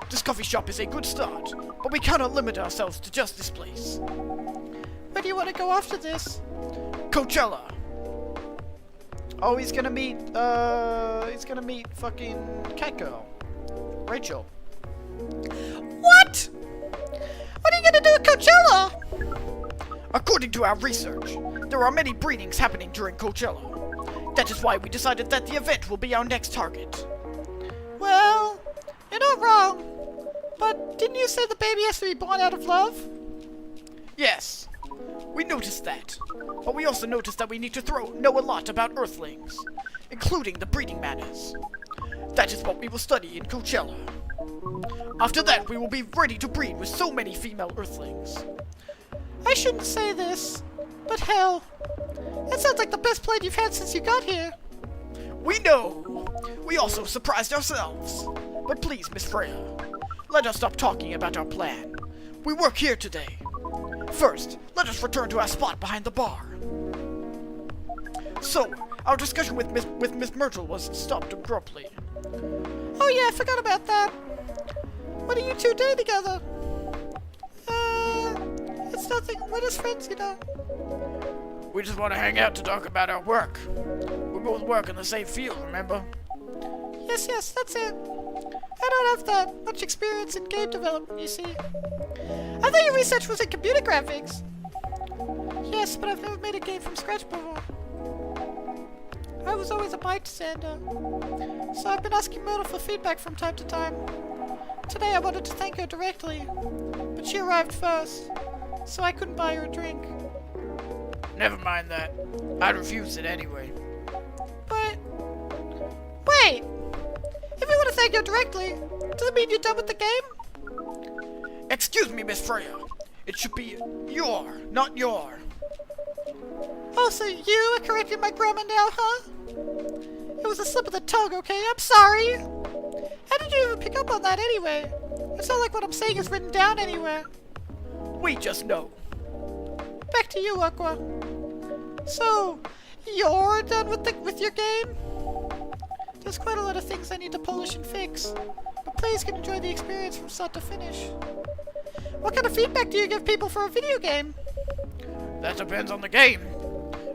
Speaker 1: This coffee shop is a good start, but we cannot limit ourselves to just this place.
Speaker 2: Where do you want to go after this?
Speaker 1: Coachella. Oh, he's gonna meet fucking Cat Girl. Rachel.
Speaker 2: What? What are you gonna do at Coachella?
Speaker 1: According to our research, there are many breedings happening during Coachella. That is why we decided that the event will be our next target.
Speaker 2: Well, you're not wrong. But didn't you say the baby has to be born out of love?
Speaker 1: Yes, we noticed that. But we also noticed that we need to know a lot about Earthlings, including the breeding manners. That is what we will study in Coachella. After that, we will be ready to breed with so many female Earthlings.
Speaker 2: I shouldn't say this, but hell, that sounds like the best plan you've had since you got here.
Speaker 1: We know! We also surprised ourselves. But please, Miss Freya, let us stop talking about our plan. We work here today. First, let us return to our spot behind the bar. So, our discussion with Miss Myrtle was stopped abruptly.
Speaker 2: Oh yeah, I forgot about that. What do you two do together? It's nothing. We're just friends, you know.
Speaker 4: We just want to hang out to talk about our work. We both work in the same field, remember?
Speaker 2: Yes, that's it. I don't have that much experience in game development, you see. I thought your research was in computer graphics. Yes, but I've never made a game from scratch before. I was always a bystander, so I've been asking Myrtle for feedback from time to time. Today I wanted to thank her directly, but she arrived first, so I couldn't buy her a drink.
Speaker 4: Never mind that. I'd refuse it anyway.
Speaker 2: But... wait! If you want to thank her directly, does it mean you're done with the game?
Speaker 1: Excuse me, Miss Freya. It should be your, not your.
Speaker 2: Oh, so you are correcting my grammar now, huh? It was a slip of the tongue, okay? I'm sorry! How did you even pick up on that anyway? It's not like what I'm saying is written down anywhere.
Speaker 1: We just know.
Speaker 2: Back to you, Aqua. So, you're done with your game? There's quite a lot of things I need to polish and fix, but players can enjoy the experience from start to finish. What kind of feedback do you give people for a video game?
Speaker 4: That depends on the game.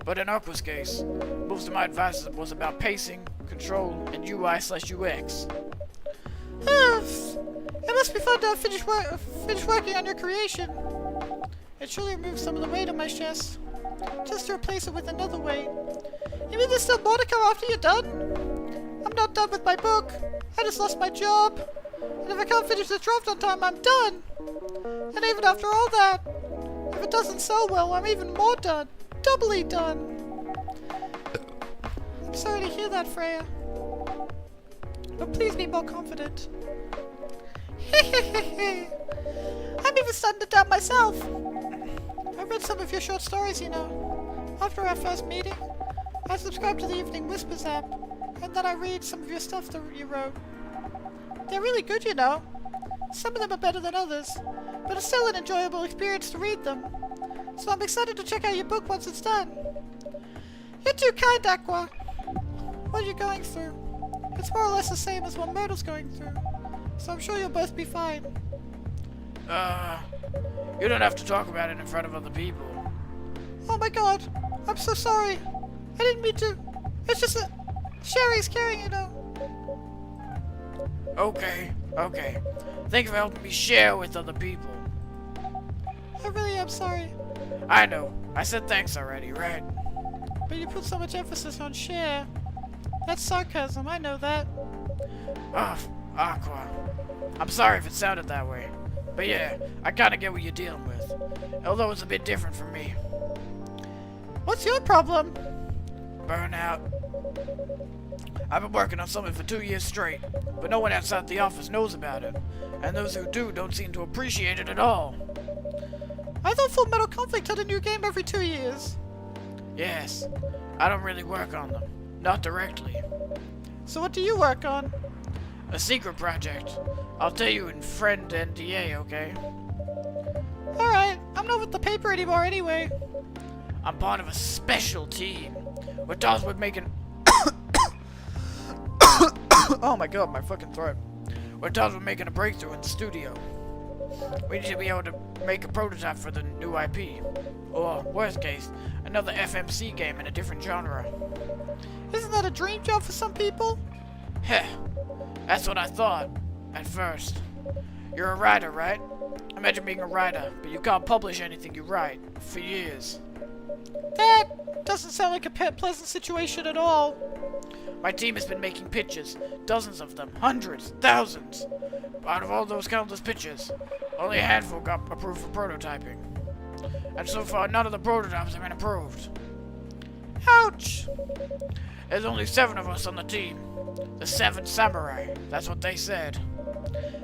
Speaker 4: But in Aqua's case, most of my advice was about pacing, control, and UI/UX.
Speaker 2: It must be fun to finish working on your creation. It surely removes some of the weight on my chest, just to replace it with another weight. You mean there's still more to come after you're done? I'm not done with my book. I just lost my job. And if I can't finish the draft on time, I'm done. And even after all that, if it doesn't sell well, I'm even more done. Doubly done. I'm sorry to hear that, Freya. But please be more confident. I'm even starting to doubt myself. I read some of your short stories, you know. After our first meeting, I subscribed to the Evening Whispers app, and then I read some of your stuff that you wrote. They're really good, you know. Some of them are better than others, but it's still an enjoyable experience to read them. So I'm excited to check out your book once it's done. You're too kind, Aqua. What are you going through? It's more or less the same as what Myrtle's going through, so I'm sure you'll both be fine.
Speaker 4: You don't have to talk about it in front of other people.
Speaker 2: Oh my god, I'm so sorry. I didn't mean to. It's just that sharing's caring, you know.
Speaker 4: Okay. Thank you for helping me share with other people.
Speaker 2: I really am sorry,
Speaker 4: I know. I said thanks already, right?
Speaker 2: but you put so much emphasis on share. That's sarcasm, I know that.
Speaker 4: Oh, Aqua. I'm sorry if it sounded that way. But yeah, I kinda get what you're dealing with. Although it's a bit different for me.
Speaker 2: What's your problem?
Speaker 4: Burnout. I've been working on something for 2 years straight, but no one outside the office knows about it. And those who do don't seem to appreciate it at all.
Speaker 2: I thought Full Metal Conflict had a new game every 2 years.
Speaker 4: Yes, I don't really work on them. Not directly.
Speaker 2: So what do you work on?
Speaker 4: A secret project. I'll tell you in friend NDA, okay?
Speaker 2: Alright, I'm not with the paper anymore anyway.
Speaker 4: I'm part of a special team. We're tasked with making...
Speaker 1: Oh my god, my fucking throat.
Speaker 4: We're tasked with making a breakthrough in the studio. We need to be able to make a prototype for the new IP. Or, worst case, another FMC game in a different genre.
Speaker 2: Isn't that a dream job for some people?
Speaker 4: Heh. That's what I thought. At first. You're a writer, right? Imagine being a writer, but you can't publish anything you write. For years.
Speaker 2: That doesn't sound like a pleasant situation at all.
Speaker 4: My team has been making pitches. Dozens of them. Hundreds. Thousands. Out of all those countless pitches, only a handful got approved for prototyping. And so far, none of the prototypes have been approved.
Speaker 2: Ouch!
Speaker 4: There's only 7 of us on the team. The 7 Samurai. That's what they said.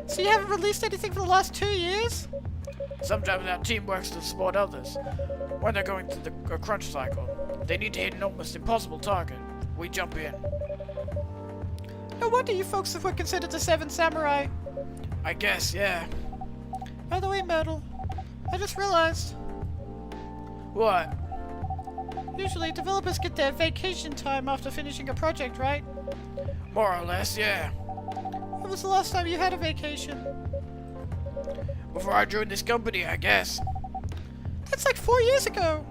Speaker 2: So you haven't released anything for the last 2 years?
Speaker 4: Sometimes our team works to support others. When they're going through a crunch cycle, they need to hit an almost impossible target. We jump in.
Speaker 2: No wonder you folks were considered the 7 Samurai.
Speaker 4: I guess, yeah.
Speaker 2: By the way, Myrtle, I just realized,
Speaker 4: What?
Speaker 2: usually developers get their vacation time after finishing a project, right?
Speaker 4: More or less, yeah.
Speaker 2: When was the last time you had a vacation?
Speaker 4: Before I joined this company, I guess.
Speaker 2: That's like 4 years ago.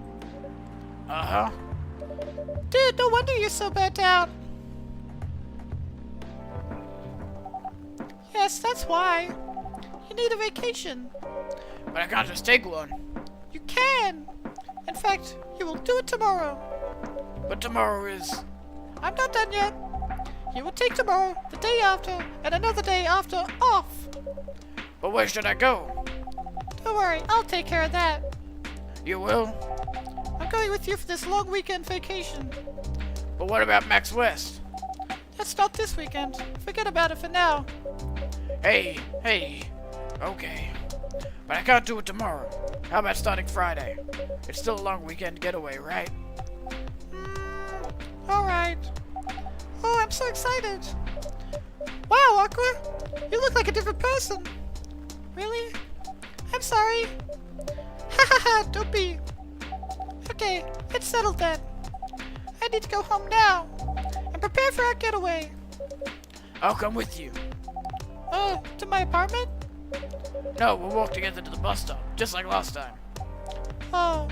Speaker 4: Uh-huh.
Speaker 2: Dude, no wonder you're so bad down. Yes, that's why. You need a vacation.
Speaker 4: But I can't just take one.
Speaker 2: You can. In fact, you will do it tomorrow.
Speaker 4: But tomorrow is...
Speaker 2: I'm not done yet. You will take tomorrow, the day after, and another day after off.
Speaker 4: But where should I go?
Speaker 2: Don't worry, I'll take care of that.
Speaker 4: You will?
Speaker 2: I'm going with you for this long weekend vacation.
Speaker 4: But what about Max West?
Speaker 2: That's not this weekend. Forget about it for now.
Speaker 4: Hey. Okay. But I can't do it tomorrow. How about starting Friday? It's still a long weekend getaway, right?
Speaker 2: Alright. Oh, I'm so excited. Wow, Aqua! You look like a different person. Really? I'm sorry. Ha ha ha, don't be. Okay, it's settled then. I need to go home now and prepare for our getaway.
Speaker 4: I'll come with you.
Speaker 2: To my apartment?
Speaker 4: No, we'll walk together to the bus stop, just like last time.
Speaker 2: Oh,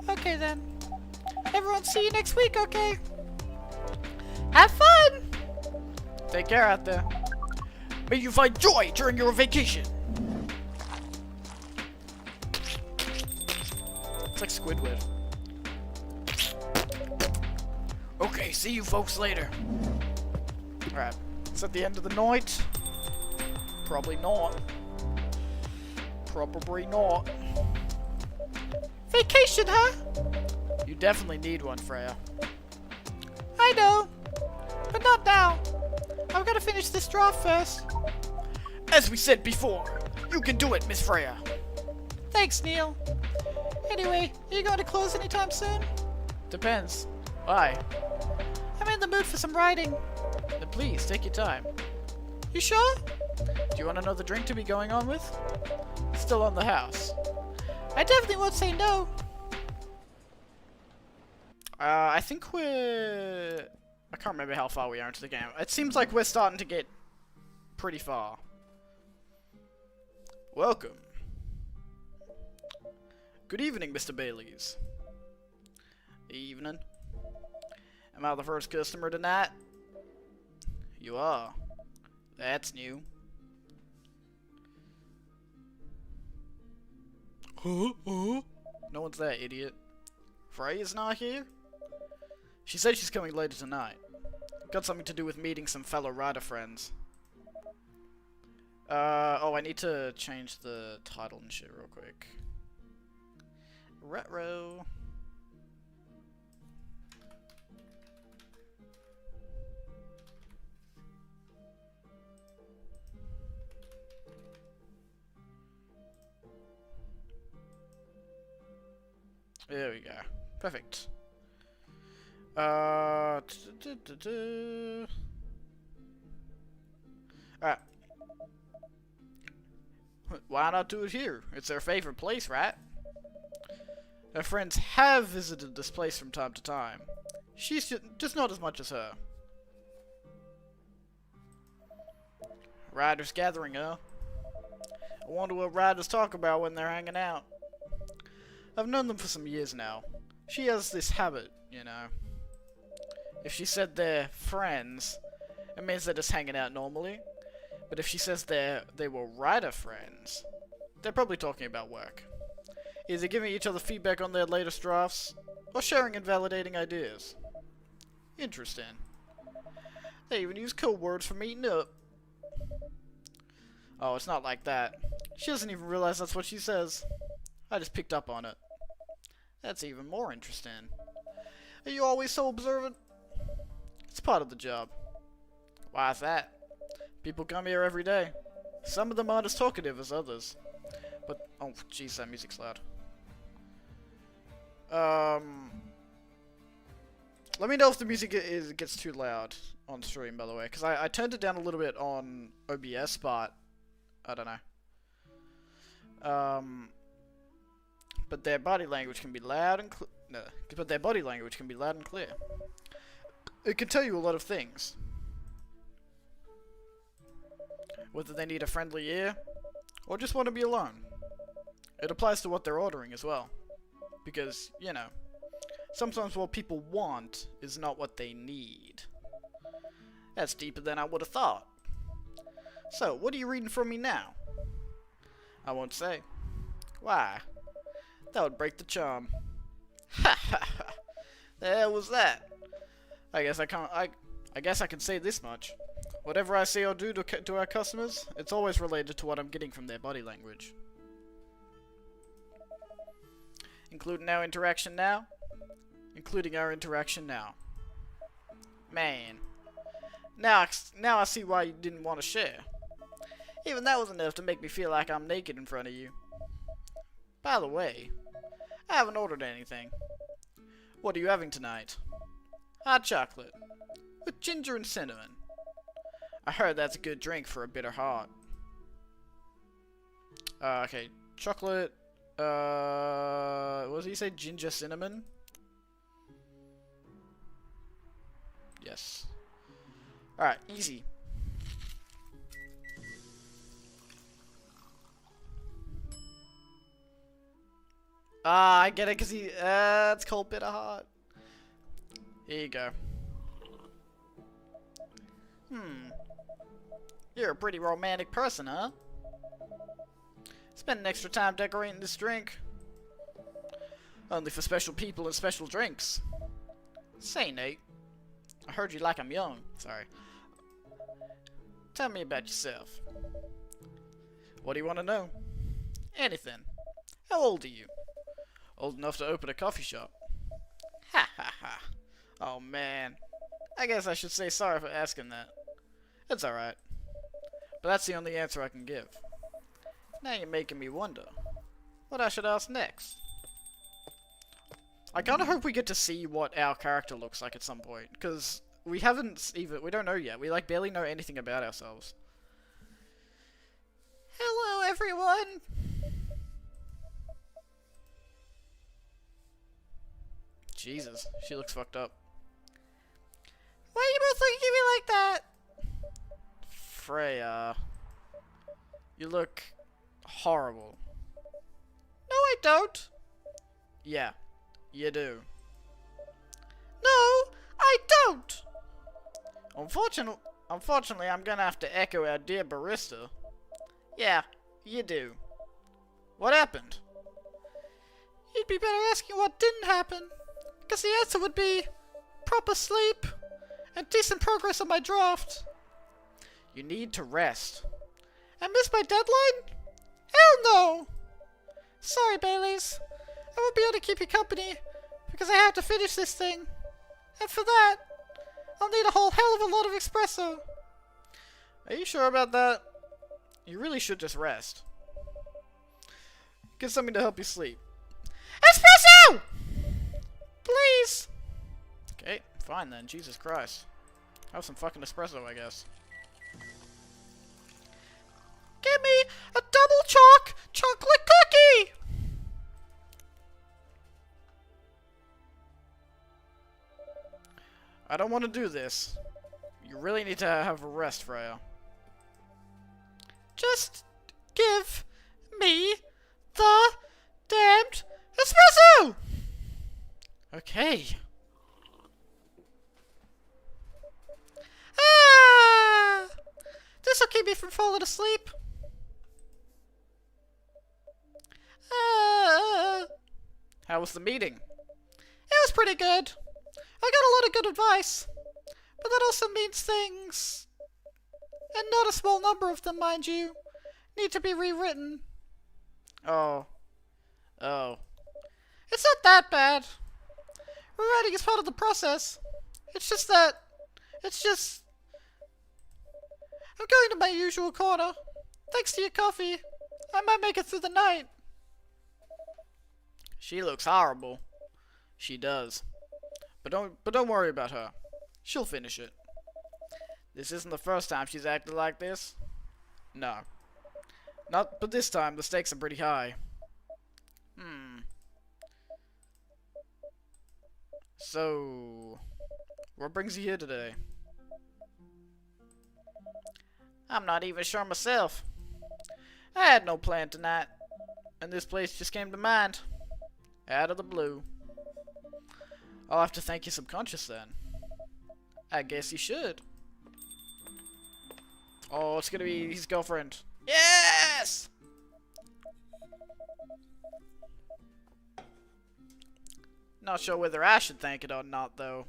Speaker 2: okay then. Everyone see you next week, okay? Have fun!
Speaker 1: Take care out there. May you find joy during your vacation. It's like Squidward.
Speaker 4: Okay, see you folks later.
Speaker 1: Alright, it's at the end of the night. Probably not. Probably not.
Speaker 2: Vacation, huh?
Speaker 1: You definitely need one, Freya.
Speaker 2: I know. But not now. I've got to finish this draft first.
Speaker 1: As we said before, you can do it, Miss Freya.
Speaker 2: Thanks, Neil. Anyway, are you going to close anytime soon?
Speaker 1: Depends. Why?
Speaker 2: I'm in the mood for some writing.
Speaker 1: Then please, take your time.
Speaker 2: You sure?
Speaker 1: Do you want another drink to be going on with? Still on the house.
Speaker 2: I definitely won't say no.
Speaker 1: I think we're... I can't remember how far we are into the game. It seems like we're starting to get pretty far. Welcome. Good evening, Mr. Baileys. Evening. Am I the first customer tonight? You are. That's new. Huh? No one's there, idiot. Freya's not here? She said she's coming later tonight. Got something to do with meeting some fellow rider friends. Oh, I need to change the title and shit real quick. Retro. There we go. Perfect. Alright. Why not do it here? It's their favorite place, right? Her friends have visited this place from time to time. She's just not as much as her. Riders gathering, huh? I wonder what riders talk about when they're hanging out. I've known them for some years now. She has this habit, you know. If she said they're friends, it means they're just hanging out normally. But if she says they were rider friends, they're probably talking about work. Either giving each other feedback on their latest drafts, or sharing and validating ideas. Interesting. They even use code words for meeting up. Oh, it's not like that. She doesn't even realize that's what she says. I just picked up on it. That's even more interesting. Are you always so observant? It's part of the job. Why is that? People come here every day. Some of them aren't as talkative as others. But, oh jeez, that music's loud. Let me know if the music gets too loud on stream, by the way, because I turned it down a little bit on OBS, but I don't know. But their body language can be loud and but their body language can be loud and clear. It can tell you a lot of things. Whether they need a friendly ear, or just want to be alone. It applies to what they're ordering as well. Because, you know, sometimes what people want is not what they need. That's deeper than I would have thought. So, what are you reading from me now? I won't say. Why? That would break the charm. Ha ha ha! The hell was that? I guess I can say this much. Whatever I say or do to our customers, it's always related to what I'm getting from their body language. Including our interaction now? Including our interaction now. Man. Now I see why you didn't want to share. Even that was enough to make me feel like I'm naked in front of you. By the way, I haven't ordered anything. What are you having tonight? Hot chocolate. With ginger and cinnamon. I heard that's a good drink for a bitter heart. Okay. Chocolate. What does he say? Ginger cinnamon? Yes. Alright, easy. Ah, I get it, because it's called bitter heart. Here you go. You're a pretty romantic person, huh? Spend an extra time decorating this drink. Only for special people and special drinks. Say, Nate. I heard you like I'm young. Sorry. Tell me about yourself. What do you want to know? Anything. How old are you? Old enough to open a coffee shop. Ha ha ha. Oh man. I guess I should say sorry for asking that. It's alright. But that's the only answer I can give. Now you're making me wonder what I should ask next. I kinda hope we get to see what our character looks like at some point, because we don't know yet. We like barely know anything about ourselves.
Speaker 3: Hello, everyone.
Speaker 1: Jesus, she looks fucked up.
Speaker 3: Why are you both looking at me like that?
Speaker 1: Freya, you look horrible.
Speaker 3: No, I don't.
Speaker 1: Yeah, you do.
Speaker 3: No, I don't.
Speaker 1: Unfortunately, I'm gonna have to echo our dear barista. Yeah, you do. What happened?
Speaker 2: You'd be better asking what didn't happen, because the answer would be proper sleep and decent progress on my draft.
Speaker 1: You need to rest.
Speaker 2: I missed my deadline? Hell no! Sorry, Baileys. I won't be able to keep you company because I have to finish this thing. And for that, I'll need a whole hell of a lot of espresso.
Speaker 1: Are you sure about that? You really should just rest. Get something to help you sleep.
Speaker 2: Espresso! Please.
Speaker 1: Okay, fine then. Jesus Christ. Have some fucking espresso, I guess.
Speaker 2: Give me a double chocolate cookie!
Speaker 1: I don't want to do this. You really need to have a rest, Freya.
Speaker 2: Just give me the damned espresso!
Speaker 1: Okay.
Speaker 2: Ah! This'll keep me from falling asleep.
Speaker 1: How was the meeting?
Speaker 2: It was pretty good. I got a lot of good advice. But that also means things, and not a small number of them, mind you, need to be rewritten.
Speaker 1: Oh. Oh.
Speaker 2: It's not that bad. Rewriting is part of the process. It's just I'm going to my usual corner. Thanks to your coffee, I might make it through the night.
Speaker 1: She looks horrible. She does. But don't worry about her. She'll finish it. This isn't the first time she's acted like this. No. But this time the stakes are pretty high. So, what brings you here today?
Speaker 3: I'm not even sure myself.
Speaker 1: I had no plan tonight, and this place just came to mind. Out of the blue. I'll have to thank your subconscious then. I guess you should. Oh, it's gonna be his girlfriend. Yes! Not sure whether I should thank it or not, though.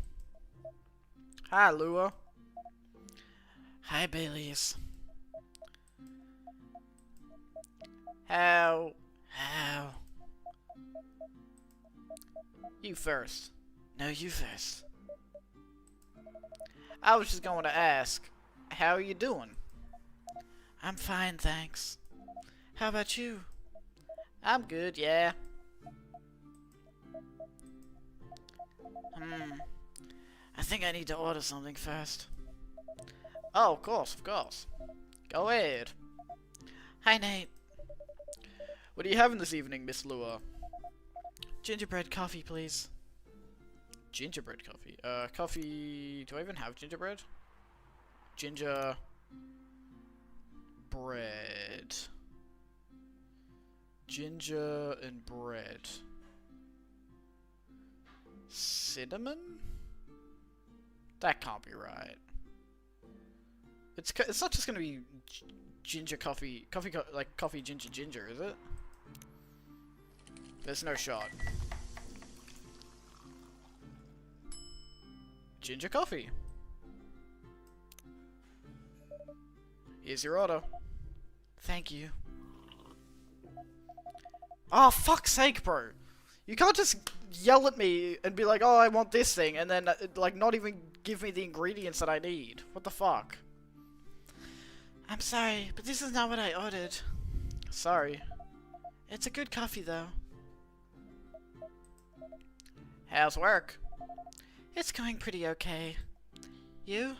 Speaker 1: Hi, Lua.
Speaker 2: Hi, Baileys.
Speaker 1: How?
Speaker 2: You first.
Speaker 1: No, you first. I was just going to ask, how are you doing?
Speaker 2: I'm fine, thanks. How about you?
Speaker 1: I'm good, yeah.
Speaker 2: I think I need to order something first.
Speaker 1: Oh, of course. Go ahead.
Speaker 2: Hi, Nate.
Speaker 1: What are you having this evening, Miss Lua?
Speaker 2: Gingerbread coffee, please.
Speaker 1: Gingerbread coffee? Coffee... Do I even have gingerbread? Ginger... bread. Ginger and bread. Cinnamon? That can't be right. It's not just gonna be ginger coffee, like coffee ginger, is it? There's no shot. Ginger coffee. Here's your order.
Speaker 2: Thank you.
Speaker 1: Oh, fuck's sake, bro. You can't just yell at me and be like, oh, I want this thing, and then, like, not even give me the ingredients that I need. What the fuck?
Speaker 2: I'm sorry, but this is not what I ordered.
Speaker 1: Sorry.
Speaker 2: It's a good coffee, though.
Speaker 1: How's work?
Speaker 2: It's going pretty okay. You?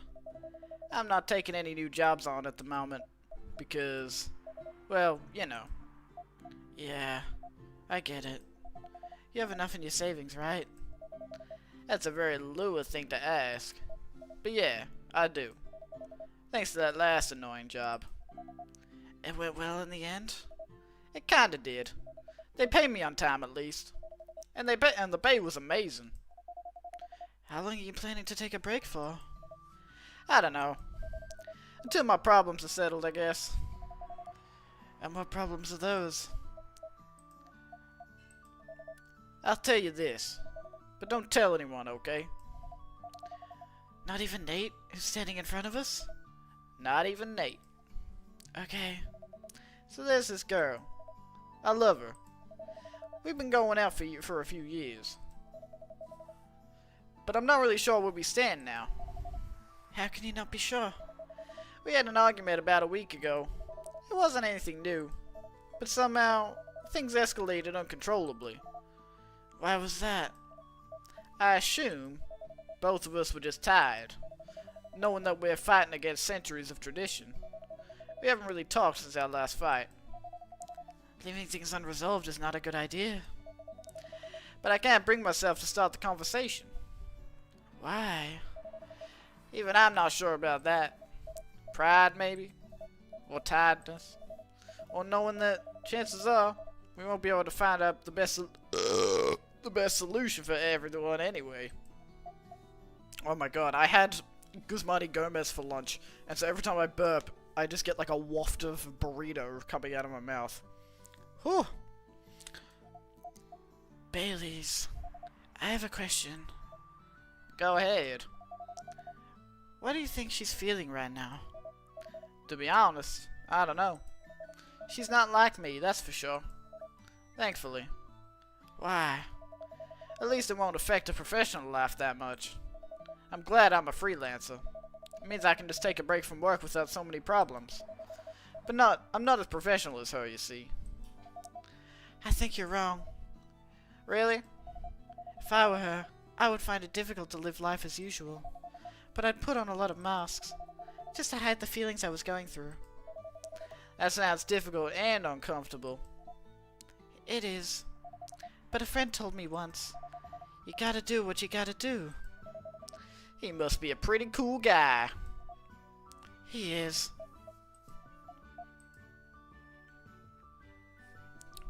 Speaker 1: I'm not taking any new jobs on at the moment. Because, well, you know.
Speaker 2: Yeah, I get it. You have enough in your savings, right?
Speaker 1: That's a very Lua thing to ask. But yeah, I do. Thanks to that last annoying job.
Speaker 2: It went well in the end?
Speaker 1: It kinda did. They paid me on time at least. And the pay was amazing.
Speaker 2: How long are you planning to take a break for?
Speaker 1: I don't know. Until my problems are settled, I guess.
Speaker 2: And what problems are those?
Speaker 1: I'll tell you this. But don't tell anyone, okay?
Speaker 2: Not even Nate, who's standing in front of us?
Speaker 1: Not even Nate.
Speaker 2: Okay.
Speaker 1: So there's this girl. I love her. We've been going out for a few years. But I'm not really sure where we stand now.
Speaker 2: How can you not be sure?
Speaker 1: We had an argument about a week ago. It wasn't anything new. But somehow, things escalated uncontrollably.
Speaker 2: Why was that?
Speaker 1: I assume both of us were just tired, knowing that we're fighting against centuries of tradition. We haven't really talked since our last fight.
Speaker 2: Leaving things unresolved is not a good idea.
Speaker 1: But I can't bring myself to start the conversation.
Speaker 2: Why?
Speaker 1: Even I'm not sure about that. Pride, maybe? Or tiredness? Or knowing that chances are we won't be able to find out the best solution for everyone anyway. Oh my god, I had Guzmani Gomez for lunch, and so every time I burp, I just get like a waft of burrito coming out of my mouth. Whew.
Speaker 2: Baileys, I have a question.
Speaker 1: Go ahead.
Speaker 2: What do you think she's feeling right now?
Speaker 1: To be honest, I don't know. She's not like me, that's for sure. Thankfully.
Speaker 2: Why?
Speaker 1: At least it won't affect her professional life that much. I'm glad I'm a freelancer. It means I can just take a break from work without so many problems. But I'm not as professional as her, you see.
Speaker 2: I think you're wrong.
Speaker 1: Really?
Speaker 2: If I were her, I would find it difficult to live life as usual. But I'd put on a lot of masks, just to hide the feelings I was going through.
Speaker 1: That sounds difficult and uncomfortable.
Speaker 2: It is. But a friend told me once, you gotta do what you gotta do.
Speaker 1: He must be a pretty cool guy.
Speaker 2: He is.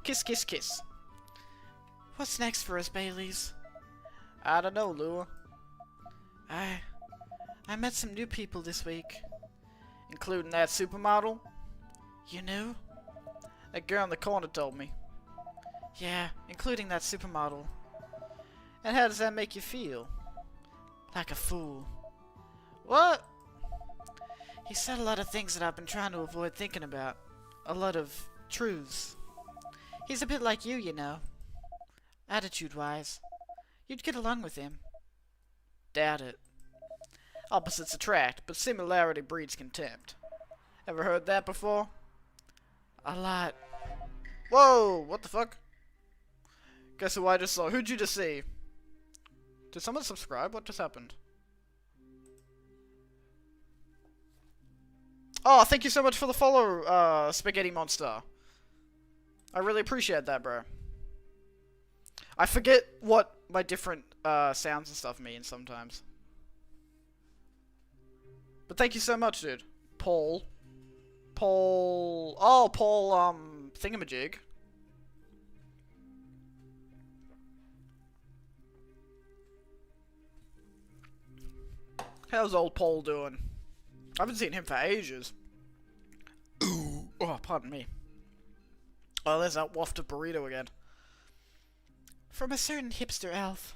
Speaker 1: Kiss, kiss, kiss.
Speaker 2: What's next for us, Baileys?
Speaker 1: I don't know, Lua.
Speaker 2: I met some new people this week.
Speaker 1: Including that supermodel?
Speaker 2: You knew?
Speaker 1: That girl in the corner told me.
Speaker 2: Yeah, including that supermodel.
Speaker 1: And how does that make you feel?
Speaker 2: Like a fool.
Speaker 1: What?
Speaker 2: He said a lot of things that I've been trying to avoid thinking about. A lot of truths. He's a bit like you know. Attitude-wise. You'd get along with him.
Speaker 1: Doubt it. Opposites attract, but similarity breeds contempt. Ever heard that before?
Speaker 2: A lot.
Speaker 1: Whoa! What the fuck? Guess who I just saw? Who'd you just see? Did someone subscribe? What just happened? Oh, thank you so much for the follow, Spaghetti Monster. I really appreciate that, bro. I forget what my different sounds and stuff mean sometimes. But thank you so much, dude. Paul. Oh, Paul, Thingamajig. How's old Paul doing? I haven't seen him for ages. Ooh. Oh, pardon me. Oh, there's that wafted burrito again.
Speaker 2: From a certain hipster elf.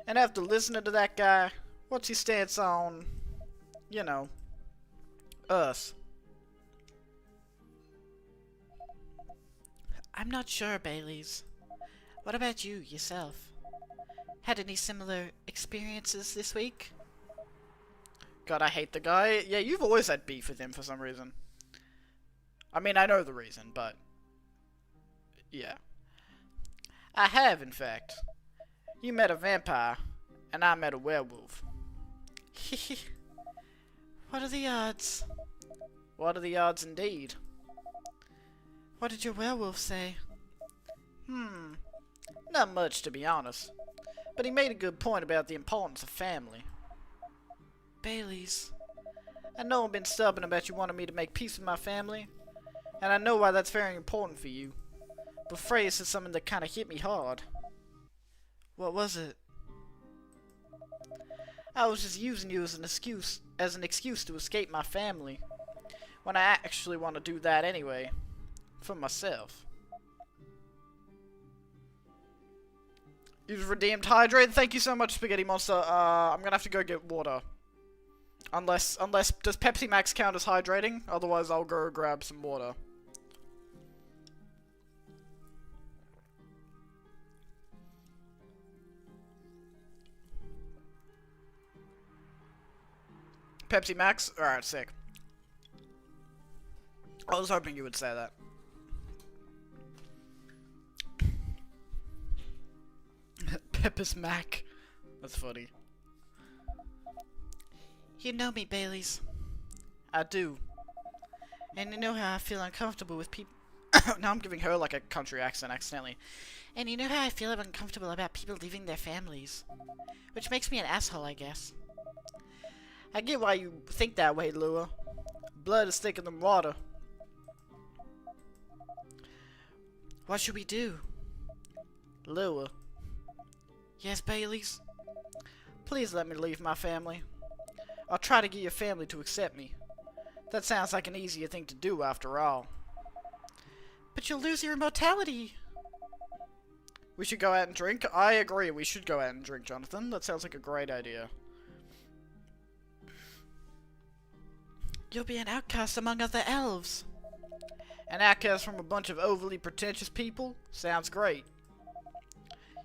Speaker 1: And after listening to that guy, what's his stance on, you know, Earth?
Speaker 2: I'm not sure, Baileys. What about you, yourself? Had any similar experiences this week?
Speaker 1: God, I hate the guy. Yeah, you've always had beef with him for some reason. I mean, I know the reason, but... yeah. I have, in fact. You met a vampire, and I met a werewolf.
Speaker 2: What are the odds?
Speaker 1: What are the odds indeed?
Speaker 2: What did your werewolf say?
Speaker 1: Not much, to be honest. But he made a good point about the importance of family.
Speaker 2: Baileys.
Speaker 1: I know I've been stubborn about you wanting me to make peace with my family, and I know why that's very important for you. But Freya said something that kinda hit me hard.
Speaker 2: What was it?
Speaker 1: I was just using you as an excuse to escape my family, when I actually want to do that anyway. For myself. You've redeemed hydrate. Thank you so much, Spaghetti Monster. I'm gonna have to go get water. Unless, does Pepsi Max count as hydrating? Otherwise, I'll go grab some water. Pepsi Max? Alright, sick. I was hoping you would say that. Pepper's Mac. That's funny.
Speaker 2: You know me, Baileys.
Speaker 1: I do.
Speaker 2: And you know how I feel uncomfortable with people.
Speaker 1: Now I'm giving her like a country accent accidentally.
Speaker 2: And you know how I feel uncomfortable about people leaving their families. Which makes me an asshole, I guess.
Speaker 1: I get why you think that way, Lua. Blood is thicker than water.
Speaker 2: What should we do?
Speaker 1: Lua,
Speaker 2: Yes, Baileys?
Speaker 1: please let me leave my family. I'll try to get your family to accept me. That sounds like an easier thing to do after all.
Speaker 2: But you'll lose your immortality.
Speaker 1: We should go out and drink? I agree, we should go out and drink, Jonathan. That sounds like a great idea.
Speaker 2: You'll be an outcast among other elves.
Speaker 1: An outcast from a bunch of overly pretentious people? Sounds great.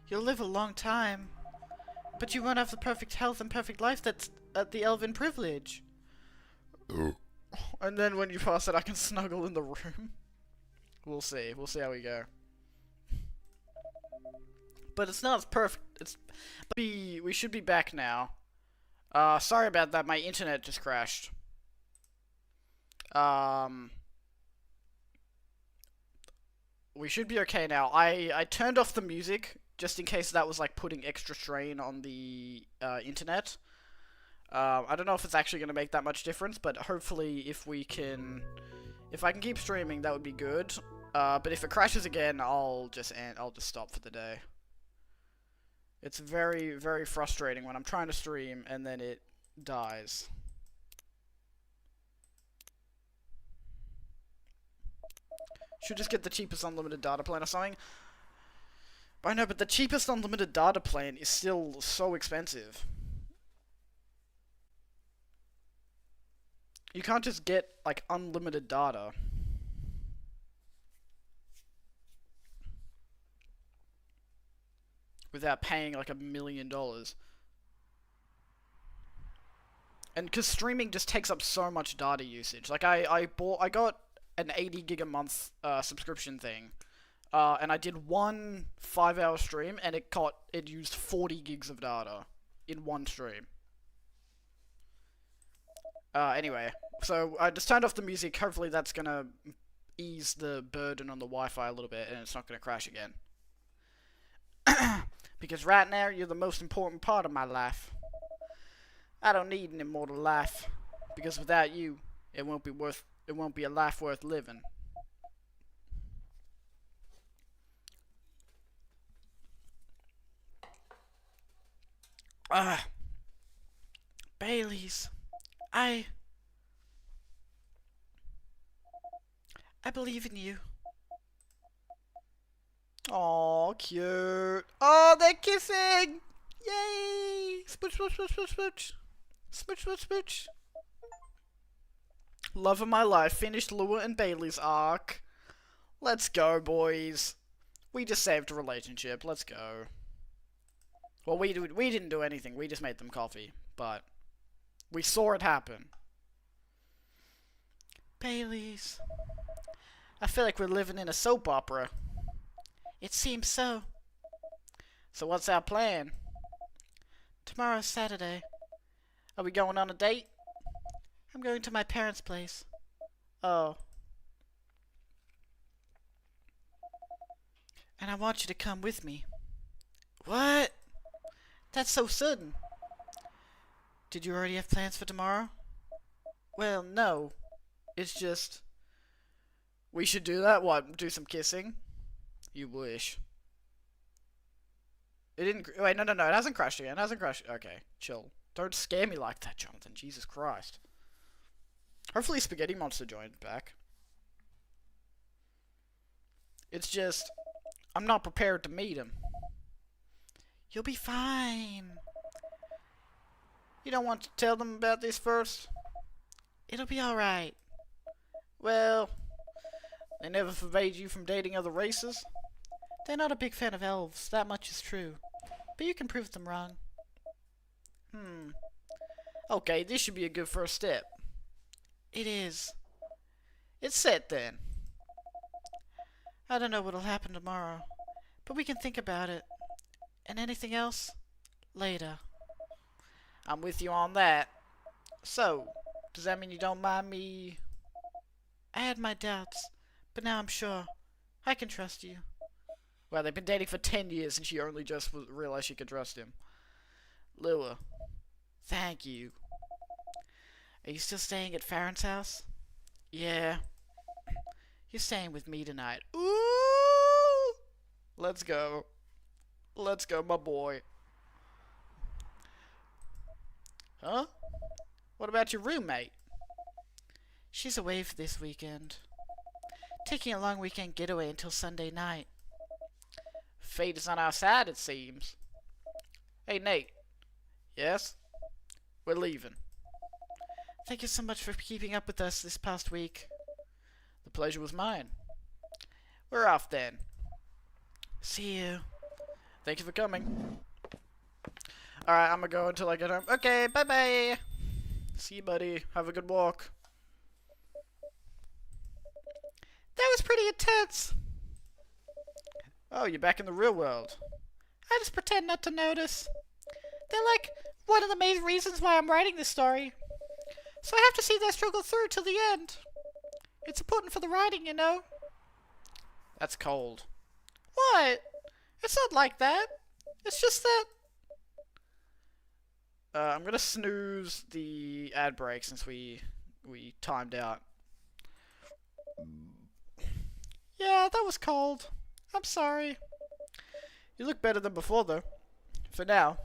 Speaker 2: You'll live a long time. But you won't have the perfect health and perfect life that's the elven privilege.
Speaker 1: And then when you pass it, I can snuggle in the room. We'll see. We'll see how we go. But it's not as perfect. We should be back now. Sorry about that. My internet just crashed. We should be okay now. I turned off the music just in case that was like putting extra strain on the internet. I don't know if it's actually going to make that much difference, but hopefully if I can keep streaming, that would be good. But if it crashes again, I'll just stop for the day. It's very, very frustrating when I'm trying to stream and then it dies. Should just get the cheapest unlimited data plan or something. I know, but the cheapest unlimited data plan is still so expensive. You can't just get, like, unlimited data. Without paying, like, $1 million. And because streaming just takes up so much data usage. Like, I got an 80 gig a month subscription thing. And I did one 5-hour stream, and it used 40 gigs of data in one stream. Anyway, so I just turned off the music. Hopefully that's gonna ease the burden on the Wi-Fi a little bit, and it's not gonna crash again. Because right now, you're the most important part of my life. I don't need an immortal life, because without you, it won't be a life worth living.
Speaker 2: Bailey's. I believe in you.
Speaker 1: Aw, cute. Oh, they're kissing! Yay! Smooch, smooch, smooch, smooch, smooch. Smooch, smooch, smooch. Love of my life. Finished Lua and Bailey's arc. Let's go, boys. We just saved a relationship. Let's go. Well, we didn't do anything. We just made them coffee. But we saw it happen.
Speaker 2: Bailey's. I feel like we're living in a soap opera. It seems so.
Speaker 1: So what's our plan?
Speaker 2: Tomorrow's Saturday.
Speaker 1: Are we going on a date?
Speaker 2: I'm going to my parents' place.
Speaker 1: Oh.
Speaker 2: And I want you to come with me.
Speaker 1: What?
Speaker 2: That's so sudden. Did you already have plans for tomorrow?
Speaker 1: Well, no. It's just... We should do that? What, do some kissing? You wish. It didn't... Wait, no, it hasn't crashed again. It hasn't crashed... Okay, chill. Don't scare me like that, Jonathan. Jesus Christ. Hopefully Spaghetti Monster joined back. It's just... I'm not prepared to meet him.
Speaker 2: You'll be fine.
Speaker 1: You don't want to tell them about this first?
Speaker 2: It'll be alright.
Speaker 1: Well... They never forbade you from dating other races?
Speaker 2: They're not a big fan of elves, that much is true. But you can prove them wrong.
Speaker 1: Okay, this should be a good first step.
Speaker 2: It is.
Speaker 1: It's set then.
Speaker 2: I don't know what'll happen tomorrow, but we can think about it. And anything else? Later.
Speaker 1: I'm with you on that. So, does that mean you don't mind me...
Speaker 2: I had my doubts, but now I'm sure. I can trust you.
Speaker 1: Well, they've been dating for 10 years and she only just realized she could trust him. Lua, thank you.
Speaker 2: Are you still staying at Farron's house?
Speaker 1: Yeah.
Speaker 2: You're staying with me tonight.
Speaker 1: Ooh! Let's go. Let's go, my boy. Huh? What about your roommate?
Speaker 2: She's away for this weekend. Taking a long weekend getaway until Sunday night.
Speaker 1: Fate is on our side, it seems. Hey, Nate. Yes? We're leaving.
Speaker 2: Thank you so much for keeping up with us this past week.
Speaker 1: The pleasure was mine. We're off then.
Speaker 2: See you.
Speaker 1: Thank you for coming. Alright, I'm gonna go until I get home. Okay, bye-bye. See you, buddy. Have a good walk.
Speaker 2: That was pretty intense.
Speaker 1: Oh, you're back in the real world.
Speaker 2: I just pretend not to notice. They're like one of the main reasons why I'm writing this story. So I have to see their struggle through till the end. It's important for the writing, you know.
Speaker 1: That's cold.
Speaker 2: What? It's not like that. It's just that...
Speaker 1: I'm gonna snooze the ad break since we timed out.
Speaker 2: Yeah, that was cold. I'm sorry.
Speaker 1: You look better than before, though. For now.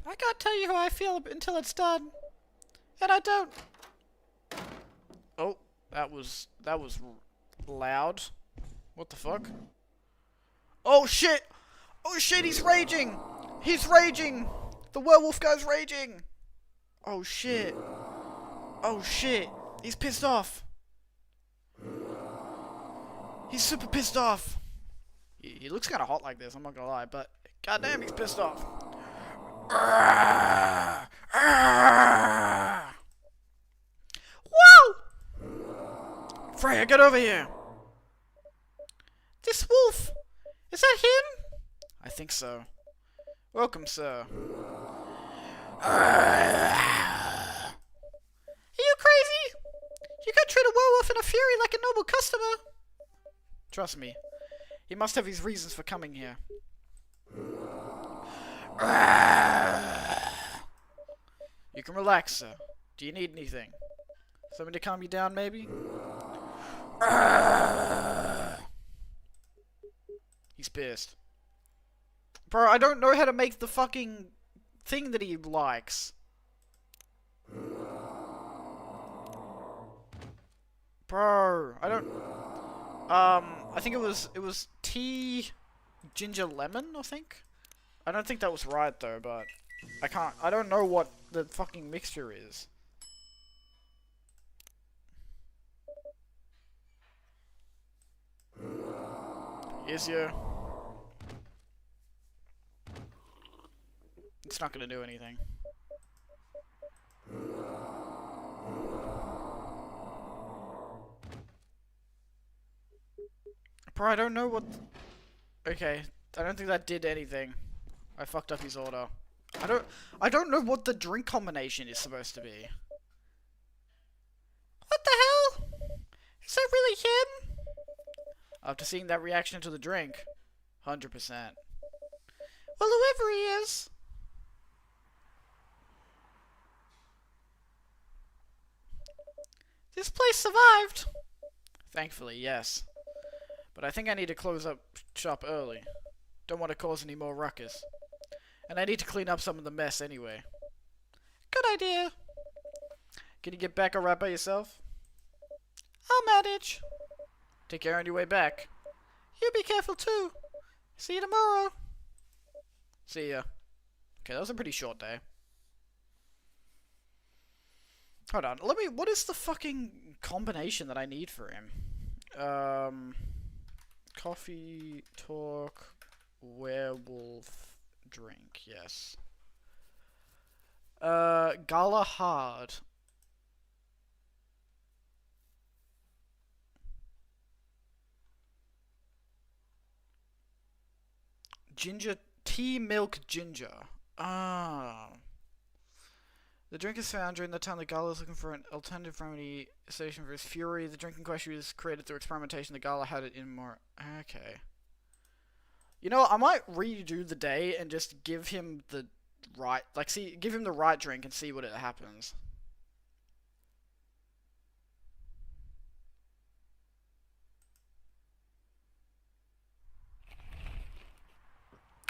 Speaker 2: I can't tell you how I feel until it's done. And I don't.
Speaker 1: Oh, that was loud. What the fuck? Oh shit! Oh shit, he's raging! He's raging! The werewolf guy's raging! Oh shit. Oh shit. He's pissed off. He's super pissed off. He looks kind of hot like this, I'm not gonna lie, but goddamn, he's pissed off.
Speaker 2: Whoa!
Speaker 1: Freya, get over here!
Speaker 2: This wolf! Is that him?
Speaker 1: I think so. Welcome, sir.
Speaker 2: Are you crazy? You can't treat a werewolf in a fury like a noble customer.
Speaker 1: Trust me. He must have his reasons for coming here. You can relax, sir. Do you need anything? Something to calm you down, maybe? He's pissed. Bro, I don't know how to make the fucking thing that he likes. Bro, I don't... I think it was tea, ginger, lemon, I think? I don't think that was right, though, but... I don't know what the fucking mixture is. Is you? It's not gonna do anything. Bro, I don't know what... Okay, I don't think that did anything. I fucked up his order. I don't know what the drink combination is supposed to be.
Speaker 2: What the hell? Is that really him?
Speaker 1: After seeing that reaction to the drink, 100%.
Speaker 2: Well, whoever he is. This place survived.
Speaker 1: Thankfully, yes. But I think I need to close up shop early. Don't want to cause any more ruckus. And I need to clean up some of the mess anyway.
Speaker 2: Good idea.
Speaker 1: Can you get back alright by yourself?
Speaker 2: I'll manage.
Speaker 1: Take care on your way back.
Speaker 2: You be careful too. See you tomorrow.
Speaker 1: See ya. Okay, that was a pretty short day. Hold on, what is the fucking combination that I need for him? Coffee, talk, werewolf, drink, yes. Galahad. Ginger, tea, milk, ginger. Ah. The drink is found during the time the Gala is looking for an alternative remedy station for his fury. The drink in question was created through experimentation. The Gala had it in more... Okay. You know what? I might redo the day and just give him the right... Like, give him the right drink and see what it happens.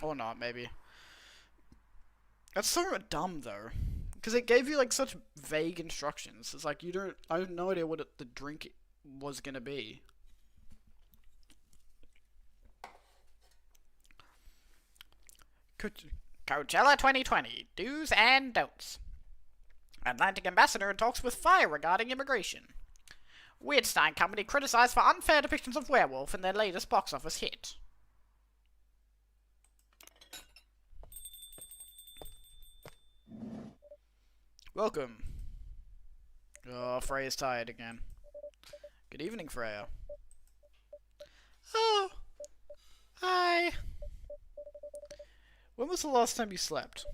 Speaker 1: Or not, maybe. That's so dumb, though. Because it gave you, like, such vague instructions. It's like, I have no idea what the drink was gonna be.
Speaker 3: Coachella 2020, do's and don'ts. Atlantic ambassador talks with Fire regarding immigration. Weirdstein Company criticized for unfair depictions of werewolf in their latest box office hit.
Speaker 1: Welcome. Oh, Freya's tired again. Good evening, Freya.
Speaker 2: Oh. Hi.
Speaker 1: When was the last time you slept?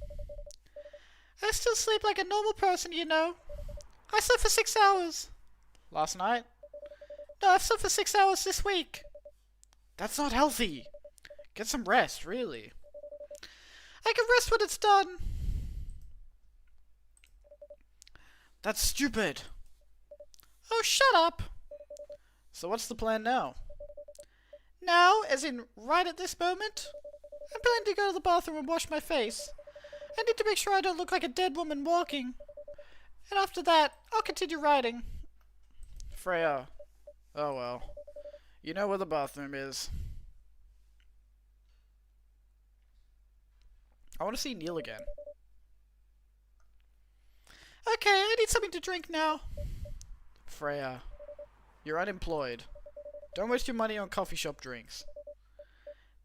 Speaker 2: I still sleep like a normal person, you know. I slept for 6 hours.
Speaker 1: Last night?
Speaker 2: No, I've slept for 6 hours this week.
Speaker 1: That's not healthy. Get some rest, really.
Speaker 2: I can rest when it's done.
Speaker 1: That's stupid.
Speaker 2: Oh, shut up.
Speaker 1: So what's the plan now?
Speaker 2: Now, as in right at this moment, I'm planning to go to the bathroom and wash my face. I need to make sure I don't look like a dead woman walking. And after that, I'll continue writing.
Speaker 1: Freya. Oh well. You know where the bathroom is. I want to see Neil again.
Speaker 2: Okay, I need something to drink now.
Speaker 1: Freya. You're unemployed. Don't waste your money on coffee shop drinks.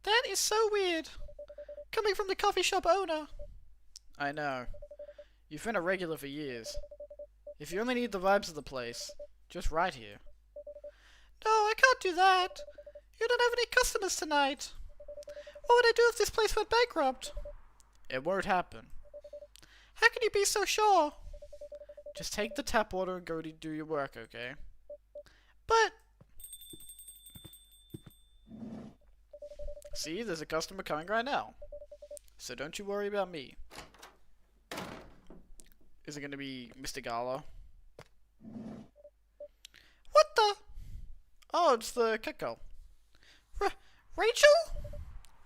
Speaker 2: That is so weird. Coming from the coffee shop owner.
Speaker 1: I know. You've been a regular for years. If you only need the vibes of the place, just write here.
Speaker 2: No, I can't do that. You don't have any customers tonight. What would I do if this place went bankrupt?
Speaker 1: It won't happen.
Speaker 2: How can you be so sure?
Speaker 1: Just take the tap water and go to do your work, okay?
Speaker 2: But...
Speaker 1: See, there's a customer coming right now. So don't you worry about me. Is it going to be Mr. Gala?
Speaker 2: What the?
Speaker 1: Oh, it's the cat girl.
Speaker 2: Rachel?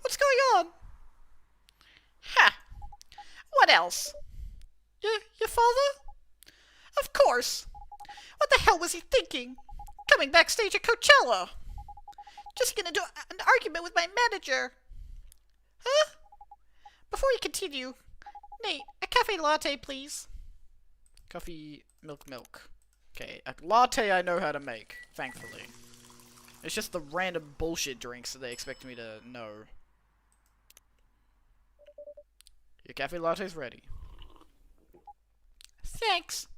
Speaker 2: What's going on?
Speaker 3: Ha! What else?
Speaker 2: Your father?
Speaker 3: Of course. What the hell was he thinking? Coming backstage at Coachella. Just gonna do an argument with my manager.
Speaker 2: Huh?
Speaker 3: Before you continue, Nate, a cafe latte, please.
Speaker 1: Coffee, milk. Okay, a latte I know how to make, thankfully. It's just the random bullshit drinks that they expect me to know. Your cafe latte's ready.
Speaker 2: Thanks.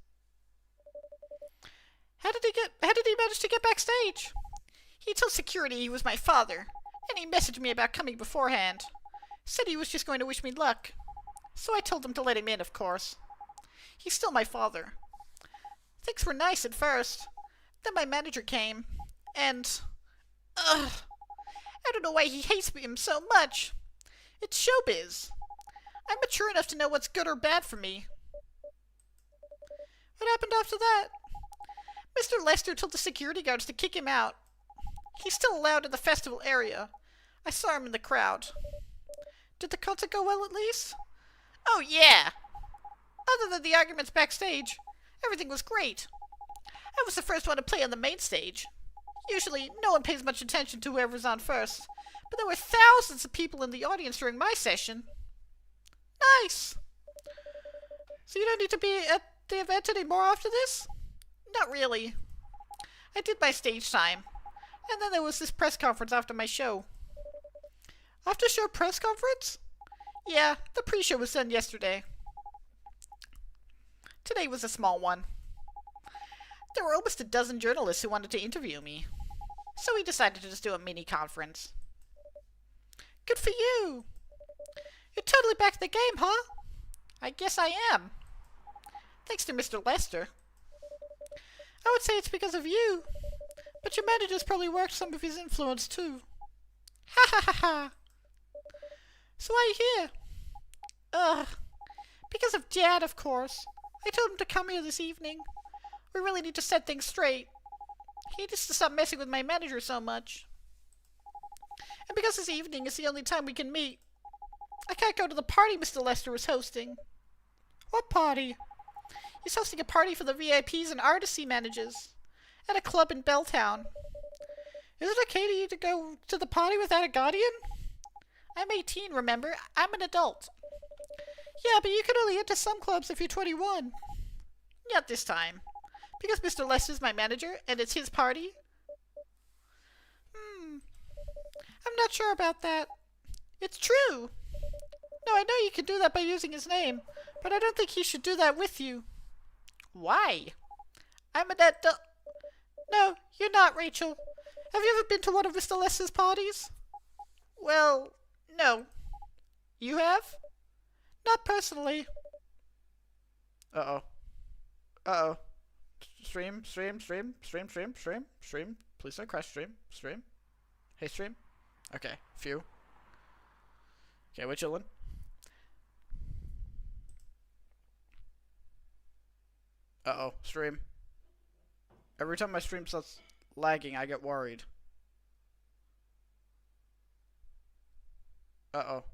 Speaker 2: How did he manage to get backstage?
Speaker 3: He told security he was my father, and he messaged me about coming beforehand. Said he was just going to wish me luck. So I told him to let him in, of course. He's still my father. Things were nice at first. Then my manager came, and... I don't know why he hates him so much. It's showbiz. I'm mature enough to know what's good or bad for me.
Speaker 2: What happened after that?
Speaker 3: Mr. Lester told the security guards to kick him out. He's still allowed in the festival area. I saw him in the crowd.
Speaker 2: Did the concert go well at least?
Speaker 3: Oh, yeah. Other than the arguments backstage, everything was great. I was the first one to play on the main stage. Usually, no one pays much attention to whoever's on first, but there were thousands of people in the audience during my session.
Speaker 2: Nice! So you don't need to be at the event anymore after this?
Speaker 3: Not really. I did my stage time, and then there was this press conference after my show.
Speaker 2: After show press conference?
Speaker 3: Yeah, the pre-show was done yesterday. Today was a small one. There were almost a dozen journalists who wanted to interview me, so we decided to just do a mini conference.
Speaker 2: Good for you! You're totally back in the game, huh?
Speaker 3: I guess I am. Thanks to Mr. Lester.
Speaker 2: I would say it's because of you, but your manager's probably worked some of his influence too. Ha ha ha ha! So why are you here?
Speaker 3: Because of Dad, of course. I told him to come here this evening. We really need to set things straight. He needs to stop messing with my manager so much. And because this evening is the only time we can meet, I can't go to the party Mr. Lester is hosting.
Speaker 2: What party?
Speaker 3: He's hosting a party for the VIPs and artists he manages at a club in Belltown.
Speaker 2: Is it okay to you to go to the party without a guardian?
Speaker 3: I'm 18, remember? I'm an adult.
Speaker 2: Yeah, but you can only enter some clubs if you're 21.
Speaker 3: Not this time. Because Mr. Lester's my manager and it's his party.
Speaker 2: I'm not sure about that.
Speaker 3: It's true.
Speaker 2: No, I know you can do that by using his name, but I don't think he should do that with you. Why? I'm an adult. No, you're not, Rachel. Have you ever been to one of Mr. Lester's parties? Well, no. You have? Not personally.
Speaker 1: Uh-oh. Uh-oh. Stream. Please don't crash stream. Hey, stream. Okay, phew. Okay, we're chilling. Uh-oh, stream. Every time my stream starts lagging, I get worried. Uh-oh.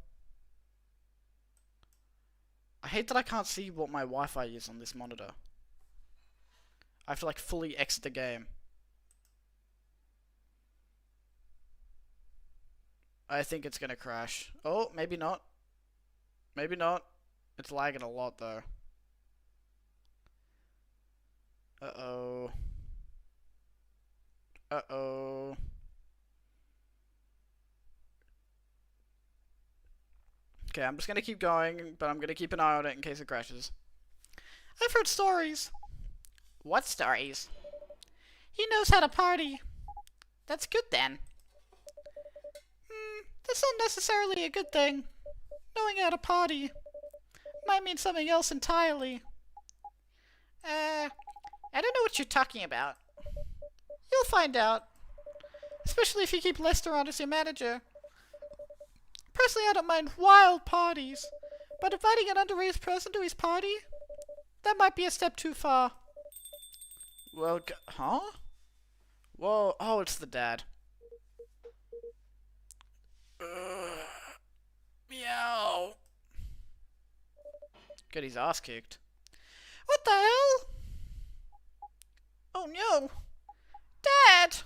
Speaker 1: I hate that I can't see what my Wi-Fi is on this monitor. I have to like fully exit the game. I think it's gonna crash. Oh, maybe not. Maybe not. It's lagging a lot though. Uh-oh. Uh-oh. Okay, I'm just gonna keep going, but I'm gonna keep an eye on it in case it crashes.
Speaker 2: I've heard stories.
Speaker 1: What stories?
Speaker 2: He knows how to party.
Speaker 1: That's good then.
Speaker 2: That's not necessarily a good thing. Knowing how to party might mean something else entirely.
Speaker 1: I don't know what you're talking about.
Speaker 2: You'll find out. Especially if you keep Lester on as your manager. Personally, I don't mind wild parties, but inviting an underage person to his party? That might be a step too far.
Speaker 1: Well, huh? Whoa, oh, it's the dad. Meow. Get his ass kicked.
Speaker 2: What the hell? Oh no. Dad!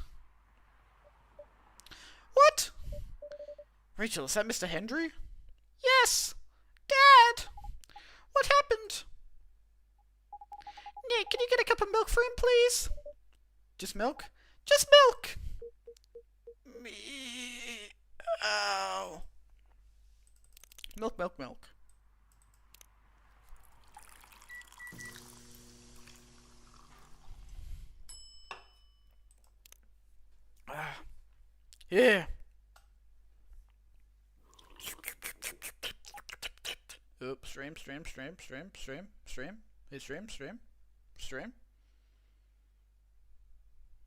Speaker 2: What?
Speaker 1: Rachel, is that Mr. Hendry?
Speaker 2: Yes! Dad! What happened? Nick, can you get a cup of milk for him, please?
Speaker 1: Just milk?
Speaker 2: Just milk!
Speaker 1: Me. Ow. Milk. Yeah. Oops, stream. Hey, stream.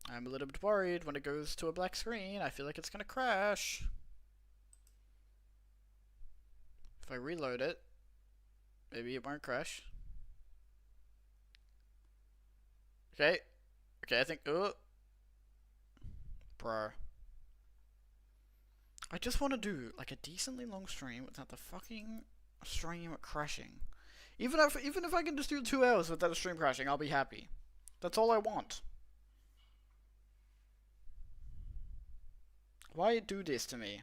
Speaker 1: I'm a little bit worried when it goes to a black screen. I feel like it's gonna crash. If I reload it, maybe it won't crash. Okay, I think, oh. Bro. I just want to do, like, a decently long stream without the fucking stream crashing. Even if I can just do 2 hours without the stream crashing, I'll be happy. That's all I want. Why do this to me?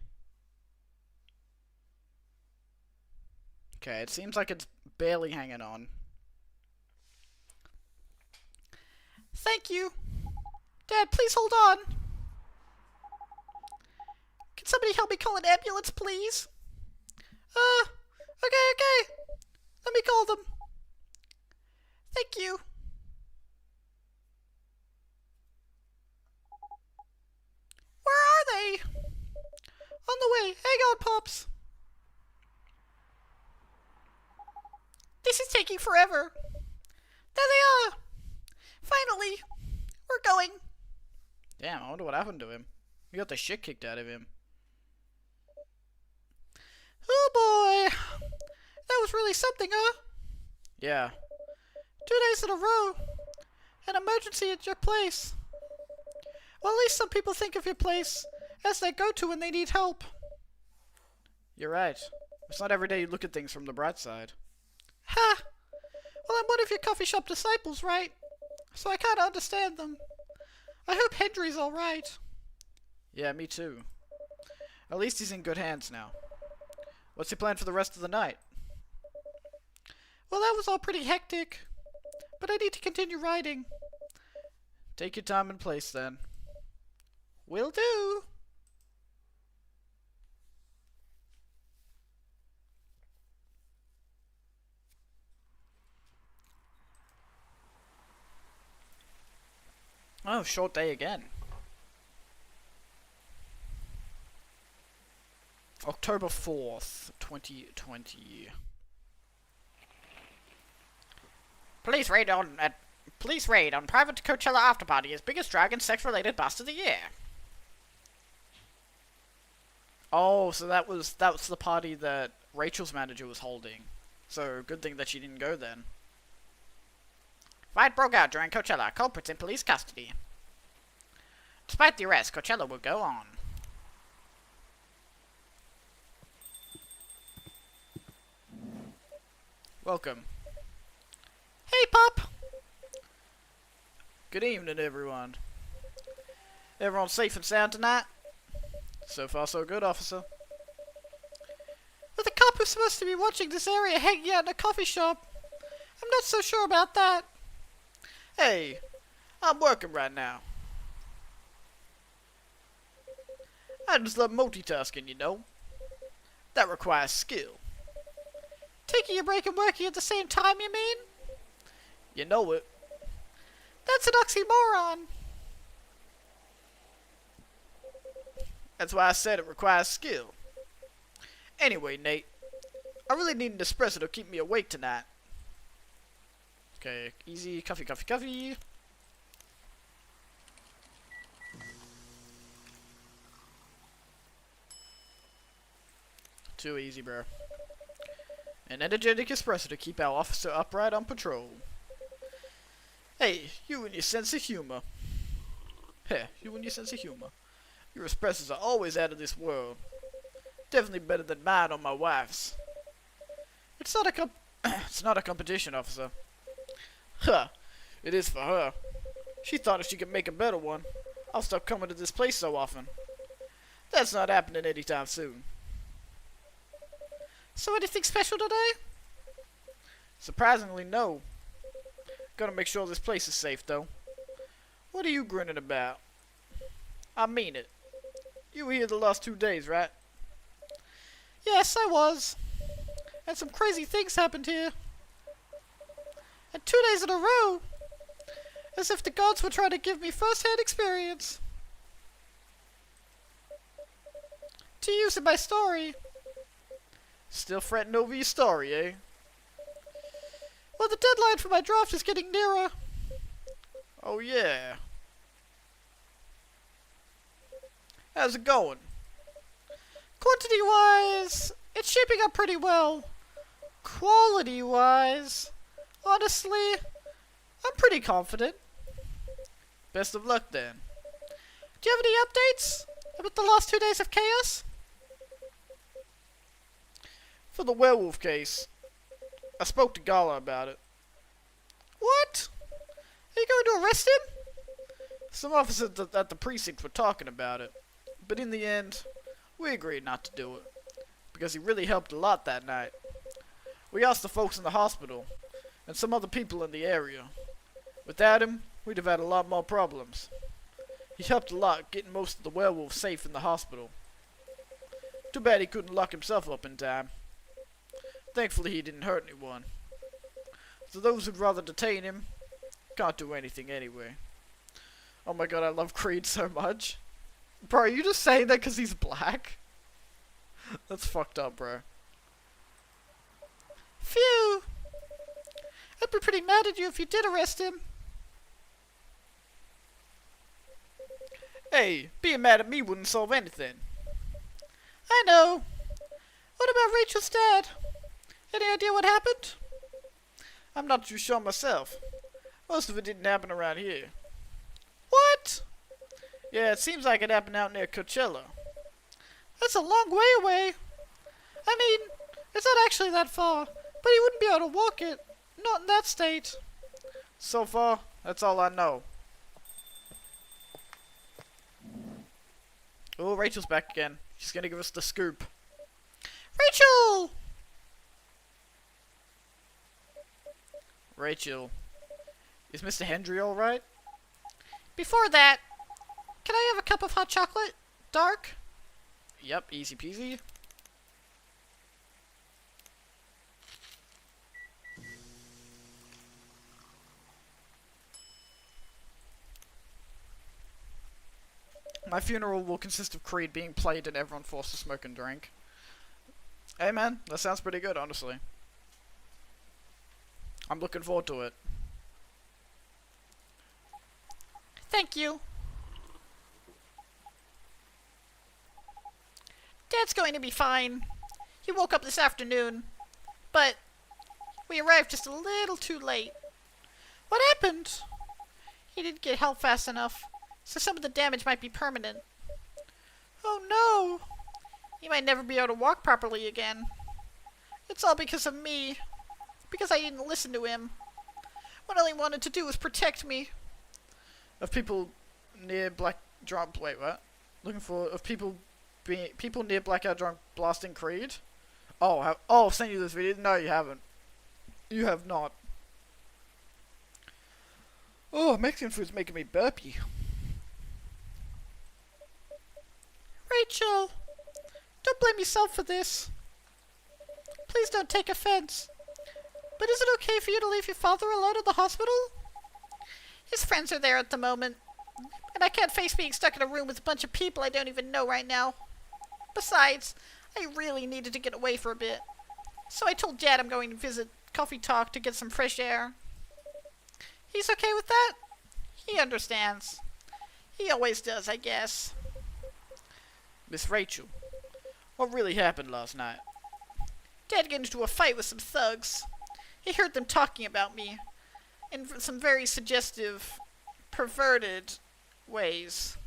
Speaker 1: Okay, it seems like it's barely hanging on.
Speaker 2: Thank you. Dad, please hold on. Can somebody help me call an ambulance, please? Okay. Let me call them. Thank you. Where are they? On the way. Hang on, Pops. This is taking forever. There they are. Finally. We're going.
Speaker 1: Damn, I wonder what happened to him. He got the shit kicked out of him.
Speaker 2: Oh boy. That was really something, huh?
Speaker 1: Yeah.
Speaker 2: 2 days in a row. An emergency at your place. Well, at least some people think of your place as they go to when they need help.
Speaker 1: You're right. It's not every day you look at things from the bright side.
Speaker 2: Ha! Well, I'm one of your coffee shop disciples, right? So I kinda understand them. I hope Hendry's alright.
Speaker 1: Yeah, me too. At least he's in good hands now. What's your plan for the rest of the night?
Speaker 2: Well, that was all pretty hectic. But I need to continue writing.
Speaker 1: Take your time and place then.
Speaker 2: Will do.
Speaker 1: Oh, short day again. October 4th, 2020.
Speaker 3: Police raid on private Coachella after party is biggest drag and sex-related bust of the year.
Speaker 1: Oh, so that was the party that Rachel's manager was holding. So good thing that she didn't go then.
Speaker 3: Fight broke out during Coachella. Culprits in police custody. Despite the arrest, Coachella will go on.
Speaker 1: Welcome.
Speaker 2: Hey, Pop!
Speaker 1: Good evening, everyone. Everyone safe and sound tonight? So far, so good, officer.
Speaker 2: But the cop who's supposed to be watching this area hanging out in a coffee shop. I'm not so sure about that.
Speaker 1: Hey, I'm working right now. I just love multitasking, you know. That requires skill.
Speaker 2: Taking a break and working at the same time, you mean?
Speaker 1: You know it.
Speaker 2: That's an oxymoron.
Speaker 1: That's why I said it requires skill. Anyway, Nate, I really need an espresso to keep me awake tonight. Okay, easy, coffee, coffee, coffee. Too easy, bro. An energetic espresso to keep our officer upright on patrol. Hey, you and your sense of humor. Heh, you and your sense of humor. Your espressos are always out of this world. Definitely better than mine or my wife's. It's not a it's not a competition, officer. Huh. It is for her. She thought if she could make a better one, I'll stop coming to this place so often. That's not happening anytime soon.
Speaker 2: So anything special today?
Speaker 1: Surprisingly, no. Gotta make sure this place is safe, though. What are you grinning about? I mean it. You were here the last 2 days, right?
Speaker 2: Yes, I was. And some crazy things happened here. And 2 days in a row. As if the gods were trying to give me first-hand experience. To use in my story.
Speaker 1: Still fretting over your story, eh?
Speaker 2: Well, the deadline for my draft is getting nearer.
Speaker 1: Oh, yeah. How's it going?
Speaker 2: Quantity-wise, it's shaping up pretty well. Quality-wise, honestly, I'm pretty confident.
Speaker 1: Best of luck, then.
Speaker 2: Do you have any updates about the last 2 days of chaos?
Speaker 1: For the werewolf case, I spoke to Gala about it.
Speaker 2: What? Are you going to arrest him?
Speaker 1: Some officers at the precinct were talking about it, but in the end, we agreed not to do it, because he really helped a lot that night. We asked the folks in the hospital, and some other people in the area. Without him, we'd have had a lot more problems. He helped a lot getting most of the werewolves safe in the hospital. Too bad he couldn't lock himself up in time. Thankfully he didn't hurt anyone. So those who'd rather detain him, can't do anything anyway. Oh my god, I love Creed so much. Bro, are you just saying that because he's black? That's fucked up, bro.
Speaker 2: Phew! I'd be pretty mad at you if you did arrest him.
Speaker 1: Hey, being mad at me wouldn't solve anything.
Speaker 2: I know. What about Rachel's dad? Any idea what happened?
Speaker 1: I'm not too sure myself. Most of it didn't happen around here.
Speaker 2: What?
Speaker 1: Yeah, it seems like it happened out near Coachella.
Speaker 2: That's a long way away. I mean, it's not actually that far, but he wouldn't be able to walk it. Not in that state.
Speaker 1: So far, that's all I know. Oh, Rachel's back again. She's gonna give us the scoop.
Speaker 2: Rachel!
Speaker 1: Rachel. Is Mr. Hendry alright?
Speaker 2: Before that, can I have a cup of hot chocolate? Dark?
Speaker 1: Yep, easy peasy. My funeral will consist of Creed being played and everyone forced to smoke and drink. Hey man, that sounds pretty good, honestly. I'm looking forward to it.
Speaker 3: Thank you. Dad's going to be fine. He woke up this afternoon, but we arrived just a little too late.
Speaker 2: What happened?
Speaker 3: He didn't get help fast enough, so some of the damage might be permanent.
Speaker 2: Oh no!
Speaker 3: He might never be able to walk properly again. It's all because of me. Because I didn't listen to him. What all he wanted to do was protect me.
Speaker 1: Of people near Black Drunk. Wait, what? Looking for of people near Blackout Drunk blasting Creed. Oh, I've sent you this video. No, you haven't. You have not. Oh, Mexican food's making me burpy.
Speaker 2: Rachel, don't blame yourself for this. Please don't take offense. But is it okay for you to leave your father alone at the hospital?
Speaker 3: His friends are there at the moment, and I can't face being stuck in a room with a bunch of people I don't even know right now. Besides, I really needed to get away for a bit. So I told Dad I'm going to visit Coffee Talk to get some fresh air. He's okay with that? He understands. He always does, I guess.
Speaker 1: Miss Rachel, what really happened last night?
Speaker 3: Dad got into a fight with some thugs. He heard them talking about me in some very suggestive, perverted ways.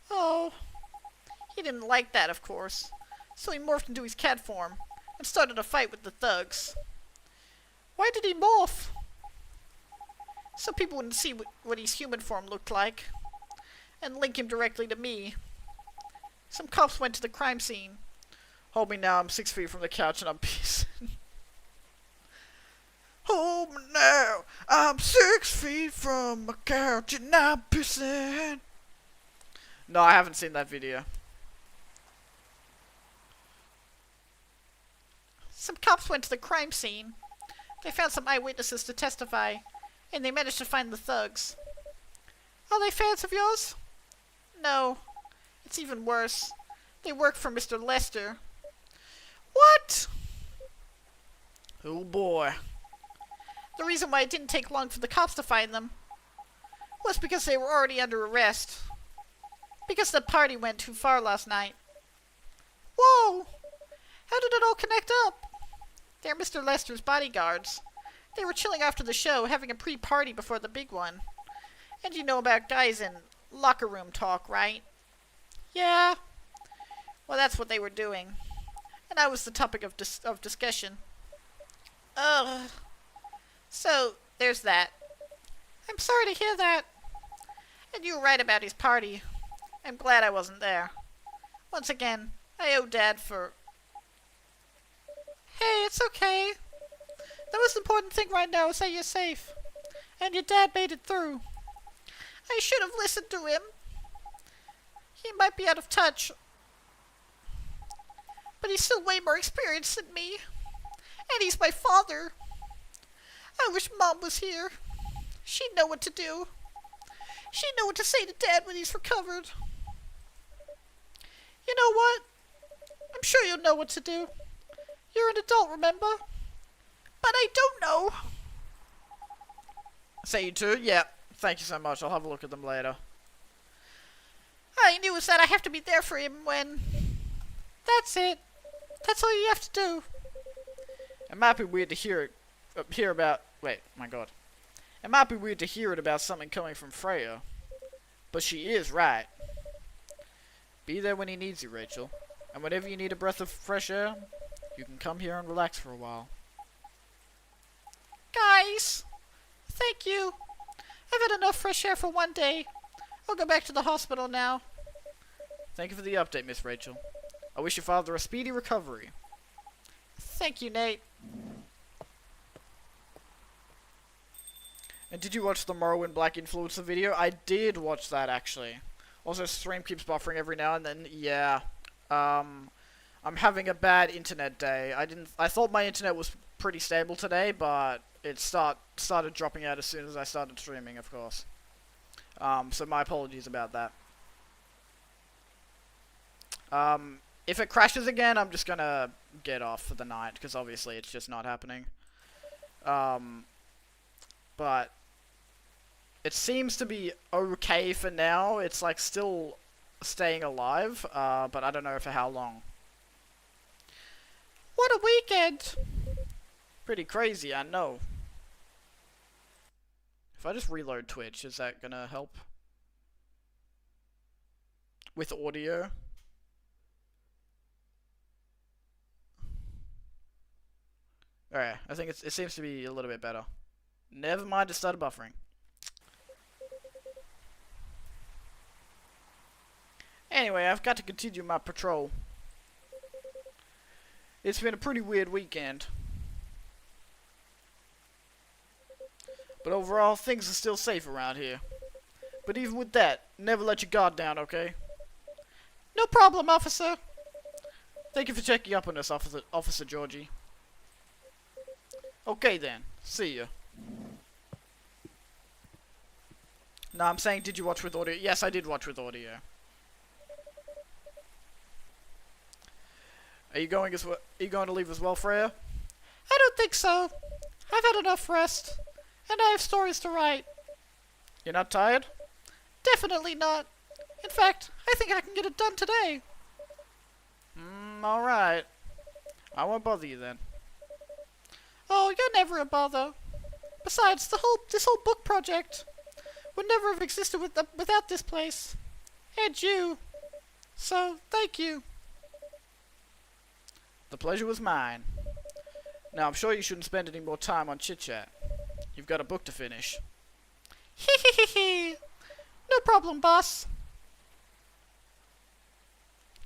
Speaker 2: Oh,
Speaker 3: He didn't like that, of course, so he morphed into his cat form and started a fight with the thugs.
Speaker 2: why did he morph?
Speaker 3: So people wouldn't see what his human form looked like, and link him directly to me. Some cops went to the crime scene.
Speaker 1: Hold me now, I'm 6 feet from the couch and I'm pissing. Hold me now, I'm 6 feet from the couch and I'm pissing. No, I haven't seen that video.
Speaker 3: Some cops went to the crime scene. They found some eyewitnesses to testify, and they managed to find the thugs.
Speaker 2: Are they fans of yours?
Speaker 3: No, it's even worse. They work for Mr. Lester.
Speaker 2: What?
Speaker 1: Oh boy.
Speaker 3: The reason why it didn't take long for the cops to find them was because they were already under arrest. Because the party went too far last night.
Speaker 2: Whoa! How did it all connect up?
Speaker 3: They're Mr. Lester's bodyguards. They were chilling after the show, having a pre-party before the big one. And you know about guys in locker room talk, right?
Speaker 2: Yeah.
Speaker 3: Well, that's what they were doing. And I was the topic of discussion. Ugh. So, there's that.
Speaker 2: I'm sorry to hear that.
Speaker 3: And you were right about his party. I'm glad I wasn't there. Once again, I owe Dad for...
Speaker 2: Hey, it's okay. The most important thing right now is that you're safe. And your dad made it through.
Speaker 3: I should have listened to him. He might be out of touch. But he's still way more experienced than me. And he's my father. I wish Mom was here. She'd know what to do. She'd know what to say to Dad when he's recovered.
Speaker 2: You know what? I'm sure you'll know what to do. You're an adult, remember?
Speaker 3: But I don't know.
Speaker 1: Say you too? Yeah. Thank you so much. I'll have a look at them later.
Speaker 3: All I knew was that I have to be there for him when...
Speaker 2: That's it. That's all you have to do.
Speaker 1: It might be weird to hear about... Wait, my god. It might be weird to hear it about something coming from Freya. But she is right. Be there when he needs you, Rachel. And whenever you need a breath of fresh air, you can come here and relax for a while.
Speaker 3: Guys,
Speaker 2: Thank you. I've had enough fresh air for one day. I'll go back to the hospital now.
Speaker 1: Thank you for the update, Miss Rachel. I wish your father a speedy recovery.
Speaker 3: thank you, Nate.
Speaker 1: And did you watch the Morrowind Black Influencer video? I did watch that, actually. Also, stream keeps buffering every now and then. Yeah. I'm having a bad internet day. I thought my internet was pretty stable today, but it started dropping out as soon as I started streaming, of course. So my apologies about that. If it crashes again, I'm just gonna get off for the night, because obviously it's just not happening. But it seems to be okay for now. It's like still staying alive, but I don't know for how long.
Speaker 2: What a weekend!
Speaker 1: Pretty crazy, I know. If I just reload Twitch, is that gonna help? With audio? Alright, I think it seems to be a little bit better. Never mind, it started buffering. Anyway, I've got to continue my patrol. It's been a pretty weird weekend. But overall, things are still safe around here. But even with that, never let your guard down, okay?
Speaker 2: No problem, officer.
Speaker 1: Thank you for checking up on us, Officer Georgie. Okay then, see ya. No, I'm saying, did you watch with audio? Yes, I did watch with audio. Are you going as well? Are you going to leave as well, Freya?
Speaker 2: I don't think so. I've had enough rest, and I have stories to write.
Speaker 1: You're not tired?
Speaker 2: Definitely not. In fact, I think I can get it done today.
Speaker 1: Alright. I won't bother you then.
Speaker 2: Oh, you're never a bother. Besides, this whole book project would never have existed without this place. And you. So, thank you.
Speaker 1: The pleasure was mine. Now, I'm sure you shouldn't spend any more time on chit-chat. You've got a book to finish.
Speaker 2: Hee hee hee hee. No problem, boss.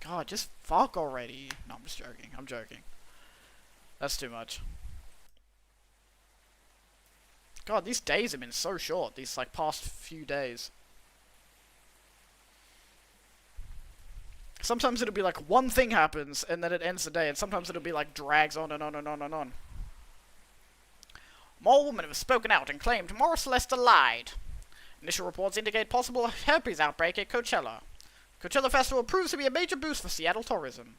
Speaker 1: God, just fuck already. No, I'm just joking. I'm joking. That's too much. God, these days have been so short. These, like, past few days. Sometimes it'll be like one thing happens, and then it ends the day. And sometimes it'll be like drags on and on and on and on. More women have spoken out and claimed Morris Lester lied. Initial reports indicate possible herpes outbreak at Coachella. Coachella Festival proves to be a major boost for Seattle tourism.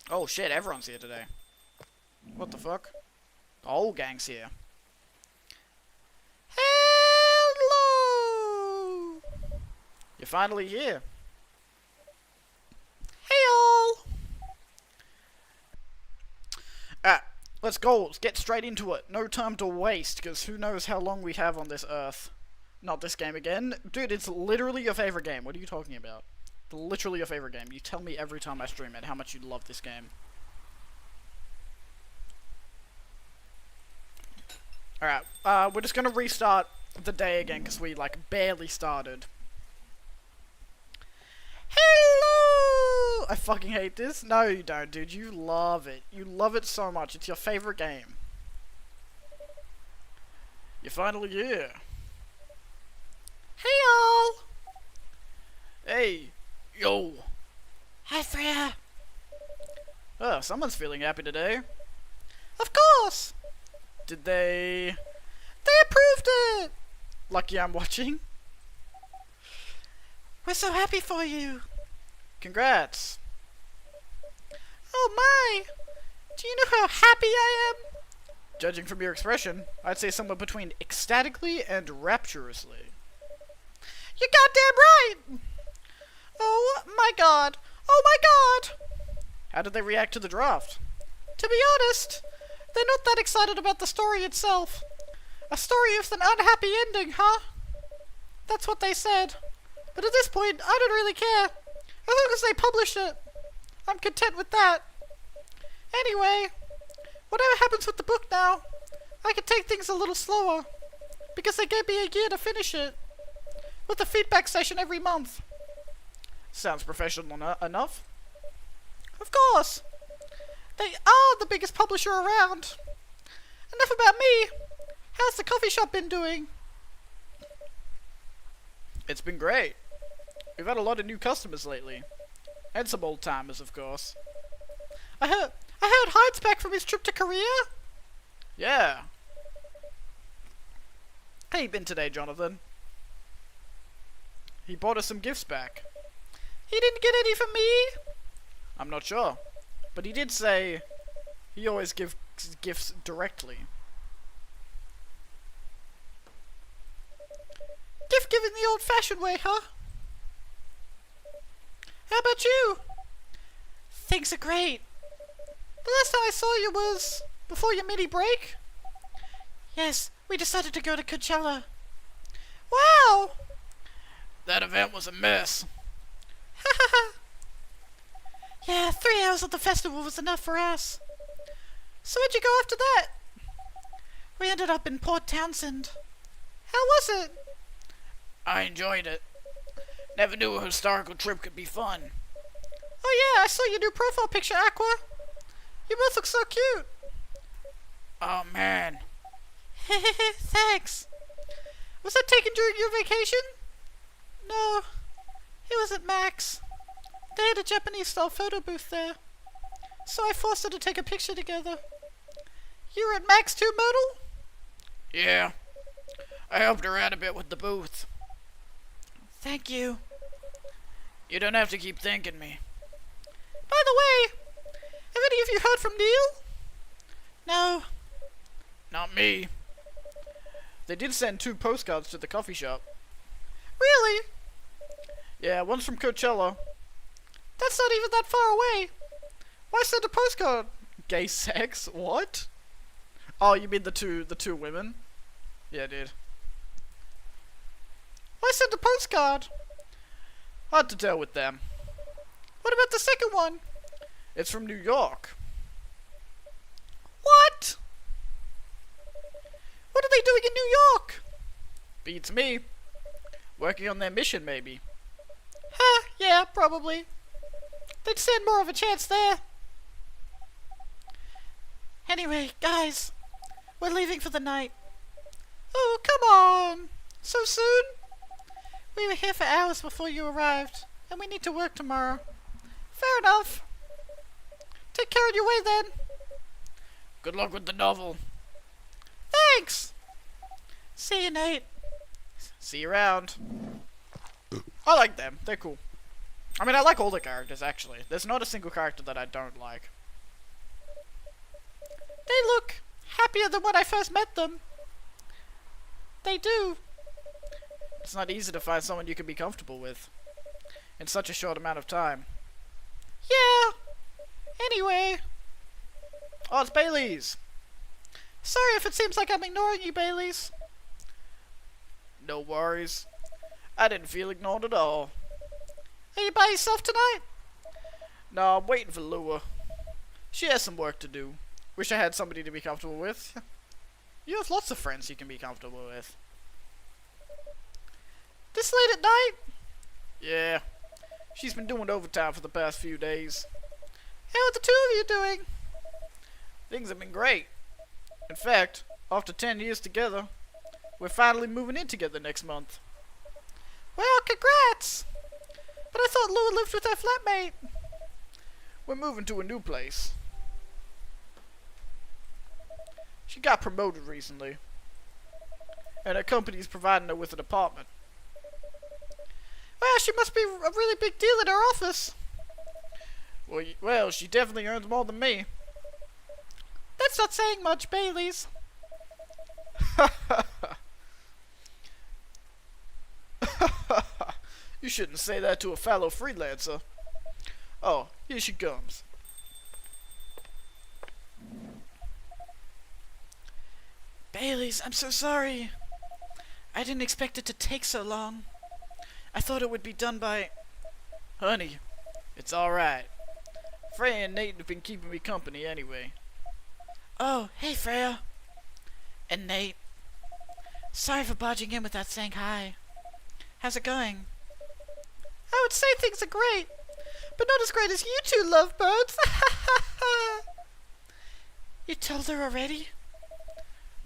Speaker 1: Oh shit, everyone's here today. What the fuck? The whole gang's here.
Speaker 2: Hello!
Speaker 1: You're finally here.
Speaker 2: Hey all!
Speaker 1: Let's go. Let's get straight into it. No time to waste, because who knows how long we have on this earth. Not this game again. Dude, it's literally your favorite game. What are you talking about? Literally your favorite game. You tell me every time I stream it how much you love this game. Alright, we're just gonna restart the day again, because we, like, barely started.
Speaker 2: Hello!
Speaker 1: I fucking hate this. No, you don't, dude. You love it. You love it so much. It's your favorite game. You're finally here.
Speaker 2: Hey all!
Speaker 1: Hey. Yo.
Speaker 2: Hi Freya.
Speaker 1: Oh, someone's feeling happy today.
Speaker 2: Of course!
Speaker 1: Did they...
Speaker 2: They approved it!
Speaker 1: Lucky I'm watching.
Speaker 2: We're so happy for you.
Speaker 1: Congrats.
Speaker 2: Oh my! Do you know how happy I am?
Speaker 1: Judging from your expression, I'd say somewhere between ecstatically and rapturously.
Speaker 2: You're goddamn right! Oh my god! Oh my god!
Speaker 1: How did they react to the draft?
Speaker 2: To be honest, they're not that excited about the story itself. A story with an unhappy ending, huh? That's what they said. But at this point, I don't really care. As long as they publish it, I'm content with that. Anyway, whatever happens with the book now, I can take things a little slower. Because they gave me a year to finish it. With a feedback session every month.
Speaker 1: Sounds professional enough.
Speaker 2: Of course. They are the biggest publisher around. Enough about me. How's the coffee shop been doing?
Speaker 1: It's been great. We've had a lot of new customers lately. And some old timers, of course.
Speaker 2: I heard Hyde's back from his trip to Korea.
Speaker 1: Yeah. How you been today, Jonathan? He brought us some gifts back.
Speaker 2: He didn't get any from me?
Speaker 1: I'm not sure. But he did say he always gives gifts directly.
Speaker 2: Gift giving the old-fashioned way, huh? How about you? Things are great. The last time I saw you was before your mini break? Yes, we decided to go to Coachella. Wow!
Speaker 4: That event was a mess.
Speaker 2: Yeah, 3 hours at the festival was enough for us. So where'd you go after that? We ended up in Port Townsend. How was it?
Speaker 4: I enjoyed it. Never knew a historical trip could be fun.
Speaker 2: Oh yeah, I saw your new profile picture, Aqua. You both look so cute.
Speaker 4: Oh man.
Speaker 2: Thanks. Was that taken during your vacation? No, it wasn't Max. They had a Japanese-style photo booth there, so I forced her to take a picture together. You were at Max too, Modal?
Speaker 4: Yeah. I helped her out a bit with the booth.
Speaker 2: Thank you.
Speaker 4: You don't have to keep thanking me.
Speaker 2: By the way, have any of you heard from Neil? No.
Speaker 4: Not me.
Speaker 1: They did send 2 postcards to the coffee shop.
Speaker 2: Really?
Speaker 1: Yeah, one's from Coachella.
Speaker 2: That's not even that far away. Why send a postcard?
Speaker 1: Gay sex? What? Oh, you mean the two women? Yeah, dude.
Speaker 2: Why send a postcard?
Speaker 1: Hard to tell with them.
Speaker 2: What about the second one?
Speaker 1: It's from New York.
Speaker 2: What? What are they doing in New York?
Speaker 1: Beats me. Working on their mission, maybe.
Speaker 2: Huh, yeah, probably. They'd stand more of a chance there. Anyway, guys, we're leaving for the night. Oh, come on! So soon? We were here for hours before you arrived, and we need to work tomorrow. Fair enough. Take care on your way then.
Speaker 4: Good luck with the novel.
Speaker 2: Thanks! See you, Nate.
Speaker 1: See you around. I like them. They're cool. I mean, I like all the characters, actually. There's not a single character that I don't like.
Speaker 2: They look happier than when I first met them. They do.
Speaker 1: It's not easy to find someone you can be comfortable with. In such a short amount of time.
Speaker 2: Yeah. Anyway.
Speaker 1: Oh, it's Bailey's!
Speaker 2: Sorry if it seems like I'm ignoring you, Baileys.
Speaker 1: No worries. I didn't feel ignored at all.
Speaker 2: Are you by yourself tonight?
Speaker 1: No, I'm waiting for Lua. She has some work to do. Wish I had somebody to be comfortable with. You have lots of friends you can be comfortable with.
Speaker 2: This late at night?
Speaker 1: Yeah. She's been doing overtime for the past few days.
Speaker 2: How are the two of you doing?
Speaker 1: Things have been great. In fact, after 10 years together, we're finally moving in together next month.
Speaker 2: Well, congrats! But I thought Lua lived with her flatmate.
Speaker 1: We're moving to a new place. She got promoted recently, and her company's providing her with an apartment.
Speaker 2: Well, she must be a really big deal in her office.
Speaker 1: Well, she definitely earns more than me.
Speaker 2: That's not saying much, Baileys.
Speaker 1: You shouldn't say that to a fellow freelancer. Oh, here she comes.
Speaker 2: Baileys, I'm so sorry. I didn't expect it to take so long. I thought it would be done by...
Speaker 1: Honey, it's alright. Freya and Nate have been keeping me company anyway.
Speaker 2: Oh, hey Freya. And Nate. Sorry for barging in without saying hi. How's it going? I would say things are great, but not as great as you two lovebirds. You told her already?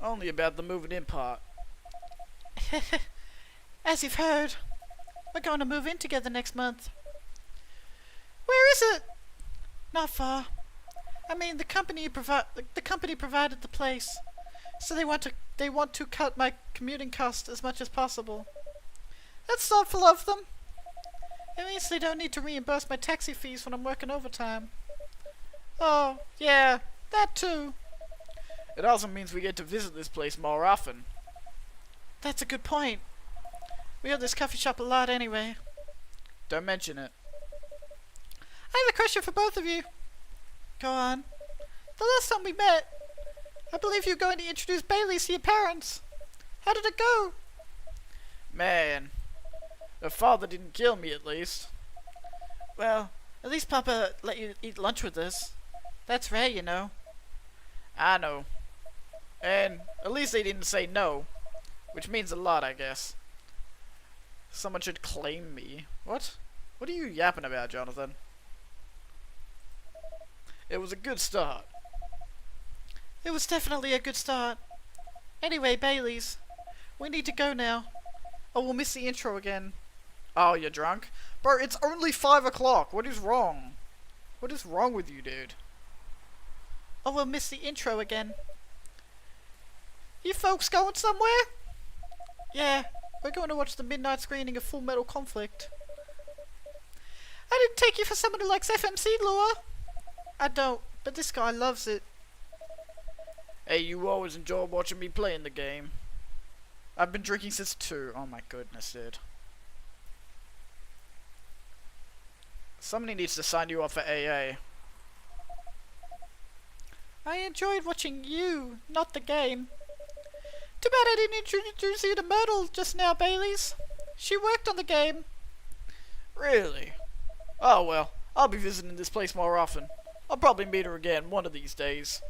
Speaker 1: Only about the moving in part.
Speaker 2: As you've heard, we're going to move in together next month. Where is it? Not far. I mean, the company provided the place, so they want to cut my commuting cost as much as possible. That's thoughtful of them. At least they don't need to reimburse my taxi fees when I'm working overtime. Oh, yeah, that too.
Speaker 1: It also means we get to visit this place more often.
Speaker 2: That's a good point. We owe this coffee shop a lot anyway.
Speaker 1: Don't mention it.
Speaker 2: I have a question for both of you. Go on. The last time we met, I believe you were going to introduce Bailey to your parents. How did it go?
Speaker 1: Man, her father didn't kill me at least.
Speaker 2: Well, at least Papa let you eat lunch with us. That's rare, you know.
Speaker 1: I know. And at least they didn't say no, which means a lot, I guess. Someone should claim me. What? What are you yapping about, Jonathan? It was a good start.
Speaker 2: It was definitely a good start. Anyway, Bailey's. We need to go now. Or we'll miss the intro again.
Speaker 1: Oh, you're drunk? Bro, it's only 5 o'clock. What is wrong? What is wrong with you, dude?
Speaker 2: Or we'll miss the intro again. You folks going somewhere? Yeah, we're going to watch the midnight screening of Full Metal Conflict. I didn't take you for someone who likes FMC lore. I don't, but this guy loves it.
Speaker 1: Hey, you always enjoy watching me playing the game. I've been drinking since 2. Oh my goodness, dude. Somebody needs to sign you up for AA.
Speaker 2: I enjoyed watching you, not the game. Too bad I didn't introduce you to Myrtle just now, Bailey's. She worked on the game.
Speaker 1: Really? Oh well, I'll be visiting this place more often. I'll probably meet her again one of these days.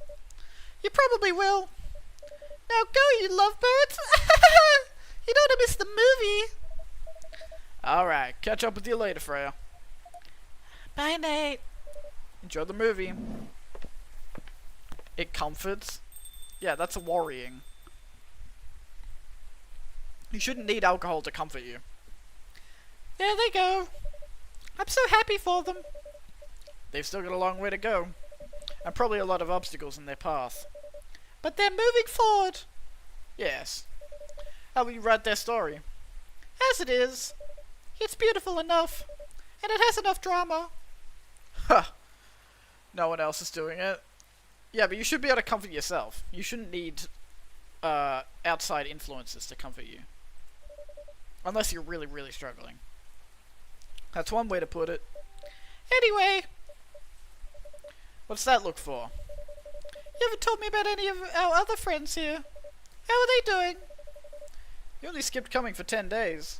Speaker 2: You probably will. Now go, you lovebirds! You don't want to miss the movie.
Speaker 1: Alright, catch up with you later, Freya.
Speaker 2: Bye, Nate.
Speaker 1: Enjoy the movie. It comforts. Yeah, that's worrying. You shouldn't need alcohol to comfort you.
Speaker 2: There they go. I'm so happy for them.
Speaker 1: They've still got a long way to go. And probably a lot of obstacles in their path.
Speaker 2: But they're moving forward.
Speaker 1: Yes. How will you write their story?
Speaker 2: As it is. It's beautiful enough. And it has enough drama.
Speaker 1: Huh. No one else is doing it. Yeah, but you should be able to comfort yourself. You shouldn't need outside influences to comfort you. Unless you're really, really struggling. That's one way to put it.
Speaker 2: Anyway,
Speaker 1: What's that look for?
Speaker 2: you haven't told me about any of our other friends here. How are they doing?
Speaker 1: You only skipped coming for 10 days.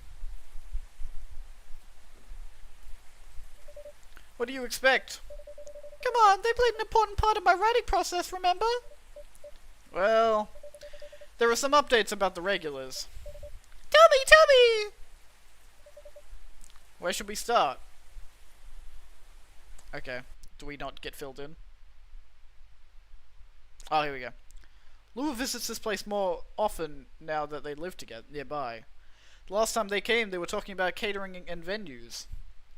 Speaker 1: What do you expect?
Speaker 2: Come on, they played an important part of my writing process, remember?
Speaker 1: Well, there are some updates about the regulars.
Speaker 2: Tell me!
Speaker 1: Where should we start? Okay, do we not get filled in? Oh, here we go. Lua visits this place more often now that they live together nearby. The last time they came, they were talking about catering and venues.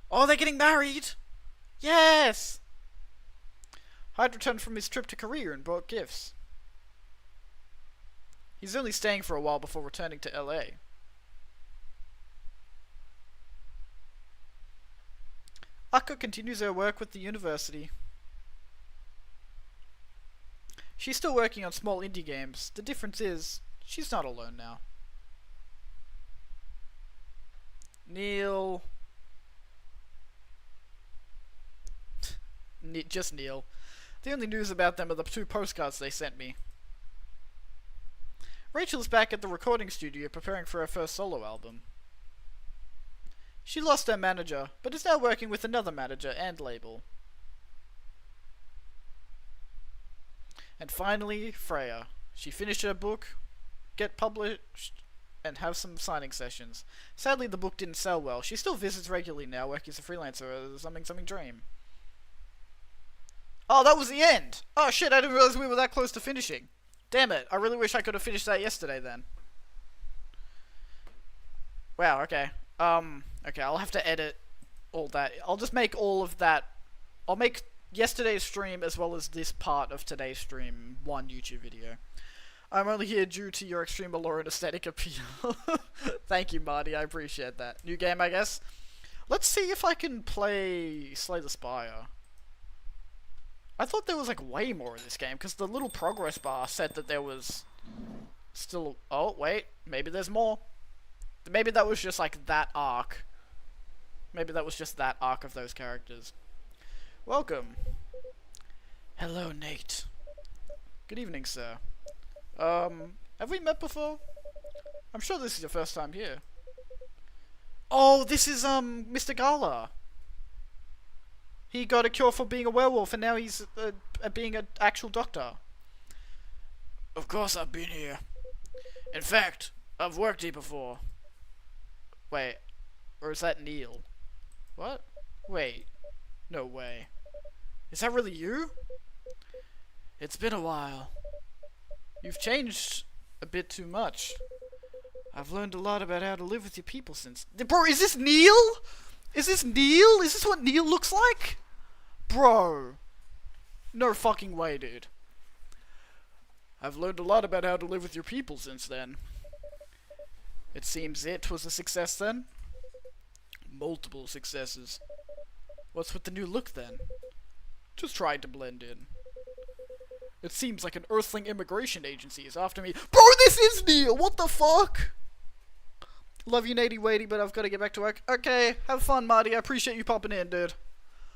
Speaker 1: Oh, they're getting married! Yes! Hyde returned from his trip to Korea and brought gifts. He's only staying for a while before returning to LA. Akka continues her work with the university. She's still working on small indie games. The difference is, she's not alone now. Neil... just Neil. The only news about them are the 2 postcards they sent me. Rachel's back at the recording studio preparing for her first solo album. She lost her manager, but is now working with another manager and label. And finally, Freya. She finished her book, get published, and have some signing sessions. Sadly, the book didn't sell well. She still visits regularly now, working as a freelancer at Something Dream. Oh, that was the end! Oh shit, I didn't realize we were that close to finishing. Damn it, I really wish I could have finished that yesterday then. Wow, okay. Okay, I'll have to edit all that. I'll just make all of that. I'll make yesterday's stream as well as this part of today's stream one YouTube video. I'm only here due to your extreme allure and aesthetic appeal. Thank you, Marty. I appreciate that. New game, I guess. Let's see if I can play Slay the Spire. I thought there was like way more in this game, because the little progress bar said that there was still... Oh, wait. Maybe there's more. Maybe that was just like that arc. Maybe that was just that arc of those characters. Welcome.
Speaker 4: Hello, Nate.
Speaker 1: Good evening, sir. Have we met before? I'm sure this is your first time here. Oh, this is, Mr. Gala. He got a cure for being a werewolf, and now he's, being an actual doctor.
Speaker 4: Of course I've been here. In fact, I've worked here before.
Speaker 1: Wait. Or is that Neil? What? Wait. No way. Is that really you?
Speaker 4: It's been a while.
Speaker 1: You've changed a bit too much. I've learned a lot about how to live with your people since... Bro, is this Neil? Is this Neil? Is this what Neil looks like? Bro. No fucking way, dude. I've learned a lot about how to live with your people since then. It seems it was a success then. Multiple successes. What's with the new look then? Just trying to blend in. It seems like an Earthling immigration agency is after me. Bro, this is Neil! What the fuck? Love you, Natey Waity, but I've got to get back to work. Okay, have fun, Marty. I appreciate you popping in, dude.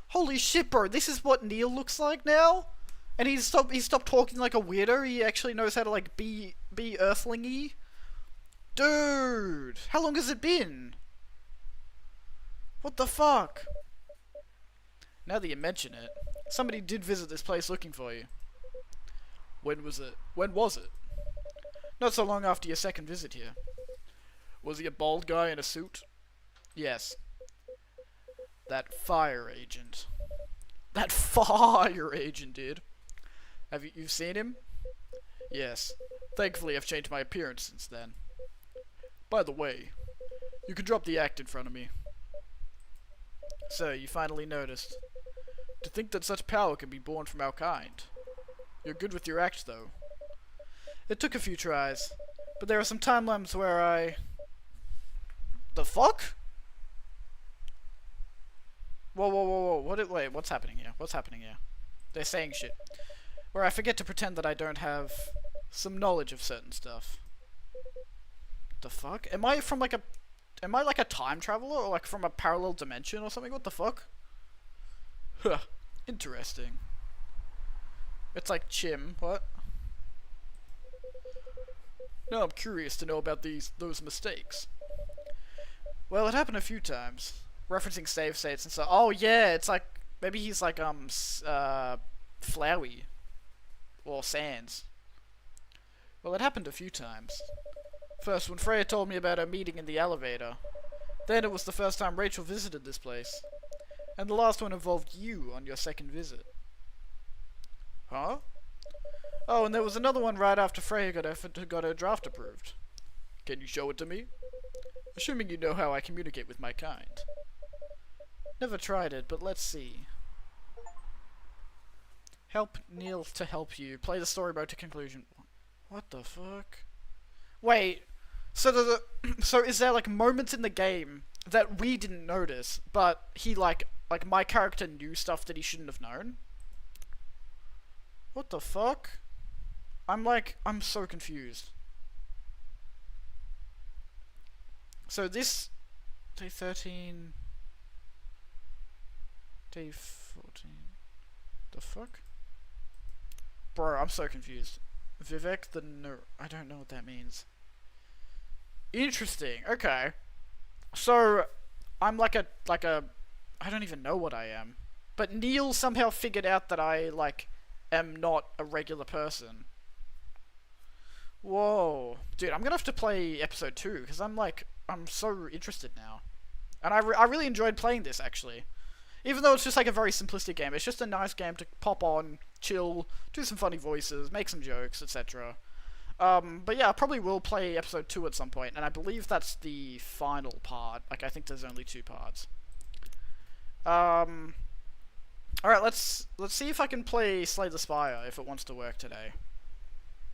Speaker 1: Holy shit, bro. This is what Neil looks like now? And he stopped talking like a weirdo. He actually knows how to, like, be Earthling-y. Dude! How long has it been? What the fuck? Now that you mention it, somebody did visit this place looking for you. When was it? When was it? Not so long after your second visit here. Was he a bald guy in a suit? Yes. That fire agent. That fire agent, dude. Have you seen him? Yes. Thankfully, I've changed my appearance since then. By the way, you can drop the act in front of me. So, you finally noticed. To think that such power can be born from our kind. You're good with your act, though. It took a few tries, but there are some timelines where I... The fuck? Whoa, whoa, whoa, whoa, wait, what's happening here? What's happening here? They're saying shit. Where I forget to pretend that I don't have some knowledge of certain stuff. The fuck? Am I from like a... Am I like a time traveler, or like from a parallel dimension or something? What the fuck? Huh. Interesting. It's like Chim, what? Now I'm curious to know about those mistakes. Well, it happened a few times. Referencing save states and stuff. Oh yeah, it's like, maybe he's like, Flowey. Or Sans. Well, it happened a few times. First, when Freya told me about her meeting in the elevator. Then it was the first time Rachel visited this place. And the last one involved you on your second visit. Huh? Oh, and there was another one right after Freya got her draft approved. Can you show it to me? Assuming you know how I communicate with my kind. Never tried it, but let's see. Help Neil to help you. Play the story mode to conclusion. What the fuck? Wait, so so is there like moments in the game that we didn't notice, but he like my character knew stuff that he shouldn't have known? What the fuck? I'm so confused. So this... Day 13... Day 14... The fuck? Bro, I'm so confused. Vivek the no... I don't know what that means. Interesting, okay. So, I'm like a... I don't even know what I am. But Neil somehow figured out that I, like, am not a regular person. Whoa. Dude, I'm gonna have to play episode 2, because I'm so interested now. And I really enjoyed playing this, actually. Even though it's just like a very simplistic game, it's just a nice game to pop on, chill, do some funny voices, make some jokes, etc. But yeah, I probably will play episode 2 at some point, and I believe that's the final part. Like, I think there's only 2 parts. Alright, let's see if I can play Slay the Spire, if it wants to work today.